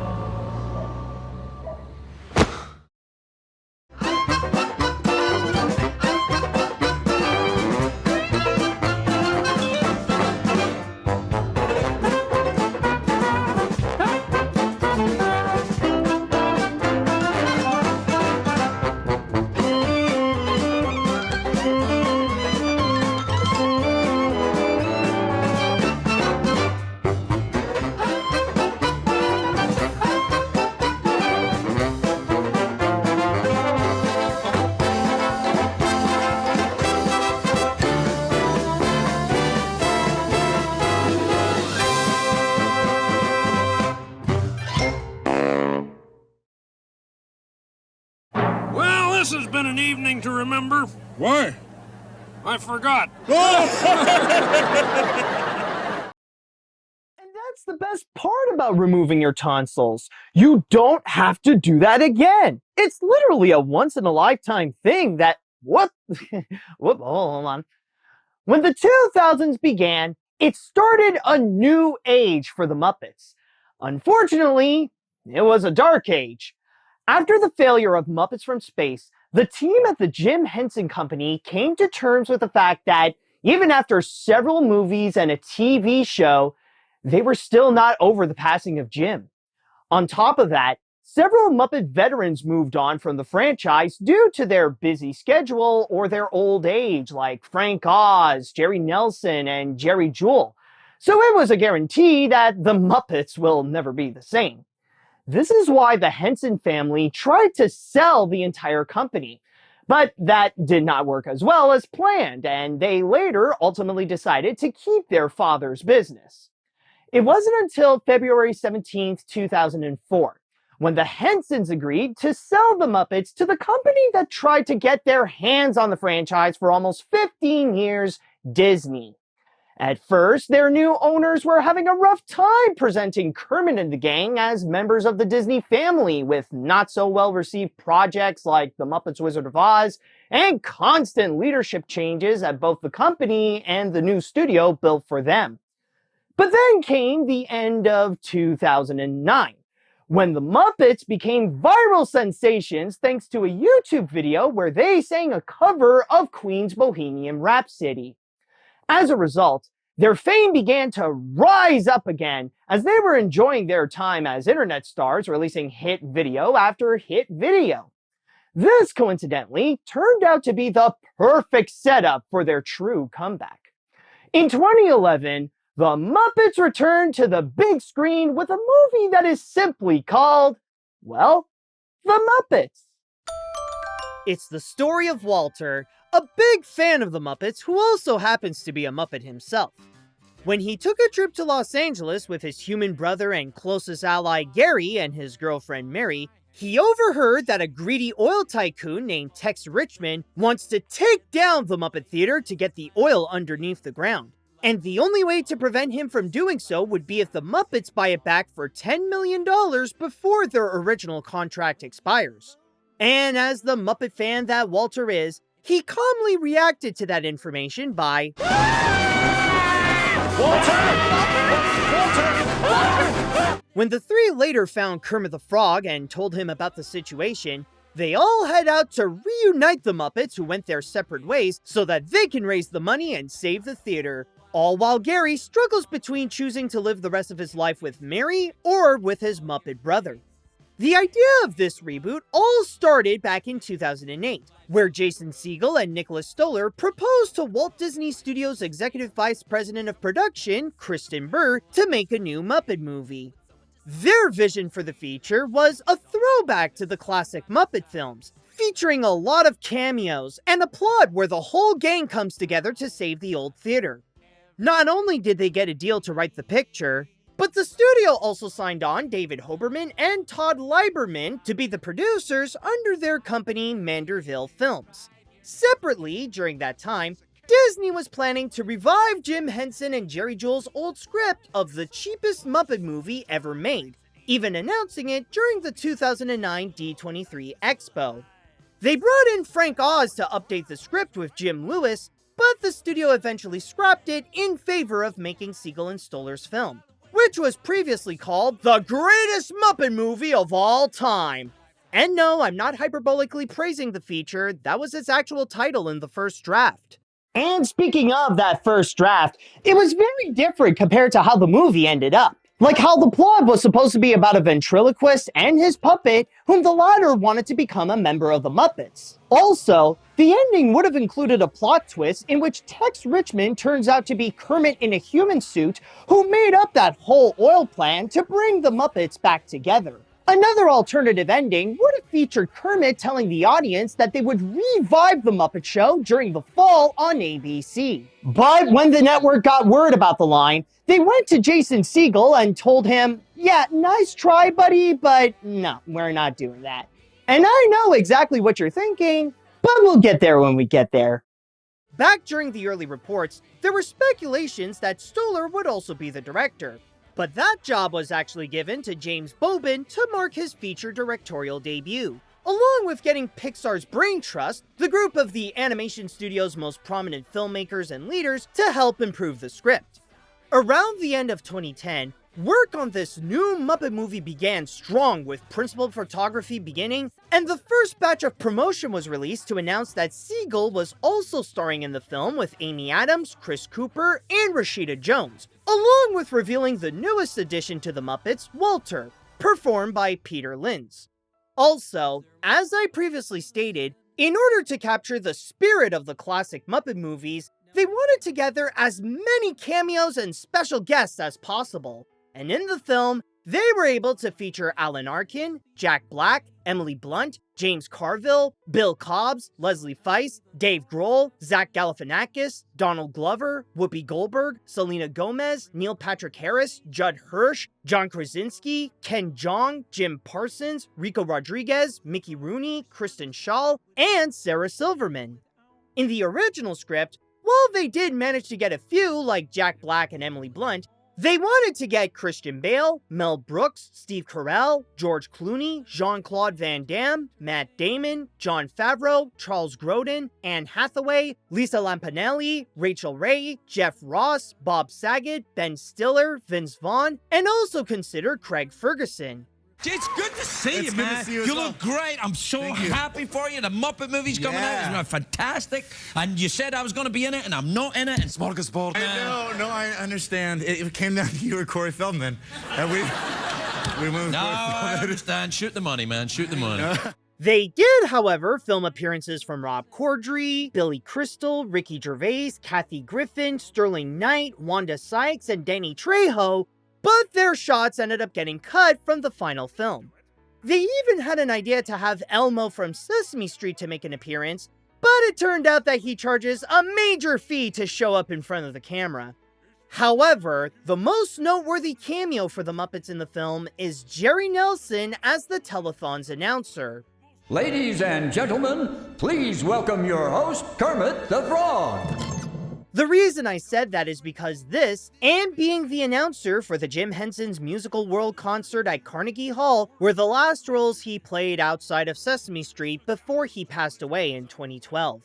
This has been an evening to remember. Why? I forgot. And that's the best part about removing your tonsils. You don't have to do that again. It's literally a once-in-a-lifetime thing that... Hold on. When the 2000s began, it started a new age for the Muppets. Unfortunately, it was a dark age. After the failure of Muppets from Space, the team at the Jim Henson Company came to terms with the fact that even after several movies and a TV show, they were still not over the passing of Jim. On top of that, several Muppet veterans moved on from the franchise due to their busy schedule or their old age, like Frank Oz, Jerry Nelson, and Jerry Jewell. So it was a guarantee that the Muppets will never be the same. This is why the Henson family tried to sell the entire company, but that did not work as well as planned, and they later ultimately decided to keep their father's business. It wasn't until February 17th, 2004, when the Hensons agreed to sell the Muppets to the company that tried to get their hands on the franchise for almost 15 years, Disney. At first, their new owners were having a rough time presenting Kermit and the gang as members of the Disney family, with not-so-well-received projects like The Muppets Wizard of Oz, and constant leadership changes at both the company and the new studio built for them. But then came the end of 2009, when the Muppets became viral sensations thanks to a YouTube video where they sang a cover of Queen's Bohemian Rhapsody. As a result, their fame began to rise up again as they were enjoying their time as internet stars, releasing hit video after hit video. This, coincidentally, turned out to be the perfect setup for their true comeback. In 2011, the Muppets returned to the big screen with a movie that is simply called, well, The Muppets. It's the story of Walter, a big fan of the Muppets who also happens to be a Muppet himself. When he took a trip to Los Angeles with his human brother and closest ally Gary and his girlfriend Mary, he overheard that a greedy oil tycoon named Tex Richmond wants to take down the Muppet Theater to get the oil underneath the ground. And the only way to prevent him from doing so would be if the Muppets buy it back for $10 million before their original contract expires. And as the Muppet fan that Walter is, He calmly reacted to that information by When the three later found Kermit the Frog and told him about the situation, they all head out to reunite the Muppets who went their separate ways so that they can raise the money and save the theater. All while Gary struggles between choosing to live the rest of his life with Mary or with his Muppet brother. The idea of this reboot all started back in 2008, where Jason Segel and Nicholas Stoller proposed to Walt Disney Studios' Executive Vice President of Production, Kristen Burr, to make a new Muppet movie. Their vision for the feature was a throwback to the classic Muppet films, featuring a lot of cameos and a plot where the whole gang comes together to save the old theater. Not only did they get a deal to write the picture, but the studio also signed on David Hoberman and Todd Lieberman to be the producers under their company Manderville Films. Separately, during that time, Disney was planning to revive Jim Henson and Jerry Juhl's old script of the cheapest Muppet movie ever made, even announcing it during the 2009 D23 Expo. They brought in Frank Oz to update the script with Jim Lewis, but the studio eventually scrapped it in favor of making Segel and Stoller's film, which was previously called the greatest Muppet movie of all time. And no, I'm not hyperbolically praising the feature, that was its actual title in the first draft. And speaking of that first draft, it was very different compared to how the movie ended up. Like how the plot was supposed to be about a ventriloquist and his puppet, whom the latter wanted to become a member of the Muppets. Also, the ending would have included a plot twist in which Tex Richmond turns out to be Kermit in a human suit who made up that whole oil plan to bring the Muppets back together. Another alternative ending would have featured Kermit telling the audience that they would revive the Muppet Show during the fall on ABC. But when the network got word about the line, they went to Jason Segel and told him, yeah, nice try, buddy, but no, we're not doing that. And I know exactly what you're thinking, but we'll get there when we get there. Back during the early reports, there were speculations that Stoller would also be the director. But that job was actually given to James Bobin to mark his feature directorial debut, along with getting Pixar's Brain Trust, the group of the animation studio's most prominent filmmakers and leaders, to help improve the script. Around the end of 2010, work on this new Muppet movie began strong, with principal photography beginning, and the first batch of promotion was released to announce that Segel was also starring in the film with Amy Adams, Chris Cooper, and Rashida Jones, along with revealing the newest addition to the Muppets, Walter, performed by Peter Linz. Also, as I previously stated, in order to capture the spirit of the classic Muppet movies, they wanted to gather as many cameos and special guests as possible. And in the film, they were able to feature Alan Arkin, Jack Black, Emily Blunt, James Carville, Bill Cobbs, Leslie Feist, Dave Grohl, Zach Galifianakis, Donald Glover, Whoopi Goldberg, Selena Gomez, Neil Patrick Harris, Judd Hirsch, John Krasinski, Ken Jeong, Jim Parsons, Rico Rodriguez, Mickey Rooney, Kristen Schaal, and Sarah Silverman. In the original script, while they did manage to get a few like Jack Black and Emily Blunt, they wanted to get Christian Bale, Mel Brooks, Steve Carell, George Clooney, Jean-Claude Van Damme, Matt Damon, Jon Favreau, Charles Grodin, Anne Hathaway, Lisa Lampanelli, Rachel Ray, Jeff Ross, Bob Saget, Ben Stiller, Vince Vaughn, and also consider Craig Ferguson. It's good to see It's you, good man. to see you as You well. look great. I'm so happy for you. The Muppet movie's coming out. It's fantastic. And you said I was going to be in it, and I'm not in it. And Smorgasbord. No, I understand. It came down to you or Corey Feldman, and we moved. No, I understand. Shoot the money, man. Shoot the money. They did, however, film appearances from Rob Corddry, Billy Crystal, Ricky Gervais, Kathy Griffin, Sterling Knight, Wanda Sykes, and Danny Trejo, but their shots ended up getting cut from the final film. They even had an idea to have Elmo from Sesame Street to make an appearance, but it turned out that he charges a major fee to show up in front of the camera. However, the most noteworthy cameo for the Muppets in the film is Jerry Nelson as the telethon's announcer. Ladies and gentlemen, please welcome your host, Kermit the Frog. The reason I said that is because this, and being the announcer for the Jim Henson's Musical World concert at Carnegie Hall, were the last roles he played outside of Sesame Street before he passed away in 2012.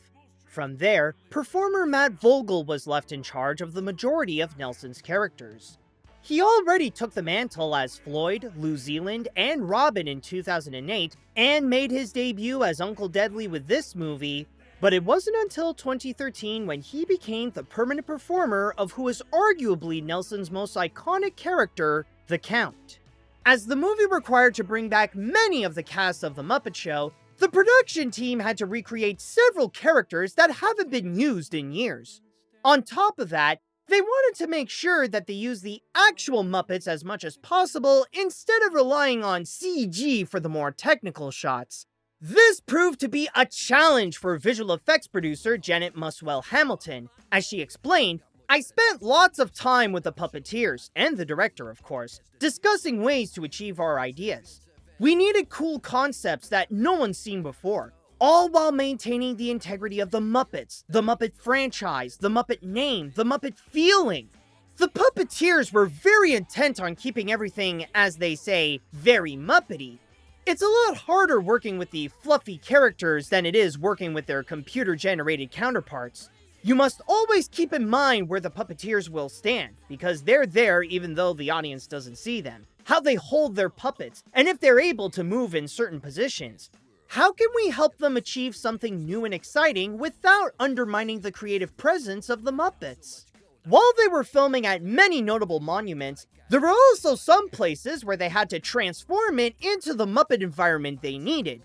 From there, performer Matt Vogel was left in charge of the majority of Nelson's characters. He already took the mantle as Floyd, New Zealand, and Robin in 2008, and made his debut as Uncle Deadly with this movie, but it wasn't until 2013 when he became the permanent performer of who is arguably Nelson's most iconic character, the Count. As the movie required to bring back many of the cast of The Muppet Show, the production team had to recreate several characters that haven't been used in years. On top of that, they wanted to make sure that they used the actual Muppets as much as possible instead of relying on CG for the more technical shots. This proved to be a challenge for visual effects producer Janet Muswell Hamilton. As she explained, "I spent lots of time with the puppeteers, and the director of course, discussing ways to achieve our ideas. We needed cool concepts that no one's seen before, all while maintaining the integrity of the Muppets, the Muppet franchise, the Muppet name, the Muppet feeling. The puppeteers were very intent on keeping everything, as they say, very Muppety. It's a lot harder working with the fluffy characters than it is working with their computer-generated counterparts. You must always keep in mind where the puppeteers will stand, because they're there even though the audience doesn't see them, how they hold their puppets, and if they're able to move in certain positions. How can we help them achieve something new and exciting without undermining the creative presence of the Muppets?" While they were filming at many notable monuments, there were also some places where they had to transform it into the Muppet environment they needed.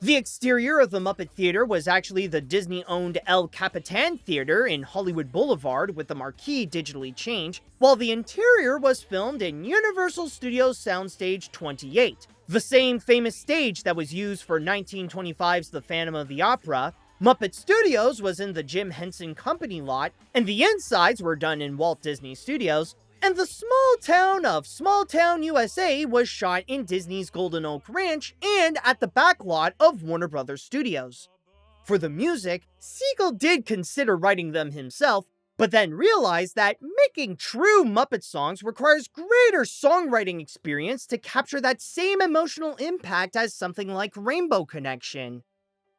The exterior of the Muppet Theater was actually the Disney-owned El Capitan Theater in Hollywood Boulevard with the marquee digitally changed, while the interior was filmed in Universal Studios Soundstage 28, the same famous stage that was used for 1925's The Phantom of the Opera. Muppet Studios was in the Jim Henson Company lot, and the insides were done in Walt Disney Studios, and the small town of Small Town, USA was shot in Disney's Golden Oak Ranch and at the back lot of Warner Brothers Studios. For the music, Siegel did consider writing them himself, but then realized that making true Muppet songs requires greater songwriting experience to capture that same emotional impact as something like Rainbow Connection.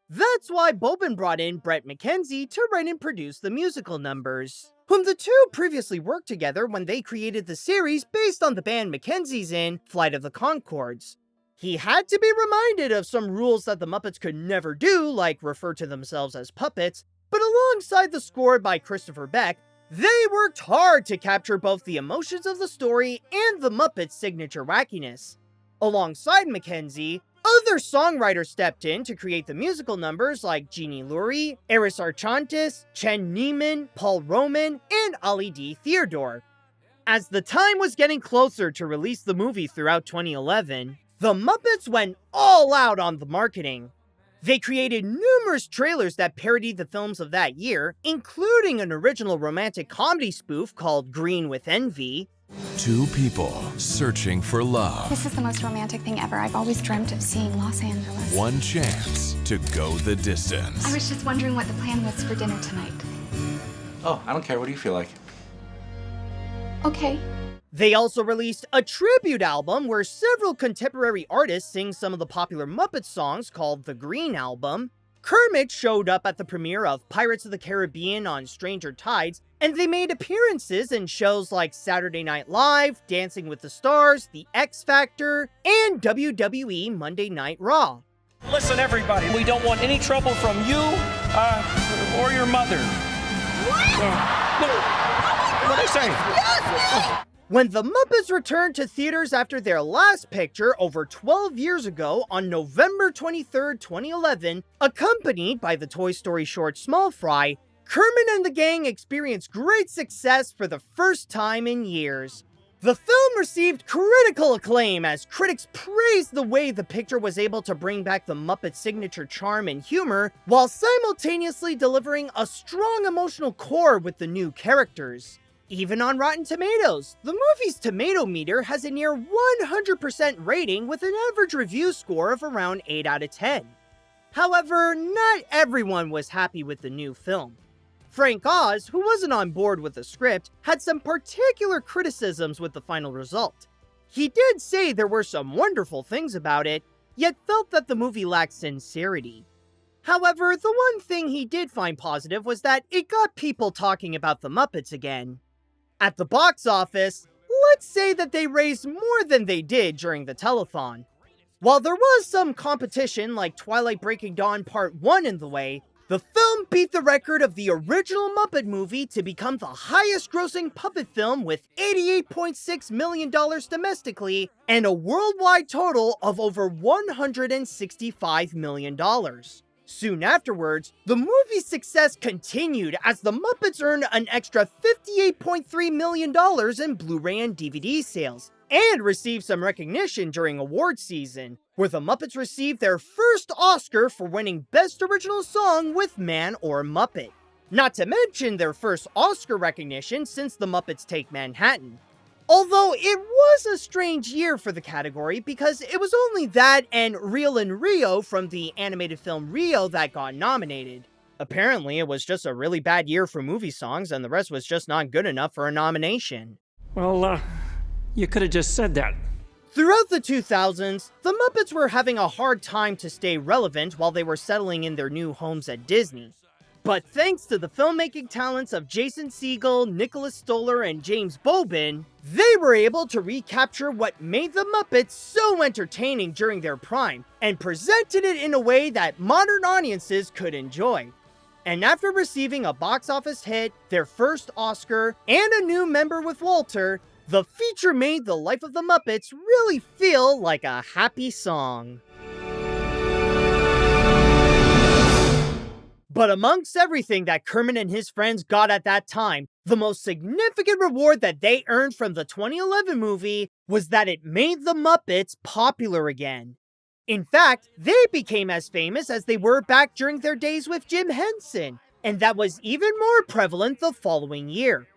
That's why Boban brought in Brett McKenzie to write and produce the musical numbers, whom the two previously worked together when they created the series based on the band McKenzie's in Flight of the Conchords. He had to be reminded of some rules that the Muppets could never do, like refer to themselves as puppets, but alongside the score by Christopher Beck, they worked hard to capture both the emotions of the story and the Muppets' signature wackiness. Alongside McKenzie, other songwriters stepped in to create the musical numbers like Jeannie Lurie, Eris Archantis, Chen Neiman, Paul Roman, and Ali D. Theodore. As the time was getting closer to release the movie throughout 2011, the Muppets went all out on the marketing. They created numerous trailers that parodied the films of that year, including an original romantic comedy spoof called Green with Envy. Two people searching for love. This is the most romantic thing ever. I've always dreamt of seeing Los Angeles. One chance to go the distance. I was just wondering what the plan was for dinner tonight. Oh, I don't care. What do you feel like? Okay. They also released a tribute album where several contemporary artists sing some of the popular Muppet songs called the Green Album. Kermit showed up at the premiere of Pirates of the Caribbean on Stranger Tides, and they made appearances in shows like Saturday Night Live, Dancing with the Stars, The X Factor, and WWE Monday Night Raw. Listen, everybody, we don't want any trouble from you or your mother. What are they saying? When the Muppets returned to theaters after their last picture over 12 years ago on November 23, 2011, accompanied by the Toy Story short Small Fry, Kermit and the gang experienced great success for the first time in years. The film received critical acclaim as critics praised the way the picture was able to bring back the Muppets' signature charm and humor while simultaneously delivering a strong emotional core with the new characters. Even on Rotten Tomatoes, the movie's tomato meter has a near 100% rating with an average review score of around 8 out of 10. However, not everyone was happy with the new film. Frank Oz, who wasn't on board with the script, had some particular criticisms with the final result. He did say there were some wonderful things about it, yet felt that the movie lacked sincerity. However, the one thing he did find positive was that it got people talking about the Muppets again. At the box office, let's say that they raised more than they did during the telethon. While there was some competition like Twilight Breaking Dawn Part 1 in the way, the film beat the record of the original Muppet movie to become the highest-grossing puppet film with $88.6 million domestically and a worldwide total of over $165 million. Soon afterwards, the movie's success continued as the Muppets earned an extra $58.3 million in Blu-ray and DVD sales, and received some recognition during awards season, where the Muppets received their first Oscar for winning Best Original Song with Man or Muppet. Not to mention their first Oscar recognition since The Muppets Take Manhattan. Although it was a strange year for the category because it was only that and Real in Rio from the animated film Rio that got nominated. Apparently it was just a really bad year for movie songs and the rest was just not good enough for a nomination. Well, you could have just said that. Throughout the 2000s, the Muppets were having a hard time to stay relevant while they were settling in their new homes at Disney. But thanks to the filmmaking talents of Jason Segel, Nicholas Stoller, and James Bobin, they were able to recapture what made the Muppets so entertaining during their prime, and presented it in a way that modern audiences could enjoy. And after receiving a box office hit, their first Oscar, and a new member with Walter, the feature made the life of the Muppets really feel like a happy song. But amongst everything that Kermit and his friends got at that time, the most significant reward that they earned from the 2011 movie was that it made the Muppets popular again. In fact, they became as famous as they were back during their days with Jim Henson, and that was even more prevalent the following year.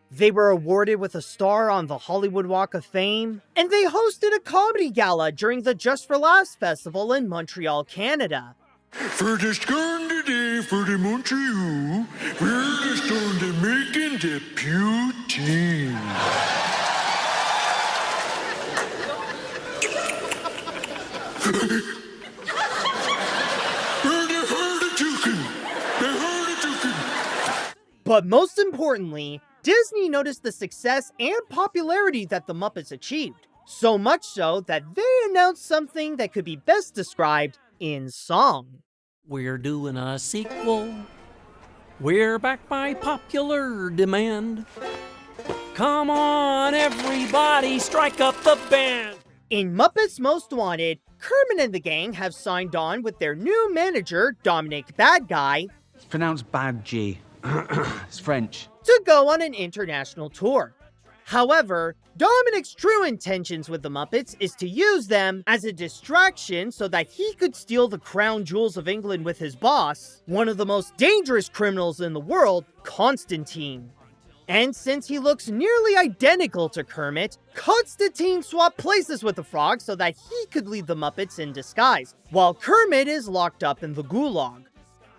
They were awarded with a star on the Hollywood Walk of Fame, and they hosted a comedy gala during the Just for Laughs Festival in Montreal, Canada. For the scorn today for the Montreal, we're just on the making the poutine. But most importantly, Disney noticed the success and popularity that the Muppets achieved. So much so that they announced something that could be best described in song. We're doing a sequel. We're back by popular demand. Come on, everybody, strike up the band. In Muppets Most Wanted, Kermit and the gang have signed on with their new manager, Dominic Bad Guy. It's pronounced Bad G. It's French. To go on an international tour. However, Dominic's true intentions with the Muppets is to use them as a distraction so that he could steal the crown jewels of England with his boss, one of the most dangerous criminals in the world, Constantine. And since he looks nearly identical to Kermit, Constantine swapped places with the frog so that he could lead the Muppets in disguise, while Kermit is locked up in the gulag.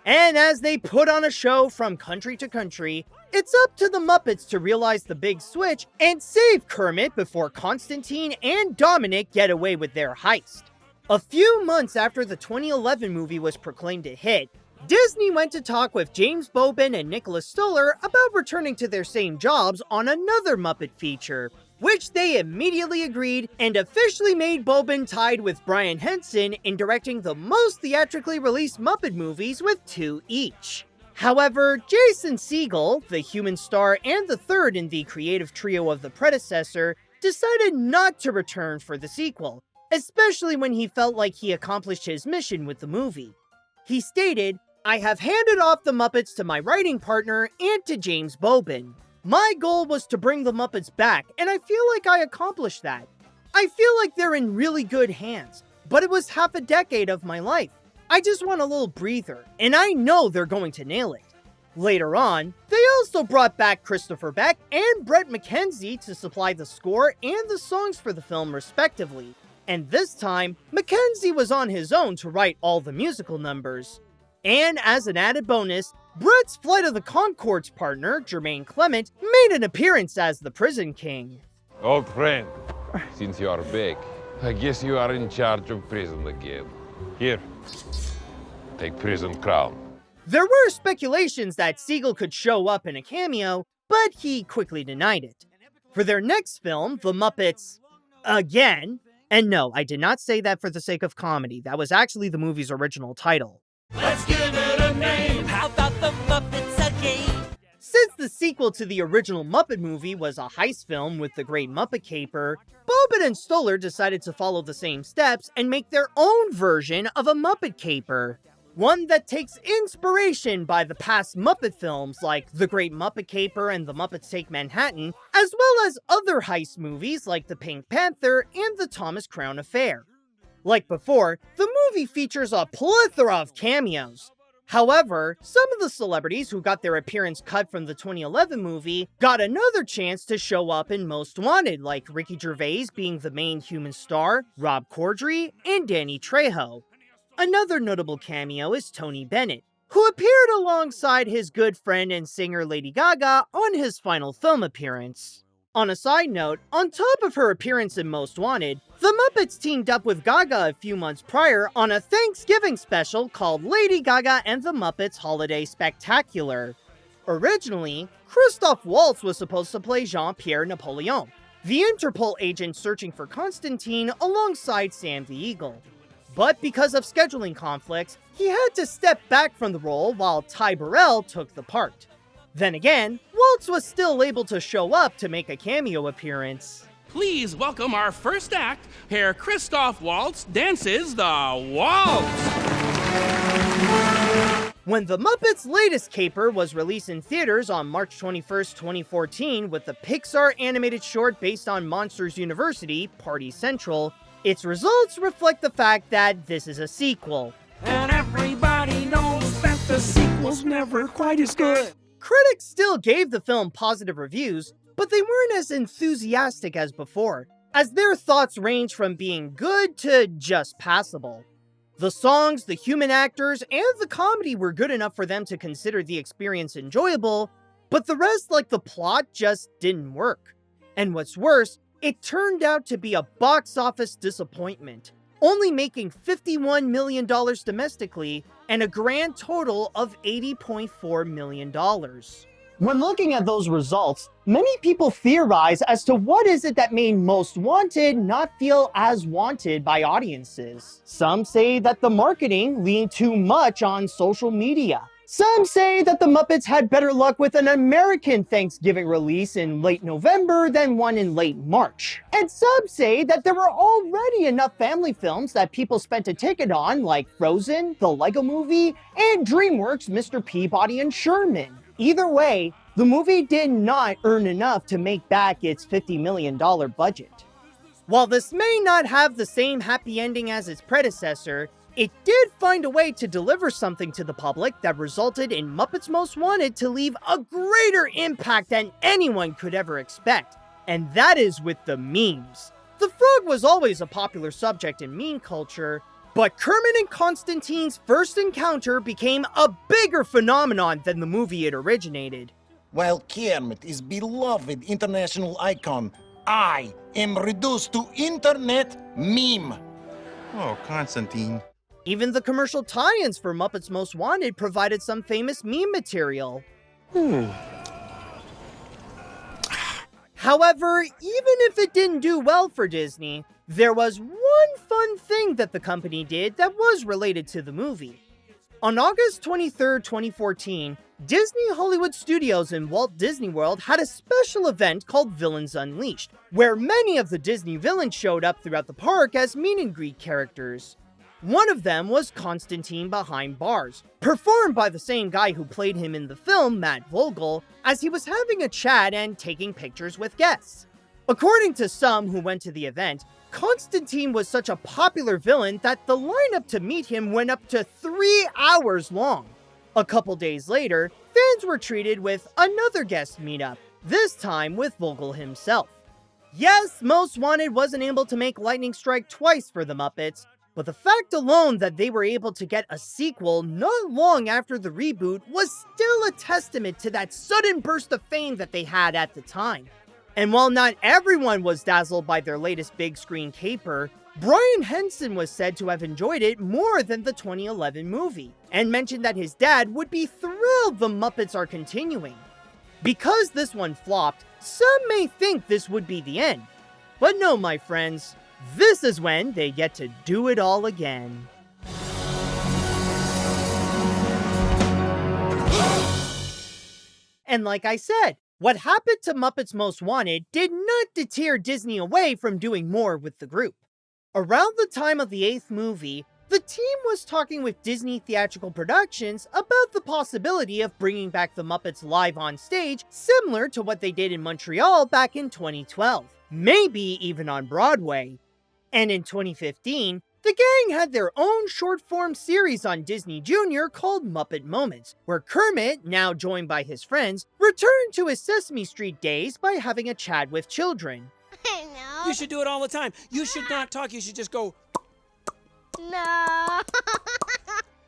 And as they put on a show from country to country, it's up to the Muppets to realize the big switch and save Kermit before Constantine and Dominic get away with their heist. A few months after the 2011 movie was proclaimed a hit, Disney went to talk with James Bobin and Nicholas Stoller about returning to their same jobs on another Muppet feature, which they immediately agreed and officially made Bobin tied with Brian Henson in directing the most theatrically released Muppet movies with 2 each. However, Jason Segel, the human star and the third in the creative trio of the predecessor, decided not to return for the sequel, especially when he felt like he accomplished his mission with the movie. He stated, "I have handed off the Muppets to my writing partner and to James Bobin. My goal was to bring the Muppets back, and I feel like I accomplished that. I feel like they're in really good hands, but it was half a decade of my life. I just want a little breather, and I know they're going to nail it." Later on, they also brought back Christopher Beck and Brett McKenzie to supply the score and the songs for the film respectively. And this time, McKenzie was on his own to write all the musical numbers. And as an added bonus, Brett's Flight of the Conchords partner, Jermaine Clement, made an appearance as the Prison King. Old friend, since you are back, I guess you are in charge of prison again. Here, take prison crown. There were speculations that Siegel could show up in a cameo, but he quickly denied it. For their next film, The Muppets Again, and no, I did not say that for the sake of comedy, that was actually the movie's original title. Let's give it a name. How about the Muppets Again? Since the sequel to the original Muppet movie was a heist film with the Great Muppet Caper, Bobbitt and Stoller decided to follow the same steps and make their own version of a Muppet Caper. One that takes inspiration by the past Muppet films like The Great Muppet Caper and The Muppets Take Manhattan, as well as other heist movies like The Pink Panther and The Thomas Crown Affair. Like before, the movie features a plethora of cameos. However, some of the celebrities who got their appearance cut from the 2011 movie got another chance to show up in Most Wanted, like Ricky Gervais being the main human star, Rob Corddry, and Danny Trejo. Another notable cameo is Tony Bennett, who appeared alongside his good friend and singer Lady Gaga on his final film appearance. On a side note, on top of her appearance in Most Wanted, the Muppets teamed up with Gaga a few months prior on a Thanksgiving special called Lady Gaga and the Muppets Holiday Spectacular. Originally, Christoph Waltz was supposed to play Jean-Pierre Napoleon, the Interpol agent searching for Constantine alongside Sam the Eagle. But because of scheduling conflicts, he had to step back from the role while Ty Burrell took the part. Then again, Waltz was still able to show up to make a cameo appearance. Please welcome our first act, Herr Christoph Waltz dances the waltz! When The Muppets' latest caper was released in theaters on March 21st, 2014 with the Pixar animated short based on Monsters University, Party Central, its results reflect the fact that this is a sequel. And everybody knows that the sequel's never quite as good. Critics still gave the film positive reviews, but they weren't as enthusiastic as before, as their thoughts range from being good to just passable. The songs, the human actors, and the comedy were good enough for them to consider the experience enjoyable, but the rest, like the plot, just didn't work. And what's worse, it turned out to be a box office disappointment, only making $51 million domestically and a grand total of $80.4 million. When looking at those results, many people theorize as to what is it that made Most Wanted not feel as wanted by audiences. Some say that the marketing leaned too much on social media. Some say that the Muppets had better luck with an American Thanksgiving release in late November than one in late March. And some say that there were already enough family films that people spent a ticket on, like Frozen, The Lego Movie, and DreamWorks' Mr. Peabody and Sherman. Either way, the movie did not earn enough to make back its $50 million budget. While this may not have the same happy ending as its predecessor, it did find a way to deliver something to the public that resulted in Muppets Most Wanted to leave a greater impact than anyone could ever expect, and that is with the memes. The frog was always a popular subject in meme culture, but Kermit and Constantine's first encounter became a bigger phenomenon than the movie it originated. While Kermit is beloved international icon, I am reduced to internet meme. Oh, Constantine. Even the commercial tie-ins for Muppets Most Wanted provided some famous meme material. However, even if it didn't do well for Disney, there was one fun thing that the company did that was related to the movie. On August 23, 2014, Disney Hollywood Studios in Walt Disney World had a special event called Villains Unleashed, where many of the Disney villains showed up throughout the park as meet-and-greet characters. One of them was Constantine Behind Bars, performed by the same guy who played him in the film, Matt Vogel, as he was having a chat and taking pictures with guests. According to some who went to the event, Constantine was such a popular villain that the lineup to meet him went up to 3 hours long. A couple days later, fans were treated with another guest meetup, this time with Vogel himself. Yes, Most Wanted wasn't able to make lightning strike twice for the Muppets, but the fact alone that they were able to get a sequel not long after the reboot was still a testament to that sudden burst of fame that they had at the time. And while not everyone was dazzled by their latest big screen caper, Brian Henson was said to have enjoyed it more than the 2011 movie, and mentioned that his dad would be thrilled the Muppets are continuing. Because this one flopped, some may think this would be the end. But no, my friends, this is when they get to do it all again. And like I said, what happened to Muppets Most Wanted did not deter Disney away from doing more with the group. Around the time of the 8th movie, the team was talking with Disney Theatrical Productions about the possibility of bringing back the Muppets live on stage, similar to what they did in Montreal back in 2012, maybe even on Broadway. And in 2015, the gang had their own short-form series on Disney Junior called Muppet Moments, where Kermit, now joined by his friends, returned to his Sesame Street days by having a chat with children. I know. You should do it all the time. You should not talk, you should just go... No.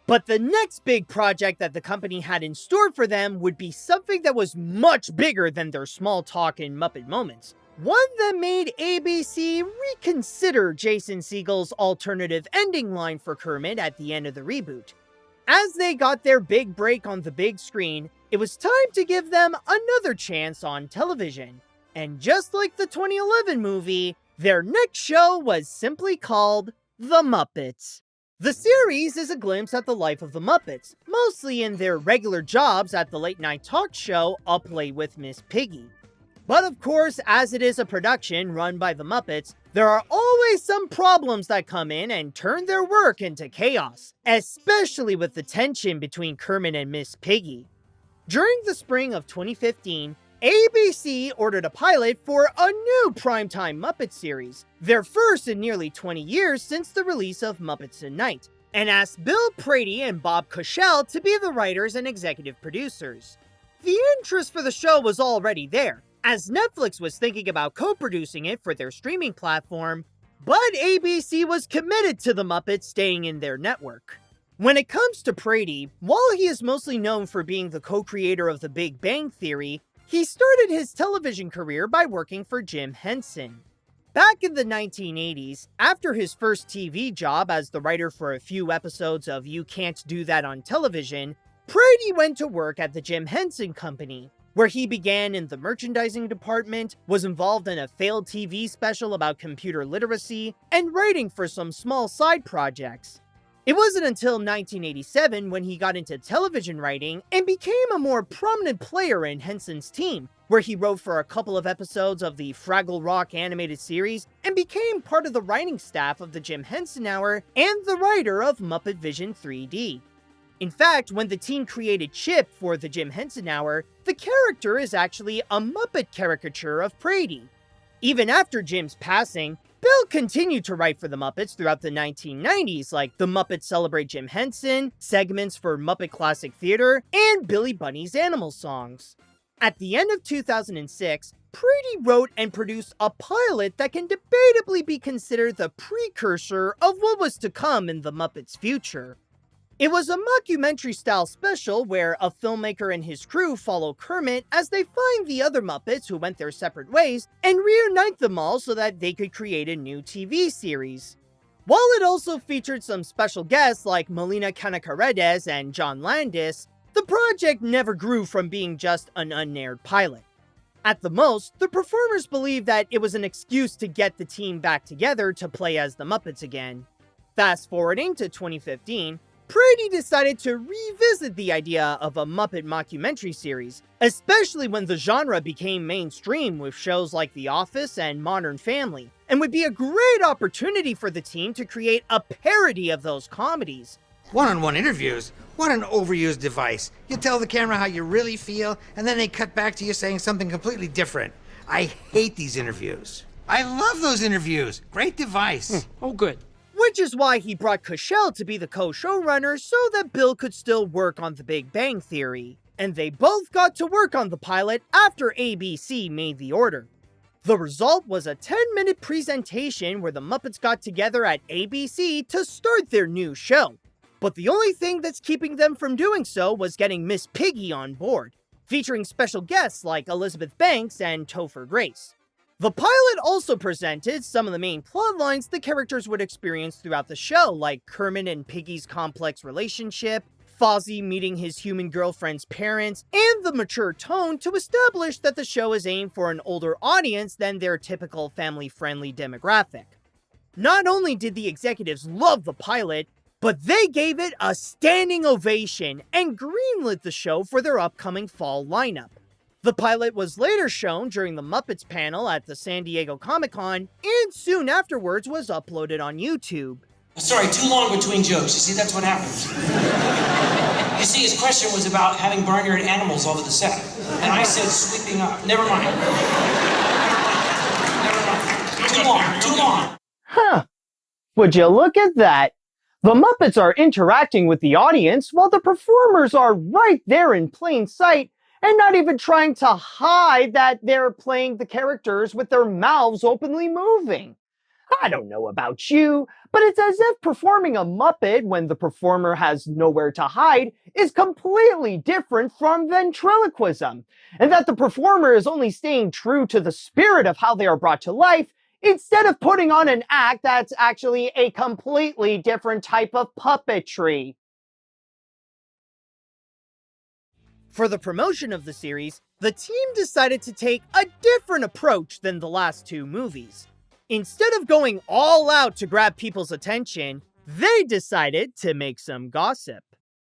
But the next big project that the company had in store for them would be something that was much bigger than their small talk in Muppet Moments. One that made ABC reconsider Jason Segel's alternative ending line for Kermit at the end of the reboot. As they got their big break on the big screen, it was time to give them another chance on television. And just like the 2011 movie, their next show was simply called The Muppets. The series is a glimpse at the life of the Muppets, mostly in their regular jobs at the late-night talk show Up Late with Miss Piggy. But of course, as it is a production run by the Muppets, there are always some problems that come in and turn their work into chaos, especially with the tension between Kermit and Miss Piggy. During the spring of 2015, ABC ordered a pilot for a new primetime Muppet series, their first in nearly 20 years since the release of Muppets Tonight, and asked Bill Prady and Bob Cashell to be the writers and executive producers. The interest for the show was already there, as Netflix was thinking about co-producing it for their streaming platform, but ABC was committed to the Muppets staying in their network. When it comes to Prady, while he is mostly known for being the co-creator of The Big Bang Theory, he started his television career by working for Jim Henson. Back in the 1980s, after his first TV job as the writer for a few episodes of You Can't Do That on Television, Prady went to work at the Jim Henson Company, where he began in the merchandising department, was involved in a failed TV special about computer literacy, and writing for some small side projects. It wasn't until 1987 when he got into television writing and became a more prominent player in Henson's team, where he wrote for a couple of episodes of the Fraggle Rock animated series and became part of the writing staff of the Jim Henson Hour and the writer of Muppet Vision 3D. In fact, when the team created Chip for the Jim Henson Hour, the character is actually a Muppet caricature of Prady. Even after Jim's passing, Bill continued to write for the Muppets throughout the 1990s, like The Muppets Celebrate Jim Henson, segments for Muppet Classic Theater, and Billy Bunny's Animal Songs. At the end of 2006, Prady wrote and produced a pilot that can debatably be considered the precursor of what was to come in the Muppets' future. It was a mockumentary-style special where a filmmaker and his crew follow Kermit as they find the other Muppets who went their separate ways and reunite them all so that they could create a new TV series. While it also featured some special guests like Melina Canacaredes and John Landis, the project never grew from being just an unaired pilot. At the most, the performers believed that it was an excuse to get the team back together to play as the Muppets again. Fast forwarding to 2015, Prady decided to revisit the idea of a Muppet mockumentary series, especially when the genre became mainstream with shows like The Office and Modern Family, and would be a great opportunity for the team to create a parody of those comedies. One-on-one interviews? What an overused device. You tell the camera how you really feel, and then they cut back to you saying something completely different. I hate these interviews. I love those interviews. Great device. Oh, good. Which is why he brought Cashell to be the co-showrunner so that Bill could still work on The Big Bang Theory. And they both got to work on the pilot after ABC made the order. The result was a 10-minute presentation where the Muppets got together at ABC to start their new show. But the only thing that's keeping them from doing so was getting Miss Piggy on board, featuring special guests like Elizabeth Banks and Topher Grace. The pilot also presented some of the main plot lines the characters would experience throughout the show, like Kermit and Piggy's complex relationship, Fozzie meeting his human girlfriend's parents, and the mature tone to establish that the show is aimed for an older audience than their typical family-friendly demographic. Not only did the executives love the pilot, but they gave it a standing ovation and greenlit the show for their upcoming fall lineup. The pilot was later shown during the Muppets panel at the San Diego Comic-Con, and soon afterwards was uploaded on YouTube. Sorry, too long between jokes. You see, that's what happens. You see, his question was about having barnyard animals all over the set. And I said sweeping up. Never mind. Too long. Huh. Would you look at that? The Muppets are interacting with the audience while the performers are right there in plain sight and not even trying to hide that they're playing the characters with their mouths openly moving. I don't know about you, but it's as if performing a Muppet when the performer has nowhere to hide is completely different from ventriloquism, and that the performer is only staying true to the spirit of how they are brought to life instead of putting on an act that's actually a completely different type of puppetry. For the promotion of the series, the team decided to take a different approach than the last two movies. Instead of going all out to grab people's attention, they decided to make some gossip.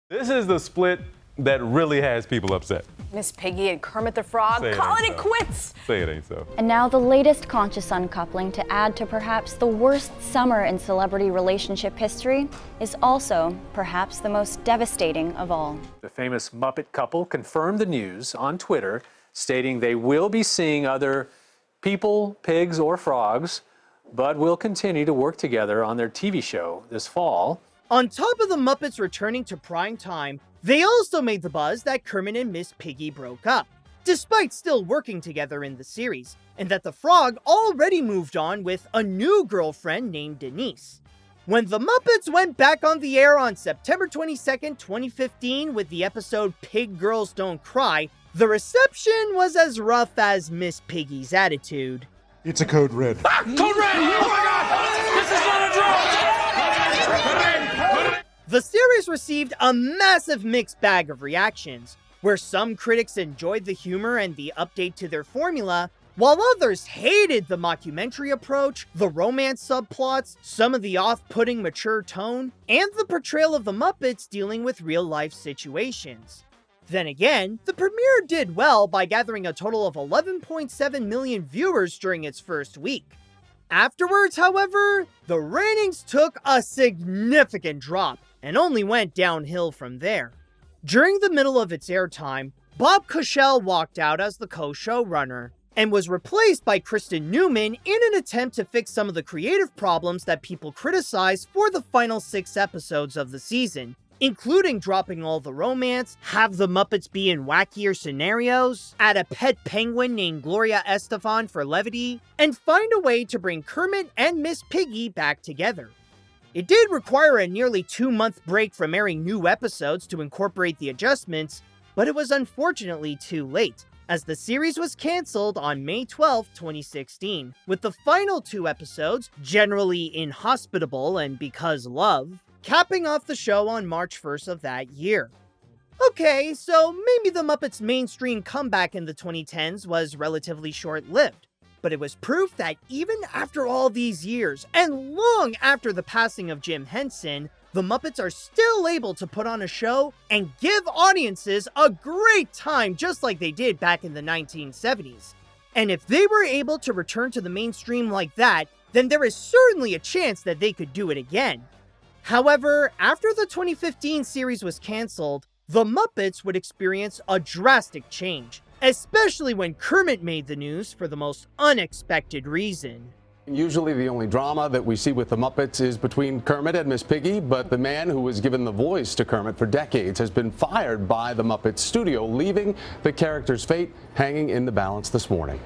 This is the split that really has people upset. Miss Piggy and Kermit the Frog, calling it quits! Say it ain't so. And now the latest conscious uncoupling to add to perhaps the worst summer in celebrity relationship history is also perhaps the most devastating of all. The famous Muppet couple confirmed the news on Twitter, stating they will be seeing other people, pigs, or frogs, but will continue to work together on their TV show this fall. On top of the Muppets returning to prime time, they also made the buzz that Kermit and Miss Piggy broke up, despite still working together in the series, and that the frog already moved on with a new girlfriend named Denise. When the Muppets went back on the air on September 22nd, 2015 with the episode Pig Girls Don't Cry, the reception was as rough as Miss Piggy's attitude. It's a code red. Ah, code red! Oh my God! This is not a draw! The series received a massive mixed bag of reactions, where some critics enjoyed the humor and the update to their formula, while others hated the mockumentary approach, the romance subplots, some of the off-putting mature tone, and the portrayal of the Muppets dealing with real-life situations. Then again, the premiere did well by gathering a total of 11.7 million viewers during its first week. Afterwards, however, the ratings took a significant drop and only went downhill from there. During the middle of its airtime, Bob Cashell walked out as the co-showrunner and was replaced by Kristen Newman in an attempt to fix some of the creative problems that people criticized for the final 6 episodes of the season, including dropping all the romance, have the Muppets be in wackier scenarios, add a pet penguin named Gloria Estefan for levity, and find a way to bring Kermit and Miss Piggy back together. It did require a nearly 2-month break from airing new episodes to incorporate the adjustments, but it was unfortunately too late, as the series was cancelled on May 12, 2016, with the final 2 episodes, Generally Inhospitable and Because Love, capping off the show on March 1st of that year. Okay, so maybe the Muppets' mainstream comeback in the 2010s was relatively short-lived, but it was proof that even after all these years, and long after the passing of Jim Henson, the Muppets are still able to put on a show and give audiences a great time just like they did back in the 1970s. And if they were able to return to the mainstream like that, then there is certainly a chance that they could do it again. However, after the 2015 series was cancelled, the Muppets would experience a drastic change, especially when Kermit made the news for the most unexpected reason. Usually the only drama that we see with the Muppets is between Kermit and Miss Piggy, but the man who was given the voice to Kermit for decades has been fired by the Muppets studio, leaving the character's fate hanging in the balance this morning.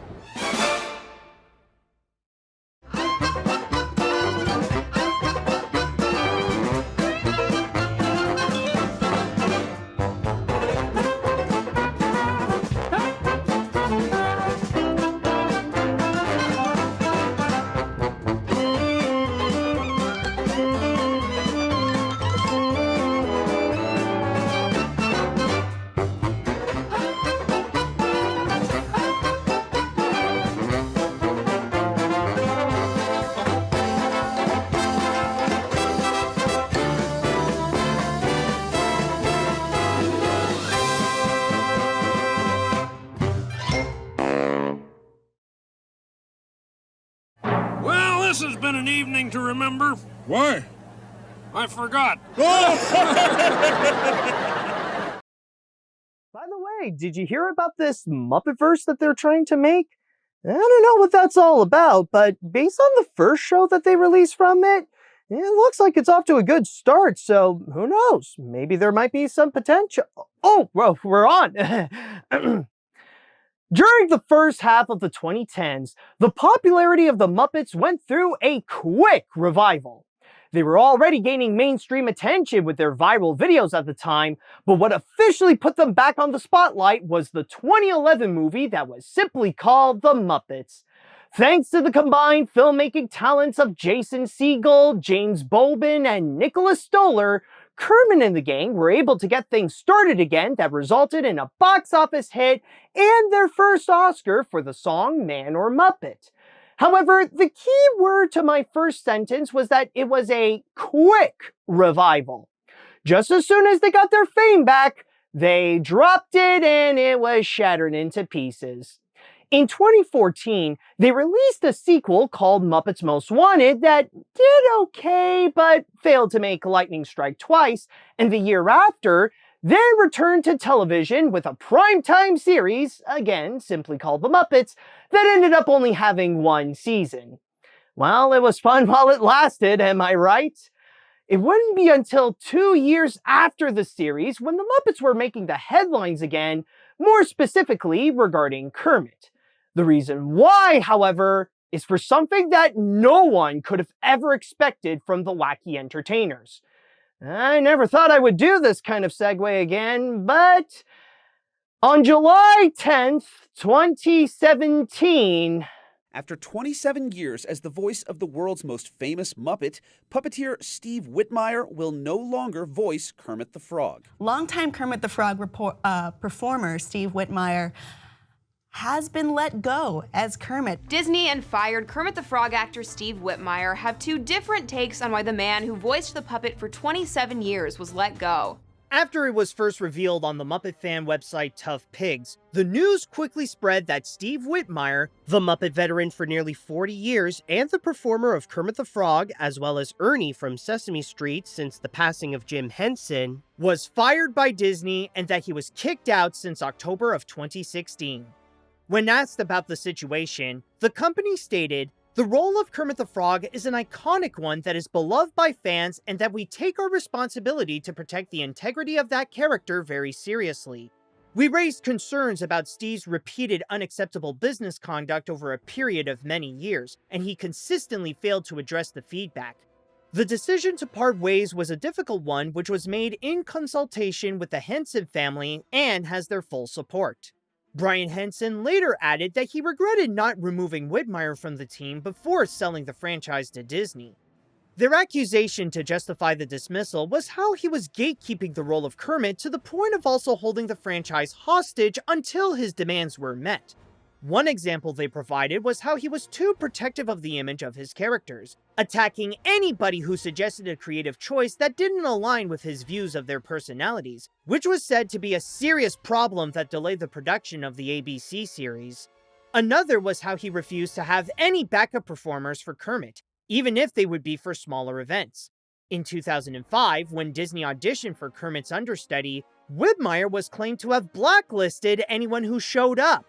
this has been an evening to remember. Why? I forgot. By the way, did you hear about this Muppetverse that they're trying to make? I don't know what that's all about, but based on the first show that they released from it, it looks like it's off to a good start, so who knows? Maybe there might be some potential. Oh, well, we're on. During the first half of the 2010s, the popularity of the Muppets went through a quick revival. They were already gaining mainstream attention with their viral videos at the time, but what officially put them back on the spotlight was the 2011 movie that was simply called The Muppets. Thanks to the combined filmmaking talents of Jason Segel, James Bobin, and Nicholas Stoller, Kermit and the gang were able to get things started again that resulted in a box office hit and their first Oscar for the song Man or Muppet. However, the key word to my first sentence was that it was a quick revival. Just as soon as they got their fame back, they dropped it and it was shattered into pieces. In 2014, they released a sequel called Muppets Most Wanted that did okay, but failed to make lightning strike twice, and the year after, they returned to television with a primetime series, again simply called The Muppets, that ended up only having one season. Well, it was fun while it lasted, am I right? It wouldn't be until 2 years after the series when the Muppets were making the headlines again, more specifically regarding Kermit. The reason why, however, is for something that no one could have ever expected from the wacky entertainers. I never thought I would do this kind of segue again, but on July 10th, 2017... After 27 years as the voice of the world's most famous Muppet, puppeteer Steve Whitmire will no longer voice Kermit the Frog. Longtime Kermit the Frog performer Steve Whitmire has been let go as Kermit. Disney and fired Kermit the Frog actor Steve Whitmire have two different takes on why the man who voiced the puppet for 27 years was let go. After it was first revealed on the Muppet fan website Tough Pigs, the news quickly spread that Steve Whitmire, the Muppet veteran for nearly 40 years and the performer of Kermit the Frog, as well as Ernie from Sesame Street since the passing of Jim Henson, was fired by Disney and that he was kicked out since October of 2016. When asked about the situation, the company stated, "The role of Kermit the Frog is an iconic one that is beloved by fans and that we take our responsibility to protect the integrity of that character very seriously. We raised concerns about Steve's repeated unacceptable business conduct over a period of many years, and he consistently failed to address the feedback. The decision to part ways was a difficult one which was made in consultation with the Henson family and has their full support." Brian Henson later added that he regretted not removing Whitmire from the team before selling the franchise to Disney. Their accusation to justify the dismissal was how he was gatekeeping the role of Kermit to the point of also holding the franchise hostage until his demands were met. One example they provided was how he was too protective of the image of his characters, attacking anybody who suggested a creative choice that didn't align with his views of their personalities, which was said to be a serious problem that delayed the production of the ABC series. Another was how he refused to have any backup performers for Kermit, even if they would be for smaller events. In 2005, when Disney auditioned for Kermit's understudy, Whitmire was claimed to have blacklisted anyone who showed up.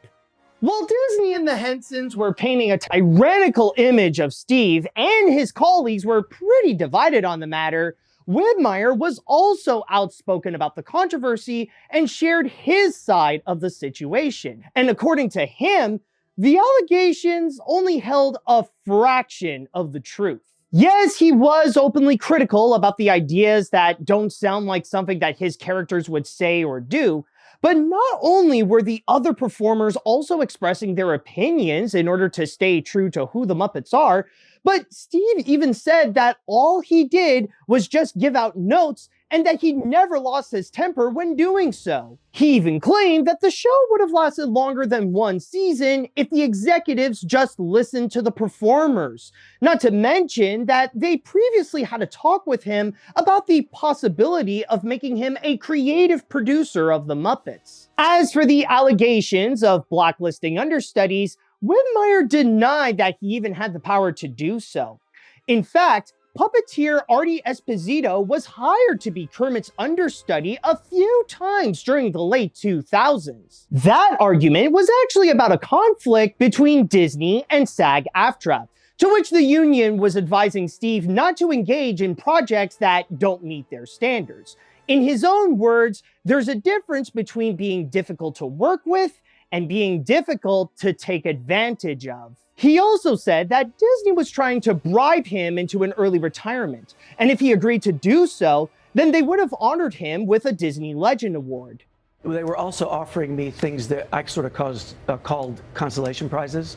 While Disney and the Hensons were painting a tyrannical image of Steve and his colleagues were pretty divided on the matter, Whitmire was also outspoken about the controversy and shared his side of the situation. And according to him, the allegations only held a fraction of the truth. Yes, he was openly critical about the ideas that don't sound like something that his characters would say or do, but not only were the other performers also expressing their opinions in order to stay true to who the Muppets are, but Steve even said that all he did was just give out notes and that he never lost his temper when doing so. He even claimed that the show would have lasted longer than one season if the executives just listened to the performers. Not to mention that they previously had a talk with him about the possibility of making him a creative producer of the Muppets. As for the allegations of blacklisting understudies, Whitmire denied that he even had the power to do so. In fact, puppeteer Artie Esposito was hired to be Kermit's understudy a few times during the late 2000s. That argument was actually about a conflict between Disney and SAG-AFTRA, to which the union was advising Steve not to engage in projects that don't meet their standards. In his own words, there's a difference between being difficult to work with and being difficult to take advantage of. He also said that Disney was trying to bribe him into an early retirement, and if he agreed to do so, then they would have honored him with a Disney Legend Award. They were also offering me things that I sort of called consolation prizes.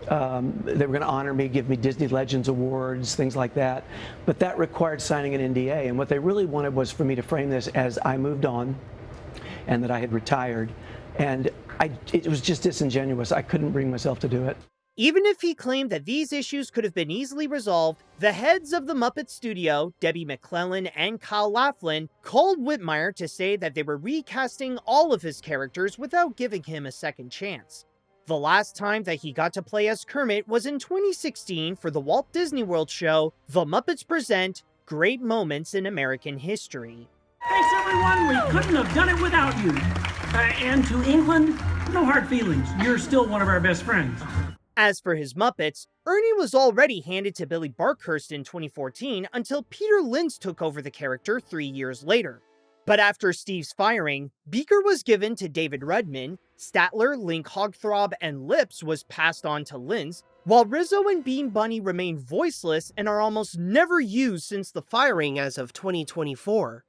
They were going to honor me, give me Disney Legends Awards, things like that. But that required signing an NDA, and what they really wanted was for me to frame this as I moved on and that I had retired. And it was just disingenuous. I couldn't bring myself to do it. Even if he claimed that these issues could have been easily resolved, the heads of the Muppet Studio, Debbie McClellan and Kyle Laughlin, called Whitmire to say that they were recasting all of his characters without giving him a second chance. The last time that he got to play as Kermit was in 2016 for the Walt Disney World show, The Muppets Present: Great Moments in American History. Thanks everyone, we couldn't have done it without you. And to England, no hard feelings, you're still one of our best friends. As for his Muppets, Ernie was already handed to Billy Barkhurst in 2014 until Peter Linz took over the character 3 years later. But after Steve's firing, Beaker was given to David Rudman, Statler, Link Hogthrob, and Lips was passed on to Linz, while Rizzo and Bean Bunny remain voiceless and are almost never used since the firing as of 2024.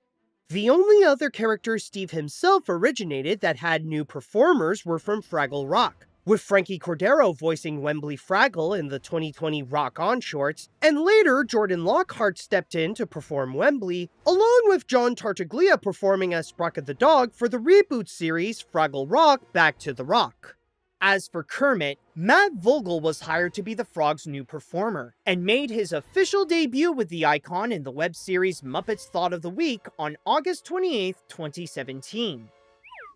The only other characters Steve himself originated that had new performers were from Fraggle Rock, with Frankie Cordero voicing Wembley Fraggle in the 2020 Rock On shorts, and later Jordan Lockhart stepped in to perform Wembley, along with John Tartaglia performing as Sprocket the Dog for the reboot series Fraggle Rock Back to the Rock. As for Kermit, Matt Vogel was hired to be the Frog's new performer, and made his official debut with the icon in the web series Muppets Thought of the Week on August 28, 2017.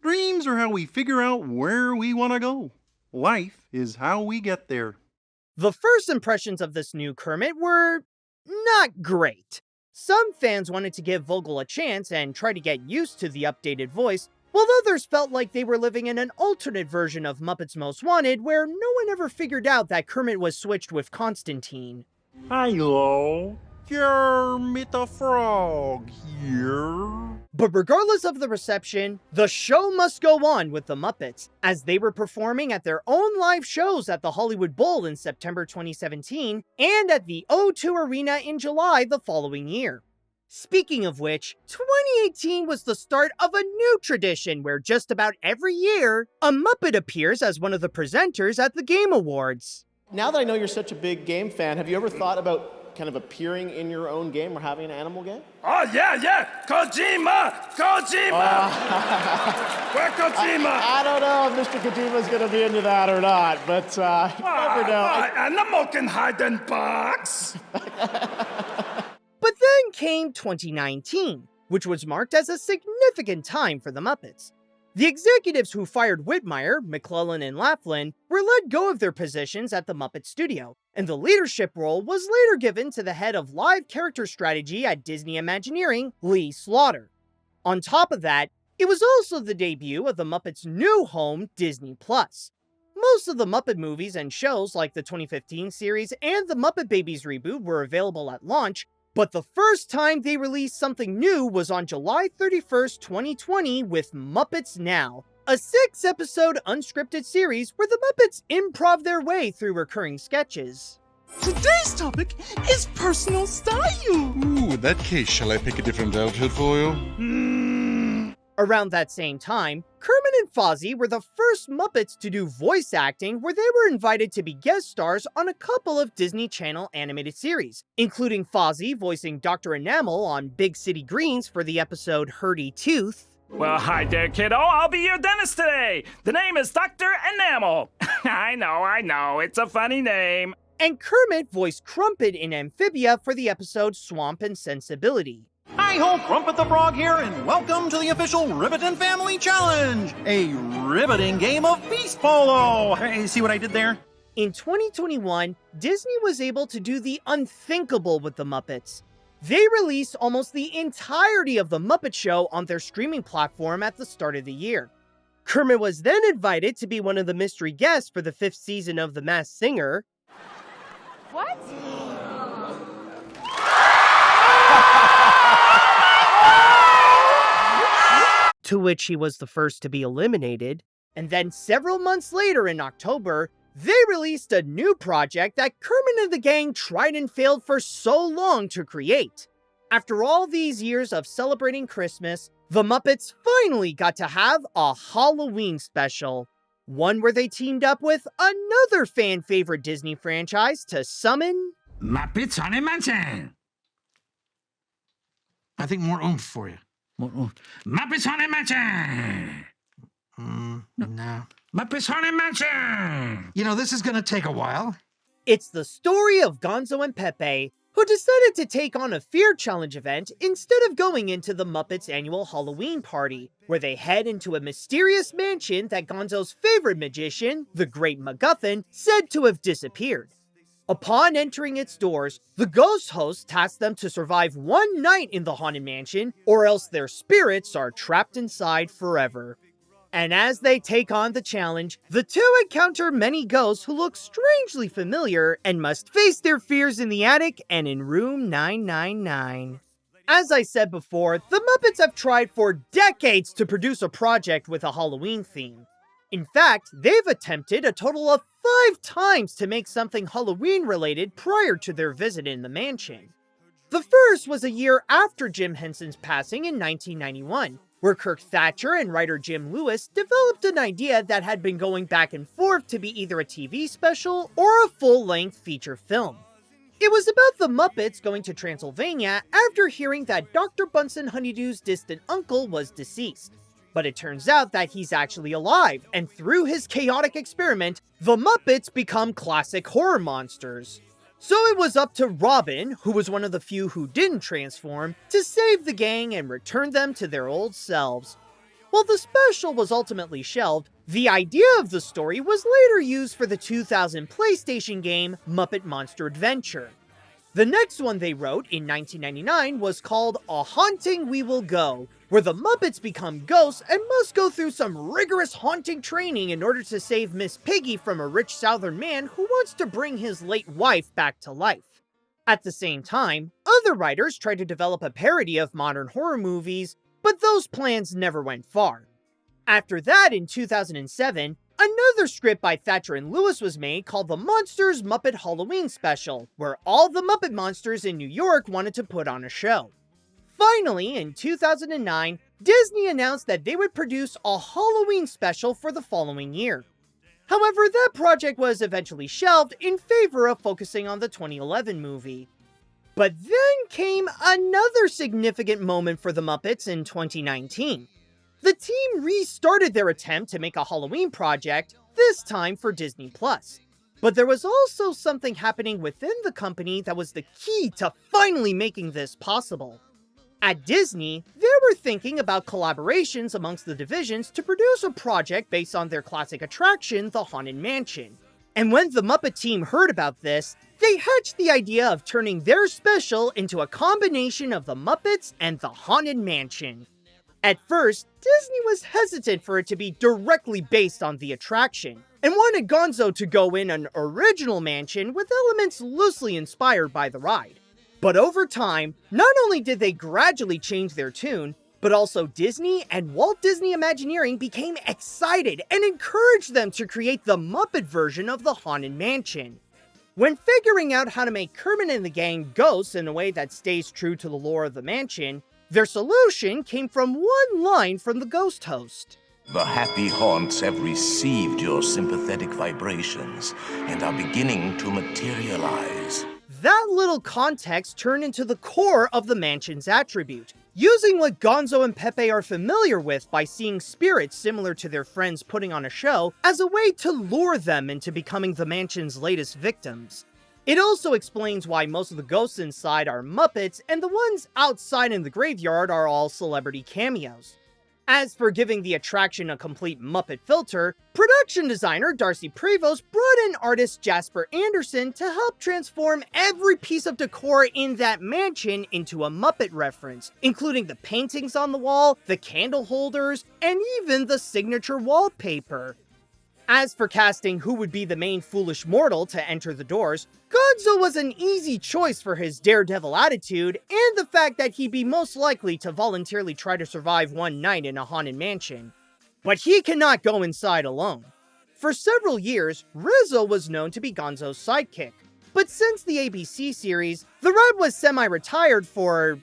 Dreams are how we figure out where we want to go. Life is how we get there. The first impressions of this new Kermit were not great. Some fans wanted to give Vogel a chance and try to get used to the updated voice, while others felt like they were living in an alternate version of Muppets Most Wanted where no one ever figured out that Kermit was switched with Constantine. Hello, Kermit the Frog here. But regardless of the reception, the show must go on with the Muppets, as they were performing at their own live shows at the Hollywood Bowl in September 2017 and at the O2 Arena in July the following year. Speaking of which, 2018 was the start of a new tradition where just about every year, a Muppet appears as one of the presenters at the Game Awards. Now that I know you're such a big game fan, have you ever thought about kind of appearing in your own game or having an animal game? Oh, yeah, Kojima! Where Kojima? I don't know if Mr. Kojima's gonna be into that or not, but you never know. Animal can hide in box! But then came 2019, which was marked as a significant time for the Muppets. The executives who fired Whitmire, McClellan, and Laughlin were let go of their positions at the Muppet Studio, and the leadership role was later given to the head of live character strategy at Disney Imagineering, Lee Slaughter. On top of that, it was also the debut of the Muppets' new home, Disney+. Most of the Muppet movies and shows like the 2015 series and the Muppet Babies reboot were available at launch, but the first time they released something new was on July 31st, 2020 with Muppets Now, a 6-episode unscripted series where the Muppets improv their way through recurring sketches. Today's topic is personal style. Ooh, in that case, shall I pick a different outfit for you? Around that same time, Kermit and Fozzie were the first Muppets to do voice acting where they were invited to be guest stars on a couple of Disney Channel animated series, including Fozzie voicing Dr. Enamel on Big City Greens for the episode Hurdy Tooth. Well, hi there, kiddo. I'll be your dentist today. The name is Dr. Enamel. I know. It's a funny name. And Kermit voiced Crumpet in Amphibia for the episode Swamp and Sensibility. Hi-ho, Crumpet the Frog here, and welcome to the official Ribbitin' Family Challenge, a riveting game of beast polo. Hey, see what I did there? In 2021, Disney was able to do the unthinkable with the Muppets. They released almost the entirety of The Muppet Show on their streaming platform at the start of the year. Kermit was then invited to be one of the mystery guests for the 5th season of The Masked Singer. What? To which he was the first to be eliminated. And then several months later in October, they released a new project that Kermit and the gang tried and failed for so long to create. After all these years of celebrating Christmas, the Muppets finally got to have a Halloween special. One where they teamed up with another fan-favorite Disney franchise to summon... Muppets Animation! I think more oomph for you. More oomph. Muppets Animation! No. Muppets Animation! You know, this is gonna take a while. It's the story of Gonzo and Pepe, who decided to take on a fear challenge event instead of going into the Muppets' annual Halloween party, where they head into a mysterious mansion that Gonzo's favorite magician, the Great MacGuffin, said to have disappeared. Upon entering its doors, the ghost host tasks them to survive one night in the Haunted Mansion, or else their spirits are trapped inside forever. And as they take on the challenge, the two encounter many ghosts who look strangely familiar and must face their fears in the attic and in room 999. As I said before, the Muppets have tried for decades to produce a project with a Halloween theme. In fact, they've attempted a total of 5 times to make something Halloween related prior to their visit in the mansion. The first was a year after Jim Henson's passing in 1991, where Kirk Thatcher and writer Jim Lewis developed an idea that had been going back and forth to be either a TV special or a full-length feature film. It was about the Muppets going to Transylvania after hearing that Dr. Bunsen Honeydew's distant uncle was deceased. But it turns out that he's actually alive, and through his chaotic experiment, the Muppets become classic horror monsters. So it was up to Robin, who was one of the few who didn't transform, to save the gang and return them to their old selves. While the special was ultimately shelved, the idea of the story was later used for the 2000 PlayStation game Muppet Monster Adventure. The next one they wrote in 1999 was called A Haunting We Will Go, where the Muppets become ghosts and must go through some rigorous haunting training in order to save Miss Piggy from a rich southern man who wants to bring his late wife back to life. At the same time, other writers tried to develop a parody of modern horror movies, but those plans never went far. After that, in 2007, another script by Thatcher and Lewis was made called The Monsters Muppet Halloween Special, where all the Muppet monsters in New York wanted to put on a show. Finally, in 2009, Disney announced that they would produce a Halloween special for the following year. However, that project was eventually shelved in favor of focusing on the 2011 movie. But then came another significant moment for the Muppets in 2019. The team restarted their attempt to make a Halloween project, this time for Disney+. But there was also something happening within the company that was the key to finally making this possible. At Disney, they were thinking about collaborations amongst the divisions to produce a project based on their classic attraction, the Haunted Mansion. And when the Muppet team heard about this, they hatched the idea of turning their special into a combination of the Muppets and the Haunted Mansion. At first, Disney was hesitant for it to be directly based on the attraction, and wanted Gonzo to go in an original mansion with elements loosely inspired by the ride. But over time, not only did they gradually change their tune, but also Disney and Walt Disney Imagineering became excited and encouraged them to create the Muppet version of the Haunted Mansion. When figuring out how to make Kermit and the gang ghosts in a way that stays true to the lore of the mansion, their solution came from one line from the ghost host. The happy haunts have received your sympathetic vibrations and are beginning to materialize. That little context turned into the core of the mansion's attribute, using what Gonzo and Pepe are familiar with by seeing spirits similar to their friends putting on a show as a way to lure them into becoming the mansion's latest victims. It also explains why most of the ghosts inside are Muppets and the ones outside in the graveyard are all celebrity cameos. As for giving the attraction a complete Muppet filter, production designer Darcy Prevost brought in artist Jasper Anderson to help transform every piece of decor in that mansion into a Muppet reference, including the paintings on the wall, the candle holders, and even the signature wallpaper. As for casting who would be the main foolish mortal to enter the doors, Gonzo was an easy choice for his daredevil attitude and the fact that he'd be most likely to voluntarily try to survive one night in a haunted mansion. But he cannot go inside alone. For several years, Rizzo was known to be Gonzo's sidekick, but since the ABC series, the Red was semi-retired for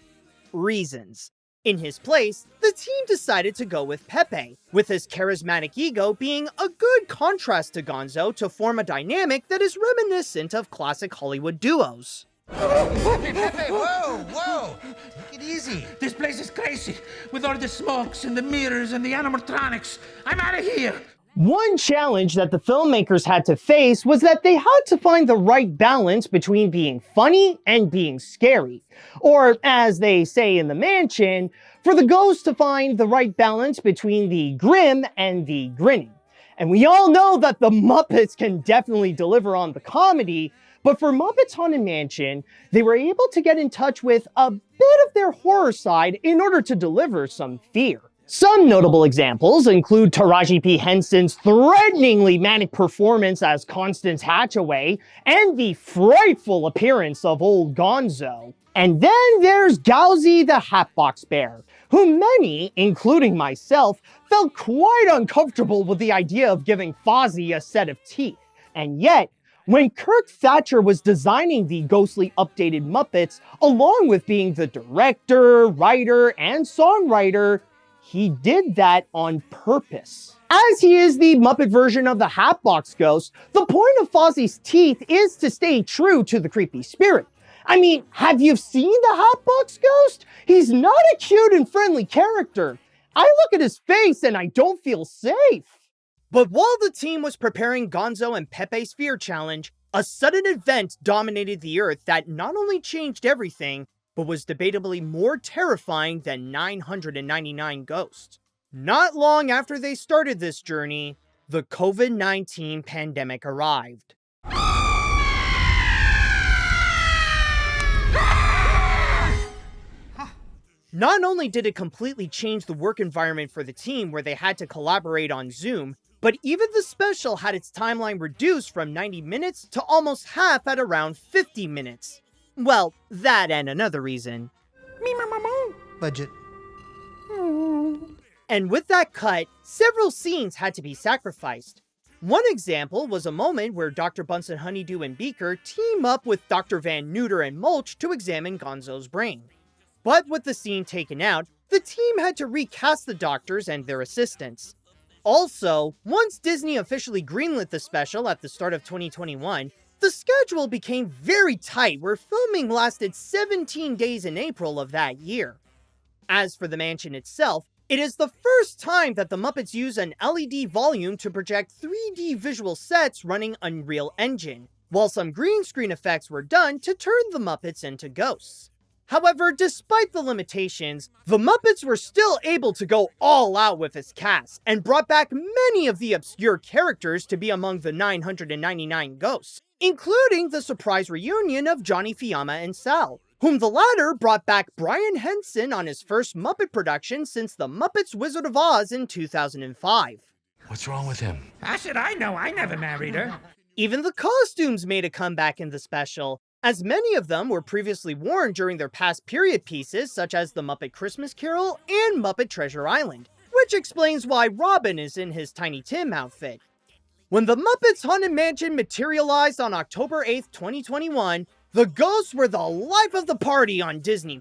reasons. In his place, the team decided to go with Pepe, with his charismatic ego being a good contrast to Gonzo to form a dynamic that is reminiscent of classic Hollywood duos. Pepe, whoa! Take it easy. This place is crazy, with all the smokes and the mirrors and the animatronics. I'm out of here. One challenge that the filmmakers had to face was that they had to find the right balance between being funny and being scary. Or, as they say in the mansion, for the ghost to find the right balance between the grim and the grinning. And we all know that the Muppets can definitely deliver on the comedy, but for Muppets Haunted Mansion, they were able to get in touch with a bit of their horror side in order to deliver some fear. Some notable examples include Taraji P. Henson's threateningly manic performance as Constance Hatchaway, and the frightful appearance of old Gonzo. And then there's Gowsy the Hatbox Bear, who many, including myself, felt quite uncomfortable with the idea of giving Fozzie a set of teeth. And yet, when Kirk Thatcher was designing the ghostly updated Muppets, along with being the director, writer, and songwriter, he did that on purpose. As he is the Muppet version of the Hatbox Ghost, the point of Fozzie's teeth is to stay true to the creepy spirit. I mean, have you seen the Hatbox Ghost? He's not a cute and friendly character. I look at his face and I don't feel safe. But while the team was preparing Gonzo and Pepe's Fear Challenge, a sudden event dominated the Earth that not only changed everything, but was debatably more terrifying than 999 ghosts. Not long after they started this journey, the COVID-19 pandemic arrived. Not only did it completely change the work environment for the team where they had to collaborate on Zoom, but even the special had its timeline reduced from 90 minutes to almost half at around 50 minutes. Well, that and another reason. Budget. And with that cut, several scenes had to be sacrificed. One example was a moment where Dr. Bunsen Honeydew and Beaker team up with Dr. Van Neuter and Mulch to examine Gonzo's brain. But with the scene taken out, the team had to recast the doctors and their assistants. Also, once Disney officially greenlit the special at the start of 2021, the schedule became very tight where filming lasted 17 days in April of that year. As for the mansion itself, it is the first time that the Muppets use an LED volume to project 3D visual sets running Unreal Engine, while some green screen effects were done to turn the Muppets into ghosts. However, despite the limitations, the Muppets were still able to go all out with its cast, and brought back many of the obscure characters to be among the 999 ghosts, including the surprise reunion of Johnny Fiamma and Sal, whom the latter brought back Brian Henson on his first Muppet production since The Muppets Wizard of Oz in 2005. What's wrong with him? How should I know? I never married her. Even the costumes made a comeback in the special, as many of them were previously worn during their past period pieces such as The Muppet Christmas Carol and Muppet Treasure Island, which explains why Robin is in his Tiny Tim outfit. When the Muppets Haunted Mansion materialized on October 8th, 2021, the ghosts were the life of the party on Disney+.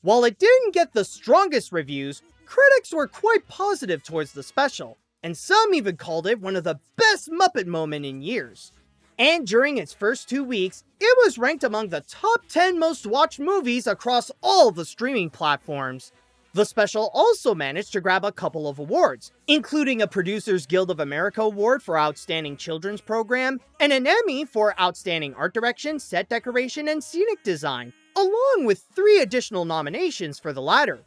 While it didn't get the strongest reviews, critics were quite positive towards the special, and some even called it one of the best Muppet moments in years. And during its first 2 weeks, it was ranked among the top 10 most watched movies across all the streaming platforms. The special also managed to grab a couple of awards, including a Producers Guild of America award for Outstanding Children's Program, and an Emmy for Outstanding Art Direction, Set Decoration, and Scenic Design, along with 3 additional nominations for the latter.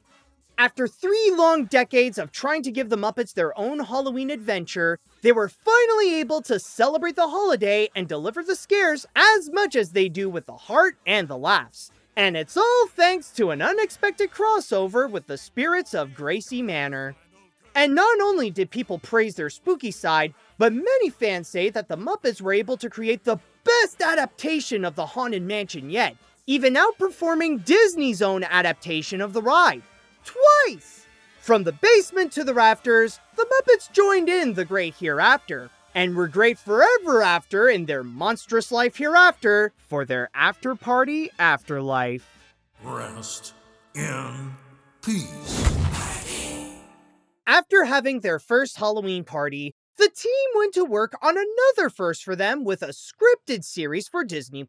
After 3 long decades of trying to give the Muppets their own Halloween adventure, they were finally able to celebrate the holiday and deliver the scares as much as they do with the heart and the laughs. And it's all thanks to an unexpected crossover with the spirits of Gracie Manor. And not only did people praise their spooky side, but many fans say that the Muppets were able to create the best adaptation of the Haunted Mansion yet, even outperforming Disney's own adaptation of the ride. Twice! From the basement to the rafters, the Muppets joined in the great hereafter, and were great forever after in their monstrous life hereafter for their after-party afterlife. Rest in peace. After having their first Halloween party, the team went to work on another first for them with a scripted series for Disney+.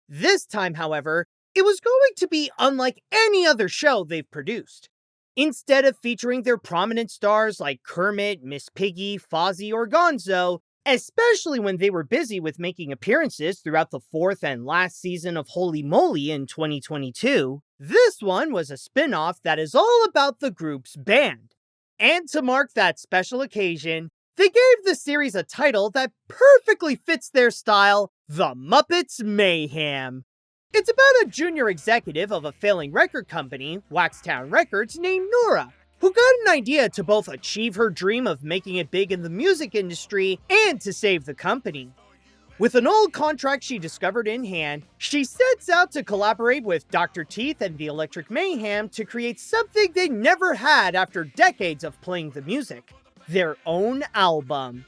This time, however, it was going to be unlike any other show they've produced. Instead of featuring their prominent stars like Kermit, Miss Piggy, Fozzie, or Gonzo, especially when they were busy with making appearances throughout the 4th and last season of Holy Moly in 2022, this one was a spin-off that is all about the group's band. And to mark that special occasion, they gave the series a title that perfectly fits their style, The Muppets Mayhem. It's about a junior executive of a failing record company, Waxtown Records, named Nora, who got an idea to both achieve her dream of making it big in the music industry and to save the company. With an old contract she discovered in hand, she sets out to collaborate with Dr. Teeth and the Electric Mayhem to create something they never had after decades of playing the music: their own album.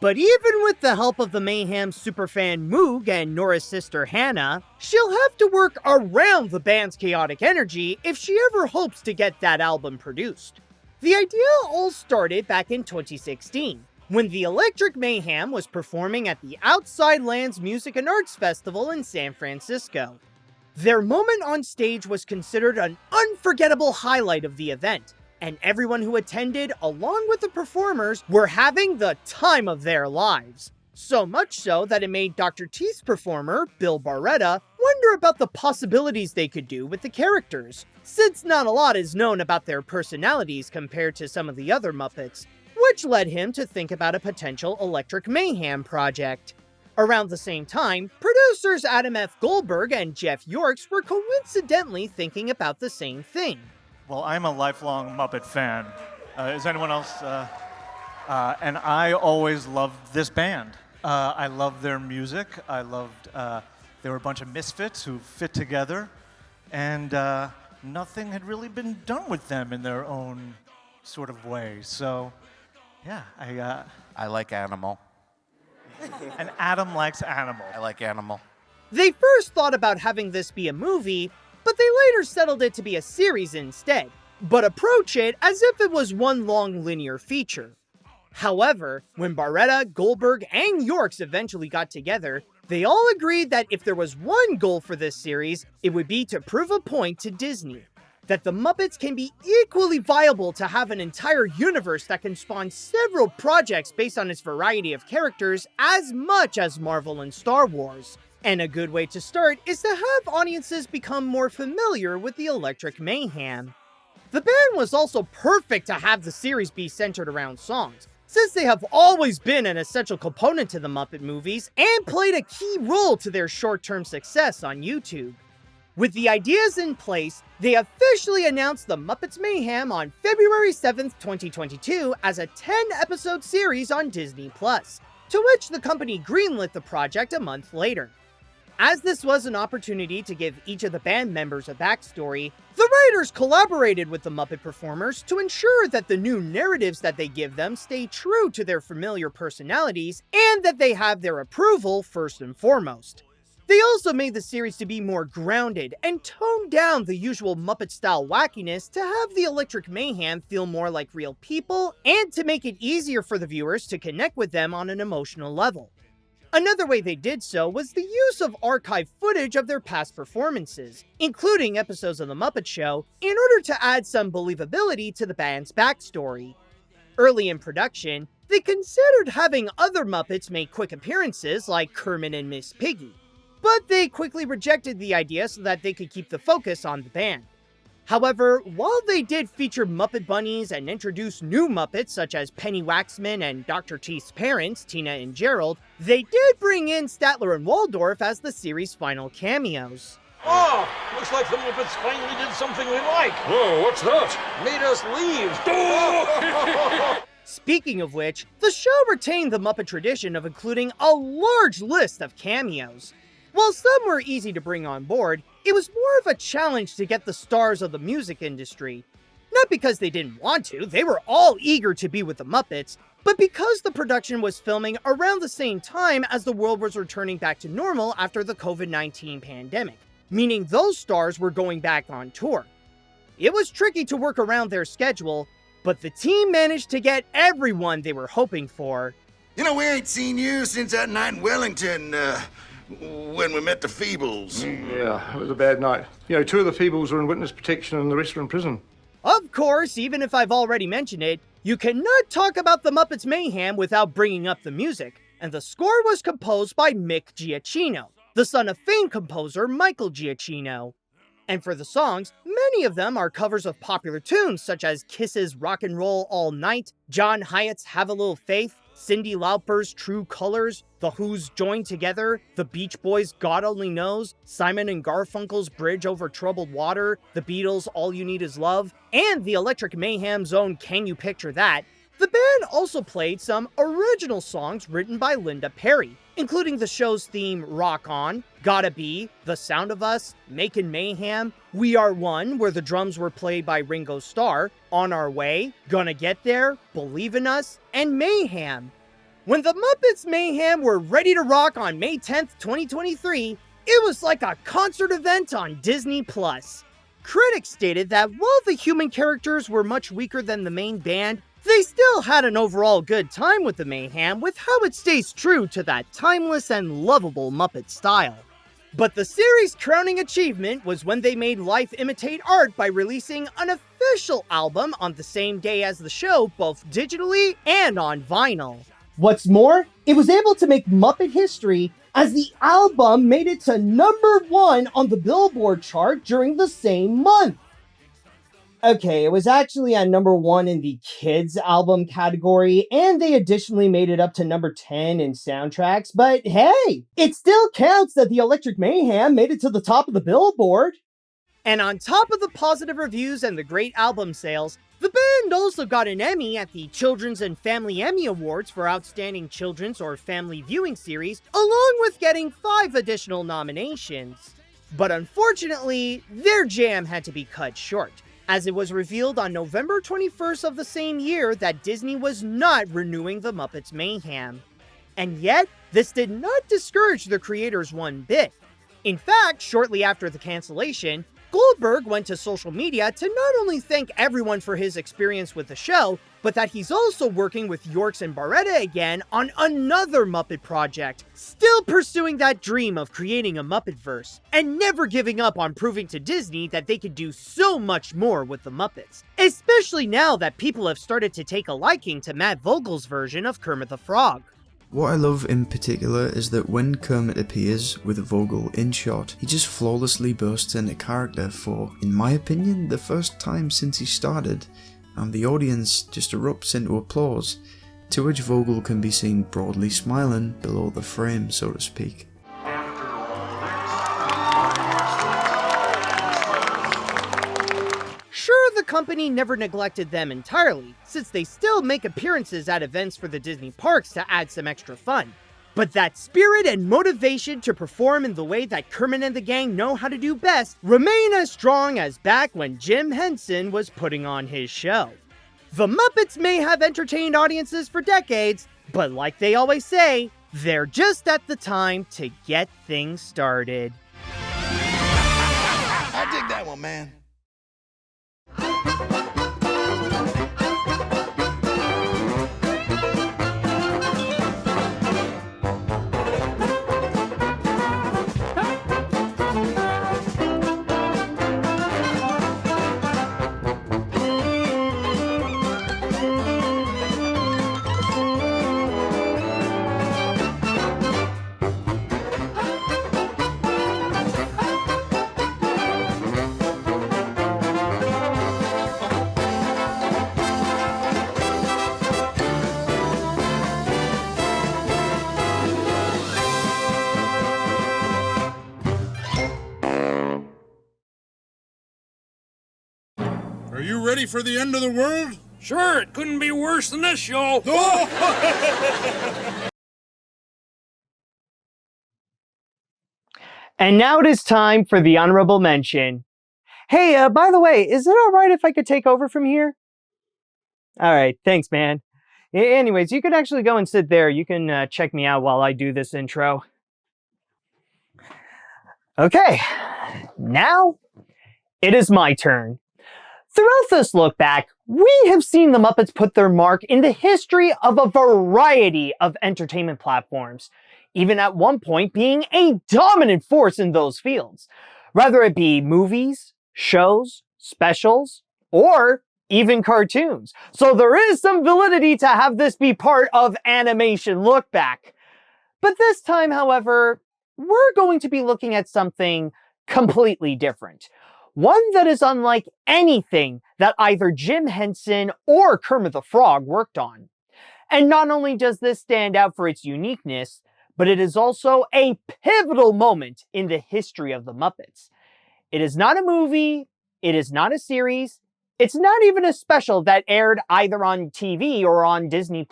But even with the help of the Mayhem superfan Moog and Nora's sister Hannah, she'll have to work around the band's chaotic energy if she ever hopes to get that album produced. The idea all started back in 2016, when the Electric Mayhem was performing at the Outside Lands Music and Arts Festival in San Francisco. Their moment on stage was considered an unforgettable highlight of the event, and everyone who attended, along with the performers, were having the time of their lives. So much so that it made Dr. Teeth's performer, Bill Barretta, wonder about the possibilities they could do with the characters, since not a lot is known about their personalities compared to some of the other Muppets, which led him to think about a potential Electric Mayhem project. Around the same time, producers Adam F. Goldberg and Jeff Yorks were coincidentally thinking about the same thing. Well, I'm a lifelong Muppet fan. Is anyone else? And I always loved this band. I loved their music. I loved, they were a bunch of misfits who fit together, and nothing had really been done with them in their own sort of way. So, yeah, I like Animal. And Adam likes Animal. I like Animal. They first thought about having this be a movie, but they later settled it to be a series instead, but approach it as if it was one long linear feature. However, when Barretta, Goldberg, and Yorks eventually got together, they all agreed that if there was one goal for this series, it would be to prove a point to Disney: that the Muppets can be equally viable to have an entire universe that can spawn several projects based on its variety of characters as much as Marvel and Star Wars. And a good way to start is to have audiences become more familiar with the Electric Mayhem. The band was also perfect to have the series be centered around songs, since they have always been an essential component to the Muppet movies and played a key role to their short-term success on YouTube. With the ideas in place, they officially announced the Muppets Mayhem on February 7th, 2022 as a 10-episode series on Disney+, to which the company greenlit the project a month later. As this was an opportunity to give each of the band members a backstory, the writers collaborated with the Muppet performers to ensure that the new narratives that they give them stay true to their familiar personalities and that they have their approval first and foremost. They also made the series to be more grounded and toned down the usual Muppet-style wackiness to have the Electric Mayhem feel more like real people and to make it easier for the viewers to connect with them on an emotional level. Another way they did so was the use of archive footage of their past performances, including episodes of The Muppet Show, in order to add some believability to the band's backstory. Early in production, they considered having other Muppets make quick appearances like Kermit and Miss Piggy, but they quickly rejected the idea so that they could keep the focus on the band. However, while they did feature Muppet bunnies and introduce new Muppets such as Penny Waxman and Dr. Teeth's parents, Tina and Gerald, they did bring in Statler and Waldorf as the series' final cameos. Oh, looks like the Muppets finally did something we like. Oh, what's that? Made us leave. Speaking of which, the show retained the Muppet tradition of including a large list of cameos. While some were easy to bring on board, it was more of a challenge to get the stars of the music industry. Not because they didn't want to, they were all eager to be with the Muppets, but because the production was filming around the same time as the world was returning back to normal after the COVID-19 pandemic, meaning those stars were going back on tour. It was tricky to work around their schedule, but the team managed to get everyone they were hoping for. You know, we ain't seen you since that night in Wellington, when we met the Feebles. Yeah, it was a bad night. You know, 2 of the Feebles were in witness protection and the rest were in prison. Of course, even if I've already mentioned it, you cannot talk about the Muppets Mayhem without bringing up the music, and the score was composed by Mick Giacchino, the son of famed composer Michael Giacchino. And for the songs, many of them are covers of popular tunes such as Kiss's Rock and Roll All Night, John Hyatt's Have a Little Faith, Cyndi Lauper's True Colors, The Who's Joined Together, The Beach Boys' God Only Knows, Simon and Garfunkel's Bridge Over Troubled Water, The Beatles' All You Need Is Love, and the Electric Mayhem's own Can You Picture That. The band also played some original songs written by Linda Perry, including the show's theme Rock On, Gotta Be, The Sound of Us, Makin' Mayhem, We Are One, where the drums were played by Ringo Starr, On Our Way, Gonna Get There, Believe in Us, and Mayhem. When the Muppets Mayhem were ready to rock on May 10th, 2023, it was like a concert event on Disney+. Critics stated that while the human characters were much weaker than the main band, they still had an overall good time with the Mayhem with how it stays true to that timeless and lovable Muppet style. But the series' crowning achievement was when they made life imitate art by releasing an official album on the same day as the show, both digitally and on vinyl. What's more, it was able to make Muppet history as the album made it to #1 on the Billboard chart during the same month. Okay, it was actually at #1 in the kids album category, and they additionally made it up to #10 in soundtracks, but hey, it still counts that the Electric Mayhem made it to the top of the Billboard. And on top of the positive reviews and the great album sales, the band also got an Emmy at the Children's and Family Emmy Awards for Outstanding Children's or Family Viewing Series, along with getting 5 additional nominations. But unfortunately, their jam had to be cut short, as it was revealed on November 21st of the same year that Disney was not renewing the Muppets Mayhem. And yet, this did not discourage the creators one bit. In fact, shortly after the cancellation, Goldberg went to social media to not only thank everyone for his experience with the show, but that he's also working with Yorks and Barretta again on another Muppet project, still pursuing that dream of creating a Muppetverse, and never giving up on proving to Disney that they could do so much more with the Muppets, especially now that people have started to take a liking to Matt Vogel's version of Kermit the Frog. What I love in particular is that when Kermit appears with Vogel in shot, he just flawlessly bursts into character for, in my opinion, the first time since he started, and the audience just erupts into applause, to which Vogel can be seen broadly smiling below the frame, so to speak. Sure, the company never neglected them entirely, since they still make appearances at events for the Disney parks to add some extra fun. But that spirit and motivation to perform in the way that Kermit and the gang know how to do best remain as strong as back when Jim Henson was putting on his show. The Muppets may have entertained audiences for decades, but like they always say, they're just at the time to get things started. I dig that one, man. Are you ready for the end of the world? Sure, it couldn't be worse than this show. And now it is time for the honorable mention. Hey, by the way, is it all right if I could take over from here? All right, thanks, man. Anyways, you can actually go and sit there. You can check me out while I do this intro. Okay, now it is my turn. Throughout this look back, we have seen the Muppets put their mark in the history of a variety of entertainment platforms, even at one point being a dominant force in those fields, whether it be movies, shows, specials, or even cartoons. So there is some validity to have this be part of Animation Lookback. But this time, however, we're going to be looking at something completely different. One that is unlike anything that either Jim Henson or Kermit the Frog worked on. And not only does this stand out for its uniqueness, but it is also a pivotal moment in the history of the Muppets. It is not a movie, it is not a series, it's not even a special that aired either on TV or on Disney+.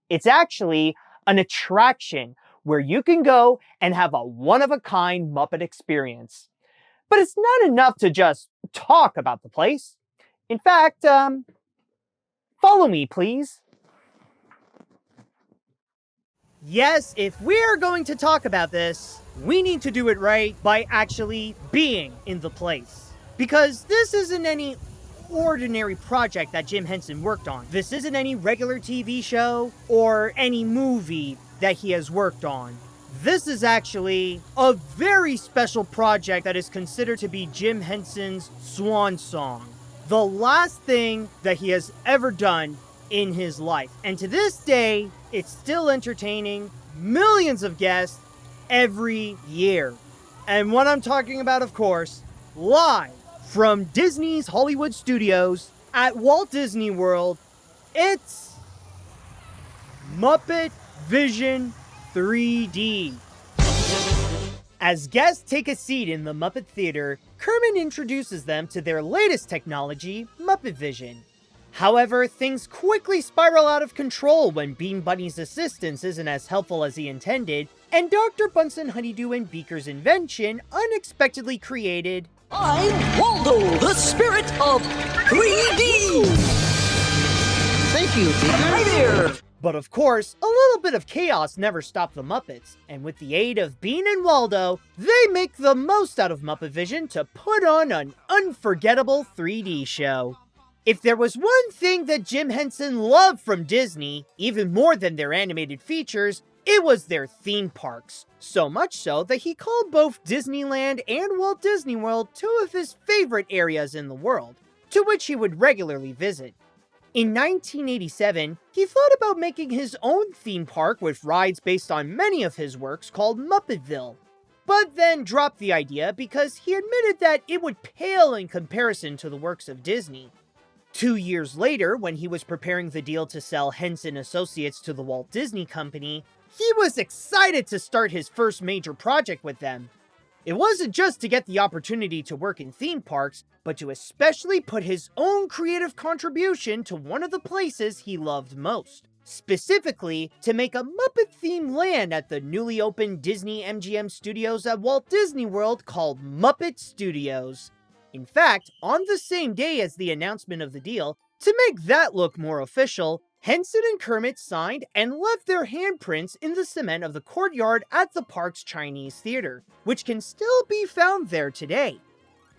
It's actually an attraction where you can go and have a one-of-a-kind Muppet experience. But it's not enough to just talk about the place. In fact, follow me, please. Yes, if we're going to talk about this, we need to do it right by actually being in the place. Because this isn't any ordinary project that Jim Henson worked on. This isn't any regular TV show or any movie that he has worked on. This is actually a very special project that is considered to be Jim Henson's swan song. The last thing that he has ever done in his life. And to this day, it's still entertaining millions of guests every year. And what I'm talking about, of course, live from Disney's Hollywood Studios at Walt Disney World, it's Muppet Vision 3D. As guests take a seat in the Muppet Theater, Kermit introduces them to their latest technology, Muppet Vision. However, things quickly spiral out of control when Bean Bunny's assistance isn't as helpful as he intended, and Dr. Bunsen Honeydew and Beaker's invention unexpectedly created... I'm Waldo, the spirit of 3D! Thank you, Beaker. Hi there! But of course, a little bit of chaos never stopped the Muppets, and with the aid of Bean and Waldo, they make the most out of Muppet Vision to put on an unforgettable 3D show. If there was one thing that Jim Henson loved from Disney, even more than their animated features, it was their theme parks. So much so that he called both Disneyland and Walt Disney World two of his favorite areas in the world, to which he would regularly visit. In 1987, he thought about making his own theme park with rides based on many of his works called Muppetville, but then dropped the idea because he admitted that it would pale in comparison to the works of Disney. 2 years later, when he was preparing the deal to sell Henson Associates to the Walt Disney Company, he was excited to start his first major project with them. It wasn't just to get the opportunity to work in theme parks, but to especially put his own creative contribution to one of the places he loved most. Specifically, to make a Muppet-themed land at the newly opened Disney MGM Studios at Walt Disney World called Muppet Studios. In fact, on the same day as the announcement of the deal, to make that look more official, Henson and Kermit signed and left their handprints in the cement of the courtyard at the park's Chinese theater, which can still be found there today.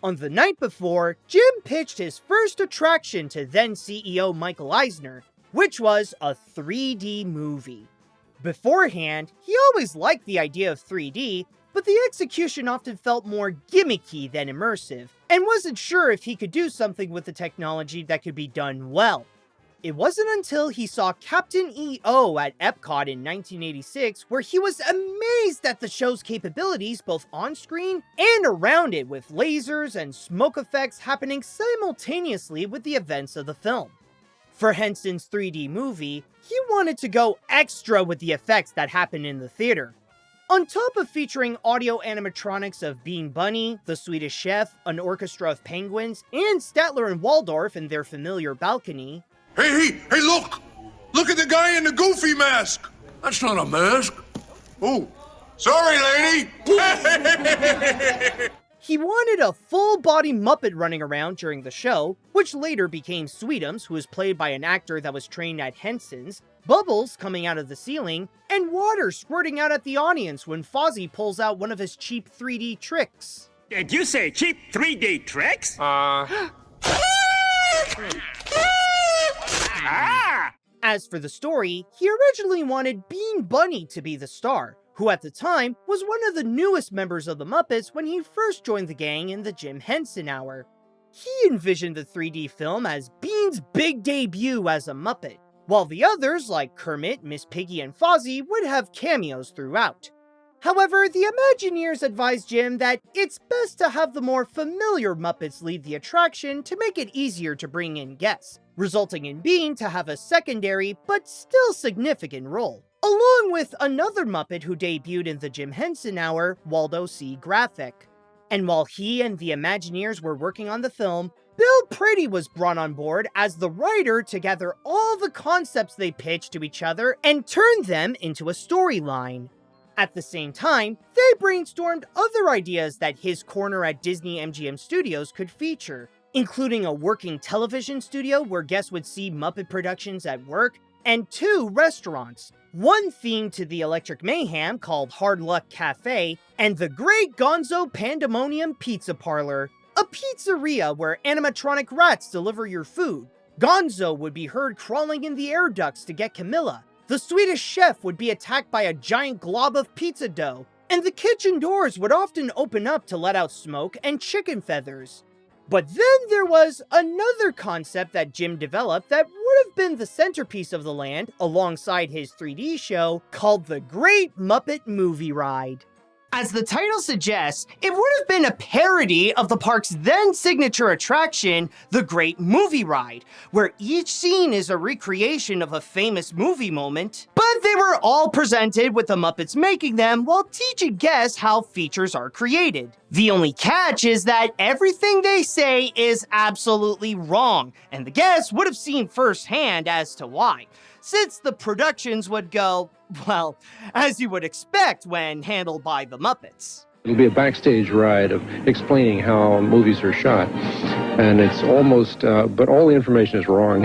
On the night before, Jim pitched his first attraction to then CEO Michael Eisner, which was a 3D movie. Beforehand, he always liked the idea of 3D, but the execution often felt more gimmicky than immersive, and wasn't sure if he could do something with the technology that could be done well. It wasn't until he saw Captain EO at Epcot in 1986 where he was amazed at the show's capabilities both on-screen and around it, with lasers and smoke effects happening simultaneously with the events of the film. For Henson's 3D movie, he wanted to go extra with the effects that happened in the theater. On top of featuring audio animatronics of Bean Bunny, the Swedish Chef, an orchestra of penguins, and Statler and Waldorf in their familiar balcony. Hey, look! Look at the guy in the goofy mask! That's not a mask. Oh, sorry, lady! He wanted a full-body Muppet running around during the show, which later became Sweetums, who was played by an actor that was trained at Henson's, bubbles coming out of the ceiling, and water squirting out at the audience when Fozzie pulls out one of his cheap 3D tricks. Did you say cheap 3D tricks? As for the story, he originally wanted Bean Bunny to be the star, who at the time was one of the newest members of the Muppets when he first joined the gang in the Jim Henson Hour. He envisioned the 3D film as Bean's big debut as a Muppet, while the others like Kermit, Miss Piggy, and Fozzie would have cameos throughout. However, the Imagineers advised Jim that it's best to have the more familiar Muppets lead the attraction to make it easier to bring in guests, resulting in Bean to have a secondary but still significant role, along with another Muppet who debuted in the Jim Henson Hour, Waldo C. Graphic. And while he and the Imagineers were working on the film, Bill Pretty was brought on board as the writer to gather all the concepts they pitched to each other and turn them into a storyline. At the same time, they brainstormed other ideas that his corner at Disney MGM Studios could feature, including a working television studio where guests would see Muppet productions at work, and 2 restaurants, one themed to the Electric Mayhem called Hard Luck Cafe, and the Great Gonzo Pandemonium Pizza Parlor, a pizzeria where animatronic rats deliver your food. Gonzo would be heard crawling in the air ducts to get Camilla. The Swedish Chef would be attacked by a giant glob of pizza dough, and the kitchen doors would often open up to let out smoke and chicken feathers. But then there was another concept that Jim developed that would have been the centerpiece of the land alongside his 3D show, called the Great Muppet Movie Ride. As the title suggests, it would have been a parody of the park's then signature attraction, the Great Movie Ride, where each scene is a recreation of a famous movie moment, but they were all presented with the Muppets making them while teaching guests how features are created. The only catch is that everything they say is absolutely wrong, and the guests would have seen firsthand as to why, since the productions would go, well, as you would expect when handled by the Muppets. It'll be a backstage ride of explaining how movies are shot, and it's almost, but all the information is wrong.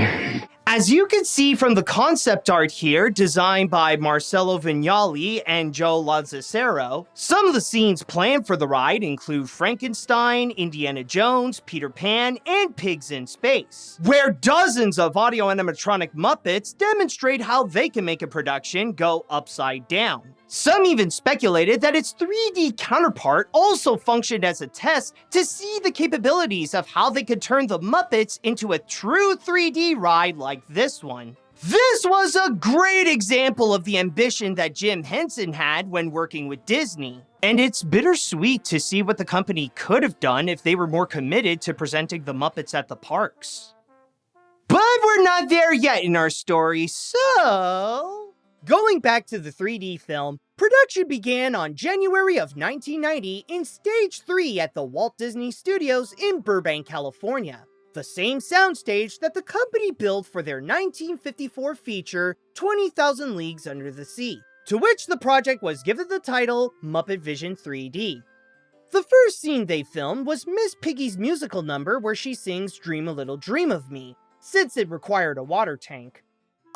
As you can see from the concept art here, designed by Marcelo Vignali and Joe Lazzaro, some of the scenes planned for the ride include Frankenstein, Indiana Jones, Peter Pan, and Pigs in Space, where dozens of audio animatronic Muppets demonstrate how they can make a production go upside down. Some even speculated that its 3D counterpart also functioned as a test to see the capabilities of how they could turn the Muppets into a true 3D ride like this one. This was a great example of the ambition that Jim Henson had when working with Disney. And it's bittersweet to see what the company could have done if they were more committed to presenting the Muppets at the parks. But we're not there yet in our story, so... Going back to the 3D film, production began on January of 1990 in Stage 3 at the Walt Disney Studios in Burbank, California, the same soundstage that the company built for their 1954 feature, 20,000 Leagues Under the Sea, to which the project was given the title Muppet Vision 3D. The first scene they filmed was Miss Piggy's musical number where she sings Dream a Little Dream of Me, since it required a water tank.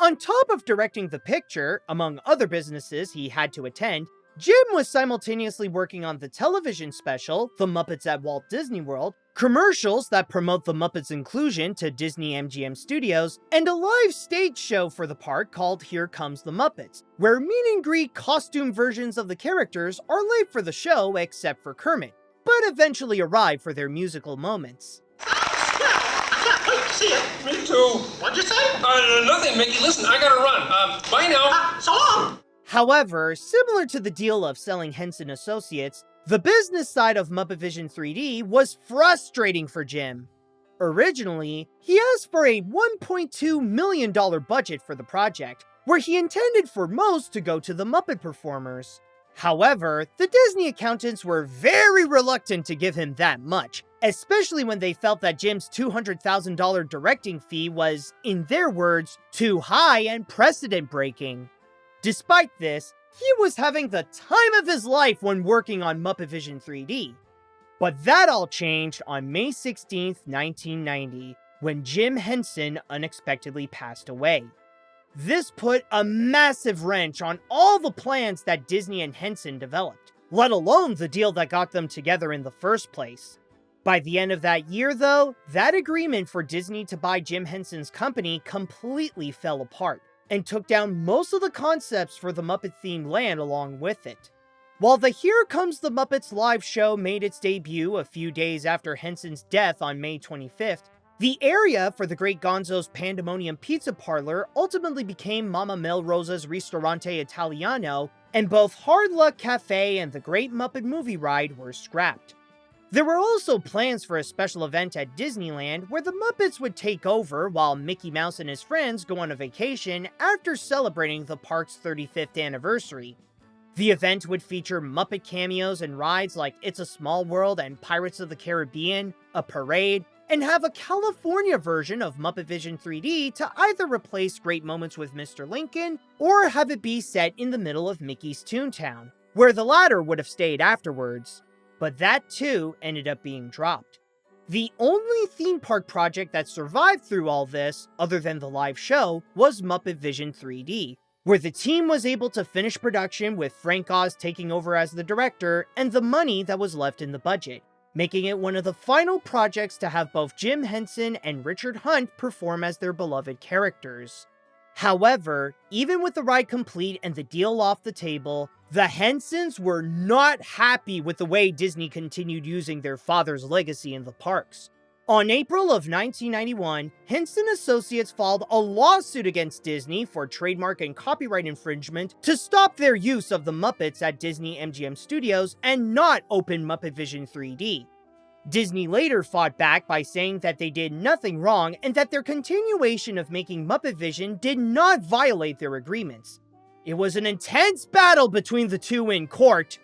On top of directing the picture, among other businesses he had to attend, Jim was simultaneously working on the television special, The Muppets at Walt Disney World, commercials that promote the Muppets' inclusion to Disney MGM Studios, and a live stage show for the park called Here Comes the Muppets, where meet-and-greet costume versions of the characters are late for the show except for Kermit, but eventually arrive for their musical moments. See ya. Me too. What'd you say? Nothing, Mickey. Listen, I gotta run. Bye now. So long. However, similar to the deal of selling Henson Associates, the business side of Muppet Vision 3D was frustrating for Jim. Originally, he asked for a $1.2 million budget for the project, where he intended for most to go to the Muppet performers. However, the Disney accountants were very reluctant to give him that much, especially when they felt that Jim's $200,000 directing fee was, in their words, too high and precedent-breaking. Despite this, he was having the time of his life when working on Muppet Vision 3D. But that all changed on May 16, 1990, when Jim Henson unexpectedly passed away. This put a massive wrench on all the plans that Disney and Henson developed, let alone the deal that got them together in the first place. By the end of that year, though, that agreement for Disney to buy Jim Henson's company completely fell apart, and took down most of the concepts for the Muppet-themed land along with it. While the Here Comes the Muppets live show made its debut a few days after Henson's death on May 25th, the area for the Great Gonzo's Pandemonium Pizza Parlor ultimately became Mama Melrose's Ristorante Italiano, and both Hard Luck Cafe and the Great Muppet Movie Ride were scrapped. There were also plans for a special event at Disneyland where the Muppets would take over while Mickey Mouse and his friends go on a vacation after celebrating the park's 35th anniversary. The event would feature Muppet cameos and rides like It's a Small World and Pirates of the Caribbean, a parade, and have a California version of Muppet Vision 3D to either replace Great Moments with Mr. Lincoln, or have it be set in the middle of Mickey's Toontown, where the latter would have stayed afterwards. But that too ended up being dropped. The only theme park project that survived through all this, other than the live show, was Muppet Vision 3D, where the team was able to finish production with Frank Oz taking over as the director and the money that was left in the budget, making it one of the final projects to have both Jim Henson and Richard Hunt perform as their beloved characters. However, even with the ride complete and the deal off the table, the Hensons were not happy with the way Disney continued using their father's legacy in the parks. On April of 1991, Henson Associates filed a lawsuit against Disney for trademark and copyright infringement to stop their use of the Muppets at Disney MGM Studios and not open Muppet Vision 3D. Disney later fought back by saying that they did nothing wrong and that their continuation of making Muppet Vision did not violate their agreements. It was an intense battle between the two in court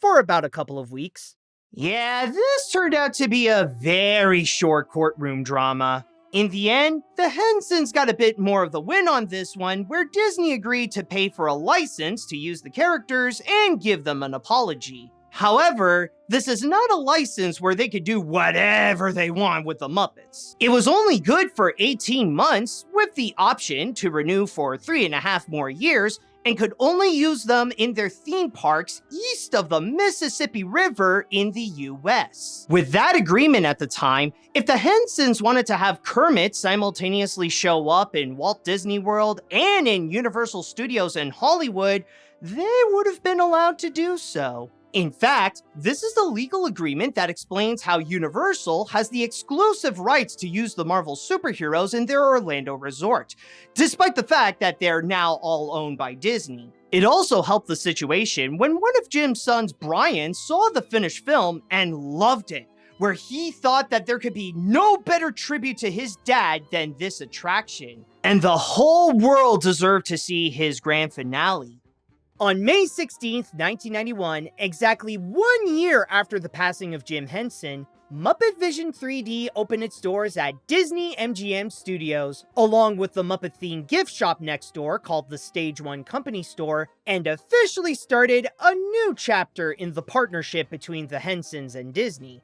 for about a couple of weeks. Yeah, this turned out to be a very short courtroom drama. In the end, the Hensons got a bit more of the win on this one, where Disney agreed to pay for a license to use the characters and give them an apology. However, this is not a license where they could do whatever they want with the Muppets. It was only good for 18 months, with the option to renew for 3.5 more years, and could only use them in their theme parks east of the Mississippi River in the US. With that agreement at the time, if the Hensons wanted to have Kermit simultaneously show up in Walt Disney World and in Universal Studios in Hollywood, they would have been allowed to do so. In fact, this is the legal agreement that explains how Universal has the exclusive rights to use the Marvel superheroes in their Orlando resort, despite the fact that they're now all owned by Disney. It also helped the situation when one of Jim's sons, Brian, saw the finished film and loved it, where he thought that there could be no better tribute to his dad than this attraction. And the whole world deserved to see his grand finale. On May 16, 1991, exactly 1 year after the passing of Jim Henson, Muppet Vision 3D opened its doors at Disney MGM Studios, along with the Muppet-themed gift shop next door called the Stage 1 Company Store, and officially started a new chapter in the partnership between the Hensons and Disney.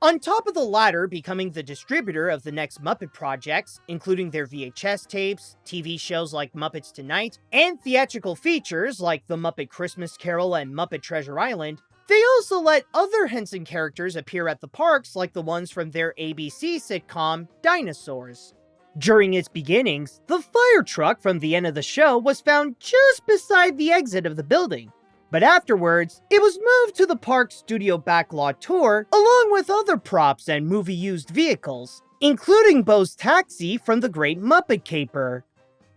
On top of the latter becoming the distributor of the next Muppet projects, including their VHS tapes, TV shows like Muppets Tonight, and theatrical features like The Muppet Christmas Carol and Muppet Treasure Island, they also let other Henson characters appear at the parks like the ones from their ABC sitcom, Dinosaurs. During its beginnings, the fire truck from the end of the show was found just beside the exit of the building. But afterwards, it was moved to the park's studio backlot tour, along with other props and movie-used vehicles, including Bo's taxi from The Great Muppet Caper.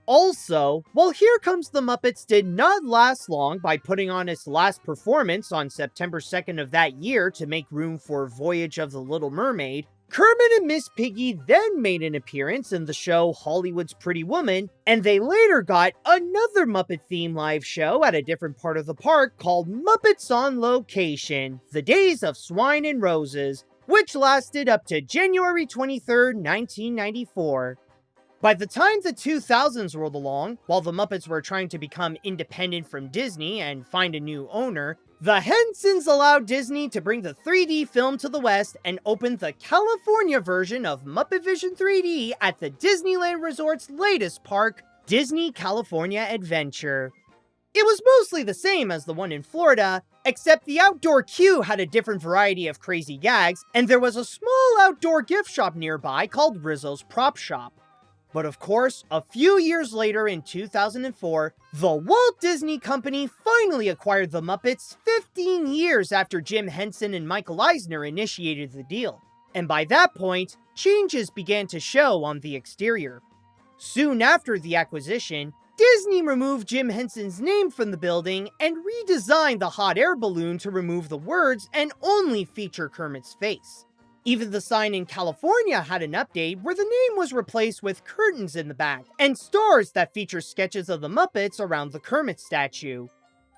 Also, while Here Comes the Muppets did not last long by putting on its last performance on September 2nd of that year to make room for Voyage of the Little Mermaid, Kermit and Miss Piggy then made an appearance in the show Hollywood's Pretty Woman, and they later got another Muppet-themed live show at a different part of the park called Muppets on Location, The Days of Swine and Roses, which lasted up to January 23, 1994. By the time the 2000s rolled along, while the Muppets were trying to become independent from Disney and find a new owner, the Hensons allowed Disney to bring the 3D film to the West and opened the California version of Muppet Vision 3D at the Disneyland Resort's latest park, Disney California Adventure. It was mostly the same as the one in Florida, except the outdoor queue had a different variety of crazy gags, and there was a small outdoor gift shop nearby called Rizzo's Prop Shop. But of course, a few years later in 2004, the Walt Disney Company finally acquired the Muppets 15 years after Jim Henson and Michael Eisner initiated the deal. And by that point, changes began to show on the exterior. Soon after the acquisition, Disney removed Jim Henson's name from the building and redesigned the hot air balloon to remove the words and only feature Kermit's face. Even the sign in California had an update where the name was replaced with curtains in the back and stars that feature sketches of the Muppets around the Kermit statue.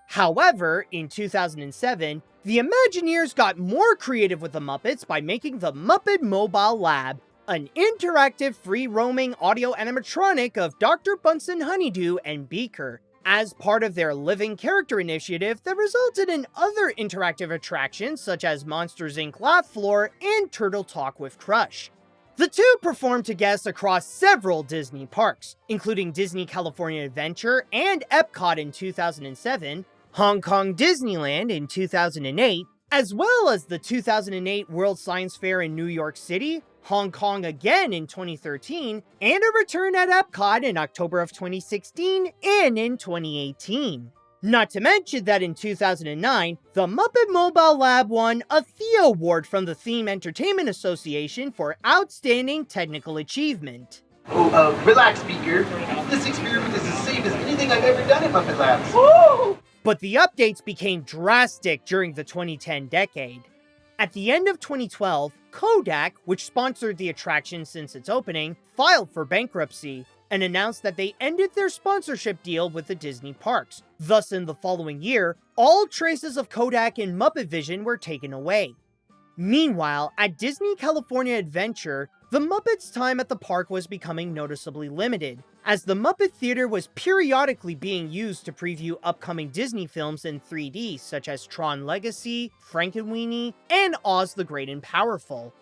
However, in 2007, the Imagineers got more creative with the Muppets by making the Muppet Mobile Lab, an interactive free-roaming audio animatronic of Dr. Bunsen Honeydew and Beaker, as part of their Living Character initiative that resulted in other interactive attractions such as Monsters Inc. Laugh Floor and Turtle Talk with Crush. The two performed to guests across several Disney parks, including Disney California Adventure and Epcot in 2007, Hong Kong Disneyland in 2008, as well as the 2008 World Science Fair in New York City, Hong Kong again in 2013, and a return at Epcot in October of 2016 and in 2018. Not to mention that in 2009, the Muppet Mobile Lab won a Theo Award from the Theme Entertainment Association for Outstanding Technical Achievement. Relax, Beaker. This experiment is as safe as anything I've ever done at Muppet Labs. Woo! But the updates became drastic during the 2010 decade. At the end of 2012, Kodak, which sponsored the attraction since its opening, filed for bankruptcy and announced that they ended their sponsorship deal with the Disney parks. Thus, in the following year, all traces of Kodak in Muppet Vision were taken away. Meanwhile, at Disney California Adventure, the Muppets' time at the park was becoming noticeably limited, as the Muppet Theater was periodically being used to preview upcoming Disney films in 3D, such as Tron Legacy, Frankenweenie, and Oz the Great and Powerful.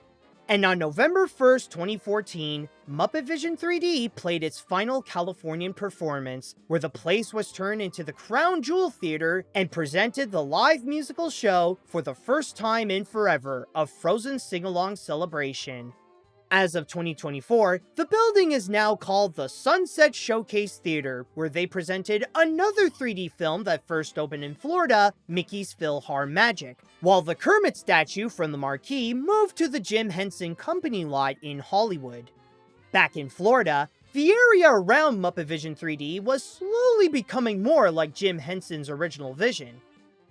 And on November 1st, 2014, Muppet Vision 3D played its final Californian performance, where the place was turned into the Crown Jewel Theater and presented the live musical show for the first time in forever, a Frozen sing-along celebration. As of 2024, the building is now called the Sunset Showcase Theater, where they presented another 3D film that first opened in Florida, Mickey's PhilharMagic, while the Kermit statue from the marquee moved to the Jim Henson Company lot in Hollywood. Back in Florida, the area around Muppet Vision 3D was slowly becoming more like Jim Henson's original vision.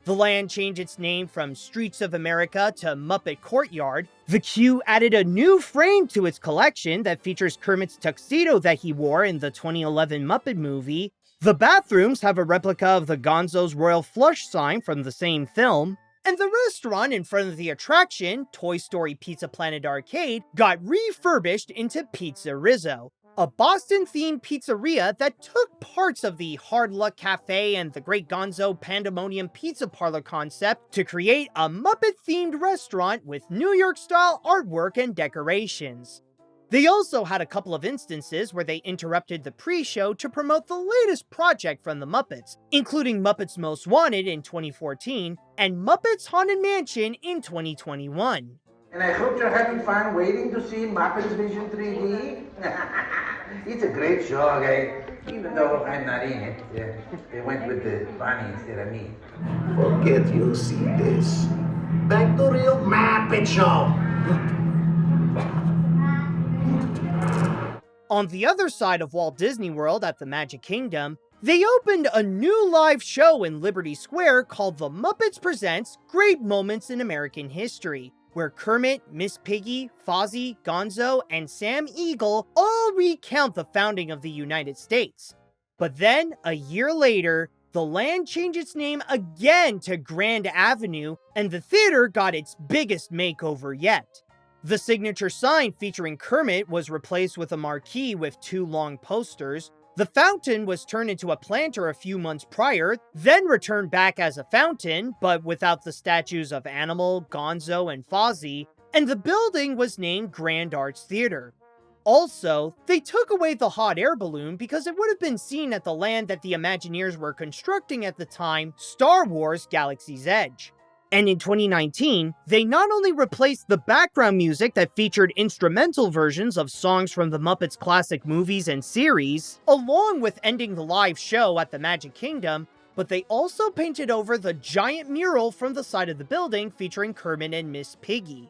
The land changed its name from Streets of America to Muppet Courtyard. The queue added a new frame to its collection that features Kermit's tuxedo that he wore in the 2011 Muppet movie. The bathrooms have a replica of the Gonzo's Royal Flush sign from the same film. And the restaurant in front of the attraction, Toy Story Pizza Planet Arcade, got refurbished into Pizza Rizzo, a Boston-themed pizzeria that took parts of the Hard Luck Cafe and the Great Gonzo Pandemonium Pizza Parlor concept to create a Muppet-themed restaurant with New York-style artwork and decorations. They also had a couple of instances where they interrupted the pre-show to promote the latest project from the Muppets, including Muppets Most Wanted in 2014 and Muppets Haunted Mansion in 2021. And I hope you're having fun waiting to see Muppets Vision 3D. It's a great show, guys. Even though I'm not in it, they went with the bunny instead of me. Forget you'll see this. Back to real Muppet Show. On the other side of Walt Disney World at the Magic Kingdom, they opened a new live show in Liberty Square called The Muppets Presents Great Moments in American History, where Kermit, Miss Piggy, Fozzie, Gonzo, and Sam Eagle all recount the founding of the United States. But then, a year later, the land changed its name again to Grand Avenue, and the theater got its biggest makeover yet. The signature sign featuring Kermit was replaced with a marquee with 2 long posters. The fountain was turned into a planter a few months prior, then returned back as a fountain, but without the statues of Animal, Gonzo, and Fozzie, and the building was named Grand Arts Theater. Also, they took away the hot air balloon because it would have been seen at the land that the Imagineers were constructing at the time, Star Wars Galaxy's Edge. And in 2019, they not only replaced the background music that featured instrumental versions of songs from the Muppets classic movies and series, along with ending the live show at the Magic Kingdom, but they also painted over the giant mural from the side of the building featuring Kermit and Miss Piggy.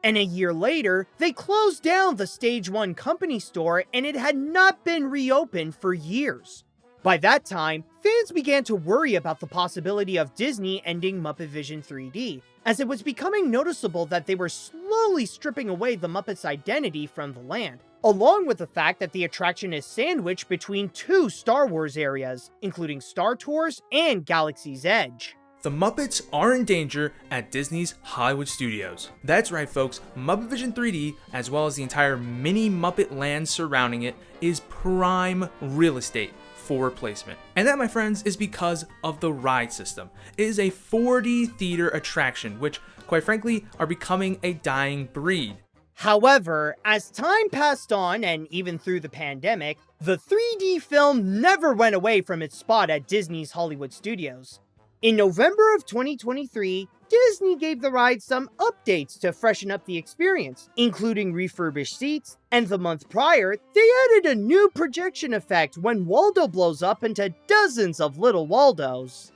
And a year later, they closed down the Stage 1 company store and it had not been reopened for years. By that time, fans began to worry about the possibility of Disney ending Muppet Vision 3D, as it was becoming noticeable that they were slowly stripping away the Muppets' identity from the land, along with the fact that the attraction is sandwiched between 2 Star Wars areas, including Star Tours and Galaxy's Edge. The Muppets are in danger at Disney's Hollywood Studios. That's right, folks, Muppet Vision 3D, as well as the entire mini Muppet land surrounding it, is prime real estate for replacement. And that, my friends, is because of the ride system. It is a 4D theater attraction, which, quite frankly, are becoming a dying breed. However, as time passed on, and even through the pandemic, the 3D film never went away from its spot at Disney's Hollywood Studios. In November of 2023, Disney gave the ride some updates to freshen up the experience, including refurbished seats, and the month prior, they added a new projection effect when Waldo blows up into dozens of little Waldos.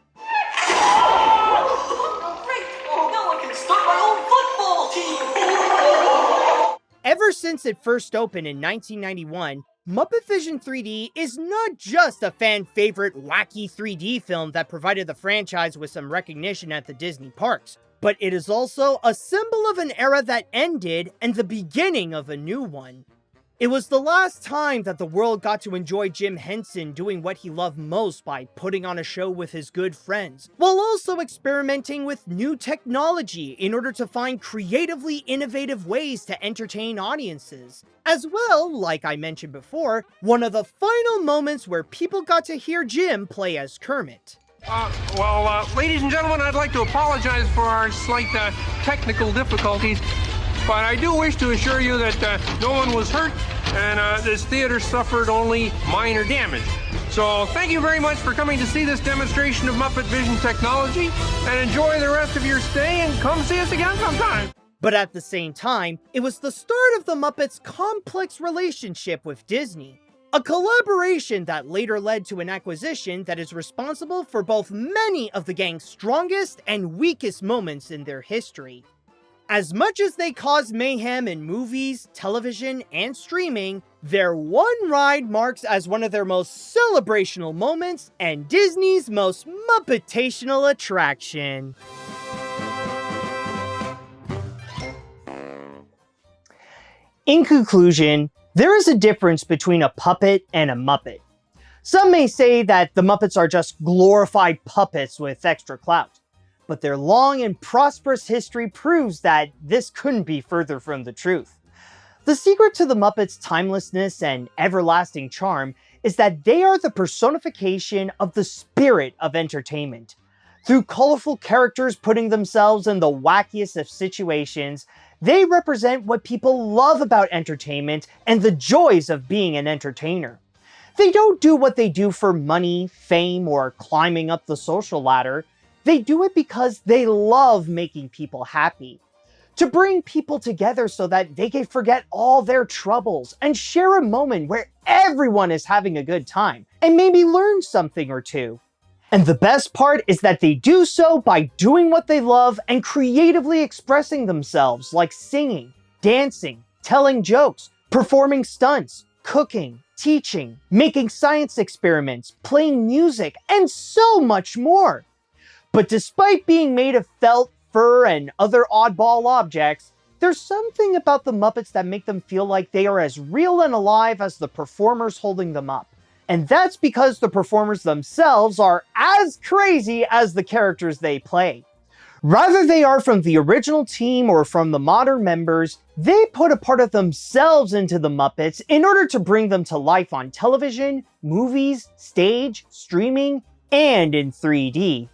Ever since it first opened in 1991, Muppet Vision 3D is not just a fan-favorite wacky 3D film that provided the franchise with some recognition at the Disney parks, but it is also a symbol of an era that ended and the beginning of a new one. It was the last time that the world got to enjoy Jim Henson doing what he loved most by putting on a show with his good friends, while also experimenting with new technology in order to find creatively innovative ways to entertain audiences. As well, like I mentioned before, one of the final moments where people got to hear Jim play as Kermit. Ladies and gentlemen, I'd like to apologize for our slight technical difficulties. But I do wish to assure you that no one was hurt, and this theater suffered only minor damage. So thank you very much for coming to see this demonstration of Muppet Vision technology, and enjoy the rest of your stay, and come see us again sometime. But at the same time, it was the start of the Muppets' complex relationship with Disney. A collaboration that later led to an acquisition that is responsible for both many of the gang's strongest and weakest moments in their history. As much as they caused mayhem in movies, television, and streaming, their one ride marks as one of their most celebrational moments and Disney's most muppetational attraction. In conclusion, there is a difference between a puppet and a Muppet. Some may say that the Muppets are just glorified puppets with extra clout. But their long and prosperous history proves that this couldn't be further from the truth. The secret to the Muppets' timelessness and everlasting charm is that they are the personification of the spirit of entertainment. Through colorful characters putting themselves in the wackiest of situations, they represent what people love about entertainment and the joys of being an entertainer. They don't do what they do for money, fame, or climbing up the social ladder. They do it because they love making people happy. To bring people together so that they can forget all their troubles and share a moment where everyone is having a good time and maybe learn something or two. And the best part is that they do so by doing what they love and creatively expressing themselves, like singing, dancing, telling jokes, performing stunts, cooking, teaching, making science experiments, playing music, and so much more. But despite being made of felt, fur and other oddball objects, there's something about the Muppets that make them feel like they are as real and alive as the performers holding them up. And that's because the performers themselves are as crazy as the characters they play. Whether they are from the original team or from the modern members, they put a part of themselves into the Muppets in order to bring them to life on television, movies, stage, streaming, and in 3D.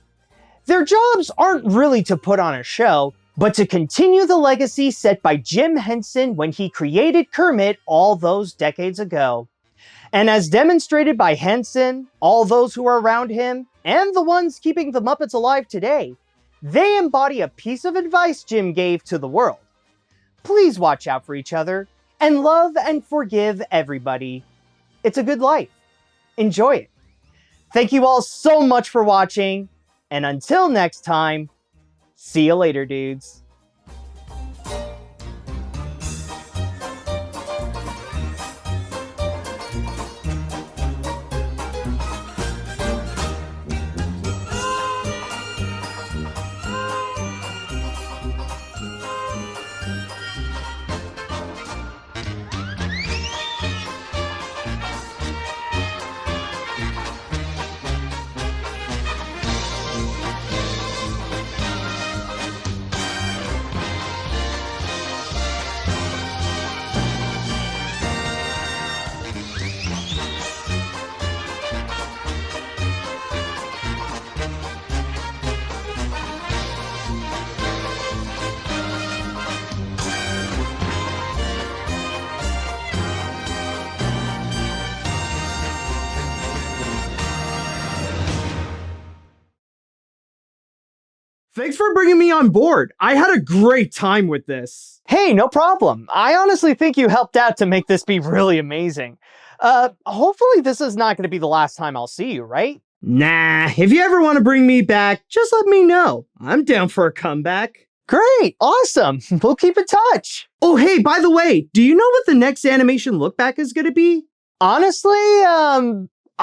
Their jobs aren't really to put on a show, but to continue the legacy set by Jim Henson when he created Kermit all those decades ago. And as demonstrated by Henson, all those who are around him, and the ones keeping the Muppets alive today, they embody a piece of advice Jim gave to the world. Please watch out for each other, and love and forgive everybody. It's a good life. Enjoy it. Thank you all so much for watching, and until next time, see you later, dudes. Thanks for bringing me on board. I had a great time with this. Hey, no problem. I honestly think you helped out to make this be really amazing. Hopefully this is not going to be the last time I'll see you, right? Nah, if you ever want to bring me back, just let me know. I'm down for a comeback. Great, awesome. We'll keep in touch. Oh, hey, by the way, do you know what the next Animation Lookback is going to be? Honestly,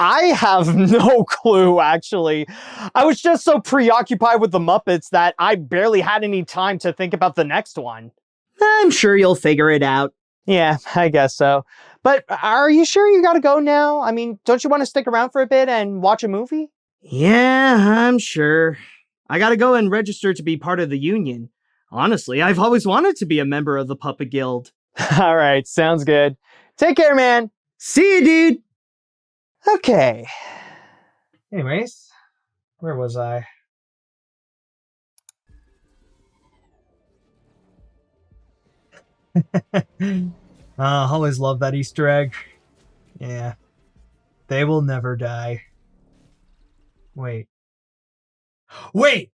I have no clue, actually. I was just so preoccupied with the Muppets that I barely had any time to think about the next one. I'm sure you'll figure it out. Yeah, I guess so. But are you sure you gotta go now? I mean, don't you want to stick around for a bit and watch a movie? Yeah, I'm sure. I gotta go and register to be part of the union. Honestly, I've always wanted to be a member of the Puppet Guild. All right, sounds good. Take care, man. See you, dude. Okay. Anyways, where was I? Always love that Easter egg. Yeah. They will never die. Wait. Wait!